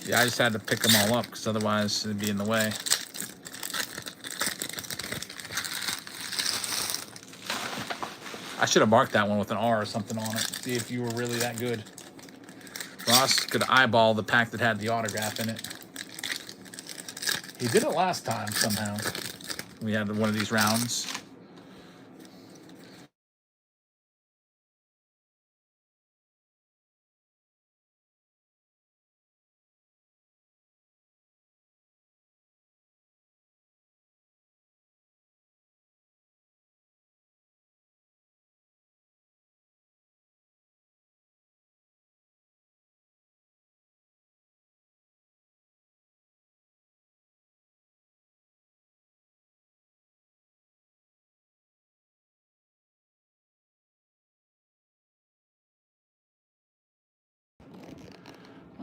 Yeah, I just had to pick them all up because otherwise it'd be in the way. I should have marked that one with an R or something on it. See if you were really that good. Ross could eyeball the pack that had the autograph in it. He did it last time somehow. We had one of these rounds.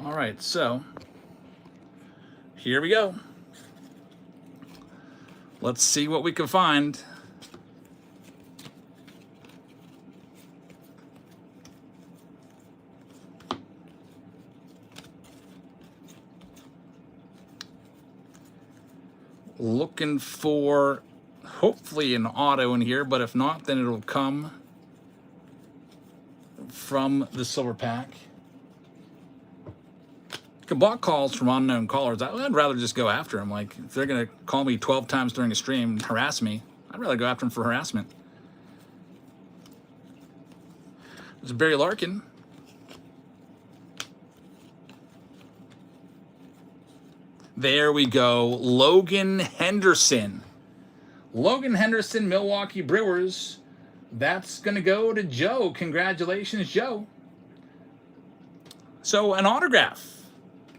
All right, so here we go. Let's see what we can find. Looking for hopefully an auto in here, but if not, then it'll come from the silver pack. You can block calls from unknown callers. I'd rather just go after them. Like, if they're going to call me 12 times during a stream and harass me, I'd rather go after them for harassment. There's Barry Larkin. There we go. Logan Henderson. Logan Henderson, Milwaukee Brewers. That's going to go to Joe. Congratulations, Joe. So, an autograph.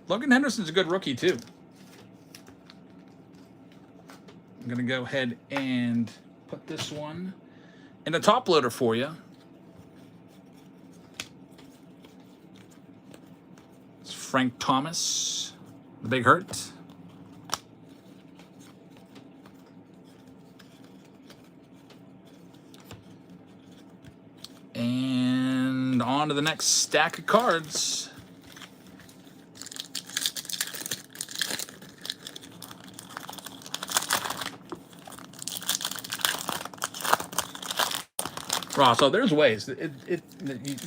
Logan Henderson's a good rookie, too. I'm going to go ahead and put this one in a top loader for you. It's Frank Thomas, the Big Hurt. And on to the next stack of cards. Ross, so there's ways. You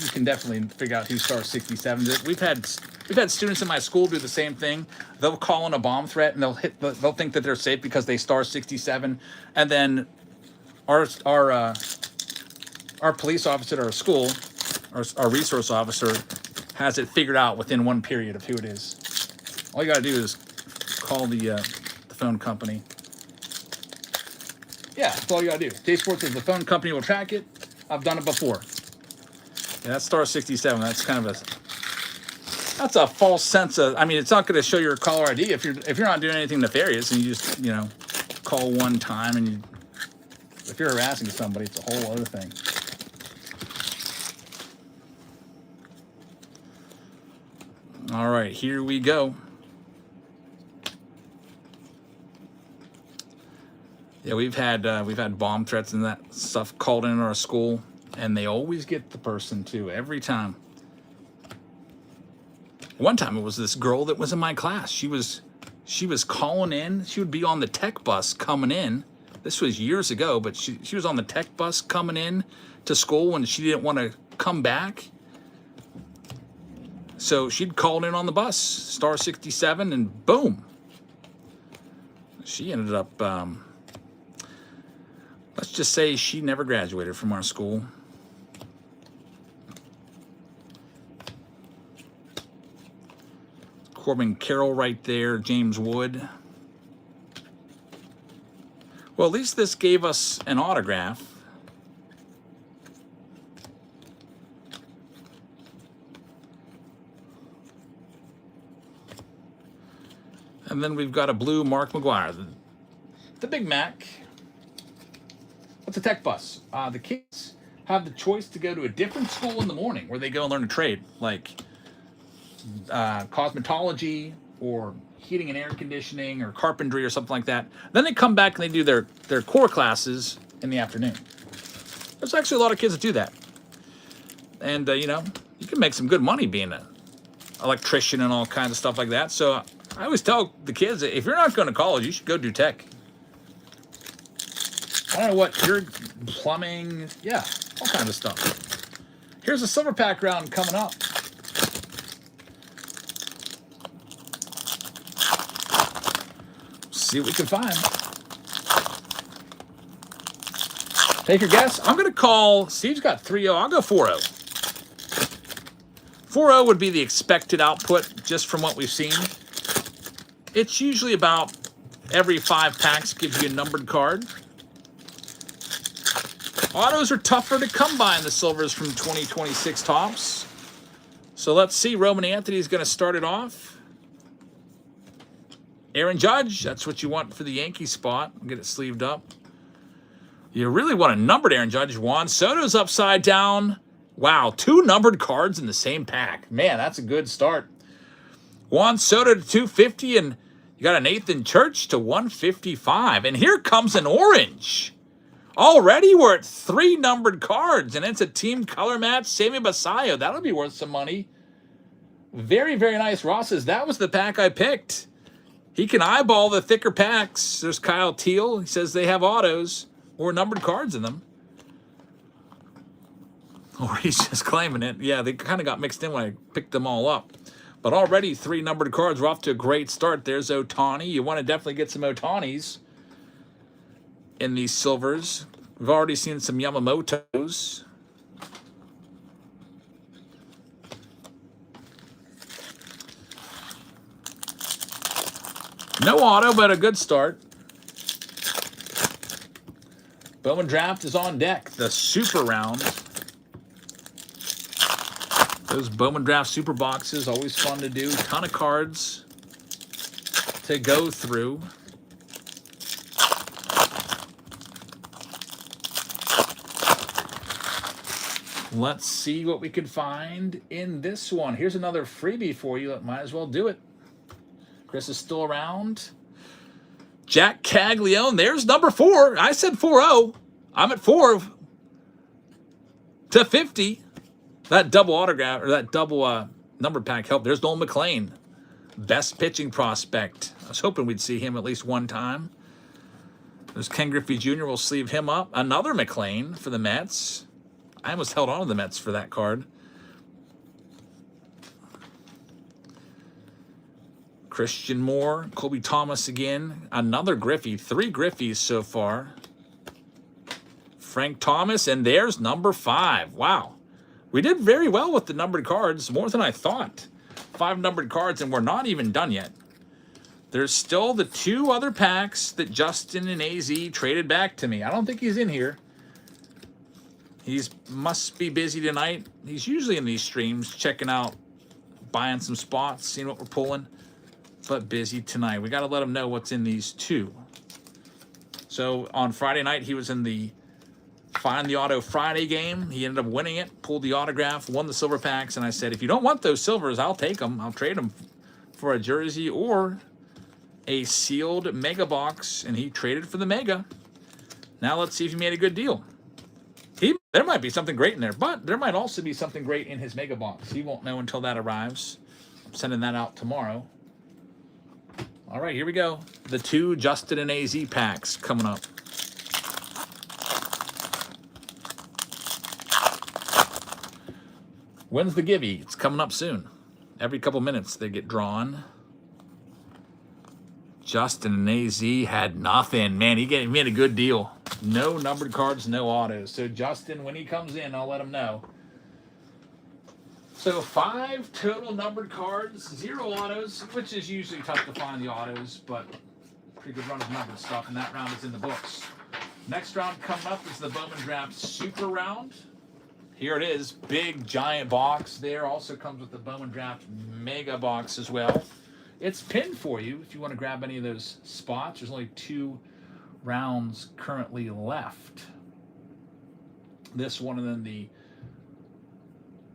can definitely figure out who stars 67s. We've had students in my school do the same thing. They'll call in a bomb threat and they'll think that they're safe because they star 67, and then our police officer at our school, our resource officer, has it figured out within one period of who it is. All you gotta do is call the phone company. Yeah, that's all you gotta do. J-Sports says the phone company will track it. I've done it before. Yeah, that's star 67. That's kind of that's a false sense of. I mean, it's not going to show your caller ID if you're not doing anything nefarious and you just call one time and if you're harassing somebody, it's a whole other thing. All right, here we go. Yeah, we've had bomb threats and that stuff called in our school, and they always get the person too, every time. One time it was this girl that was in my class. She was calling in. She would be on the tech bus coming in. This was years ago, but she was on the tech bus coming in to school when she didn't want to come back. So she'd called in on the bus, star 67, and boom. She ended up, let's just say she never graduated from our school. Corbin Carroll right there, James Wood. Well, at least this gave us an autograph. And then we've got a blue Mark McGuire. The Big Mac. What's a tech bus? The kids have the choice to go to a different school in the morning where they go and learn a trade, like cosmetology or heating and air conditioning or carpentry or something like that. Then they come back and they do their core classes in the afternoon. There's actually a lot of kids that do that. And, you know, you can make some good money being an electrician and all kinds of stuff like that. So I always tell the kids, if you're not going to college, you should go do tech. I don't know what, you're plumbing, yeah, all kinds of stuff. Here's a silver pack round coming up. See what we can find. Take your guess. I'm going to call, Steve's got 3-0. I'll go 4-0. 4-0 would be the expected output just from what we've seen. It's usually about every 5 packs gives you a numbered card. Autos are tougher to come by in the silvers from 2026 tops. So let's see. Roman Anthony's going to start it off. Aaron Judge, that's what you want for the Yankee spot. Get it sleeved up. You really want a numbered Aaron Judge. Juan Soto's upside down. Wow, 2 numbered cards in the same pack. Man, that's a good start. Juan Soto to 250, and you got an Nathan Church to 155. And here comes an orange. Already we're at 3 numbered cards, and it's a team color match. Sammy Basayo, that'll be worth some money. Very, very nice. Ross says, that was the pack I picked. He can eyeball the thicker packs. There's Kyle Teal. He says they have autos or numbered cards in them. Or he's just claiming it. Yeah, they kind of got mixed in when I picked them all up. But already 3 numbered cards. We're off to a great start. There's Ohtani. You want to definitely get some Ohtanis in these silvers. We've already seen some Yamamotos. No auto, but a good start. Bowman Draft is on deck. The super round. Those Bowman Draft super boxes, always fun to do. Ton of cards to go through. Let's see what we can find in this one. Here's another freebie for you. Might as well do it. Chris is still around. Jack Caglione. There's number 4. I said 4-0. I'm at 4 to 50. That double autograph, or that double number pack helped. There's Nolan McLean. Best pitching prospect. I was hoping we'd see him at least one time. There's Ken Griffey Jr. We'll sleeve him up. Another McLean for the Mets. I almost held on to the Mets for that card. Christian Moore, Colby Thomas again. Another Griffey. 3 Griffies so far. Frank Thomas, and there's number 5. Wow. We did very well with the numbered cards, more than I thought. 5 numbered cards, and we're not even done yet. There's still the 2 other packs that Justin and AZ traded back to me. I don't think he's in here. He's must be busy tonight. He's usually in these streams, checking out, buying some spots, seeing what we're pulling. But busy tonight. We got to let him know what's in these 2. So on Friday night, he was in the Find the Auto Friday game. He ended up winning it, pulled the autograph, won the silver packs, and I said, if you don't want those silvers, I'll take them. I'll trade them for a jersey or a sealed mega box, and he traded for the mega. Now let's see if he made a good deal. There might be something great in there, but there might also be something great in his mega box. He won't know until that arrives. I'm sending that out tomorrow. All right, here we go. The 2 Justin and AZ packs coming up. When's the Gibby? It's coming up soon. Every couple minutes they get drawn. Justin and AZ had nothing. Man, he made a good deal. No numbered cards, no autos. So Justin, when he comes in, I'll let him know. So 5 total numbered cards, 0 autos, which is usually tough to find the autos, but pretty good run of numbered stuff, and that round is in the books. Next round coming up is the Bowman Draft Super Round. Here it is, big giant box there. Also comes with the Bowman Draft Mega Box as well. It's pinned for you if you want to grab any of those spots. There's only 2 rounds currently left. This one, and then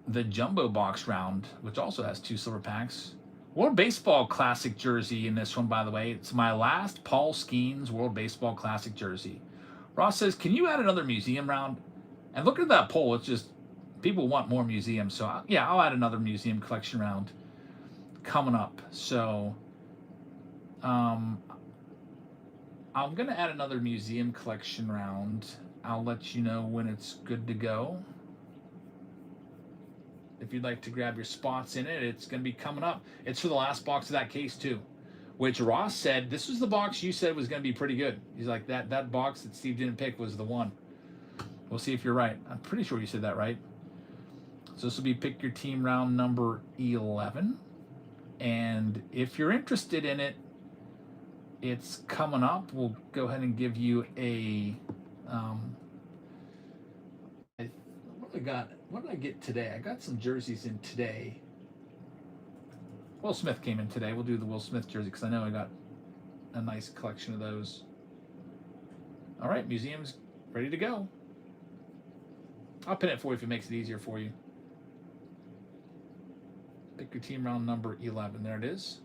the Jumbo Box round, which also has 2 silver packs. World Baseball Classic jersey in this one, by the way. It's my last Paul Skeens World Baseball Classic jersey. Ross says, can you add another museum round? And look at that poll. It's just, people want more museums. So, yeah, I'll add another museum collection round coming up. So, I'm going to add another museum collection round. I'll let you know when it's good to go. If you'd like to grab your spots in it, it's going to be coming up. It's for the last box of that case, too. Which Ross said, this was the box you said was going to be pretty good. He's like, that box that Steve didn't pick was the one. We'll see if you're right. I'm pretty sure you said that right. So this will be pick your team round number 11. And if you're interested in it, it's coming up. We'll go ahead and give you a... what did I get today? I got some jerseys in today. Will Smith came in today. We'll do the Will Smith jersey because I know I got a nice collection of those. All right, museum's ready to go. I'll pin it for you if it makes it easier for you. Pick your team round number 11. There it is.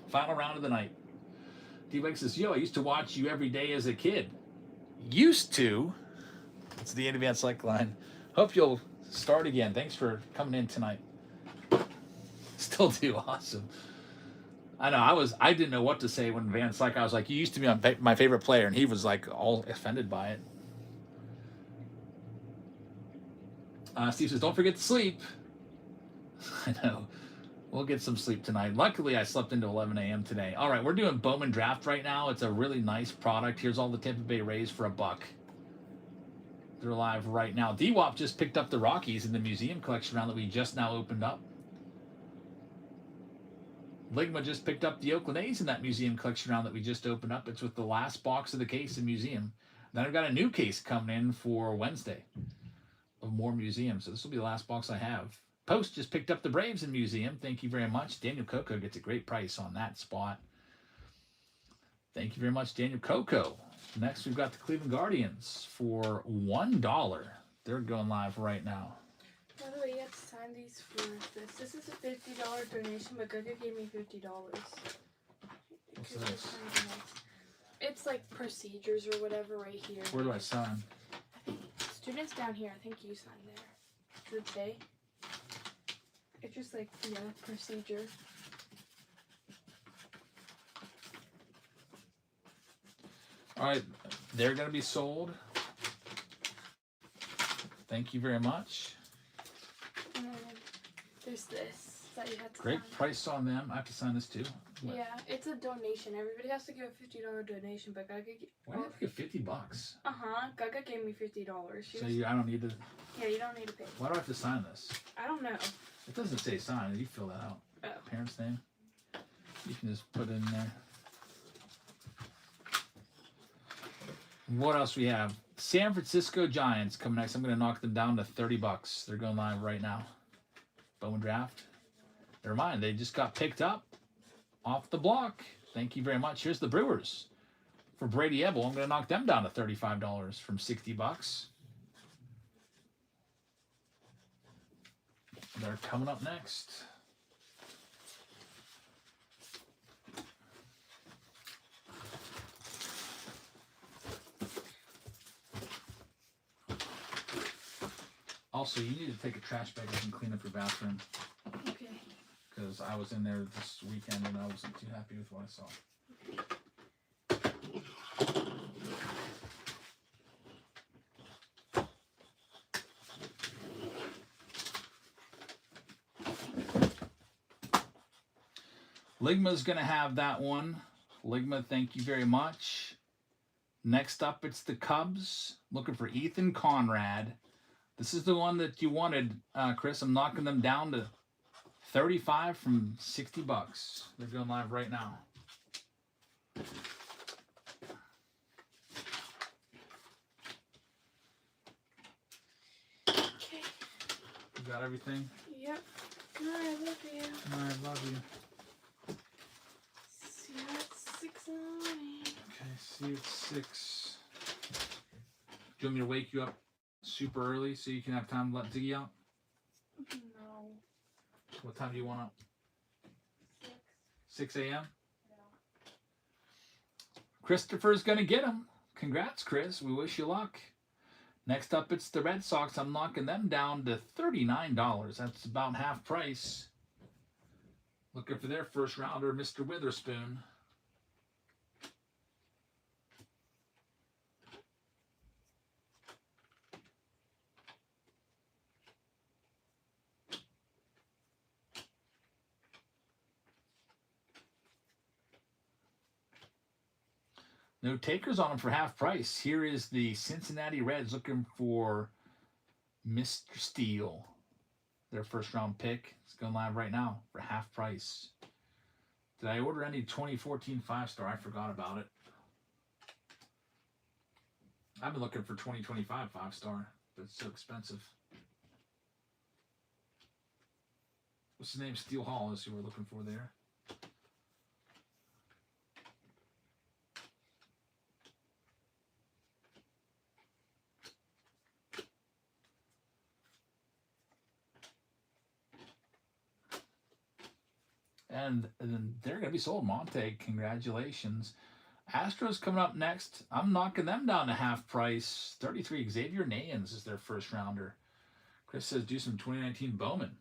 Final round of the night. D-Wake says, yo, I used to watch you every day as a kid. Used to? It's the Advanced Select line. Hope you'll start again. Thanks for coming in tonight. Still do. Awesome. I know, I didn't know what to say when Van Slyke, I was like, you used to be my favorite player, and he was like all offended by it. Steve says, don't forget to sleep. I know. We'll get some sleep tonight. Luckily, I slept into 11 a.m. today. All right, we're doing Bowman Draft right now. It's a really nice product. Here's all the Tampa Bay Rays for $1. They're live right now. D-Wop just picked up the Rockies in the museum collection round that we just now opened up. Ligma just picked up the Oakland A's in that museum collection round that we just opened up. It's with the last box of the case in museum. Then I've got a new case coming in for Wednesday of more museums. So this will be the last box I have. Post just picked up the Braves in museum. Thank you very much. Daniel Coco gets a great price on that spot. Thank you very much, Daniel Coco. Next, we've got the Cleveland Guardians for $1. They're going live right now. By the way, you have to sign these for this. This is a $50 donation, but Gaga gave me $50. What's this? It's like procedures or whatever right here. Where do I sign? I think students down here. I think you sign there. Should they? It's just like, yeah, procedure. All right, they're going to be sold. Thank you very much. And then there's this that you have to Great sign. price on them. I have to sign this too. Yeah, it's a donation. Everybody has to give a $50 donation, but Gaga... Why did I get $50? Uh-huh. Gaga gave me $50. So I don't need to... Yeah, you don't need to pay. Why do I have to sign this? I don't know. It doesn't say sign. You fill that out. Oh. Parents' name. You can just put it in there. What else we have? San Francisco Giants coming next. I'm going to knock them down to $30. They're going live right now. Bowman Draft. Never mind. They just got picked up off the block. Thank you very much. Here's the Brewers. For Brady Ebel, I'm going to knock them down to $35 from $60. They're coming up next. Also, you need to take a trash bag and clean up your bathroom. Okay. Because I was in there this weekend and I wasn't too happy with what I saw. Ligma's going to have that one. Ligma, thank you very much. Next up, it's the Cubs. Looking for Ethan Conrad. This is the one that you wanted, Chris. I'm knocking them down to 35 from 60 bucks. They're going live right now. Okay. You got everything? Yep. I love you. I love you. See you at 6 in the morning. Okay, see you at 6. Do you want me to wake you up super early so you can have time to let Ziggy out? No. What time do you want up? 6. 6 a.m.? Yeah. Christopher's going to get him. Congrats, Chris. We wish you luck. Next up, it's the Red Sox. I'm knocking them down to $39. That's about half price. Looking for their first rounder, Mr. Witherspoon. No takers on them for half price. Here is the Cincinnati Reds looking for Mr. Steele. Their first round pick. It's going live right now for half price. Did I order any 2014 5-star? I forgot about it. I've been looking for 2025 5-star, but it's so expensive. What's his name? Steele Hall is who we're looking for there. And then they're going to be sold. Monte, congratulations. Astros coming up next. I'm knocking them down to half price. 33, Xavier Nayans is their first rounder. Chris says do some 2019 Bowman.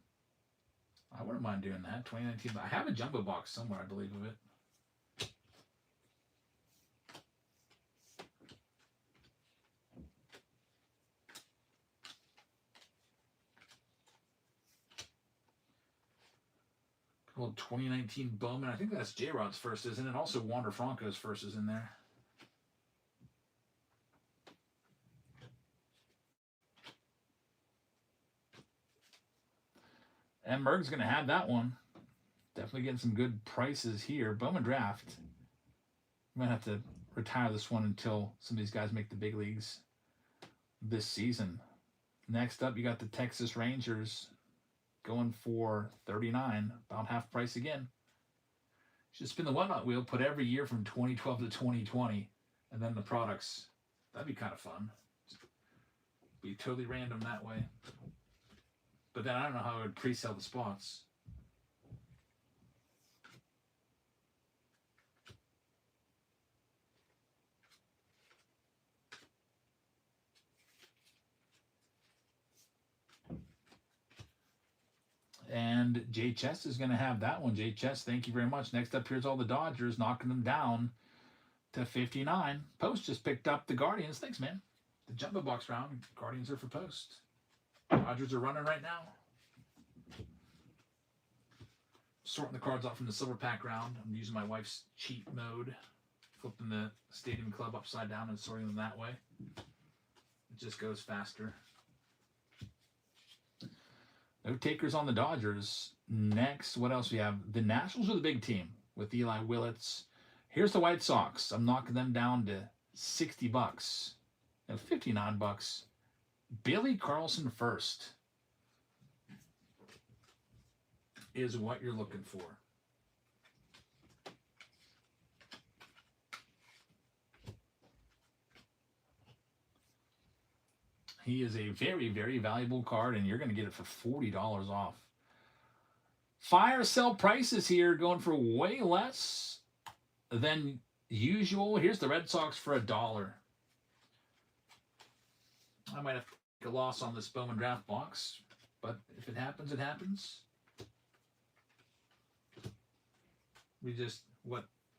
I wouldn't mind doing that. 2019. I have a jumbo box somewhere, I believe, of it. Well, 2019 Bowman. I think that's J-Rod's first, isn't it? Also, Wander Franco's first is in there. And Merg's going to have that one. Definitely getting some good prices here. Bowman draft. Might have to retire this one until some of these guys make the big leagues this season. Next up, you got the Texas Rangers going for 39, about half price again. Should spin the whatnot wheel, put every year from 2012 to 2020, and then the products. That'd be kind of fun. Be totally random that way. But then I don't know how I would pre-sell the spots. And Jay Chess is going to have that one. Jay Chess, thank you very much. Next up, here's all the Dodgers knocking them down to 59. Post just picked up the Guardians. Thanks, man. The jumbo box round. Guardians are for Post. Dodgers are running right now. Sorting the cards out from the silver pack round. I'm using my wife's cheat mode. Flipping the Stadium Club upside down and sorting them that way. It just goes faster. No takers on the Dodgers. Next, what else we have? The Nationals are the big team with Eli Willits. Here's the White Sox. I'm knocking them down to 60 bucks. No, 59 bucks. Billy Carlson first is what you're looking for. He is a very, very valuable card, and you're going to get it for $40 off. Fire sell prices here going for way less than usual. Here's the Red Sox for $1. I might have to take a loss on this Bowman draft box, but if it happens, it happens.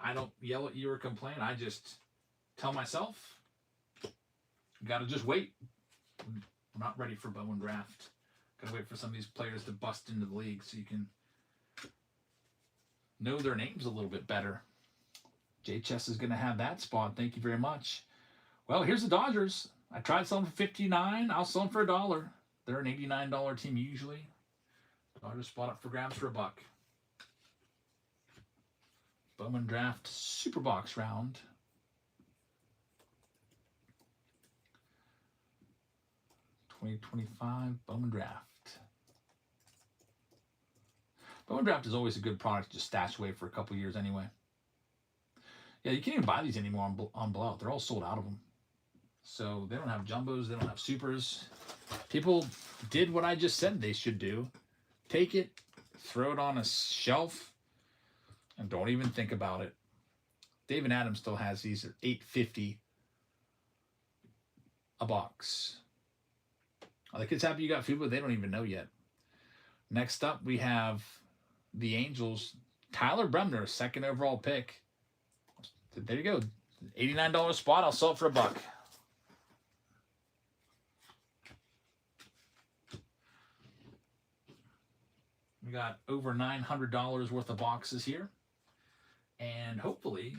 I don't yell at you or complain. I just tell myself, you got to just wait. I'm not ready for Bowman draft. Gotta wait for some of these players to bust into the league so you can know their names a little bit better. J Chess is going to have that spot. Thank you very much. Well, here's the Dodgers. I tried selling for $59. I'll sell them for $1. They're an $89 team usually. Dodgers spot up for grabs for $1. Bowman Draft Super Box round. $20.25 Bowman Draft. Bowman Draft is always a good product to just stash away for a couple years anyway. Yeah, you can't even buy these anymore on Blowout. They're all sold out of them. So they don't have jumbos. They don't have supers. People did what I just said they should do. Take it, throw it on a shelf, and don't even think about it. David Adams still has these at $8.50 a box. Are the kids happy you got food, but they don't even know yet. Next up, we have the Angels. Tyler Bremner, second overall pick. There you go. $89 spot. I'll sell it for $1. We got over $900 worth of boxes here. And hopefully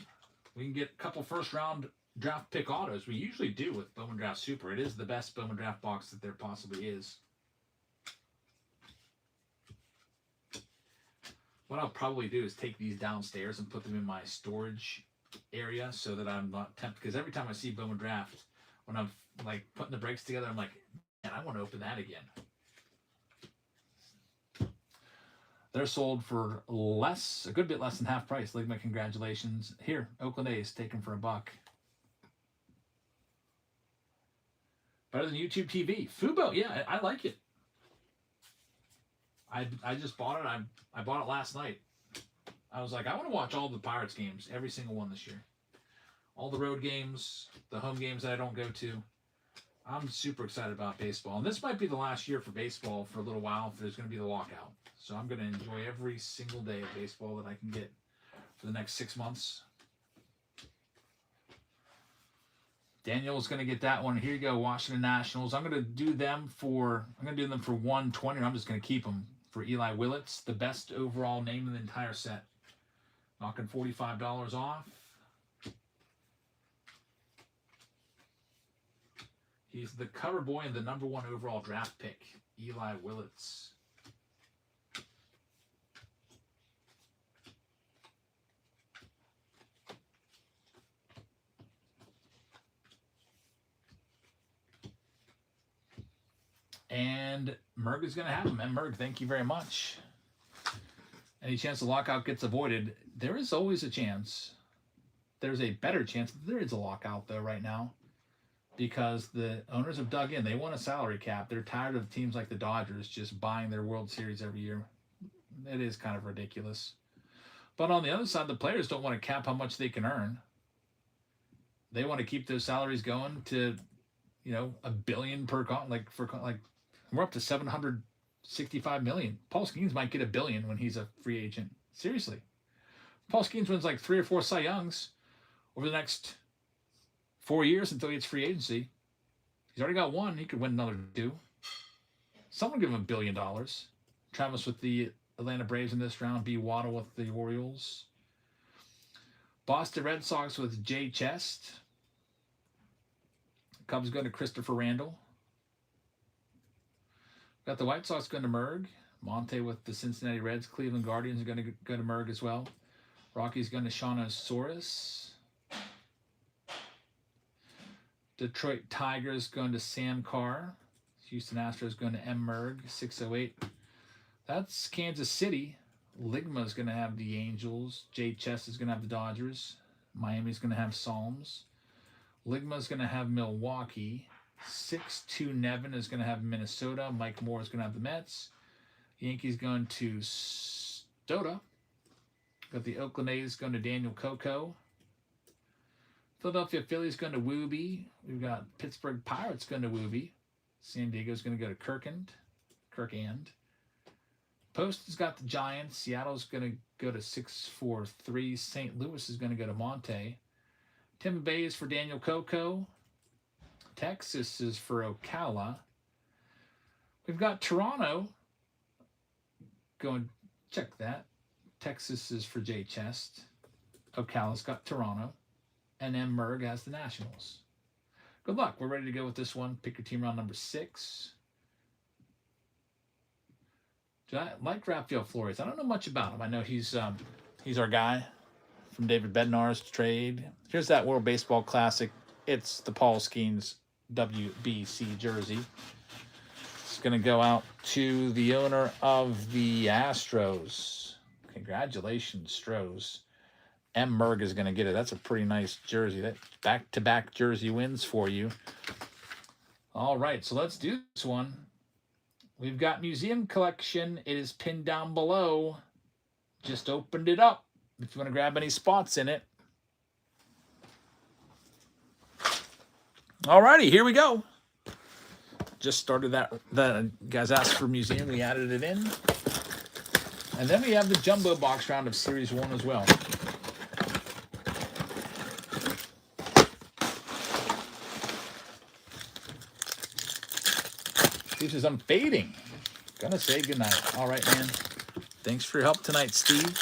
we can get a couple first round draft pick autos. We usually do with Bowman Draft Super. It is the best Bowman Draft box that there possibly is. What I'll probably do is take these downstairs and put them in my storage area so that I'm not tempted. Because every time I see Bowman Draft, when I'm like putting the breaks together, I'm like, man, I want to open that again. They're sold for less, a good bit less than half price. Ligma, congratulations. Here, Oakland A's taken for $1. Better than YouTube TV. Fubo, yeah, I like it. I just bought it. I bought it last night. I was like, I want to watch all the Pirates games, every single one this year. All the road games, the home games that I don't go to. I'm super excited about baseball. And this might be the last year for baseball for a little while if there's going to be the lockout. So I'm going to enjoy every single day of baseball that I can get for the next 6 months. Daniel's going to get that one. Here you go, Washington Nationals. I'm going to do them for $120. I'm just going to keep them for Eli Willits, the best overall name in the entire set. Knocking $45 off. He's the cover boy and the #1 overall draft pick, Eli Willits. And Merg is going to have him. And Merg, thank you very much. Any chance the lockout gets avoided? There is always a chance. There's a better chance that there is a lockout, though, right now. Because the owners have dug in. They want a salary cap. They're tired of teams like the Dodgers just buying their World Series every year. It is kind of ridiculous. But on the other side, the players don't want to cap how much they can earn. They want to keep those salaries going to, $1 billion per we're up to $765 million. Paul Skeens might get $1 billion when he's a free agent. Seriously. Paul Skeens wins like 3 or 4 Cy Youngs over the next 4 years until he gets free agency. He's already got 1. He could win another 2. Someone give him $1 billion. Travis with the Atlanta Braves in this round. B. Waddle with the Orioles. Boston Red Sox with Jay Chest. Cubs go to Christopher Randall. Got the White Sox going to Merg. Monte with the Cincinnati Reds. Cleveland Guardians are going to go to Merg as well. Rockies going to Shauna Soros. Detroit Tigers going to Sam Carr. Houston Astros going to M. Merg, 608. That's Kansas City. Ligma is going to have the Angels. Jay Chess is going to have the Dodgers. Miami's going to have Psalms. Ligma is going to have Milwaukee. 6-2 Nevin is going to have Minnesota. Mike Moore is going to have the Mets. Yankees going to Stoda. Got the Oakland A's going to Daniel Coco. Philadelphia Phillies going to Wooby. We've got Pittsburgh Pirates going to Wooby. San Diego's going to go to Kirkand. Post has got the Giants. Seattle's going to go to 643. St. Louis is going to go to Monte. Tampa Bay is for Daniel Coco. Texas is for Ocala. We've got Toronto going, check that. Texas is for J Chest. Ocala's got Toronto. And M. Merg has the Nationals. Good luck. We're ready to go with this one. Pick your team round number 6. I like Rafael Flores. I don't know much about him. I know he's our guy from David Bednar's trade. Here's that World Baseball Classic. It's the Paul Skeens WBC jersey. It's going to go out to the owner of the Astros. Congratulations, Stros. M. Merg is going to get it. That's a pretty nice jersey. That back-to-back jersey wins for you. All right, so let's do this one. We've got Museum Collection. It is pinned down below. Just opened it up if you want to grab any spots in it. All righty, here we go. Just started that. The guys asked for Museum. We added it in. And then we have the Jumbo Box round of Series 1 as well. This is unfading. Gonna say goodnight. All right, man. Thanks for your help tonight, Steve.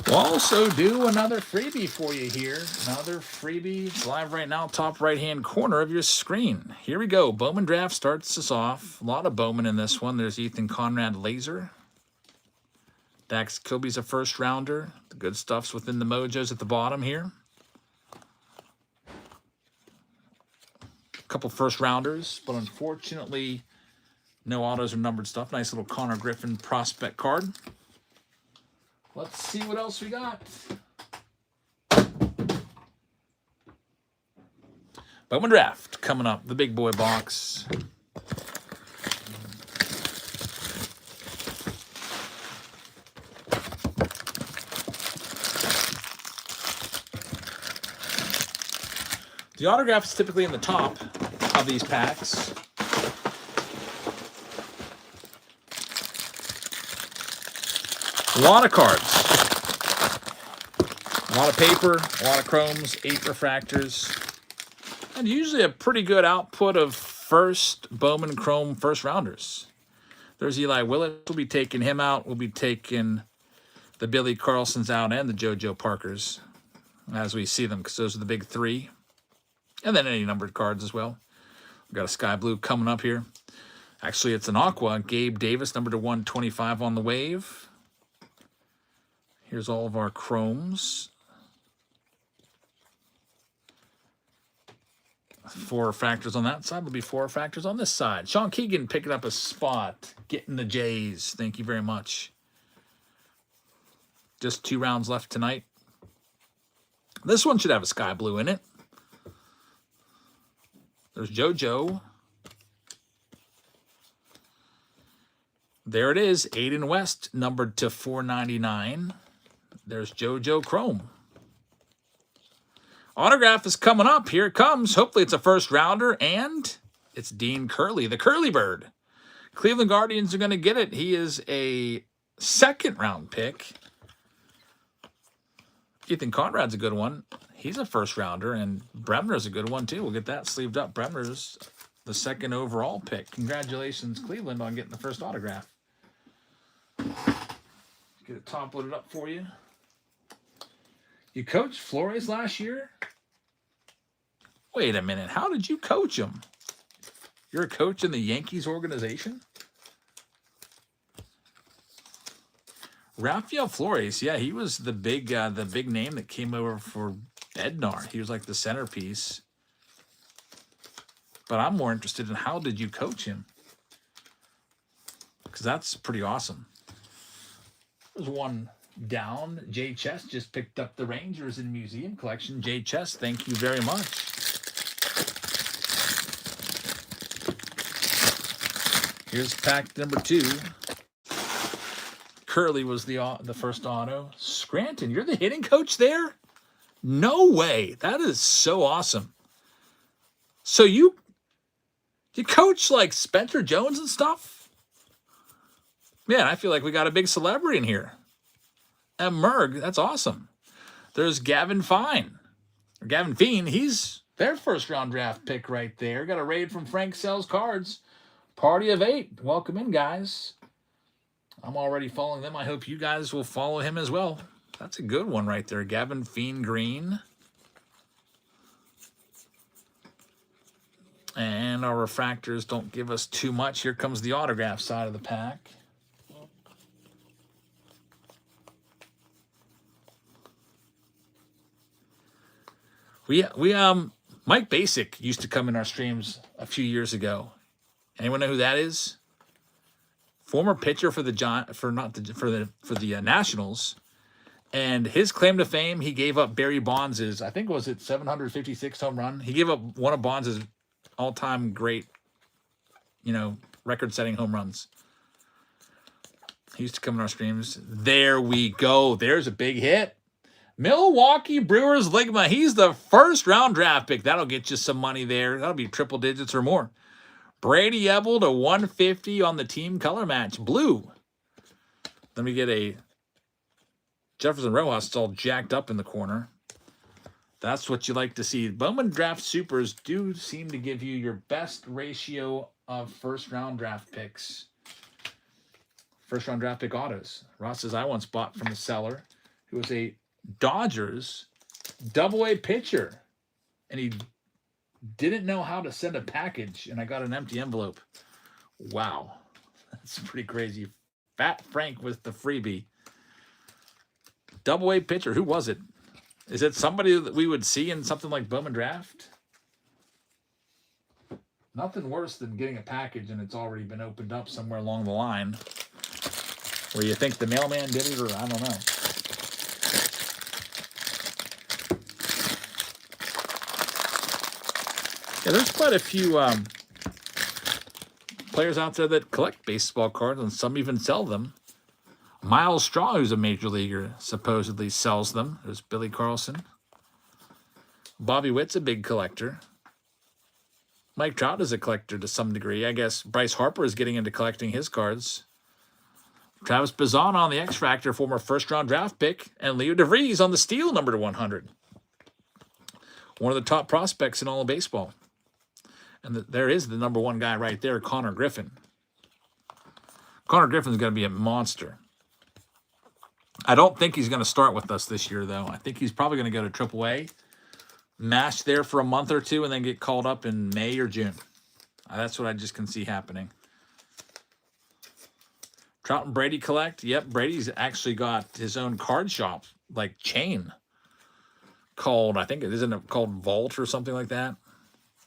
We'll also do another freebie for you here. Another freebie. It's live right now, top right-hand corner of your screen. Here we go. Bowman Draft starts us off. A lot of Bowman in this one. There's Ethan Conrad Laser. Dax Kilby's a first rounder. The good stuff's within the mojos at the bottom here. A couple first rounders, but unfortunately, no autos or numbered stuff. Nice little Connor Griffin prospect card. Let's see what else we got. Bowman Draft coming up. The big boy box. The autograph is typically in the top of these packs. A lot of cards. A lot of paper, a lot of chromes, 8 refractors. And usually a pretty good output of first Bowman Chrome first rounders. There's Eli Willett. We'll be taking him out. We'll be taking the Billy Carlsons out and the JoJo Parkers as we see them, because those are the big 3. And then any numbered cards as well. We've got a Sky Blue coming up here. Actually, it's an Aqua. Gabe Davis, number to 125 on the wave. Here's all of our chromes. 4 factors on that side. Will be 4 factors on this side. Sean Keegan picking up a spot. Getting the Jays. Thank you very much. Just 2 rounds left tonight. This one should have a Sky Blue in it. There's JoJo. There it is. Aiden West, numbered to 499. There's JoJo Chrome. Autograph is coming up. Here it comes. Hopefully it's a first rounder, and it's Dean Curley, the Curly Bird. Cleveland Guardians are going to get it. He is a second round pick. Ethan Conrad's a good one. He's a first rounder, and Bremner's a good one too. We'll get that sleeved up. Bremner's the second overall pick. Congratulations, Cleveland, on getting the first autograph. Get it top loaded up for you. You coached Flores last year? Wait a minute. How did you coach him? You're a coach in the Yankees organization? Rafael Flores, yeah, he was the big name that came over for Bednar. He was like the centerpiece. But I'm more interested in how did you coach him? Because that's pretty awesome. There's one down. Jay Chess just picked up the Rangers in Museum Collection. Jay Chess, thank you very much. Here's pack number 2. Curly was the first auto. Scranton, you're the hitting coach there? No way. That is so awesome. So you coach like Spencer Jones and stuff? Man, I feel like we got a big celebrity in here. And Merg, that's awesome. There's Gavin Fine. Or Gavin Fiend. He's their first round draft pick right there. Got a raid from Frank Sells Cards. Party of 8. Welcome in, guys. I'm already following them. I hope you guys will follow him as well. That's a good one right there. Gavin Fiend Green. And our refractors don't give us too much. Here comes the autograph side of the pack. Mike Basic used to come in our streams a few years ago. Anyone know who that is? Former pitcher for the Nationals, and his claim to fame, he gave up Barry Bonds' I think was it 756 home run. He gave up one of Bonds' all-time great, record-setting home runs. He used to come in our streams. There we go. There's a big hit. Milwaukee Brewers Ligma. He's the first round draft pick. That'll get you some money there. That'll be triple digits or more. Brady Ebel to 150 on the team color match. Blue. Then we get a Jefferson Rojas. It's all jacked up in the corner. That's what you like to see. Bowman Draft Supers do seem to give you your best ratio of first round draft picks. First round draft pick autos. Ross says, I once bought from the seller who was a Dodgers AA pitcher, and he didn't know how to send a package, and I got an empty envelope. Wow. That's pretty crazy. Fat Frank with the freebie. AA pitcher. Who was it? Is it somebody that we would see in something like Bowman Draft? Nothing worse than getting a package and it's already been opened up somewhere along the line where you think the mailman did it, or I don't know. Yeah, there's quite a few players out there that collect baseball cards, and some even sell them. Miles Straw, who's a major leaguer, supposedly sells them. There's Billy Carlson. Bobby Witt's a big collector. Mike Trout is a collector to some degree. I guess Bryce Harper is getting into collecting his cards. Travis Bazan on the X Factor, former first-round draft pick. And Leo DeVries on the Steel, number to 100. One of the top prospects in all of baseball. And there is the number one guy right there, Connor Griffin. Connor Griffin's going to be a monster. I don't think he's going to start with us this year, though. I think he's probably going to go to AAA, mash there for a month or two, and then get called up in May or June. That's what I just can see happening. Trout and Brady collect. Yep, Brady's actually got his own card shop, like chain, called, I think it isn't it called Vault or something like that.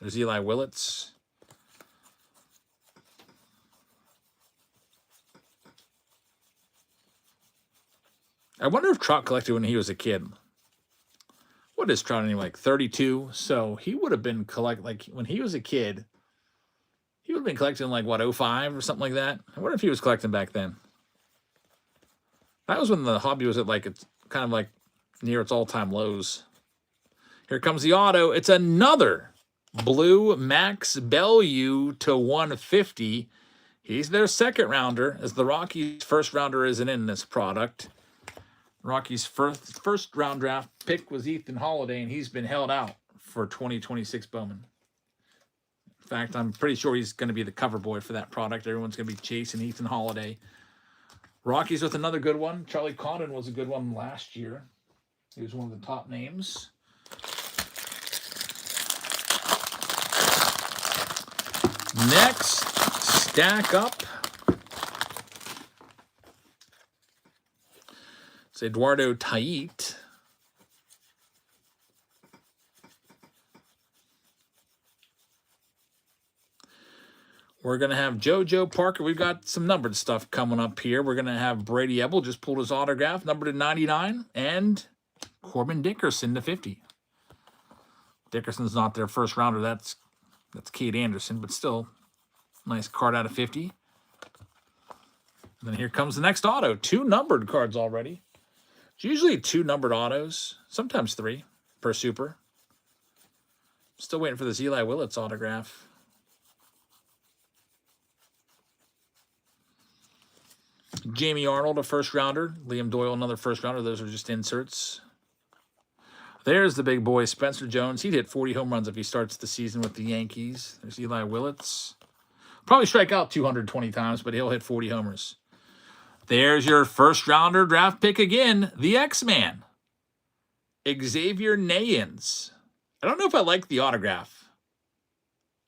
There's Eli Willits. I wonder if Trout collected when he was a kid. What is Trout anyway? Like 32. So he would have been when he was a kid. He would have been collecting like what, 05 or something like that. I wonder if he was collecting back then. That was when the hobby was at it's kind of like near its all-time lows. Here comes the auto. It's another blue Max Bellew to 150. He's their second rounder, as the Rockies' first rounder isn't in this product. Rockies' first round draft pick was Ethan Holiday, and he's been held out for 2026 Bowman. In fact, I'm pretty sure he's going to be the cover boy for that product. Everyone's going to be chasing Ethan Holiday. Rockies with another good one. Charlie Condon was a good one last year. He was one of the top names. Next, stack up. It's Eduardo Tait. We're going to have JoJo Parker. We've got some numbered stuff coming up here. We're going to have Brady Ebel, just pulled his autograph, numbered to 99, and Corbin Dickerson to 50. Dickerson's not their first rounder. That's Kate Anderson, but still, nice card out of 50. And then here comes the next auto. 2 numbered cards already. It's usually 2 numbered autos, sometimes 3 per super. Still waiting for this Eli Willits autograph. Jamie Arnold, a first rounder. Liam Doyle, another first rounder. Those are just inserts. There's the big boy, Spencer Jones. He'd hit 40 home runs if he starts the season with the Yankees. There's Eli Willits. Probably strike out 220 times, but he'll hit 40 homers. There's your first rounder draft pick again, the X-Man, Xavier Nayans. I don't know if I like the autograph.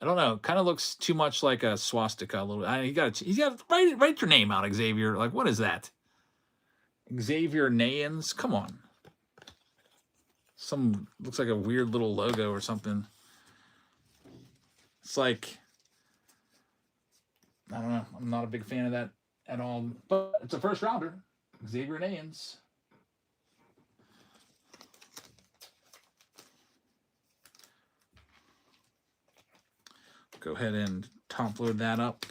I don't know. Kind of looks too much like a swastika. A little. You got to write your name out, Xavier. Like, what is that? Xavier Nayans. Come on. Looks like a weird little logo or something. It's like, I don't know. I'm not a big fan of that at all. But it's a first rounder, Xavier Nayans. Go ahead and top load that up.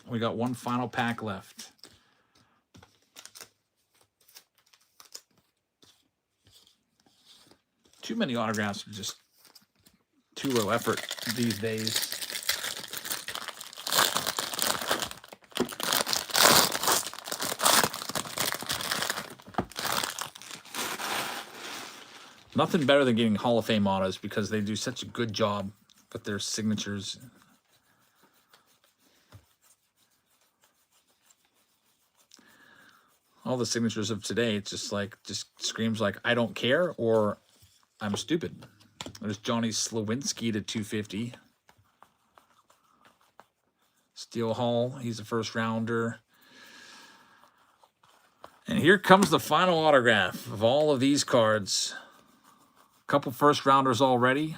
We got one final pack left. Too many autographs are just too low effort these days. Nothing better than getting Hall of Fame autos because they do such a good job with their signatures. All the signatures of today, it's just screams like I don't care or I'm stupid. There's Johnny Slawinski to 250. Steel Hall, he's a first rounder. And here comes the final autograph of all of these cards. A couple first rounders already.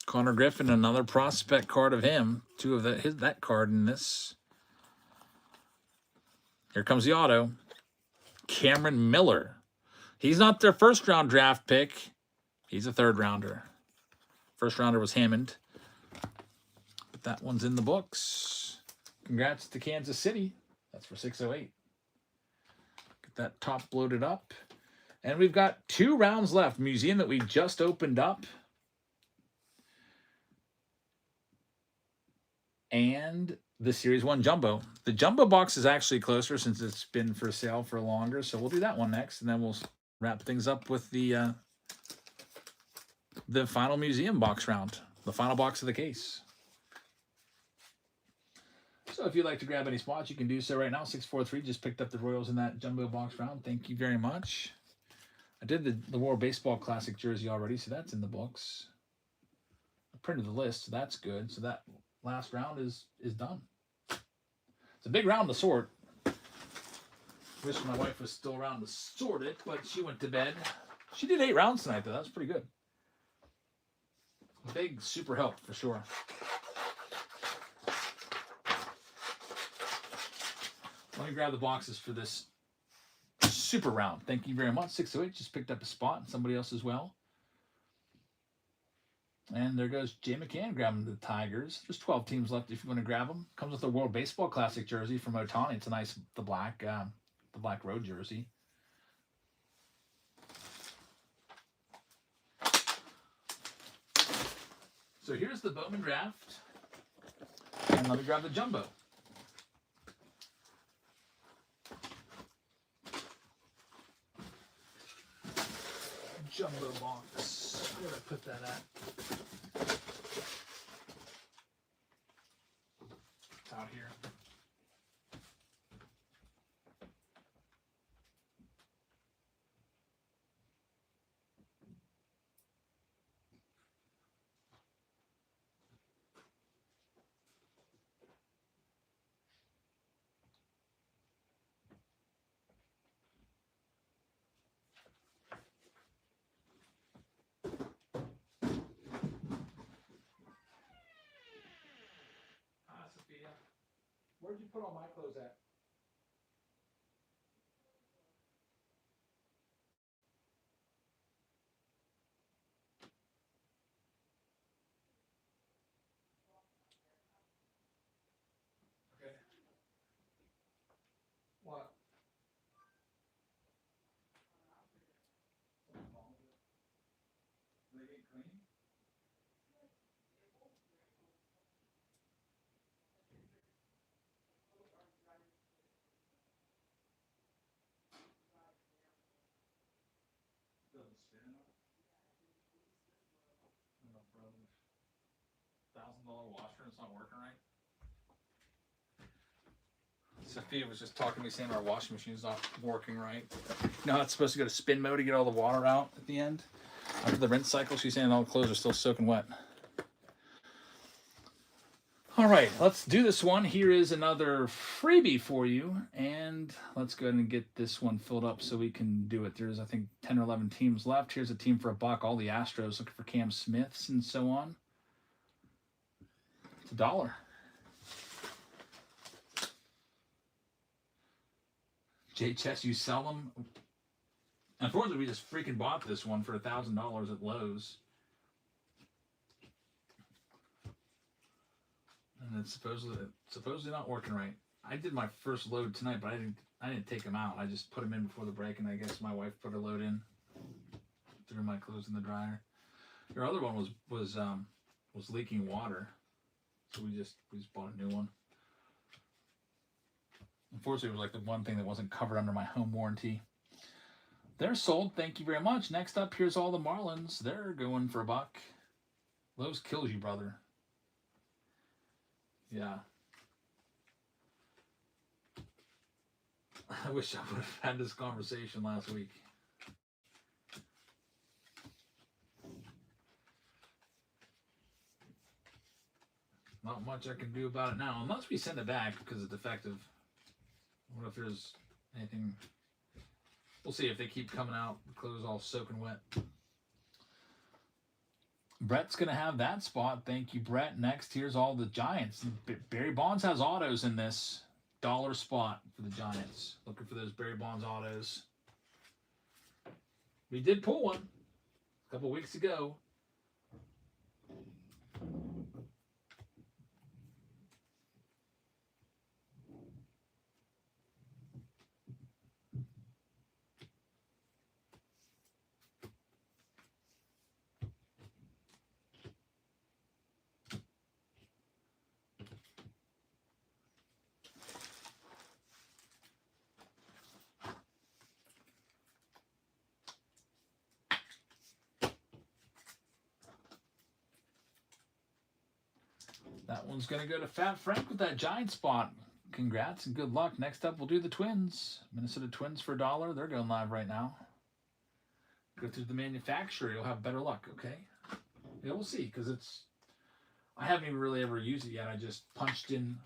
Connor Griffin, another prospect card of him. Two of that card in this. Here comes the auto. Cameron Miller. He's not their first round draft pick. He's a third rounder. First rounder was Hammond. But that one's in the books. Congrats to Kansas City. That's for 608. Get that top loaded up. And we've got 2 rounds left. Museum that we just opened up. And the Series 1 Jumbo. The Jumbo box is actually closer since it's been for sale for longer. So we'll do that one next. And then we'll wrap things up with the final museum box round. The final box of the case. So if you'd like to grab any spots, you can do so right now. 643 just picked up the Royals in that Jumbo box round. Thank you very much. I did the World Baseball Classic jersey already, so that's in the books. I printed the list, so that's good. So that last round is done. It's a big round to sort. Wish my wife was still around to sort it, but she went to bed. She did 8 rounds tonight, though. That's pretty good. Big super help for sure. Let me grab the boxes for this super round. Thank you very much. 608 just picked up a spot, and somebody else as well. And there goes Jay McCann grabbing the Tigers. There's 12 teams left if you want to grab them. Comes with a World Baseball Classic jersey from Ohtani. It's a nice, the black road jersey. So here's the Bowman draft. And let me grab the Jumbo. Jumbo box. Where did I put that at? It's out here. Sophia, where'd you put all my clothes at? Okay. What? They get clean? the little washer and it's not working right? Sophia was just talking to me saying our washing machine's not working right. No, it's supposed to go to spin mode to get all the water out at the end. After the rinse cycle, she's saying all the clothes are still soaking wet. All right, let's do this one. Here is another freebie for you. And let's go ahead and get this one filled up so we can do it. There's, I think, 10 or 11 teams left. Here's a team for $1. All the Astros looking for Cam Smiths and so on. It's $1. JHS, you sell them? Unfortunately, we just freaking bought this one for $1,000 at Lowe's. And it's supposedly not working right. I did my first load tonight, but I didn't take them out. I just put them in before the break, and I guess my wife put her load in. Threw my clothes in the dryer. Your other one was leaking water, so we just bought a new one. Unfortunately, it was like the one thing that wasn't covered under my home warranty. They're sold. Thank you very much. Next up, here's all the Marlins. They're going for $1. Lowe's kills you, brother. Yeah. I wish I would have had this conversation last week. Not much I can do about it now, unless we send it back because it's defective. What if there's anything? We'll see if they keep coming out, the clothes all soaking wet. Brett's going to have that spot. Thank you, Brett. Next, here's all the Giants. Barry Bonds has autos in this $1 spot for the Giants. Looking for those Barry Bonds autos. We did pull one a couple weeks ago. That one's going to go to Fat Frank with that Giant spot. Congrats and good luck. Next up, we'll do the Twins. Minnesota Twins for $1. They're going live right now. Go through the manufacturer. You'll have better luck, okay? Yeah, we'll see, because I haven't even really ever used it yet. I just punched in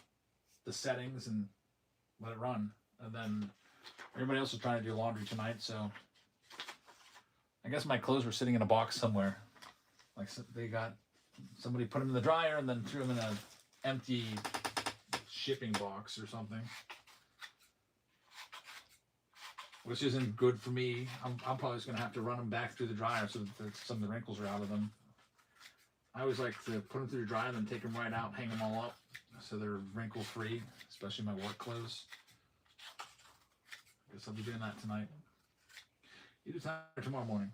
the settings and let it run. And then everybody else was trying to do laundry tonight, so I guess my clothes were sitting in a box somewhere. Like somebody put them in the dryer and then threw them in an empty shipping box or something, which isn't good for me. I'm probably just going to have to run them back through the dryer so that some of the wrinkles are out of them. I always like to put them through the dryer and then take them right out, hang them all up so they're wrinkle free, especially my work clothes. I guess I'll be doing that tonight. Either time or tomorrow morning.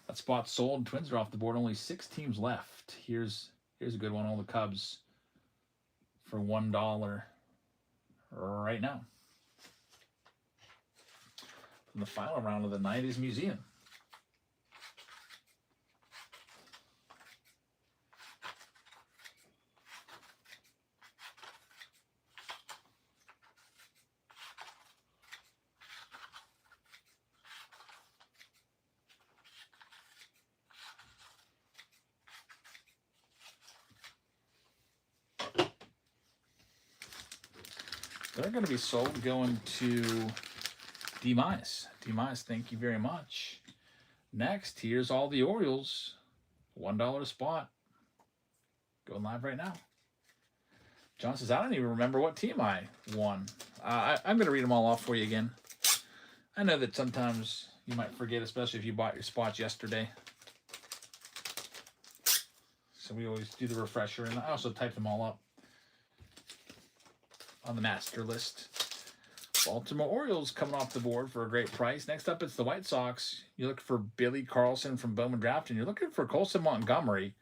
That spot's sold. Twins are off the board. Only 6 teams left. Here's a good one. All the Cubs for $1 right now. And the final round of the night is Museum. They're going to be sold going to D-Mice. D-Mice, thank you very much. Next, here's all the Orioles. $1 a spot. Going live right now. John says, I don't even remember what team I won. I'm going to read them all off for you again. I know that sometimes you might forget, especially if you bought your spots yesterday. So we always do the refresher, and I also type them all up on the master list. Baltimore Orioles coming off the board for a great price. Next up, it's the White Sox. You're looking for Billy Carlson from Bowman Draft, and you're looking for Colson Montgomery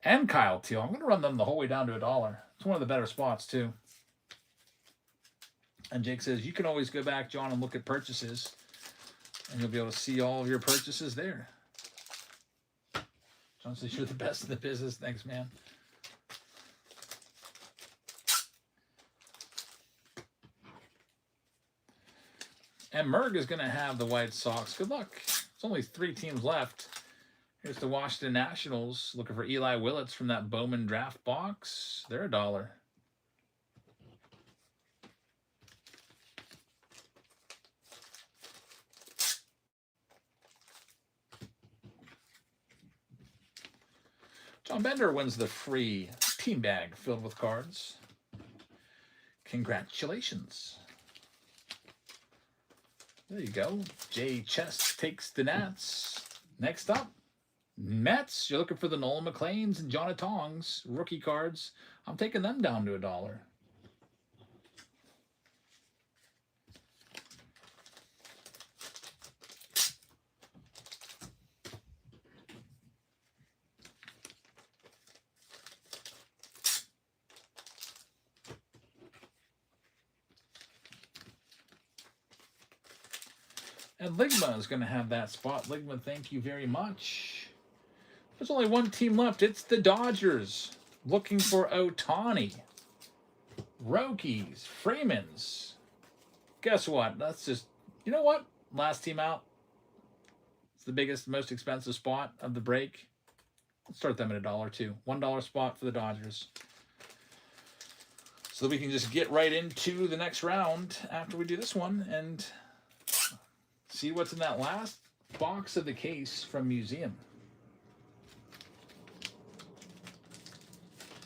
and Kyle Teal. I'm going to run them the whole way down to $1. It's one of the better spots, too. And Jake says, you can always go back, John, and look at purchases, and you'll be able to see all of your purchases there. John says, you're the best in the business. Thanks, man. And Merg is going to have the White Sox. Good luck. There's only 3 teams left. Here's the Washington Nationals looking for Eli Willits from that Bowman draft box. They're $1. John Bender wins the free team bag filled with cards. Congratulations. There you go. Jay Chest takes the Nats. Next up, Mets. You're looking for the Nolan McLeans and Jonah Tongs rookie cards. I'm taking them down to $1. And Ligma is going to have that spot. Ligma, thank you very much. There's only 1 team left. It's the Dodgers. Looking for Ohtani. Rokies. Freemans. Guess what? That's just, you know what? Last team out. It's the biggest, most expensive spot of the break. Let's start them at $1 too. $1 spot for the Dodgers. So that we can just get right into the next round after we do this one and see what's in that last box of the case from Museum.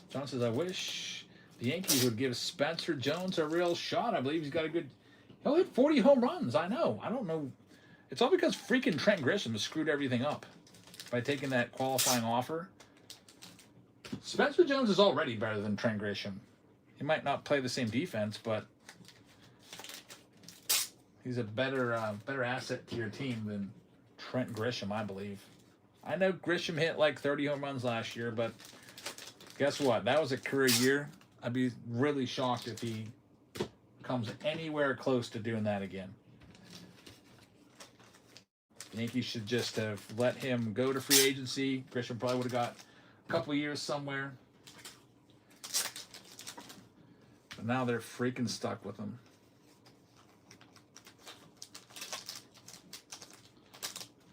John says, I wish the Yankees would give Spencer Jones a real shot. I believe he's got a good... He'll hit 40 home runs. I know. I don't know. It's all because freaking Trent Grisham has screwed everything up by taking that qualifying offer. Spencer Jones is already better than Trent Grisham. He might not play the same defense, but he's a better asset to your team than Trent Grisham, I believe. I know Grisham hit like 30 home runs last year, but guess what? That was a career year. I'd be really shocked if he comes anywhere close to doing that again. The Yankees should just have let him go to free agency. Grisham probably would have got a couple of years somewhere. But now they're freaking stuck with him.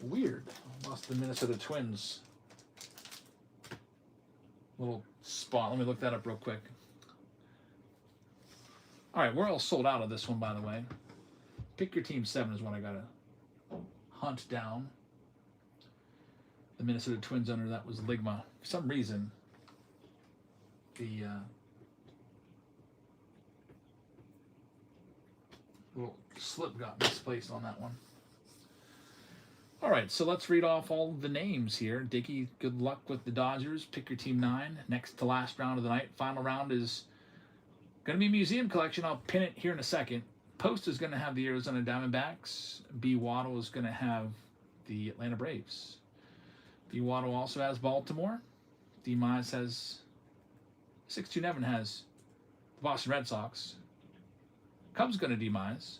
Weird. Lost the Minnesota Twins. Little spot. Let me look that up real quick. All right, we're all sold out of this one, by the way. Pick your team 7 is what I got to hunt down. The Minnesota Twins owner, that was Ligma. For some reason, the little slip got misplaced on that one. All right, so let's read off all the names here. Dickie, good luck with the Dodgers. Pick your team 9. Next to last round of the night. Final round is going to be Museum Collection. I'll pin it here in a second. Post is going to have the Arizona Diamondbacks. B. Waddle is going to have the Atlanta Braves. B. Waddle also has Baltimore. D. Mize has 629 has the Boston Red Sox. Cubs going to D. Mize.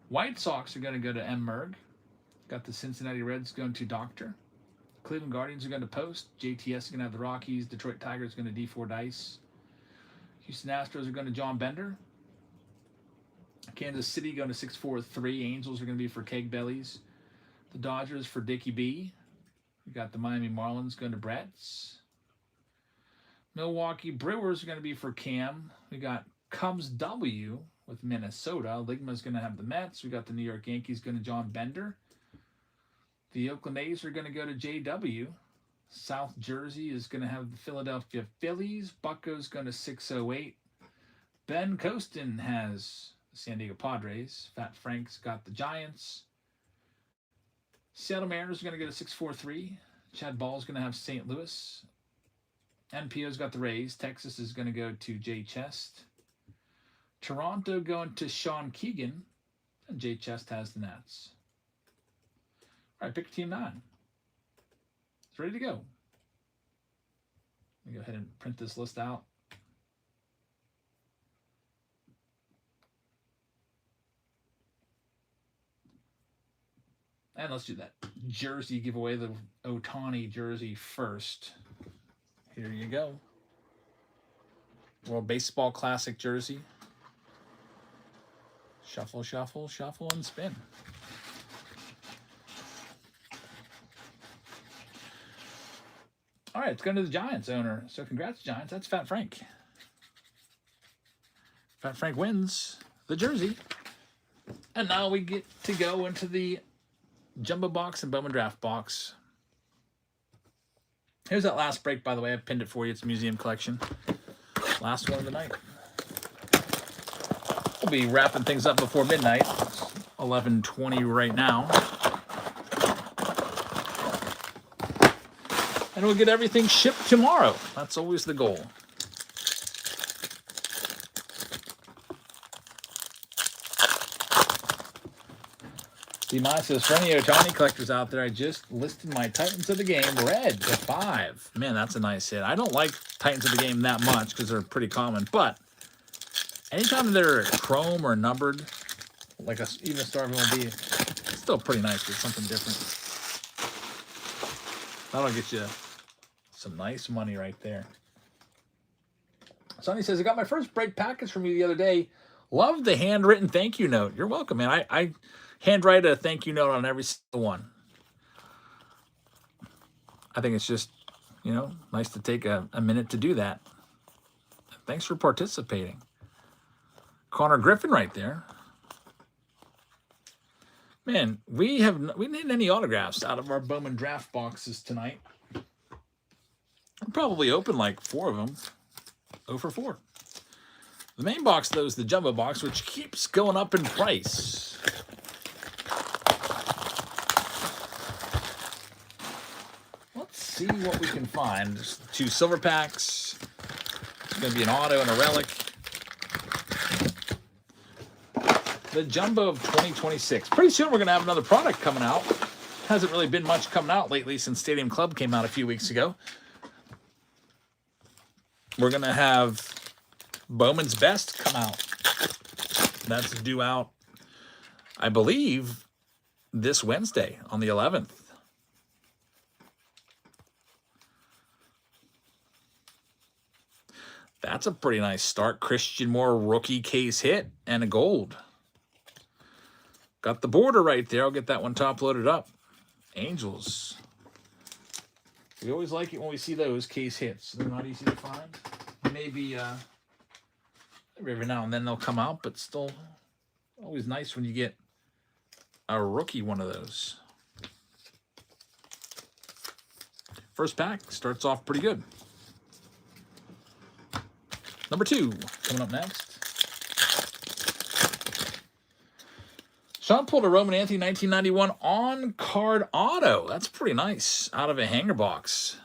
White Sox are going to go to M. Merg. Got the Cincinnati Reds going to Doctor. Cleveland Guardians are going to Post. JTS is going to have the Rockies. Detroit Tigers going to D4 Dice. Houston Astros are going to John Bender. Kansas City going to 643. Angels are going to be for Keg Bellies. The Dodgers for Dickie B. We got the Miami Marlins going to Bretts. Milwaukee Brewers are going to be for Cam. We got Cubs W with Minnesota. Ligma's going to have the Mets. We got the New York Yankees going to John Bender. The Oakland A's are going to go to JW. South Jersey is going to have the Philadelphia Phillies. Bucco's going to 608. Ben Costin has the San Diego Padres. Fat Frank's got the Giants. Seattle Mariners are going to go to 643. Chad Ball's going to have St. Louis. NPO's got the Rays. Texas is going to go to Jay Chest. Toronto going to Sean Keegan. And Jay Chest has the Nats. All right, pick team 9. It's ready to go. Let me go ahead and print this list out. And let's do that jersey giveaway, the Ohtani jersey first. Here you go. World Baseball Classic jersey. Shuffle, shuffle, shuffle, and spin. All right, it's going to the Giants owner. So congrats, Giants. That's Fat Frank. Fat Frank wins the jersey. And now we get to go into the Jumbo box and Bowman draft box. Here's that last break, by the way. I've pinned it for you. It's a museum collection. Last one of the night. We'll be wrapping things up before midnight. It's 11:20 right now. And we'll get everything shipped tomorrow. That's always the goal. D-Mine says, for any Ohtani collectors out there, I just listed my Titans of the Game red to 5. Man, that's a nice hit. I don't like Titans of the Game that much because they're pretty common, but anytime they're chrome or numbered, like even a Star of MLB, it's still pretty nice. It's something different. That'll get you some nice money right there. Sonny says, I got my first break package from you the other day. Love the handwritten thank you note. You're welcome, man. I handwrite a thank you note on every single one. I think it's just, nice to take a minute to do that. Thanks for participating. Connor Griffin right there. Man, we didn't need any autographs out of our Bowman draft boxes tonight. I'll probably open like 4 of them. 0 for 4. The main box, though, is the Jumbo box, which keeps going up in price. Let's see what we can find. There's 2 silver packs. It's going to be an auto and a relic. The Jumbo of 2026. Pretty soon we're going to have another product coming out. Hasn't really been much coming out lately since Stadium Club came out a few weeks ago. We're going to have Bowman's Best come out. That's due out, I believe, this Wednesday on the 11th. That's a pretty nice start. Christian Moore rookie case hit and a gold. Got the border right there. I'll get that one top loaded up. Angels. We always like it when we see those case hits. They're not easy to find. Maybe every now and then they'll come out, but still always nice when you get a rookie one of those. First pack starts off pretty good. Number 2 coming up next. Sean pulled a Roman Anthony 1991 on-card auto. That's pretty nice. Out of a hanger box.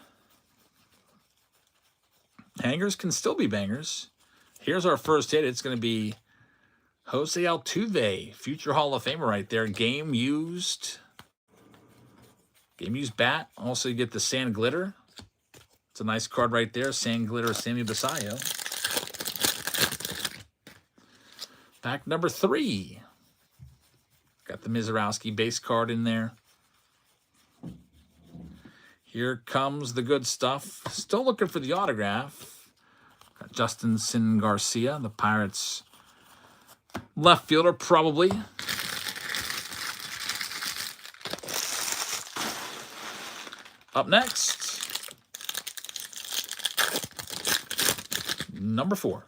Hangers can still be bangers. Here's our first hit. It's going to be Jose Altuve, future Hall of Famer right there. Game used bat. Also, you get the Sand Glitter. It's a nice card right there. Sand Glitter, Sammy Basayo. Pack number 3. Got the Mizorowski base card in there. Here comes the good stuff. Still looking for the autograph. Got Justin Garcia, the Pirates left fielder, probably. Up next, number 4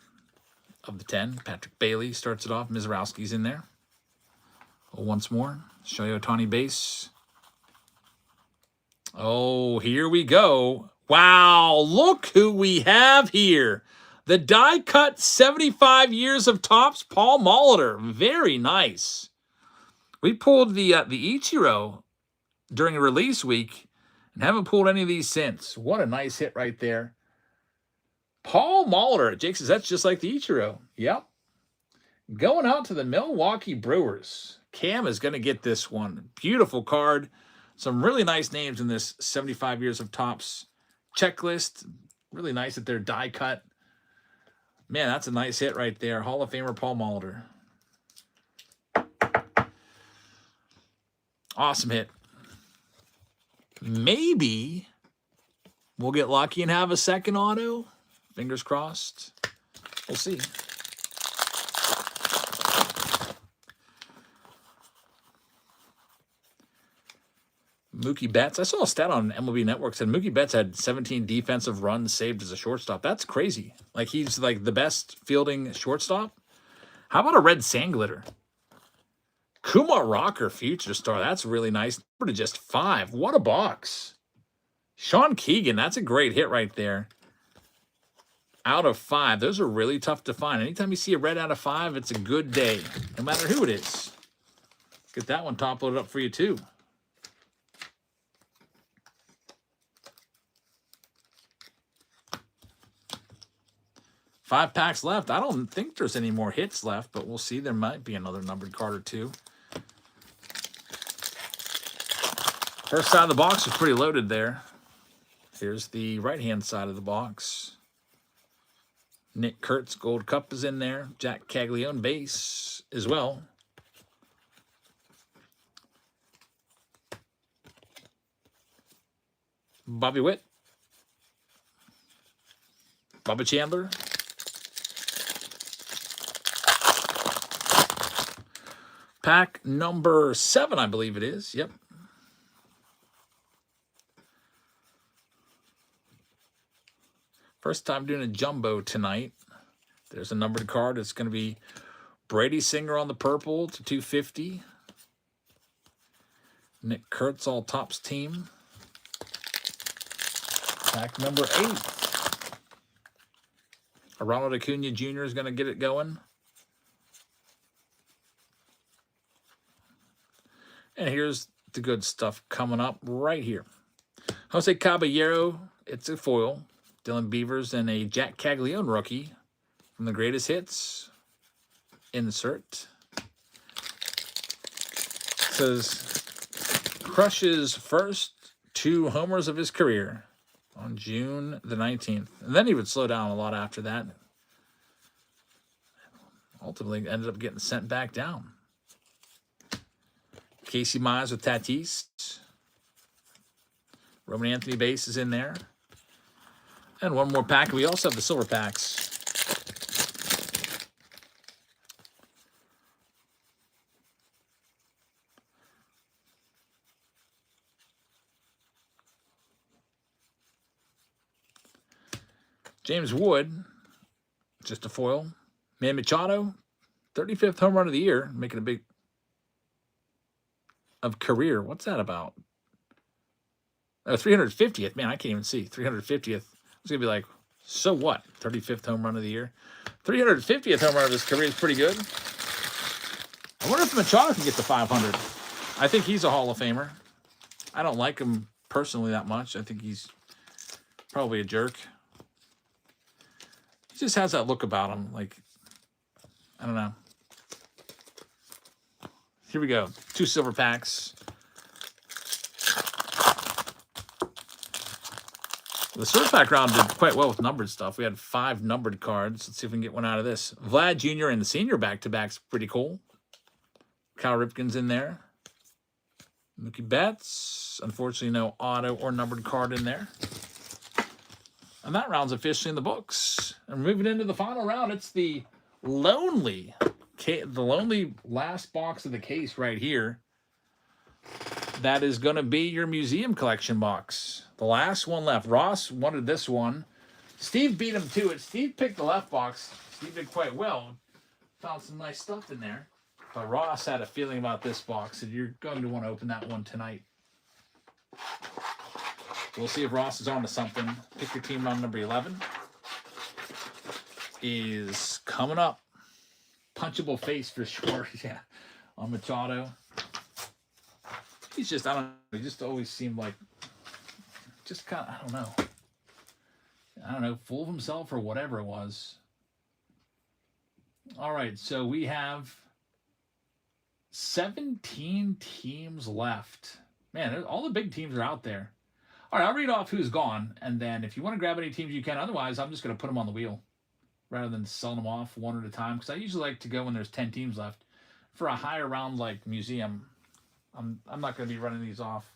of the 10. Patrick Bailey starts it off. Mizorowski's in there. Once more, Shohei Ohtani base. Oh, here we go. Wow, look who we have here. The die-cut 75 years of Topps Paul Molitor. Very nice. We pulled the Ichiro during a release week and haven't pulled any of these since. What a nice hit right there. Paul Molitor. Jake says that's just like the Ichiro. Yep. Going out to the Milwaukee Brewers. Cam is going to get this one. Beautiful card. Some really nice names in this 75 years of Topps checklist. Really nice that they're die cut. Man, that's a nice hit right there. Hall of Famer Paul Molitor. Awesome hit. Maybe we'll get lucky and have a second auto. Fingers crossed. We'll see. Mookie Betts. I saw a stat on MLB Network said Mookie Betts had 17 defensive runs saved as a shortstop. That's crazy. Like he's like the best fielding shortstop. How about a red sand glitter? Kumar Rocker future star. That's really nice. Number to just 5. What a box. Sean Keegan. That's a great hit right there. Out of 5. Those are really tough to find. Anytime you see a red out of 5, it's a good day. No matter who it is. Get that one top loaded up for you too. 5 packs left. I don't think there's any more hits left, but we'll see. There might be another numbered card or two. First side of the box is pretty loaded there. Here's the right-hand side of the box. Nick Kurtz Gold Cup is in there. Jack Caglione base as well. Bobby Witt. Bubba Chandler. Pack number 7, I believe it is. Yep. First time doing a jumbo tonight. There's a numbered card. It's going to be Brady Singer on the purple to 250. Nick Kurtz all tops team. Pack number 8. Ronald Acuna Jr. is going to get it going. And here's the good stuff coming up right here. Jose Caballero, it's a foil. Dylan Beavers and a Jack Caglione rookie from the greatest hits. Insert. It says, crushes first 2 homers of his career on June the 19th. And then he would slow down a lot after that. Ultimately ended up getting sent back down. Casey Mize with Tatis. Roman Anthony base is in there. And one more pack. We also have the silver packs. James Wood, just a foil. Man Machado, 35th home run of the year, making a big of career. What's that about? Oh, 350th. Man, I can't even see. 350th. It's going to be like, so what? 35th home run of the year. 350th home run of his career is pretty good. I wonder if Machado can get to 500. I think he's a Hall of Famer. I don't like him personally that much. I think he's probably a jerk. He just has that look about him. Like, I don't know. Here we go. 2 silver packs. The silver pack round did quite well with numbered stuff. We had 5 numbered cards. Let's see if we can get one out of this. Vlad Jr. and the senior back-to-back's pretty cool. Kyle Ripken's in there. Mookie Betts. Unfortunately, no auto or numbered card in there. And that round's officially in the books. And moving into the final round, it's the lonely last box of the case right here. That is going to be your museum collection box. The last one left. Ross wanted this one. Steve beat him to it. Steve picked the left box. Steve did quite well. Found some nice stuff in there. But Ross had a feeling about this box, and you're going to want to open that one tonight. We'll see if Ross is on to something. Pick your team round number 11 is coming up. Punchable face for sure. Yeah, on Machado. He's just, I don't know, he just always seemed like, just kind of, I don't know, full of himself or whatever it was. All right, so we have 17 teams left. Man, all the big teams are out there. All right, I'll read off who's gone, and then if you want to grab any teams you can. Otherwise, I'm just going to put them on the wheel rather than selling them off one at a time, because I usually like to go when there's 10 teams left. For a higher round like museum, I'm not going to be running these off.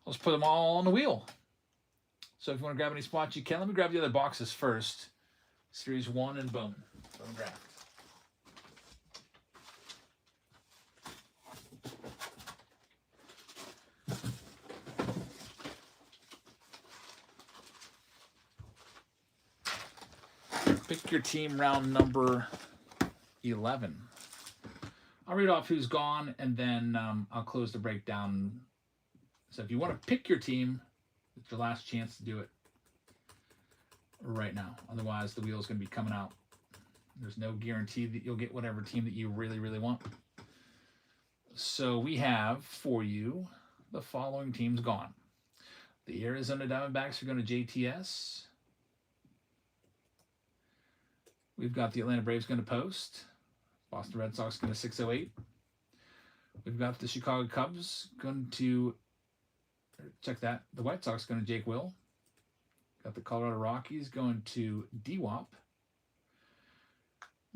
I'll just put them all on the wheel. So if you want to grab any spots, you can. Let me grab the other boxes first. Series 1 and boom. Boom draft. Pick your team round number 11. I'll read off who's gone, and then I'll close the breakdown. So if you want to pick your team, it's your last chance to do it right now. Otherwise, the wheel is going to be coming out. There's no guarantee that you'll get whatever team that you really, really want. So we have for you the following teams gone. The Arizona Diamondbacks are going to JTS. We've got the Atlanta Braves going to Post. Boston Red Sox going to 608. We've got the Chicago Cubs going to, check that, the White Sox going to Jake Will. Got the Colorado Rockies going to DWAP.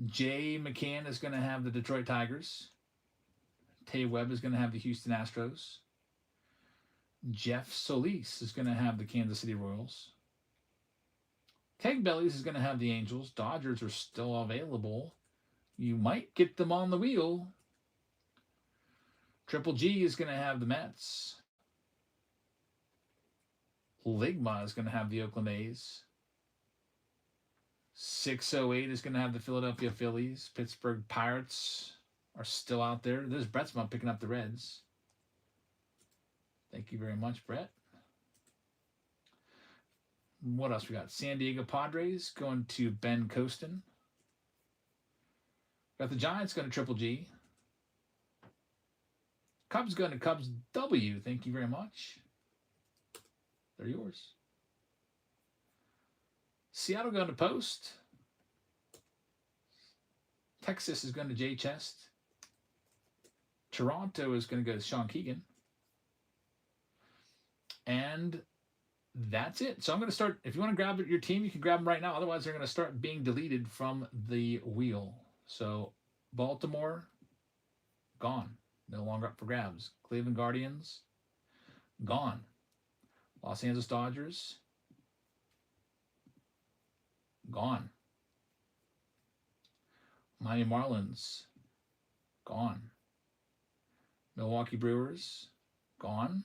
Jay McCann is going to have the Detroit Tigers. Tay Webb is going to have the Houston Astros. Jeff Solis is going to have the Kansas City Royals. Keg Bellies is going to have the Angels. Dodgers are still available. You might get them on the wheel. Triple G is going to have the Mets. Ligma is going to have the Oakland A's. 608 is going to have the Philadelphia Phillies. Pittsburgh Pirates are still out there. There's Brettsma picking up the Reds. Thank you very much, Brett. What else we got? San Diego Padres going to Ben Costin. Got the Giants going to Triple G. Cubs going to Cubs W. Thank you very much. They're yours. Seattle going to Post. Texas is going to J Chest. Toronto is going to go to Sean Keegan. And that's it. So I'm going to start. If you want to grab your team, you can grab them right now. Otherwise, they're going to start being deleted from the wheel. So Baltimore, gone. No longer up for grabs. Cleveland Guardians, gone. Los Angeles Dodgers, gone. Miami Marlins, gone. Milwaukee Brewers, gone.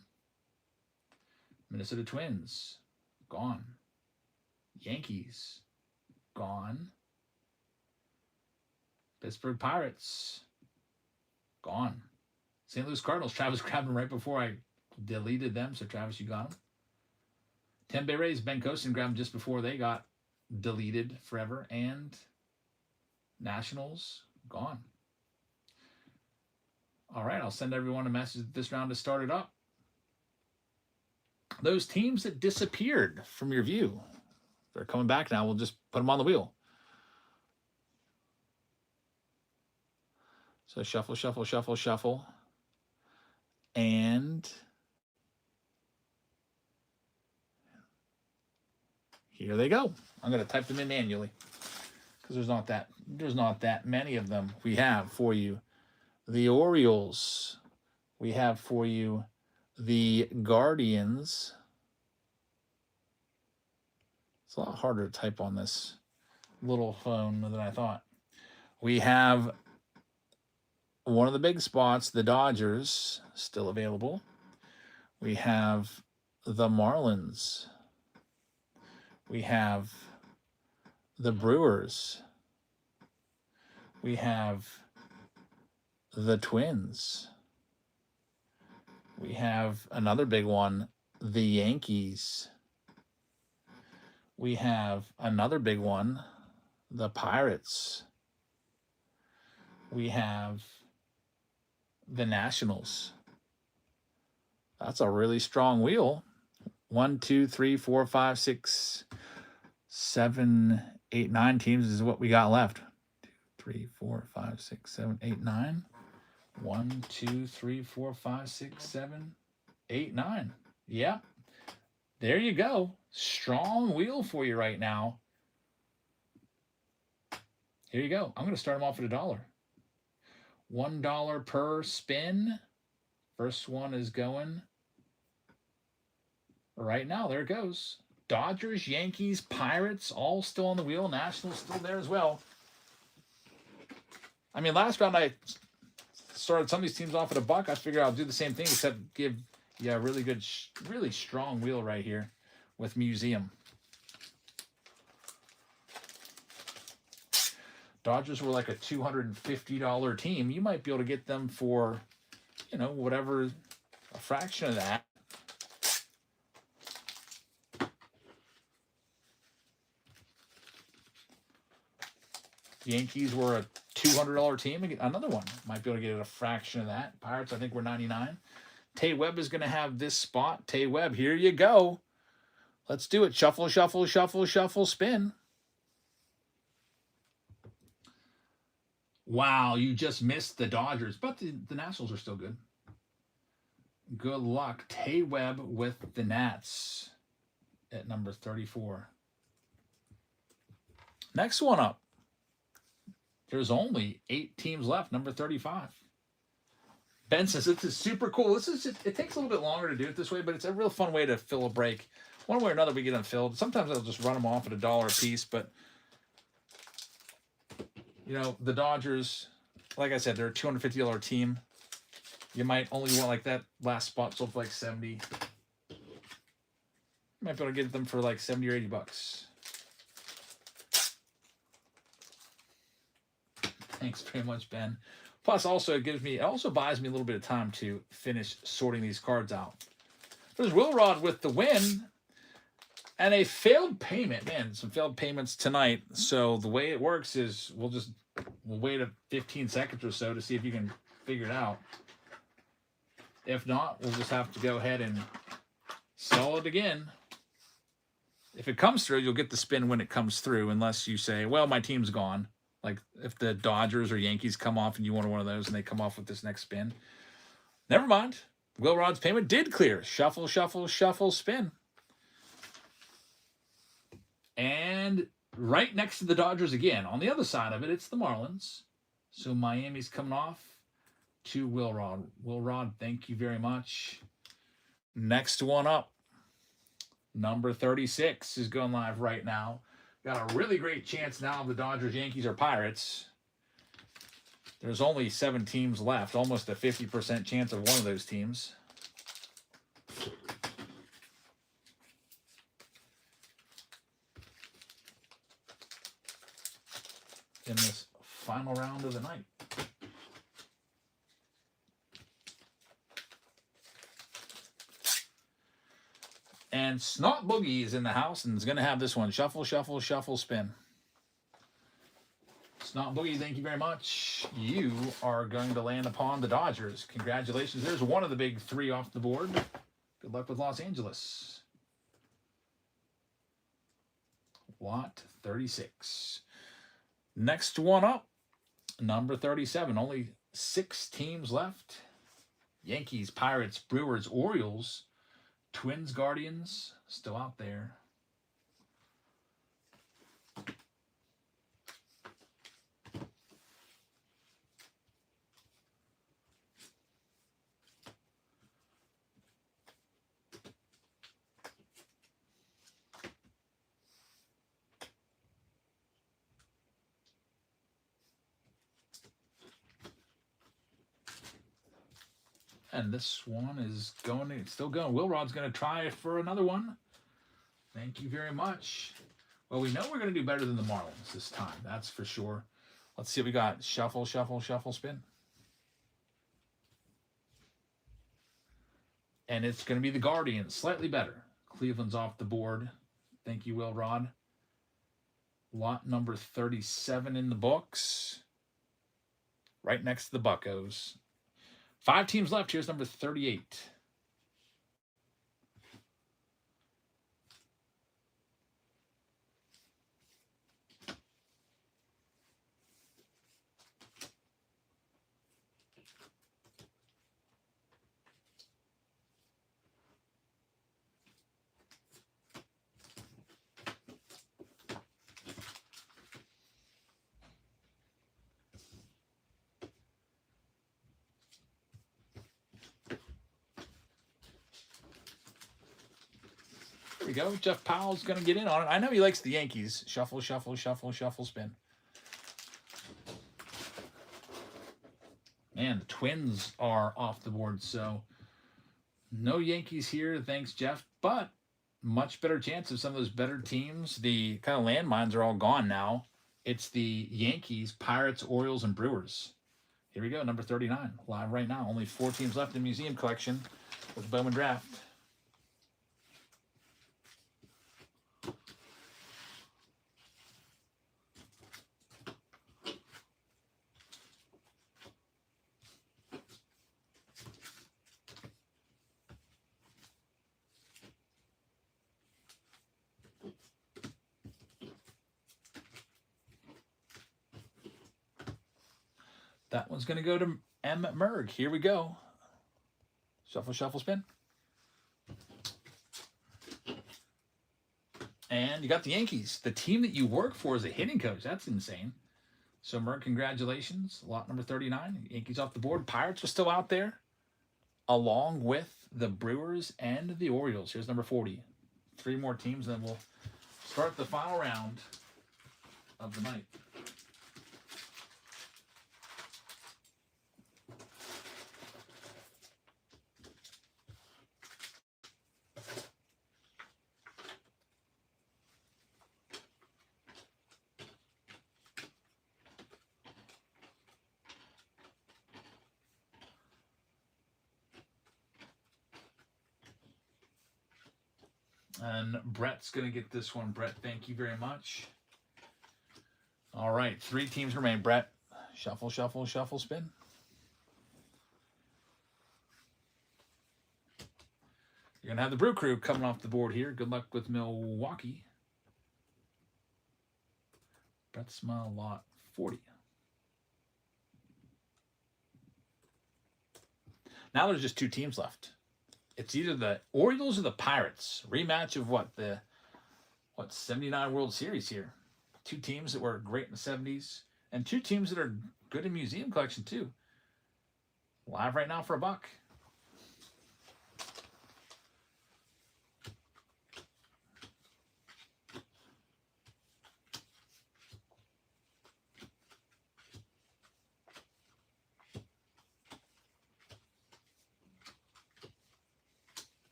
Minnesota Twins, gone. Yankees, gone. Pittsburgh Pirates, gone. St. Louis Cardinals, Travis grabbed them right before I deleted them, so Travis, you got them. Tampa Bay Rays, Ben Costin grabbed them just before they got deleted forever. And Nationals, gone. All right, I'll send everyone a message this round to start it up. Those teams that disappeared from your view, they're coming back now. We'll just put them on the wheel. So shuffle, shuffle, shuffle, shuffle. And here they go. I'm going to type them in manually because there's not that many of them. We have for you the Orioles. We have for you the Guardians. It's a lot harder to type on this little phone than I thought. We have one of the big spots, the Dodgers, still available. We have the Marlins. We have the Brewers. We have the Twins. We have another big one, the Yankees. We have another big one, the Pirates. We have the Nationals. That's a really strong wheel. 1, 2, 3, 4, 5, 6, 7, 8, 9 teams is what we got left. 2, 3, 4, 5, 6, 7, 8, 9. 1, 2, 3, 4, 5, 6, 7, 8, 9. Yep. There you go. Strong wheel for you right now. Here you go. I'm going to start them off at $1. $1 per spin. First one is going right now. There it goes. Dodgers, Yankees, Pirates, all still on the wheel. Nationals still there as well. I mean, last round I started some of these teams off at $1. I figured I'll do the same thing, except give you a really good, really strong wheel right here with Museum. Dodgers were like a $250 team, you might be able to get them for, you know, whatever, a fraction of that. Yankees were a $200 team. Another one might be able to get it a fraction of that. Pirates, I think, were 99. Tay Webb is going to have this spot. Tay Webb, here you go. Let's do it. Shuffle, shuffle, shuffle, shuffle, spin. Wow, you just missed the Dodgers, but the Nationals are still good. Good luck. Tay Webb with the Nats at number 34. Next one up. There's only 8 teams left, number 35. Ben says, this is super cool. It takes a little bit longer to do it this way, but it's a real fun way to fill a break. One way or another, we get them filled. Sometimes I'll just run them off at $1 a piece, but, you know, the Dodgers, like I said, they're a $250 team. You might only want like that last spot sold for like 70. You might be able to get them for like 70 or 80 bucks. Thanks very much, Ben. Plus, also it also buys me a little bit of time to finish sorting these cards out. There's Will Rod with the win and a failed payment. Man, some failed payments tonight. So the way it works is we'll wait 15 seconds or so to see if you can figure it out. If not, we'll just have to go ahead and sell it again. If it comes through, you'll get the spin when it comes through, unless you say, well, my team's gone. Like if the Dodgers or Yankees come off and you want one of those and they come off with this next spin. Never mind. Will Rod's payment did clear. Shuffle, shuffle, shuffle, spin. And right next to the Dodgers again. On the other side of it, it's the Marlins. So Miami's coming off to Will Rod. Will Rod, thank you very much. Next one up. Number 36 is going live right now. Got a really great chance now of the Dodgers, Yankees, or Pirates. There's only 7 teams left. Almost a 50% chance of one of those teams. In this final round of the night. And Snot Boogie is in the house and is going to have this one. Shuffle, shuffle, shuffle, spin. Snot Boogie, thank you very much. You are going to land upon the Dodgers. Congratulations. There's one of the big 3 off the board. Good luck with Los Angeles. Lot 36. Next one up. Number 37. Only 6 teams left. Yankees, Pirates, Brewers, Orioles. Twins, Guardians, still out there. And this one is going, it's still going. Will Rod's going to try for another one. Thank you very much. Well, we know we're going to do better than the Marlins this time. That's for sure. Let's see what we got. Shuffle, shuffle, shuffle, spin. And it's going to be the Guardians. Slightly better. Cleveland's off the board. Thank you, Will Rod. Lot number 37 in the books. Right next to the Buccos. 5 teams left. Here's number 38. There we go. Jeff Powell's going to get in on it. I know he likes the Yankees. Shuffle, shuffle, shuffle, shuffle, spin. Man, the Twins are off the board, so no Yankees here. Thanks, Jeff. But much better chance of some of those better teams. The kind of landmines are all gone now. It's the Yankees, Pirates, Orioles, and Brewers. Here we go, number 39, live right now. Only 4 teams left in the museum collection with the Bowman draft. That one's going to go to M. Merg. Here we go. Shuffle, shuffle, spin. And you got the Yankees. The team that you work for is a hitting coach. That's insane. So, Merg, congratulations. Lot number 39. Yankees off the board. Pirates are still out there, along with the Brewers and the Orioles. Here's number 40. 3 more teams, and then we'll start the final round of the night. And Brett's going to get this one. Brett, thank you very much. All right, 3 teams remain. Brett, shuffle, shuffle, shuffle, spin. You're going to have the Brew Crew coming off the board here. Good luck with Milwaukee. Brett's my lot 40. Now there's just 2 teams left. It's either the Orioles or the Pirates. Rematch of the 79 World Series here. 2 teams that were great in the 70s. And 2 teams that are good in museum collection too. Live right now for $1.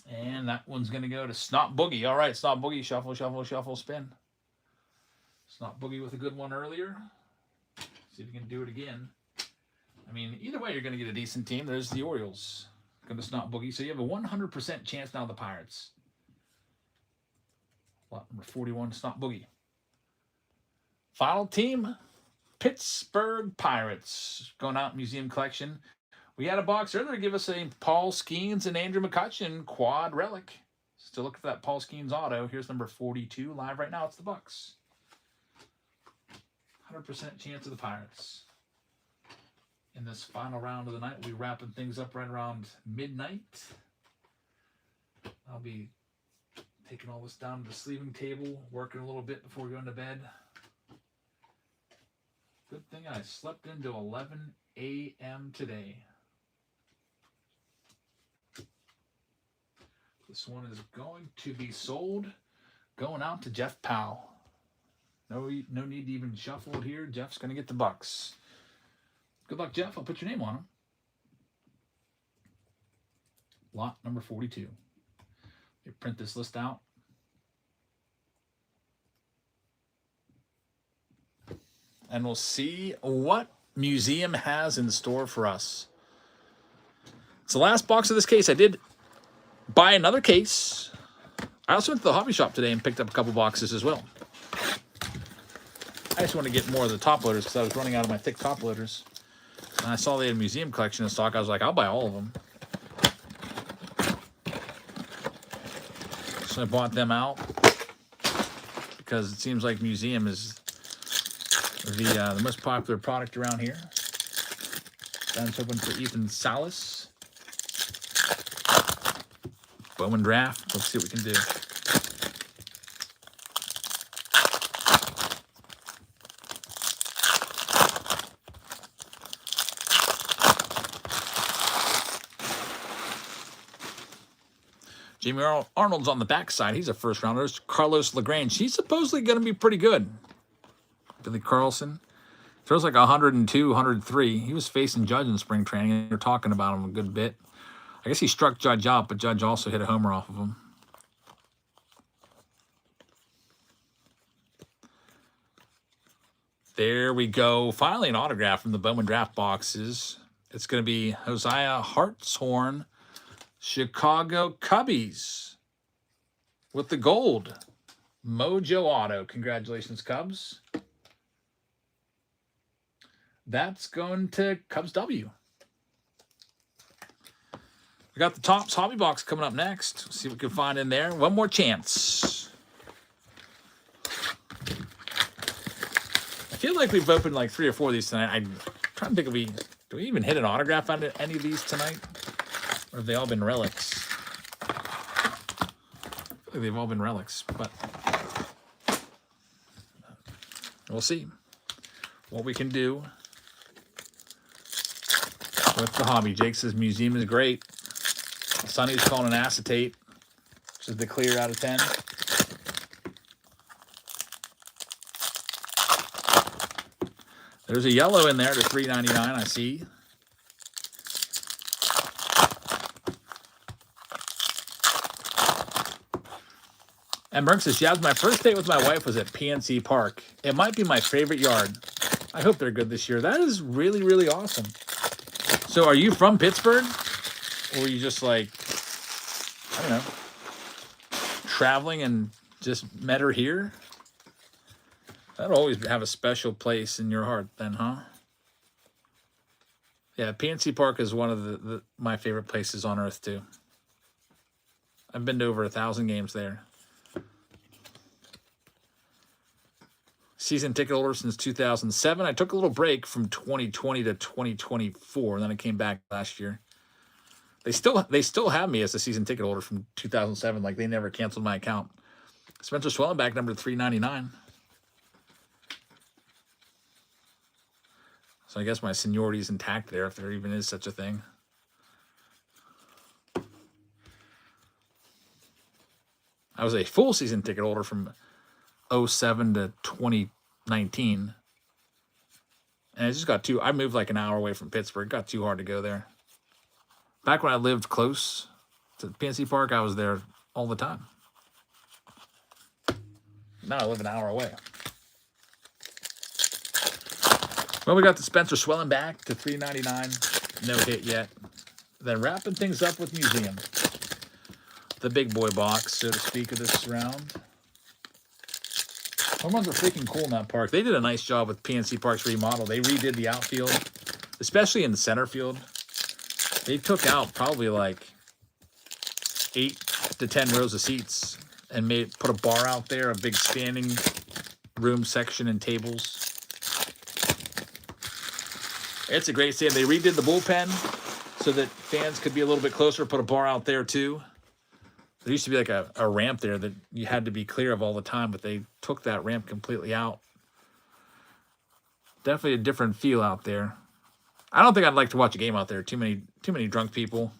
And that one's going to go to Snot Boogie. All right, Snot Boogie, shuffle, shuffle, shuffle, spin. Snot Boogie with a good one earlier. See if you can do it again. I mean, either way, you're going to get a decent team. There's the Orioles. Going to Snot Boogie. So you have a 100% chance now of the Pirates. Lot number 41, Snot Boogie. Final team, Pittsburgh Pirates. Going out museum collection. We had a box earlier to give us a Paul Skeens and Andrew McCutchen quad relic. Still looking for that Paul Skeens auto. Here's number 42 live right now. It's the Bucks. 100% chance of the Pirates. In this final round of the night, we'll be wrapping things up right around midnight. I'll be taking all this down to the sleeving table, working a little bit before going to bed. Good thing I slept into 11 a.m. today. This one is going to be sold, going out to Jeff Powell. No need to even shuffle it here. Jeff's going to get the Bucks. Good luck, Jeff. I'll put your name on them. Lot number 42. You print this list out. And we'll see what museum has in store for us. It's the last box of this case. I did buy another case. I also went to the hobby shop today and picked up a couple boxes as well. I just want to get more of the top loaders because I was running out of my thick top loaders. And I saw they had a museum collection in stock. I was like, I'll buy all of them. So I bought them out because it seems like museum is the most popular product around here. Dan's hoping for Ethan Salas. Bowman draft. Let's see what we can do. Jimmy Arnold's on the backside. He's a first rounder. Carlos LaGrange. He's supposedly going to be pretty good. Billy Carlson throws like 102, 103. He was facing Judge in spring training, and they're talking about him a good bit. I guess he struck Judge out, but Judge also hit a homer off of him. There we go. Finally, an autograph from the Bowman draft boxes. It's going to be Hosea Hartshorn, Chicago Cubbies, with the gold. Mojo Auto. Congratulations, Cubs. That's going to Cubs W. We got the Topps Hobby Box coming up next. See what we can find in there. One more chance. I feel like we've opened like 3 or 4 of these tonight. I'm trying to think if do we even hit an autograph on any of these tonight? Or have they all been relics? I feel like they've all been relics, but we'll see what we can do with the hobby. Jake says museum is great. Sonny's calling an acetate, which is the clear out of 10. There's a yellow in there to $3.99, I see. And Merck says, yeah, my first date with my wife was at PNC Park. It might be my favorite yard. I hope they're good this year. That is really, really awesome. So are you from Pittsburgh? Or were you just like, I don't know, traveling and just met her here? That'll always have a special place in your heart then, huh? Yeah, PNC Park is one of my favorite places on earth, too. I've been to over 1,000 games there. Season ticket holder since 2007. I took a little break from 2020 to 2024, and then I came back last year. They still have me as a season ticket holder from 2007. Like, they never canceled my account. Spencer Swellenback, number 399. So I guess my seniority is intact there, if there even is such a thing. I was a full season ticket holder from 07 to 2019. And it just got I moved like an hour away from Pittsburgh. It got too hard to go there. Back when I lived close to PNC Park, I was there all the time. Now I live an hour away. Well, we got the Spencer Swellenback to $3.99. No hit yet. Then wrapping things up with museum. The big boy box, so to speak, of this round. Home runs are freaking cool in that park. They did a nice job with PNC Park's remodel. They redid the outfield, especially in the center field. They took out probably like 8 to 10 rows of seats and put a bar out there, a big standing room section and tables. It's a great stand. They redid the bullpen so that fans could be a little bit closer, put a bar out there too. There used to be like a ramp there that you had to be clear of all the time, but they took that ramp completely out. Definitely a different feel out there. I don't think I'd like to watch a game out there. Too many drunk people.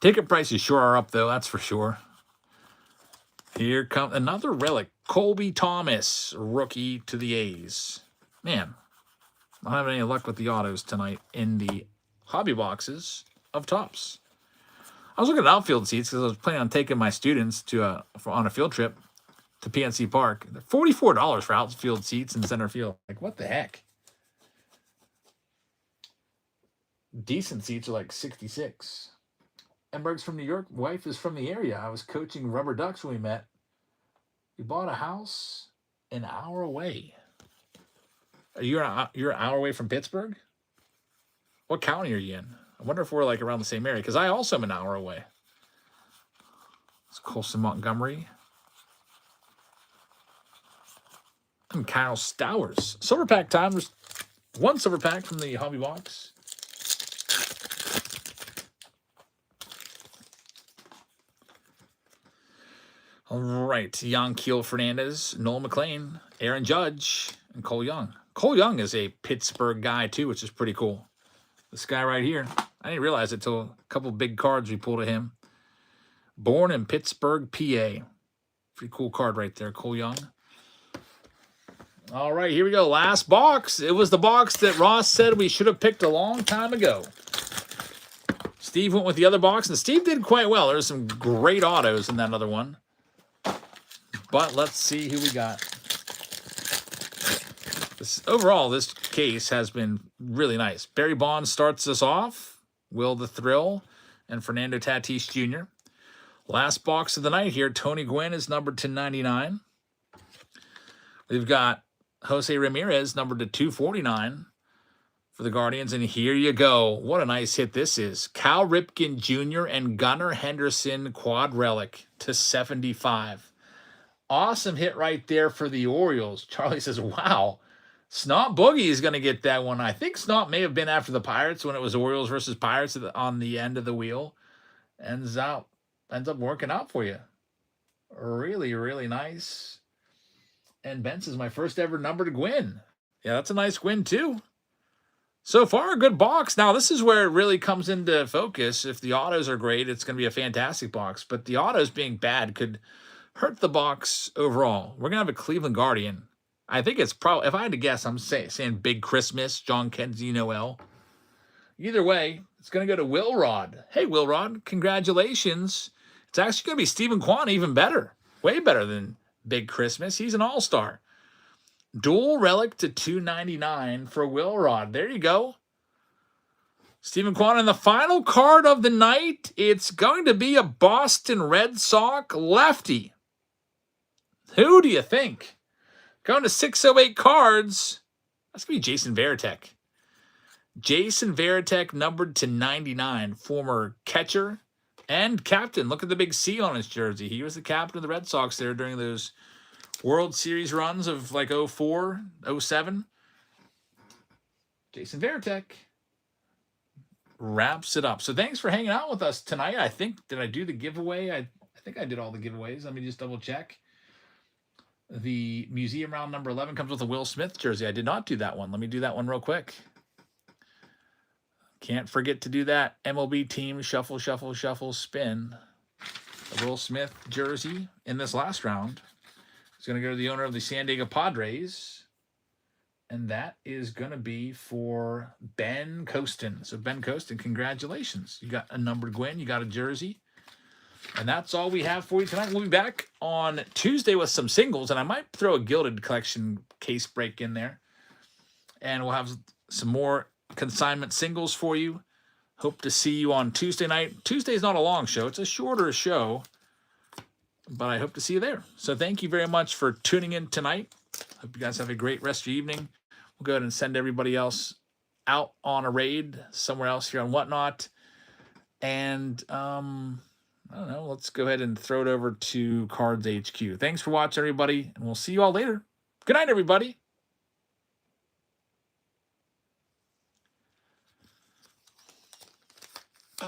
Ticket prices sure are up, though. That's for sure. Here comes another relic. Colby Thomas, rookie to the A's. Man, I'm not having any luck with the autos tonight in the hobby boxes of Topps. I was looking at outfield seats because I was planning on taking my students on a field trip to PNC Park. They're $44 for outfield seats in center field. Like, what the heck? Decent seats are like $66. Emberg's from New York. Wife is from the area. I was coaching rubber ducks when we met. We bought a house an hour away. You're an hour away from Pittsburgh? What county are you in? I wonder if we're like around the same area, because I also am an hour away. It's Colson Montgomery. And Kyle Stowers. Silver pack time. There's one silver pack from the hobby box. All right. Yanquiel Fernandez, Noel McLean, Aaron Judge, and Cole Young. Cole Young is a Pittsburgh guy, too, which is pretty cool. This guy right here. I didn't realize it till a couple big cards we pulled of him. Born in Pittsburgh, PA. Pretty cool card right there, Cole Young. All right, here we go. Last box. It was the box that Ross said we should have picked a long time ago. Steve went with the other box, and Steve did quite well. There's some great autos in that other one. But let's see who we got. Overall, this case has been really nice. Barry Bonds starts us off. Will the Thrill and Fernando Tatis Jr. Last box of the night here. Tony Gwynn is numbered to 99. We've got Jose Ramirez numbered to 249 for the Guardians. And here you go. What a nice hit this is. Cal Ripken Jr. and Gunnar Henderson quad relic to 75. Awesome hit right there for the Orioles. Charlie says, wow. Snot Boogie is going to get that one. I think Snot may have been after the Pirates when it was Orioles versus Pirates on the end of the wheel. Ends up working out for you. Really, really nice. And Benz is my first ever numbered Gwyn. Yeah, that's a nice Gwyn too. So far, a good box. Now, this is where it really comes into focus. If the autos are great, it's going to be a fantastic box. But the autos being bad could hurt the box overall. We're going to have a Cleveland Guardian. I think it's probably, if I had to guess, I'm saying Big Christmas, John Kenzie Noel. Either way, it's going to go to Will Rod. Hey, Will Rod, congratulations. It's actually going to be Stephen Kwan, even better. Way better than Big Christmas. He's an all-star. Dual relic to 299 for Will Rod. There you go. Stephen Kwan. And the final card of the night, it's going to be a Boston Red Sox lefty. Who do you think? Going to 608 cards. That's going to be Jason Varitek. Jason Varitek numbered to 99. Former catcher and captain. Look at the big C on his jersey. He was the captain of the Red Sox there during those World Series runs of like 04, 07. Jason Varitek wraps it up. So thanks for hanging out with us tonight. I think, did I do the giveaway? I think I did all the giveaways. Let me just double check. The museum round number 11 comes with a Will Smith jersey. I did not do that one. Let me do that one real quick. Can't forget to do that. MLB team shuffle, shuffle, shuffle, spin. A Will Smith jersey in this last round. It's going to go to the owner of the San Diego Padres. And that is going to be for Ben Costin. So Ben Costin, congratulations. You got a numbered Gwyn. You got a jersey. And that's all we have for you tonight. We'll be back on Tuesday with some singles, and I might throw a Gilded Collection case break in there. And we'll have some more consignment singles for you. Hope to see you on Tuesday night. Tuesday's not a long show. It's a shorter show, but I hope to see you there. So thank you very much for tuning in tonight. Hope you guys have a great rest of your evening. We'll go ahead and send everybody else out on a raid somewhere else here on Whatnot. And, I don't know. Let's go ahead and throw it over to Cards HQ. Thanks for watching, everybody, and we'll see you all later. Good night, everybody.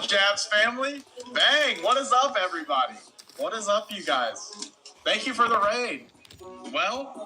Jabs family, bang! What is up, everybody? What is up, you guys? Thank you for the raid. Well,